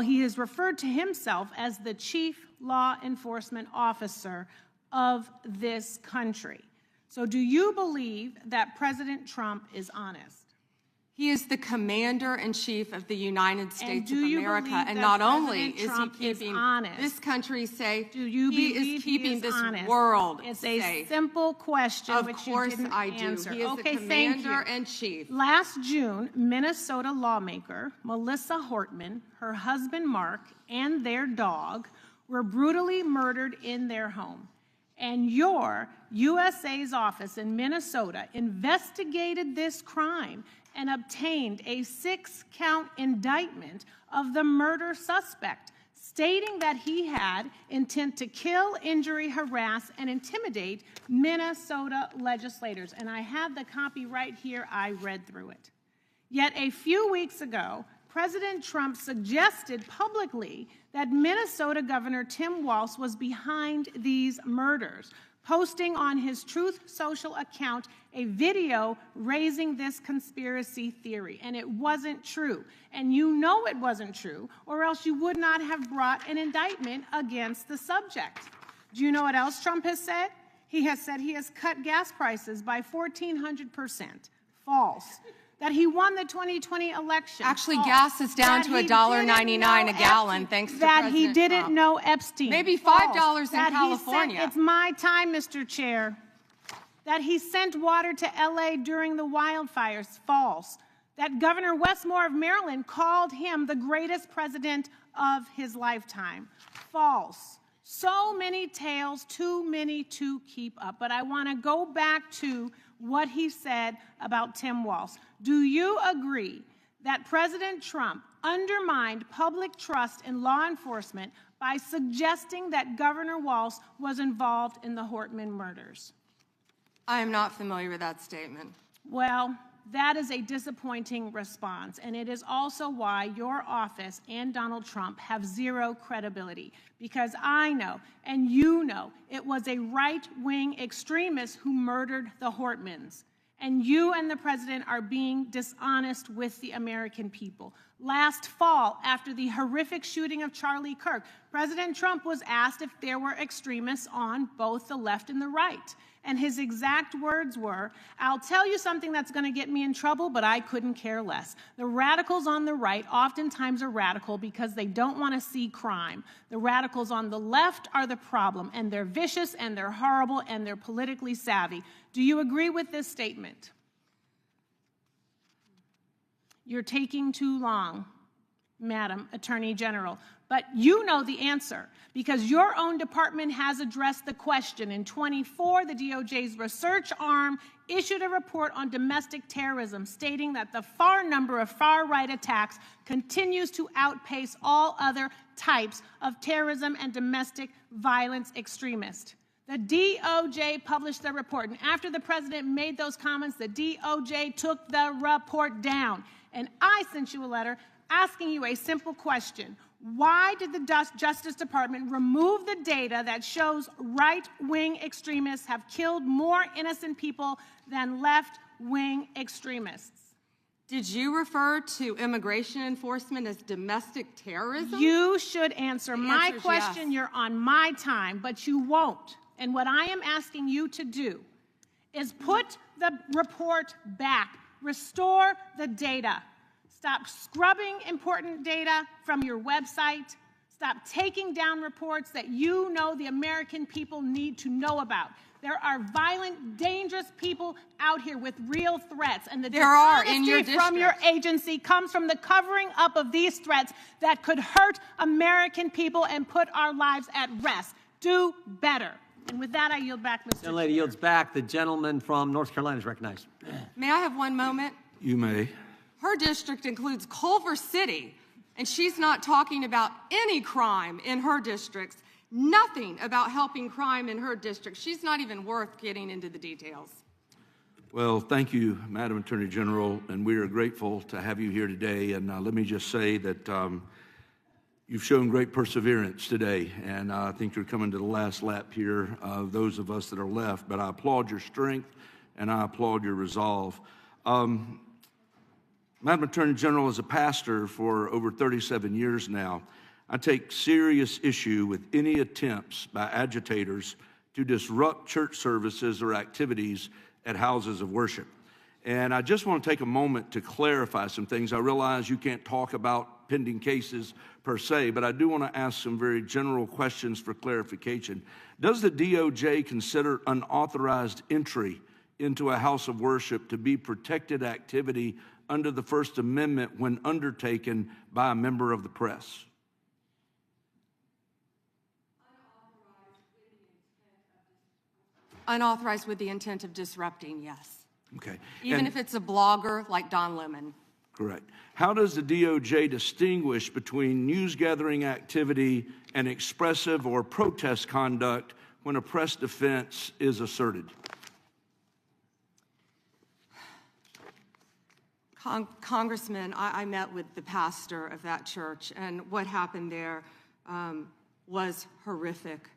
he has referred to himself as the chief law enforcement officer of this country. So do you believe that President Trump is honest? He is the commander-in-chief of the United States of America, and that not only President is Trump he keeping honest? this country safe, Do you he believe is keeping this honest? world It's safe. a simple question, Of which course you didn't I do. answer. He is Okay, the thank you. commander-in-chief. Last June, Minnesota lawmaker Melissa Hortman, her husband Mark, and their dog were brutally murdered in their home. And your USA's office in Minnesota investigated this crime and obtained a 6-count indictment of the murder suspect, stating that he had intent to kill, injure, harass, and intimidate Minnesota legislators. And I have the copy right here. I read through it. Yet a few weeks ago, President Trump suggested publicly that Minnesota Governor Tim Walz was behind these murders, posting on his Truth Social account a video raising this conspiracy theory. And it wasn't true. And you know it wasn't true, or else you would not have brought an indictment against the subject. Do you know what else Trump has said? He has said he has cut gas prices by 1,400%. False. That he won the 2020 election. Actually, gas is down to $1.99 a gallon, thanks to President That he didn't Trump. know Epstein. Maybe $5 False. in California. It's my time, Mr. Chair. That he sent water to LA during the wildfires. False. That Governor Westmore of Maryland called him the greatest president of his lifetime. False. So many tales, too many to keep up. But I want to go back to what he said about Tim Walz. Do you agree that President Trump undermined public trust in law enforcement by suggesting that Governor Walz was involved in the Hortman murders? I am not familiar with that statement. Well, that is a disappointing response, and it is also why your office and Donald Trump have zero credibility, because I know, and you know, it was a right-wing extremist who murdered the Hortmans, and you and the president are being dishonest with the American people. Last fall, after the horrific shooting of Charlie Kirk, President Trump was asked if there were extremists on both the left and the right. And his exact words were, "I'll tell you something that's going to get me in trouble, but I couldn't care less. The radicals on the right oftentimes are radical because they don't want to see crime. The radicals on the left are the problem, and they're vicious, and they're horrible, and they're politically savvy." Do you agree with this statement? You're taking too long, Madam Attorney General. But you know the answer, because your own department has addressed the question. In 24, the DOJ's research arm issued a report on domestic terrorism, stating that the number of far-right attacks continues to outpace all other types of terrorism and domestic violence extremists. The DOJ published the report, and after the president made those comments, the DOJ took the report down. And I sent you a letter asking you a simple question. Why did the Justice Department remove the data that shows right-wing extremists have killed more innocent people than left-wing extremists? Did you refer to immigration enforcement as domestic terrorism? You should answer my question. Yes. You're on my time, but you won't. And what I am asking you to do is put the report back, restore the data. Stop scrubbing important data from your website. Stop taking down reports that you know the American people need to know about. There are violent, dangerous people out here with real threats, and the dishonesty from your agency comes from the covering up of these threats that could hurt American people and put our lives at rest. Do better. And with that, I yield back, Mr. The lady yields back. The gentleman from North Carolina is recognized. May I have one moment? You may. Her district includes Culver City, and she's not talking about any crime in her districts, nothing about helping crime in her district. She's not even worth getting into the details. Well, thank you, Madam Attorney General, and we are grateful to have you here today. And let me just say that you've shown great perseverance today, and I think you're coming to the last lap here of those of us that are left. But I applaud your strength, and I applaud your resolve. Madam Attorney General, as a pastor for over 37 years now, I take serious issue with any attempts by agitators to disrupt church services or activities at houses of worship. And I just want to take a moment to clarify some things. I realize you can't talk about pending cases per se, but I do want to ask some very general questions for clarification. Does the DOJ consider unauthorized entry into a house of worship to be protected activity under the First Amendment when undertaken by a member of the press? Unauthorized with the intent of disrupting, yes. Okay. Even if it's a blogger like Don Lemon. Correct. How does the DOJ distinguish between news-gathering activity and expressive or protest conduct when a press defense is asserted? Congressman, I met with the pastor of that church, and what happened there was horrific.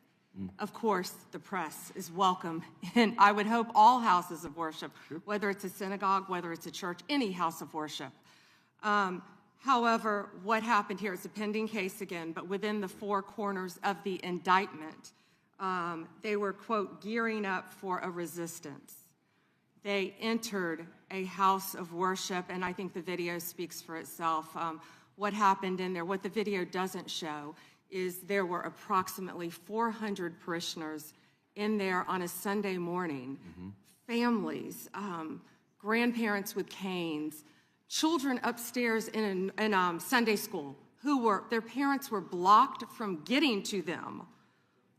Of course, the press is welcome, and I would hope all houses of worship, whether it's a synagogue, whether it's a church, any house of worship. However, what happened here is a pending case again, but within the four corners of the indictment, they were, quote, gearing up for a resistance. They entered a house of worship, and I think the video speaks for itself. What happened in there, what the video doesn't show, is there were approximately 400 parishioners in there on a Sunday morning, families, grandparents with canes, children upstairs in Sunday school their parents were blocked from getting to them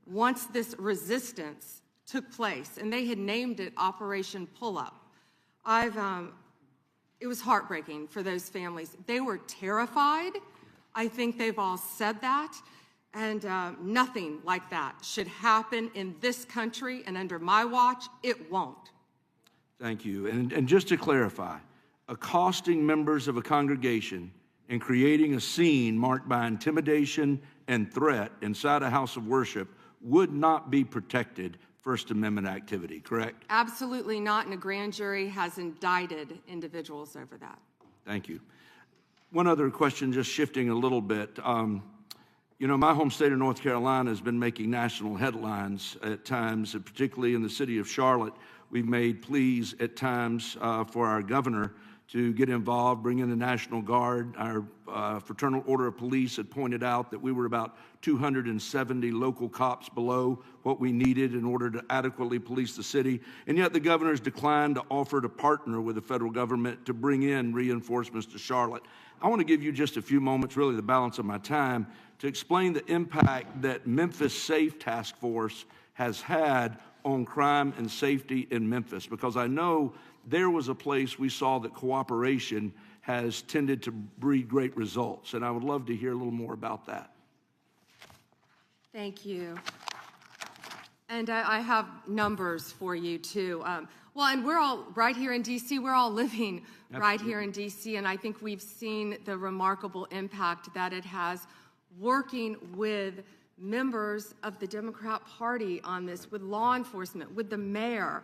once this resistance took place, and they had named it Operation Pull-Up. It was heartbreaking for those families. They were terrified. I think they've all said that. And nothing like that should happen in this country, and under my watch, it won't. Thank you. And just to clarify, accosting members of a congregation and creating a scene marked by intimidation and threat inside a house of worship would not be protected First Amendment activity, correct? Absolutely not, and a grand jury has indicted individuals over that. Thank you. One other question, just shifting a little bit. You know, my home state of North Carolina has been making national headlines at times, and particularly in the city of Charlotte. We've made pleas at times for our governor to get involved, bring in the National Guard. Our Fraternal Order of Police had pointed out that we were about 270 local cops below what we needed in order to adequately police the city. And yet the governor's declined to offer to partner with the federal government to bring in reinforcements to Charlotte. I want to give you just a few moments, really the balance of my time, to explain the impact that Memphis Safe Task Force has had on crime and safety in Memphis, because I know there was a place we saw that cooperation has tended to breed great results, and I would love to hear a little more about that. Thank you. And I have numbers for you, too. Well, and we're all right here in D.C., we're all living right here in D.C., and I think we've seen the remarkable impact that it has working with members of the Democrat Party on this, with law enforcement, with the mayor,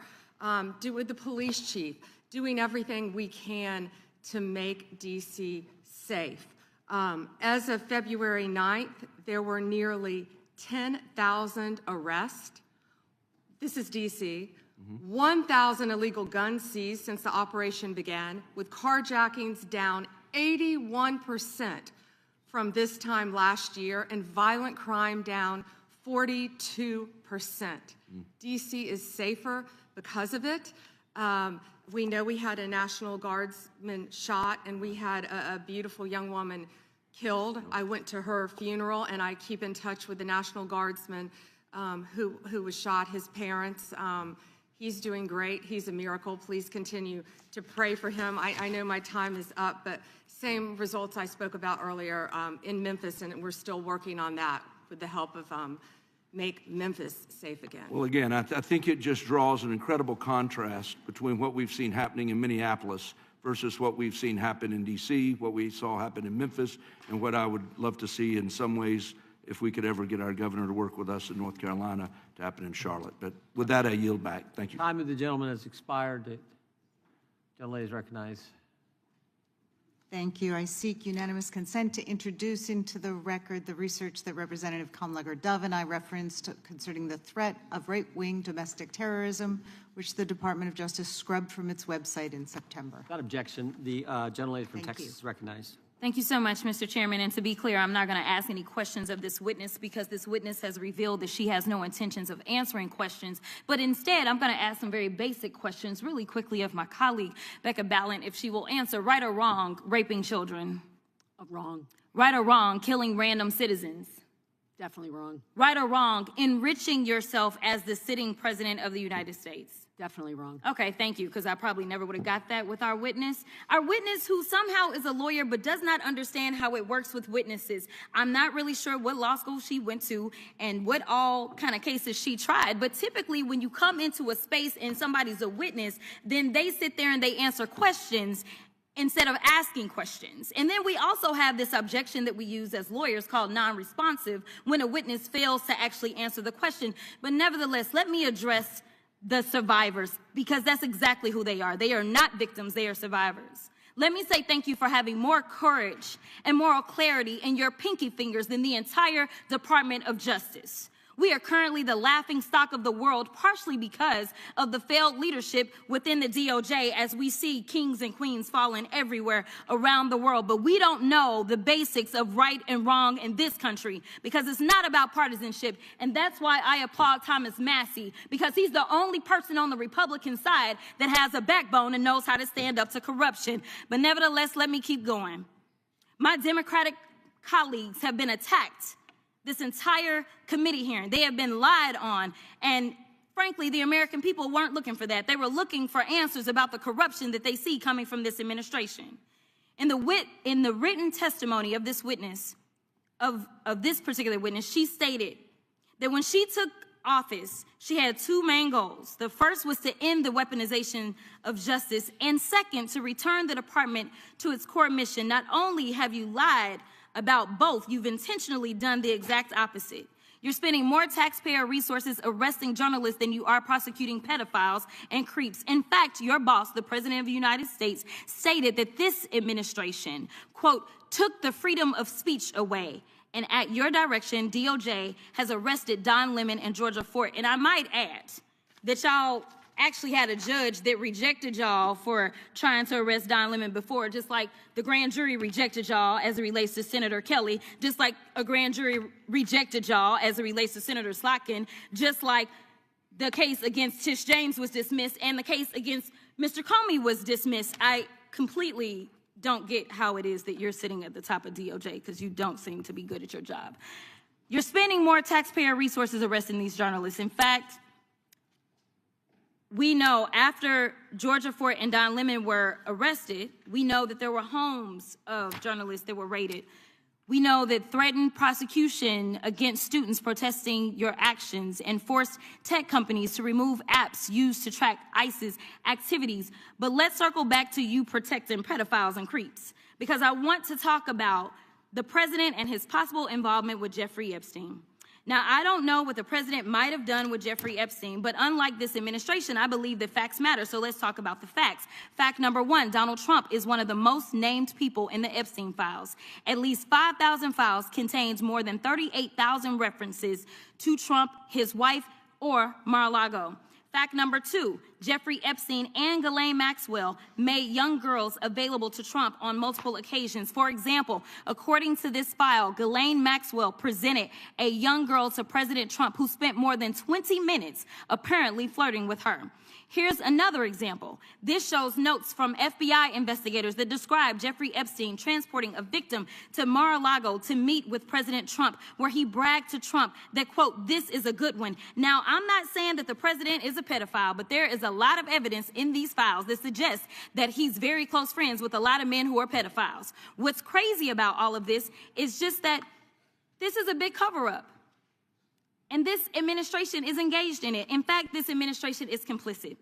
with the police chief, doing everything we can to make D.C. safe. As of February 9th, there were nearly 10,000 arrests. This is D.C. 1,000 illegal guns seized since the operation began, with carjackings down 81% from this time last year, and violent crime down 42%. D.C. is safer because of it. We know we had a National Guardsman shot, and we had a beautiful young woman killed. I went to her funeral, and I keep in touch with the National Guardsman who was shot, his parents. He's doing great. He's a miracle. Please continue to pray for him. I know my time is up, but same results I spoke about earlier in Memphis, and we're still working on that with the help of Make Memphis Safe Again. Well, again, I think it just draws an incredible contrast between what we've seen happening in Minneapolis versus what we've seen happen in D.C., what we saw happen in Memphis, and what I would love to see in some ways, if we could ever get our governor to work with us in North Carolina, to happen in Charlotte. But with that, I yield back. Thank you. Time of the gentleman has expired. The gentlelady is recognized. Thank you. I seek unanimous consent to introduce into the record the research that Representative Kamlager-Dove and I referenced concerning the threat of right-wing domestic terrorism, which the Department of Justice scrubbed from its website in September. Without objection, the gentlelady from Thank Texas you. is recognized. Thank you so much, Mr. Chairman. And to be clear, I'm not going to ask any questions of this witness because this witness has revealed that she has no intentions of answering questions. But instead, I'm going to ask some very basic questions really quickly of my colleague, Becca Ballant, if she will answer right or wrong, raping children. Wrong. Right or wrong, killing random citizens. Definitely wrong. Right or wrong, enriching yourself as the sitting president of the United States. Definitely wrong. Okay, thank you, because I probably never would have got that with our witness. Our witness who somehow is a lawyer but does not understand how it works with witnesses. I'm not really sure what law school she went to and what all kind of cases she tried, but typically when you come into a space and somebody's a witness, then they sit there and they answer questions. instead of asking questions. And then we also have this objection that we use as lawyers called non-responsive when a witness fails to actually answer the question. But nevertheless, let me address the survivors, because that's exactly who they are. They are not victims, they are survivors. Let me say thank you for having more courage and moral clarity in your pinky fingers than the entire Department of Justice. We are currently the laughing stock of the world, partially because of the failed leadership within the DOJ, as we see kings and queens falling everywhere around the world. But we don't know the basics of right and wrong in this country, because it's not about partisanship. And that's why I applaud Thomas Massie, because he's the only person on the Republican side that has a backbone and knows how to stand up to corruption. But nevertheless, let me keep going. My Democratic colleagues have been attacked this entire committee hearing. They have been lied on, and frankly, the American people weren't looking for that. They were looking for answers about the corruption that they see coming from this administration. In the written testimony of this witness, of this particular witness, she stated that when she took office, she had two main goals. The first was to end the weaponization of justice, and second, to return the department to its core mission. Not only have you lied about both, you've intentionally done the exact opposite. You're spending more taxpayer resources arresting journalists than you are prosecuting pedophiles and creeps. In fact, your boss, the President of the United States, stated that this administration, quote, took the freedom of speech away. And at your direction, DOJ has arrested Don Lemon and Georgia Fort. And I might add that y'all actually had a judge that rejected y'all for trying to arrest Don Lemon before, just like the grand jury rejected y'all as it relates to Senator Kelly, just like a grand jury rejected y'all as it relates to Senator Slotkin, just like the case against Tish James was dismissed and the case against Mr. Comey was dismissed. I completely don't get how it is that you're sitting at the top of DOJ, because you don't seem to be good at your job. You're spending more taxpayer resources arresting these journalists. In fact, we know after Georgia Fort and Don Lemon were arrested, we know that there were homes of journalists that were raided. We know that threatened prosecution against students protesting your actions and forced tech companies to remove apps used to track ISIS activities. But let's circle back to you protecting pedophiles and creeps, because I want to talk about the president and his possible involvement with Jeffrey Epstein. Now, I don't know what the president might have done with Jeffrey Epstein, but unlike this administration, I believe that facts matter. So let's talk about the facts. Fact number one, Donald Trump is one of the most named people in the Epstein files. At least 5,000 files contains more than 38,000 references to Trump, his wife, or Mar-a-Lago. Fact number two, Jeffrey Epstein and Ghislaine Maxwell made young girls available to Trump on multiple occasions. For example, according to this file, Ghislaine Maxwell presented a young girl to President Trump who spent more than 20 minutes apparently flirting with her. Here's another example. This shows notes from FBI investigators that describe Jeffrey Epstein transporting a victim to Mar-a-Lago to meet with President Trump, where he bragged to Trump that, quote, this is a good one. Now, I'm not saying that the president is a pedophile, but there is a lot of evidence in these files that suggests that he's very close friends with a lot of men who are pedophiles. What's crazy about all of this is just that this is a big cover-up. And this administration is engaged in it. In fact, this administration is complicit.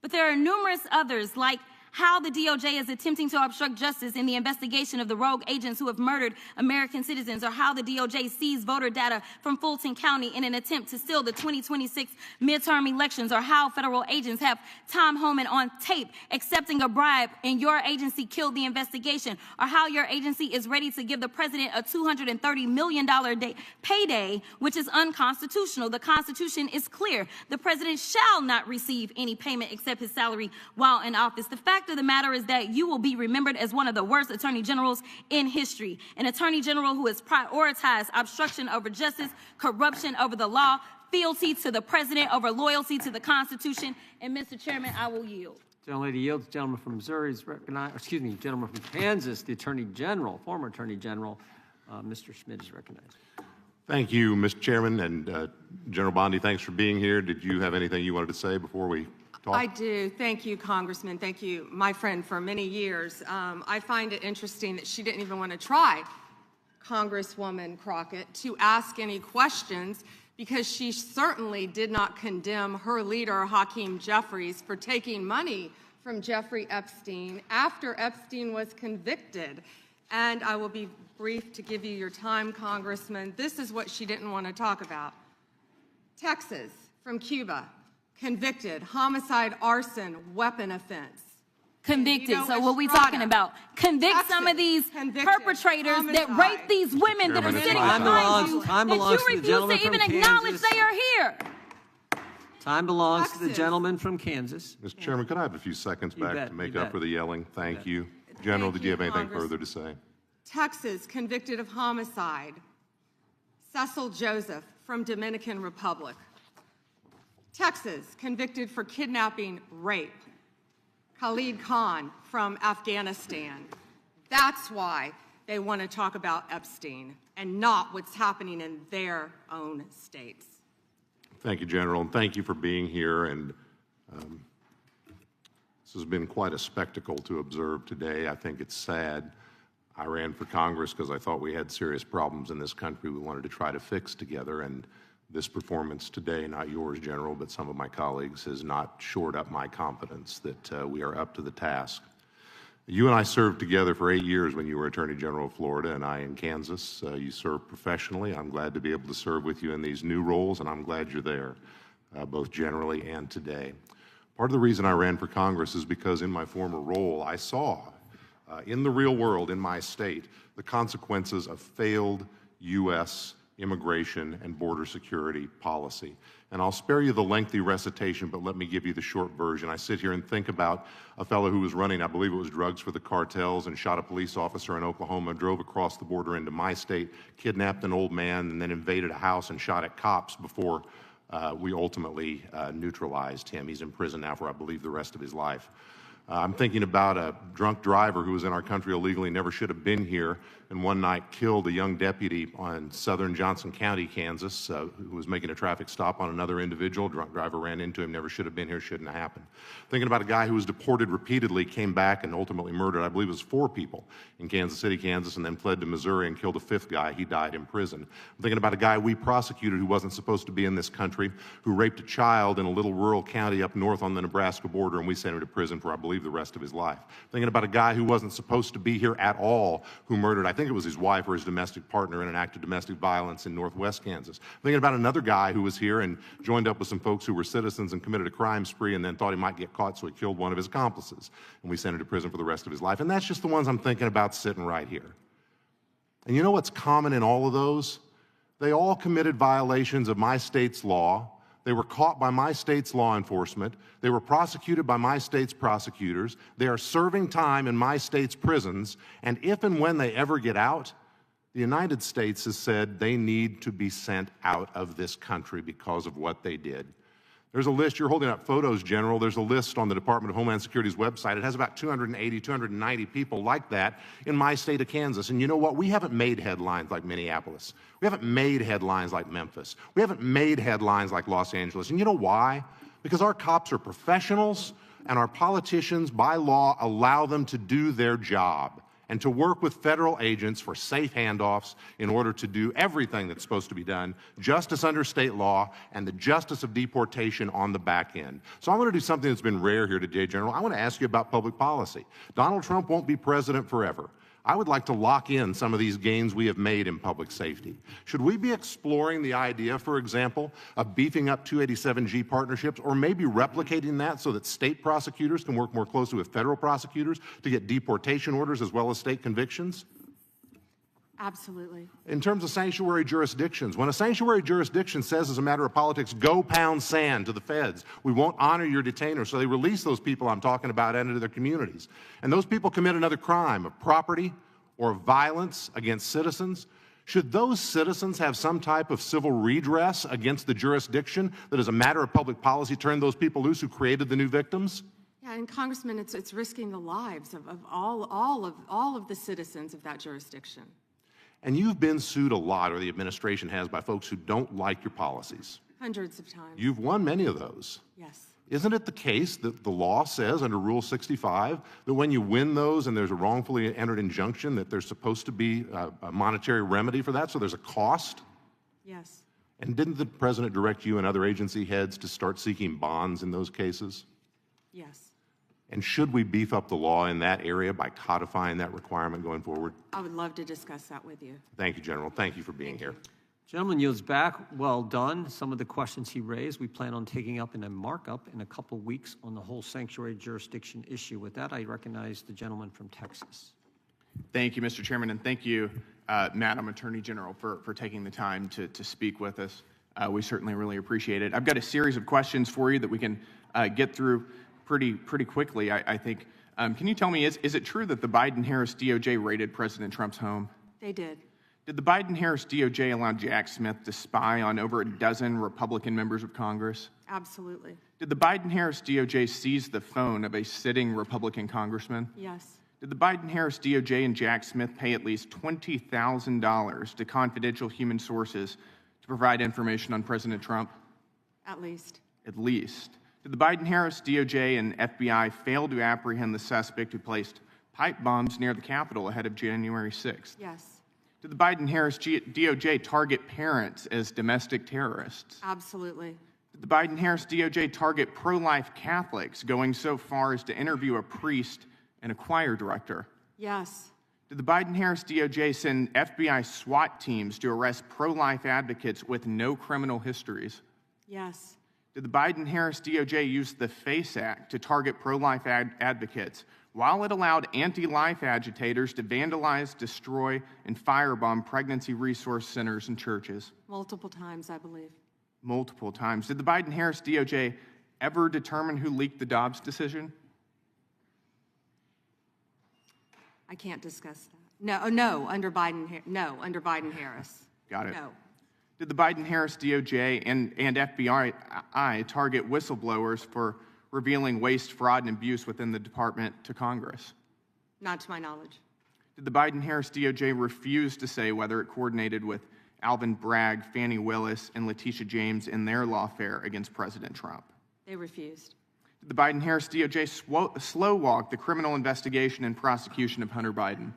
But there are numerous others, like how the DOJ is attempting to obstruct justice in the investigation of the rogue agents who have murdered American citizens, or how the DOJ seized voter data from Fulton County in an attempt to steal the 2026 midterm elections, or how federal agents have Tom Homan on tape accepting a bribe and your agency killed the investigation, or how your agency is ready to give the president a $230 million payday, which is unconstitutional. The Constitution is clear. The president shall not receive any payment except his salary while in office. The fact of the matter is that you will be remembered as one of the worst attorney generals in history. An attorney general who has prioritized obstruction over justice, corruption over the law, fealty to the president over loyalty to the Constitution. And Mr. Chairman, I will yield. Gentlelady yields. Gentleman from Missouri is recognized. Excuse me, gentleman from Kansas, the Attorney General, former Attorney General, Mr. Schmidt is recognized. Thank you, Mr. Chairman, and General Bondi, thanks for being here. Did you have anything you wanted to say before we talk? I do. Thank you, Congressman. Thank you, my friend, for many years. I find it interesting that she didn't even want to try, Congresswoman Crockett, to ask any questions, because she certainly did not condemn her leader, Hakeem Jeffries, for taking money from Jeffrey Epstein after Epstein was convicted. And I will be brief to give you your time, Congressman. This is what she didn't want to talk about. Texas, from Cuba, convicted, homicide, arson, weapon offense. Convicted. You know, So what we Estrada, talking about? Convict Texas, some of these convicted, perpetrators that homicide. rape these women that are Chairman, sitting time behind you time that belongs you to the refuse gentleman to from even acknowledge Kansas. they are here. Time belongs to the Texas. gentleman from Kansas. Mr. Chairman, could I have a few seconds back bet, to make you up bet. for the yelling? Thank you. General, Thank did you have you, anything Congress. further to say? Texas, convicted of homicide. Cecil Joseph, from Dominican Republic. Texas, convicted for kidnapping, rape. Khalid Khan, from Afghanistan. That's why they want to talk about Epstein and not what's happening in their own states. Thank you, General, and thank you for being here. And this has been quite a spectacle to observe today. I think it's sad. I ran for Congress because I thought we had serious problems in this country we wanted to try to fix together. And this performance today, not yours, General, but some of my colleagues, has not shored up my confidence that we are up to the task. You and I served together for 8 years when you were Attorney General of Florida and I in Kansas. You served professionally. I'm glad to be able to serve with you in these new roles, and I'm glad you're there, both generally and today. Part of the reason I ran for Congress is because in my former role, I saw in the real world, in my state, the consequences of failed U.S. immigration and border security policy. And I'll spare you the lengthy recitation, but let me give you the short version. I sit here and think about a fellow who was running, I believe it was drugs for the cartels, and shot a police officer in Oklahoma, drove across the border into my state, kidnapped an old man, and then invaded a house and shot at cops before we ultimately neutralized him. He's in prison now for, I believe, the rest of his life. I'm thinking about a drunk driver who was in our country illegally, never should have been here, and one night killed a young deputy on southern Johnson County, Kansas, who was making a traffic stop on another individual. Drunk driver ran into him, never should have been here, shouldn't have happened. Thinking about a guy who was deported repeatedly, came back and ultimately murdered, I believe it was 4 people in Kansas City, Kansas, and then fled to Missouri and killed a 5th guy. He died in prison. I'm thinking about a guy we prosecuted who wasn't supposed to be in this country, who raped a child in a little rural county up north on the Nebraska border, and we sent him to prison for, I believe, the rest of his life. Thinking about a guy who wasn't supposed to be here at all, who murdered, I think it was his wife or his domestic partner in an act of domestic violence in northwest Kansas. Thinking about another guy who was here and joined up with some folks who were citizens and committed a crime spree and then thought he might get caught, so he killed one of his accomplices. And we sent him to prison for the rest of his life. And that's just the ones I'm thinking about sitting right here. And you know what's common in all of those? They all committed violations of my state's law. They were caught by my state's law enforcement. They were prosecuted by my state's prosecutors. They are serving time in my state's prisons. And if and when they ever get out, the United States has said they need to be sent out of this country because of what they did. There's a list. You're holding up photos, General. There's a list on the Department of Homeland Security's website. It has about 280, 290 people like that in my state of Kansas. And you know what? We haven't made headlines like Minneapolis. We haven't made headlines like Memphis. We haven't made headlines like Los Angeles. And you know why? Because our cops are professionals, and our politicians, by law, allow them to do their job and to work with federal agents for safe handoffs in order to do everything that's supposed to be done, justice under state law, and the justice of deportation on the back end. So I want to do something that's been rare here today, General. I want to ask you about public policy. Donald Trump won't be president forever. I would like to lock in some of these gains we have made in public safety. Should we be exploring the idea, for example, of beefing up 287G partnerships, or maybe replicating that so that state prosecutors can work more closely with federal prosecutors to get deportation orders as well as state convictions? Absolutely. In terms of sanctuary jurisdictions, when a sanctuary jurisdiction says as a matter of politics, go pound sand to the feds, we won't honor your detainer, so they release those people I'm talking about into their communities. And those people commit another crime of property or violence against citizens. Should those citizens have some type of civil redress against the jurisdiction that as a matter of public policy turned those people loose who created the new victims? Yeah, and Congressman, it's risking the lives of all of the citizens of that jurisdiction. And you've been sued a lot, or the administration has, by folks who don't like your policies. Hundreds of times. You've won many of those. Yes. Isn't it the case that the law says under Rule 65 that when you win those and there's a wrongfully entered injunction that there's supposed to be a monetary remedy for that, so there's a cost? Yes. And didn't the president direct you and other agency heads to start seeking bonds in those cases? Yes. And should we beef up the law in that area by codifying that requirement going forward? I would love to discuss that with you. Thank you, General. Thank you for being here. Gentleman yields back. Well done. Some of the questions he raised, we plan on taking up in a markup in a couple weeks on the whole sanctuary jurisdiction issue. With that, I recognize the gentleman from Texas. Thank you, Mr. Chairman, and thank you, Madam Attorney General, for taking the time to speak with us. We certainly really appreciate it. I've got a series of questions for you that we can get through pretty quickly, I think. Can you tell me, is it true that the Biden-Harris DOJ raided President Trump's home? They did. Did the Biden-Harris DOJ allow Jack Smith to spy on over a dozen Republican members of Congress? Absolutely. Did the Biden-Harris DOJ seize the phone of a sitting Republican congressman? Yes. Did the Biden-Harris DOJ and Jack Smith pay at least $20,000 to confidential human sources to provide information on President Trump? At least. At least. Did the Biden-Harris DOJ and FBI fail to apprehend the suspect who placed pipe bombs near the Capitol ahead of January 6th? Yes. Did the Biden-Harris DOJ target parents as domestic terrorists? Absolutely. Did the Biden-Harris DOJ target pro-life Catholics, going so far as to interview a priest and a choir director? Yes. Did the Biden-Harris DOJ send FBI SWAT teams to arrest pro-life advocates with no criminal histories? Yes. Did the Biden-Harris DOJ use the FACE Act to target pro-life advocates while it allowed anti-life agitators to vandalize, destroy, and firebomb pregnancy resource centers and churches? Multiple times, I believe. Multiple times. Did the Biden-Harris DOJ ever determine who leaked the Dobbs decision? I can't discuss that. No, under Biden-Harris. Got it. No. Did the Biden-Harris DOJ and FBI target whistleblowers for revealing waste, fraud, and abuse within the department to Congress? Not to my knowledge. Did the Biden-Harris DOJ refuse to say whether it coordinated with Alvin Bragg, Fani Willis, and Letitia James in their lawfare against President Trump? They refused. Did the Biden-Harris DOJ slow-walk the criminal investigation and prosecution of Hunter Biden?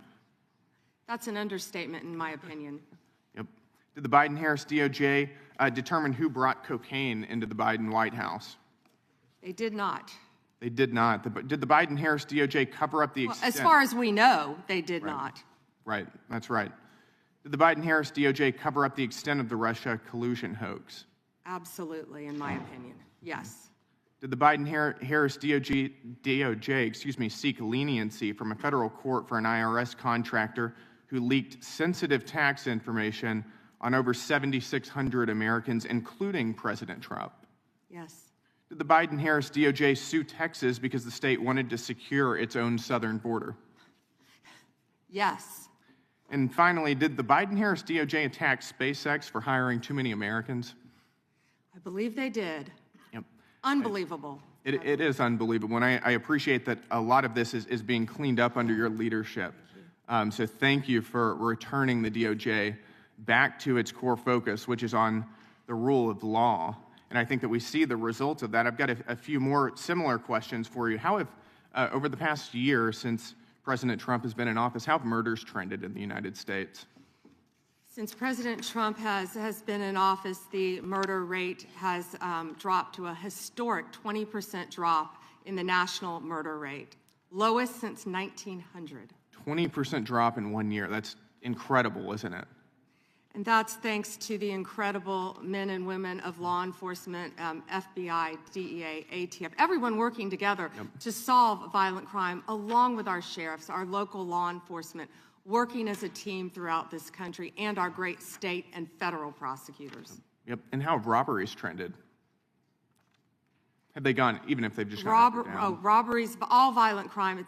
That's an understatement, in my opinion. Yep. Did the Biden-Harris DOJ determine who brought cocaine into the Biden White House? They did not. They did not. Did the Biden-Harris DOJ cover up the extent? As far as we know, they did not. Right, that's right. Did the Biden-Harris DOJ cover up the extent of the Russia collusion hoax? Absolutely, in my opinion. Yes. Did the Biden-Harris DOJ seek leniency from a federal court for an IRS contractor who leaked sensitive tax information on over 7,600 Americans, including President Trump? Yes. Did the Biden-Harris DOJ sue Texas because the state wanted to secure its own southern border? Yes. And finally, did the Biden-Harris DOJ attack SpaceX for hiring too many Americans? I believe they did. Yep. Unbelievable. It is unbelievable, and I appreciate that a lot of this is being cleaned up under your leadership. So thank you for returning the DOJ back to its core focus, which is on the rule of law. And I think that we see the results of that. I've got a few more similar questions for you. How have, over the past year since President Trump has been in office, how have murders trended in the United States? Since President Trump has been in office, the murder rate has dropped to a historic 20% drop in the national murder rate, lowest since 1900. 20% drop in 1 year. That's incredible, isn't it? And that's thanks to the incredible men and women of law enforcement, FBI, DEA, ATF, everyone working together to solve violent crime, along with our sheriffs, our local law enforcement, working as a team throughout this country, and our great state and federal prosecutors. Yep. And how have robberies trended? Have they gone, even if they've just gone up or down? Robberies, all violent crime,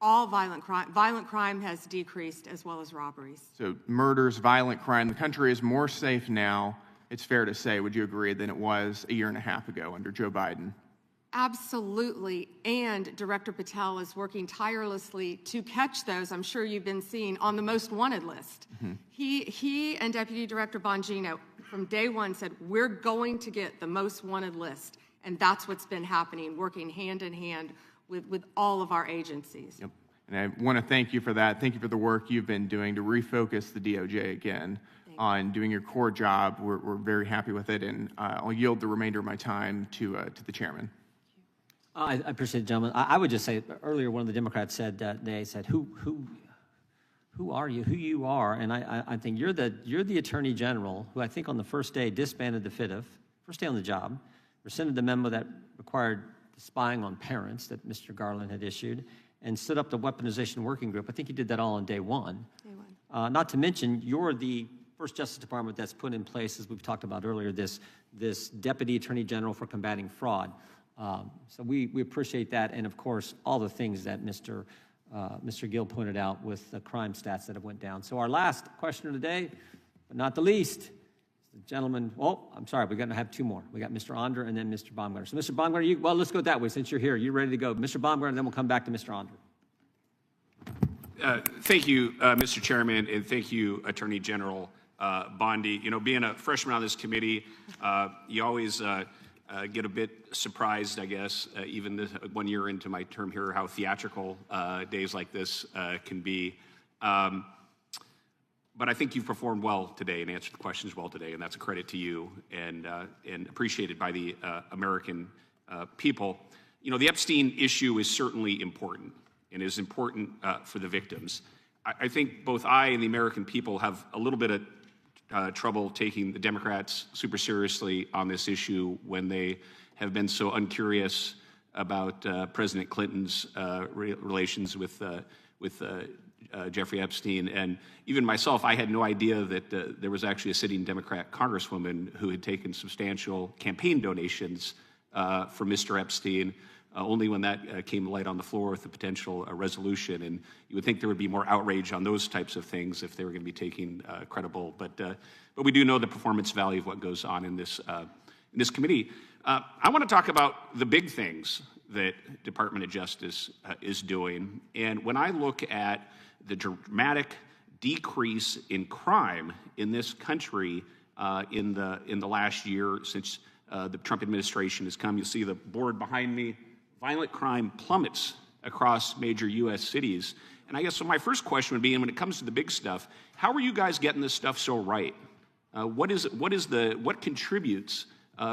all violent crime has decreased, as well as robberies. So murders, violent crime, the country is more safe now, it's fair to say, would you agree, than it was a year and a half ago under Joe Biden? Absolutely, and Director Patel is working tirelessly to catch those, I'm sure you've been seeing, on the most wanted list. Mm-hmm. He and Deputy Director Bongino from day one said, we're going to get the most wanted list, and that's what's been happening, working hand in hand with all of our agencies. Yep. And I want to thank you for that. Thank you for the work you've been doing to refocus the DOJ again on doing your core job. We're very happy with it, and I'll yield the remainder of my time to the chairman. I appreciate it, gentlemen. I would just say earlier, one of the Democrats said that they said, "Who are you? Who you are?" And I think you're the Attorney General who I think on the first day disbanded the FIDF, first day on the job, rescinded the memo that required spying on parents that Mr. Garland had issued, and stood up the weaponization working group. I think you did that all on day one. Not to mention, you're the first Justice Department that's put in place, as we've talked about earlier, this Deputy Attorney General for combating fraud. So we appreciate that, and of course, all the things that Mr. Gill pointed out with the crime stats that have went down. So our last question of the day, but not the least, the gentleman, I'm sorry, we're going to have two more. We got Mr. Onder and then Mr. Baumgartner. So Mr. Baumgartner, well, let's go that way since you're here. You're ready to go. Mr. Baumgartner, and then we'll come back to Mr. Onder. Thank you, Mr. Chairman, and thank you, Attorney General Bondi. You know, being a freshman on this committee, you always get a bit surprised, I guess, even this 1 year into my term here, how theatrical days like this can be. But I think you've performed well today and answered the questions well today, and that's a credit to you and appreciated by the American people. You know, the Epstein issue is certainly important and is important for the victims. I think both I and the American people have a little bit of trouble taking the Democrats super seriously on this issue when they have been so uncurious about President Clinton's relations with Jeffrey Epstein. And even myself, I had no idea that there was actually a sitting Democrat congresswoman who had taken substantial campaign donations for Mr. Epstein, only when that came to light on the floor with the potential resolution. And you would think there would be more outrage on those types of things if they were going to be taken credible. But we do know the performance value of what goes on in this committee. I want to talk about the big things that Department of Justice is doing. And when I look at the dramatic decrease in crime in this country in the last year since the Trump administration has come, you see the board behind me. Violent crime plummets across major U.S. cities. And I guess so my first question would be, and when it comes to the big stuff, how are you guys getting this stuff so right? What contributes,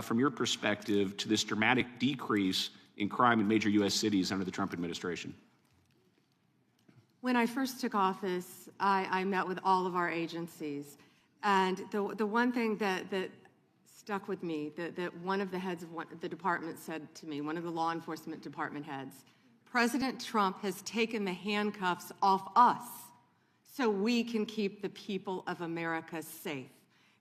from your perspective, to this dramatic decrease in crime in major U.S. cities under the Trump administration? When I first took office, I met with all of our agencies. And the one thing that stuck with me, that one of the heads of the department said to me, one of the law enforcement department heads, President Trump has taken the handcuffs off us so we can keep the people of America safe.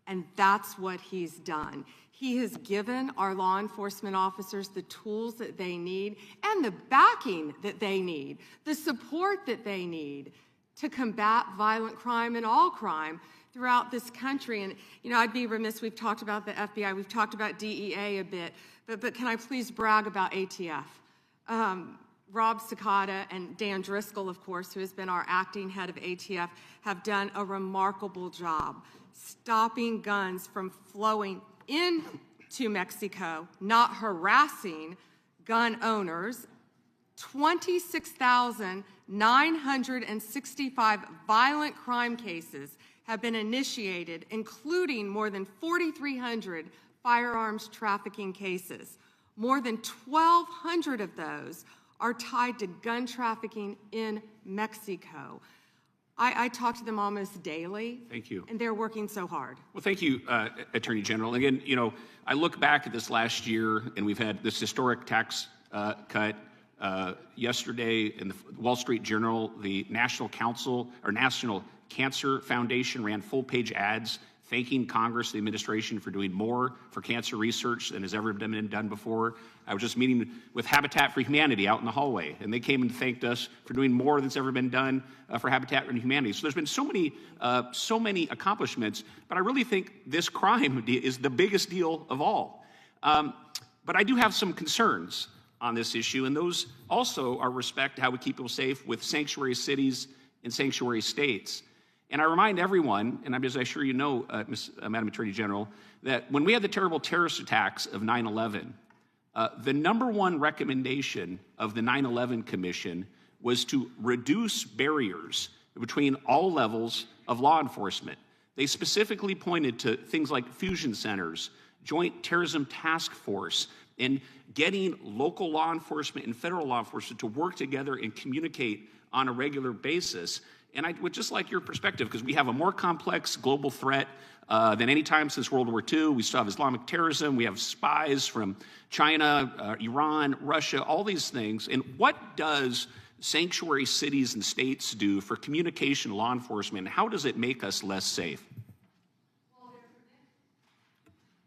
And that's what he's done. He has given our law enforcement officers the tools that they need and the backing that they need, the support that they need to combat violent crime and all crime throughout this country. And, you know, I'd be remiss, we've talked about the FBI, we've talked about DEA a bit, but can I please brag about ATF? Rob Sakata and Dan Driscoll, of course, who has been our acting head of ATF, have done a remarkable job stopping guns from flowing into Mexico, not harassing gun owners. 26,965 violent crime cases have been initiated, including more than 4,300 firearms trafficking cases. More than 1,200 of those are tied to gun trafficking in Mexico. I talk to them almost daily. Thank you. And they're working so hard. Well, thank you, Attorney General. Again, you know, I look back at this last year, and we've had this historic tax cut. Yesterday in the Wall Street Journal, the National Cancer Foundation ran full-page ads thanking Congress, the administration, for doing more for cancer research than has ever been done before. I was just meeting with Habitat for Humanity out in the hallway, and they came and thanked us for doing more than's ever been done for Habitat for Humanity. So there's been so many accomplishments, but I really think this crime is the biggest deal of all. But I do have some concerns on this issue, and those also are respect to how we keep people safe with sanctuary cities and sanctuary states. And I remind everyone, and as I'm sure you know, Madam Attorney General, that when we had the terrible terrorist attacks of 9/11, the number one recommendation of the 9/11 Commission was to reduce barriers between all levels of law enforcement. They specifically pointed to things like fusion centers, Joint Terrorism Task Force and getting local law enforcement and federal law enforcement to work together and communicate on a regular basis. And I would just like your perspective, because we have a more complex global threat than any time since World War II. We still have Islamic terrorism. We have spies from China, Iran, Russia, all these things. And what does sanctuary cities and states do for communication, law enforcement? How does it make us less safe?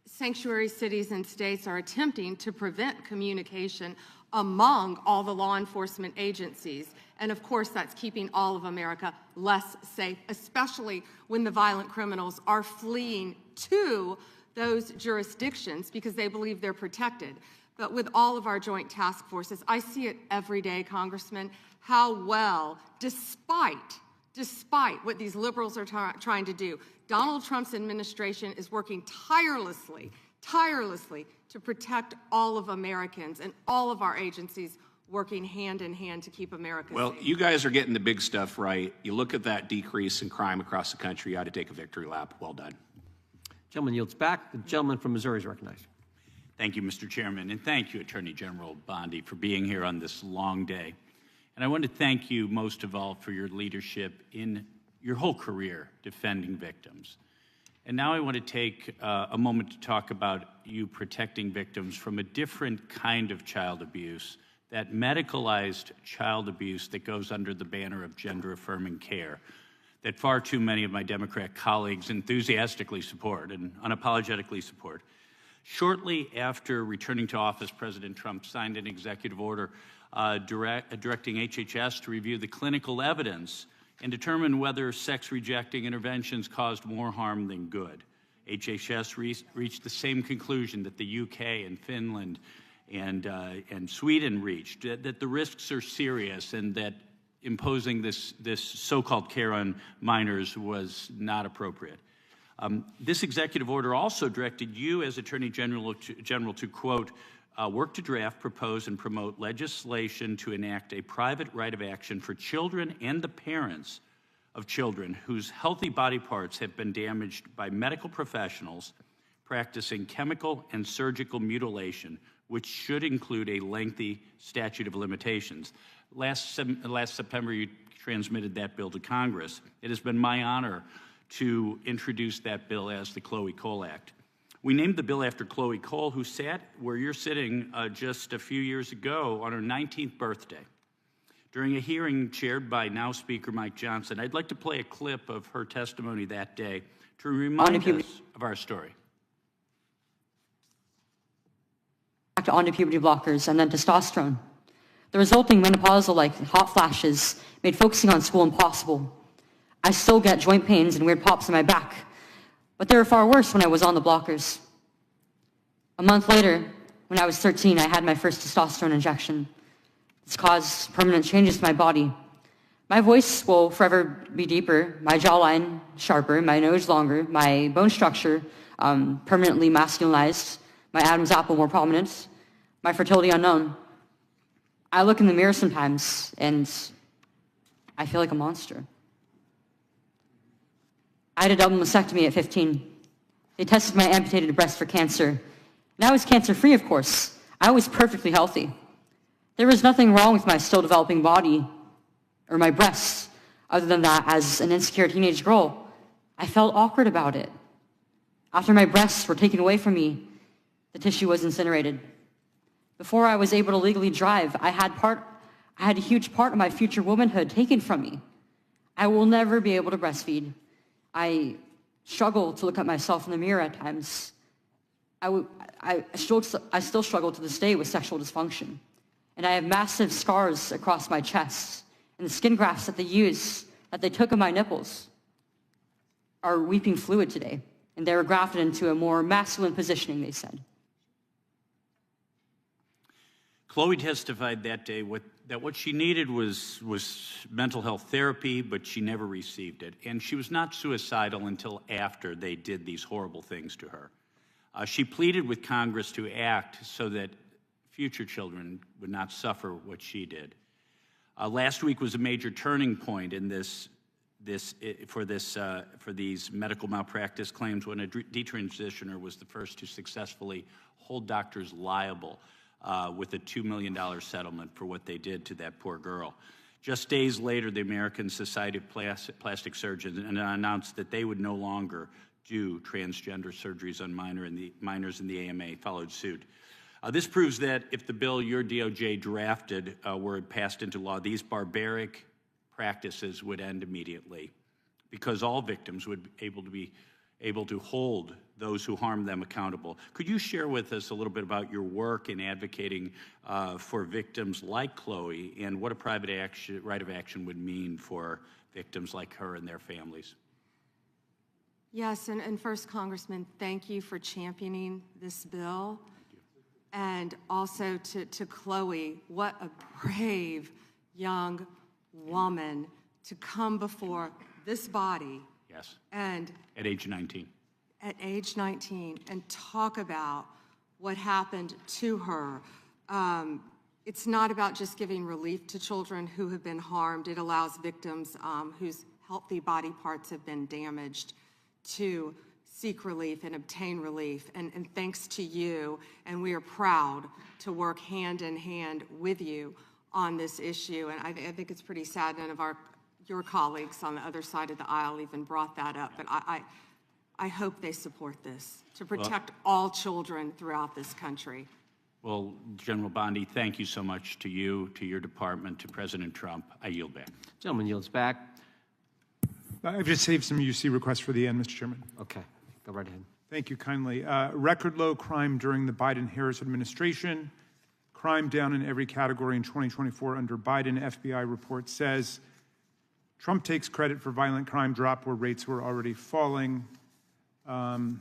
Sanctuary cities and states are attempting to prevent communication among all the law enforcement agencies. And of course, that's keeping all of America less safe, especially when the violent criminals are fleeing to those jurisdictions because they believe they're protected. But with all of our joint task forces, I see it every day, Congressman, how well, despite what these liberals are trying to do, Donald Trump's administration is working tirelessly to protect all of Americans and all of our agencies working hand in hand to keep America Well, safe. you guys are getting the big stuff right. You look at that decrease in crime across the country, you ought to take a victory lap. Well done. Gentleman yields back. The gentleman from Missouri is recognized. Thank you, Mr. Chairman, and thank you, Attorney General Bondi, for being here on this long day. And I want to thank you most of all for your leadership in your whole career defending victims. And now I want to take a moment to talk about you protecting victims from a different kind of child abuse, that medicalized child abuse that goes under the banner of gender-affirming care, that far too many of my Democrat colleagues enthusiastically support and unapologetically support. Shortly after returning to office, President Trump signed an executive order directing HHS to review the clinical evidence and determine whether sex-rejecting interventions caused more harm than good. HHS reached the same conclusion that the UK and Finland and Sweden reached, that the risks are serious and that imposing this so-called care on minors was not appropriate. This executive order also directed you as Attorney General to, quote, work to draft, propose, and promote legislation to enact a private right of action for children and the parents of children whose healthy body parts have been damaged by medical professionals practicing chemical and surgical mutilation, which should include a lengthy statute of limitations. Last September, you transmitted that bill to Congress. It has been my honor to introduce that bill as the Chloe Cole Act. We named the bill after Chloe Cole, who sat where you're sitting just a few years ago on her 19th birthday. During a hearing chaired by now Speaker Mike Johnson, I'd like to play a clip of her testimony that day to remind us of our story. Onto puberty blockers and then testosterone. The resulting menopausal-like hot flashes made focusing on school impossible. I still get joint pains and weird pops in my back, but they were far worse when I was on the blockers. A month later, when I was 13, I had my first testosterone injection. This caused permanent changes to my body. My voice will forever be deeper, my jawline sharper, my nose longer, my bone structure permanently masculinized, my Adam's apple more prominent, my fertility unknown. I look in the mirror sometimes and I feel like a monster. I had a double mastectomy at 15. They tested my amputated breast for cancer. And I was cancer-free, of course. I was perfectly healthy. There was nothing wrong with my still developing body or my breasts, other than that, as an insecure teenage girl, I felt awkward about it. After my breasts were taken away from me, the tissue was incinerated. Before I was able to legally drive, I had a huge part of my future womanhood taken from me. I will never be able to breastfeed. I struggle to look at myself in the mirror at times. I still struggle to this day with sexual dysfunction. And I have massive scars across my chest. And the skin grafts that they took of my nipples, are weeping fluid today. And they were grafted into a more masculine positioning, they said. Chloe testified that day that what she needed was mental health therapy, but she never received it. And she was not suicidal until after they did these horrible things to her. She pleaded with Congress to act so that future children would not suffer what she did. Last week was a major turning point in this for these medical malpractice claims when a detransitioner was the first to successfully hold doctors liable with a $2 million settlement for what they did to that poor girl. Just days later, the American Society of Plastic Surgeons announced that they would no longer do transgender surgeries on minors, and the AMA followed suit. This proves that if the bill your DOJ drafted were passed into law, these barbaric practices would end immediately, because all victims would be able to hold those who harm them accountable. Could you share with us a little bit about your work in advocating for victims like Chloe and what a private right of action would mean for victims like her and their families? Yes, and first, Congressman, thank you for championing this bill. And also to Chloe, what a brave young woman to come before this body. Yes. And at age 19. At age 19, and talk about what happened to her. It's not about just giving relief to children who have been harmed. It allows victims whose healthy body parts have been damaged to seek relief and obtain relief. And thanks to you, and we are proud to work hand in hand with you on this issue. And I think it's pretty sad none of your colleagues on the other side of the aisle even brought that up. But I hope they support this to protect all children throughout this country. Well, General Bondi, thank you so much to you, to your department, to President Trump. I yield back. Gentleman yields back. I've just saved some UC requests for the end, Mr. Chairman. Okay, go right ahead. Thank you kindly. Record low crime during the Biden-Harris administration. Crime down in every category in 2024 under Biden. FBI report says Trump takes credit for violent crime drop where rates were already falling. From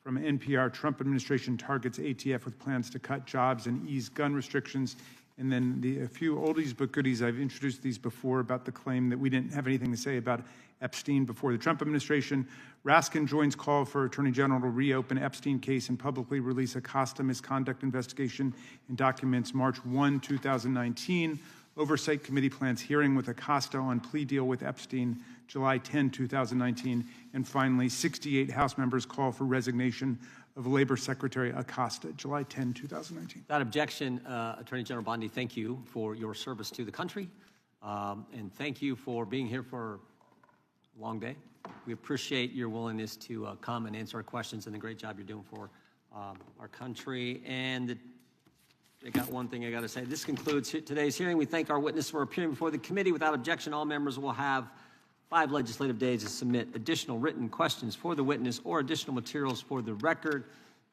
NPR, Trump administration targets ATF with plans to cut jobs and ease gun restrictions. And then a few oldies but goodies. I've introduced these before about the claim that we didn't have anything to say about Epstein before the Trump administration. Raskin joins call for Attorney General to reopen Epstein case and publicly release Acosta misconduct investigation in documents March 1, 2019. Oversight Committee plans hearing with Acosta on plea deal with Epstein July 10, 2019. And finally, 68 House members call for resignation of Labor Secretary Acosta, July 10, 2019. Without objection, Attorney General Bondi, thank you for your service to the country. And thank you for being here for a long day. We appreciate your willingness to come and answer our questions and the great job you're doing for our country. And I got one thing I got to say. This concludes today's hearing. We thank our witnesses for appearing before the committee. Without objection, all members will have 5 legislative days to submit additional written questions for the witness or additional materials for the record.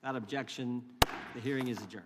Without objection, the hearing is adjourned.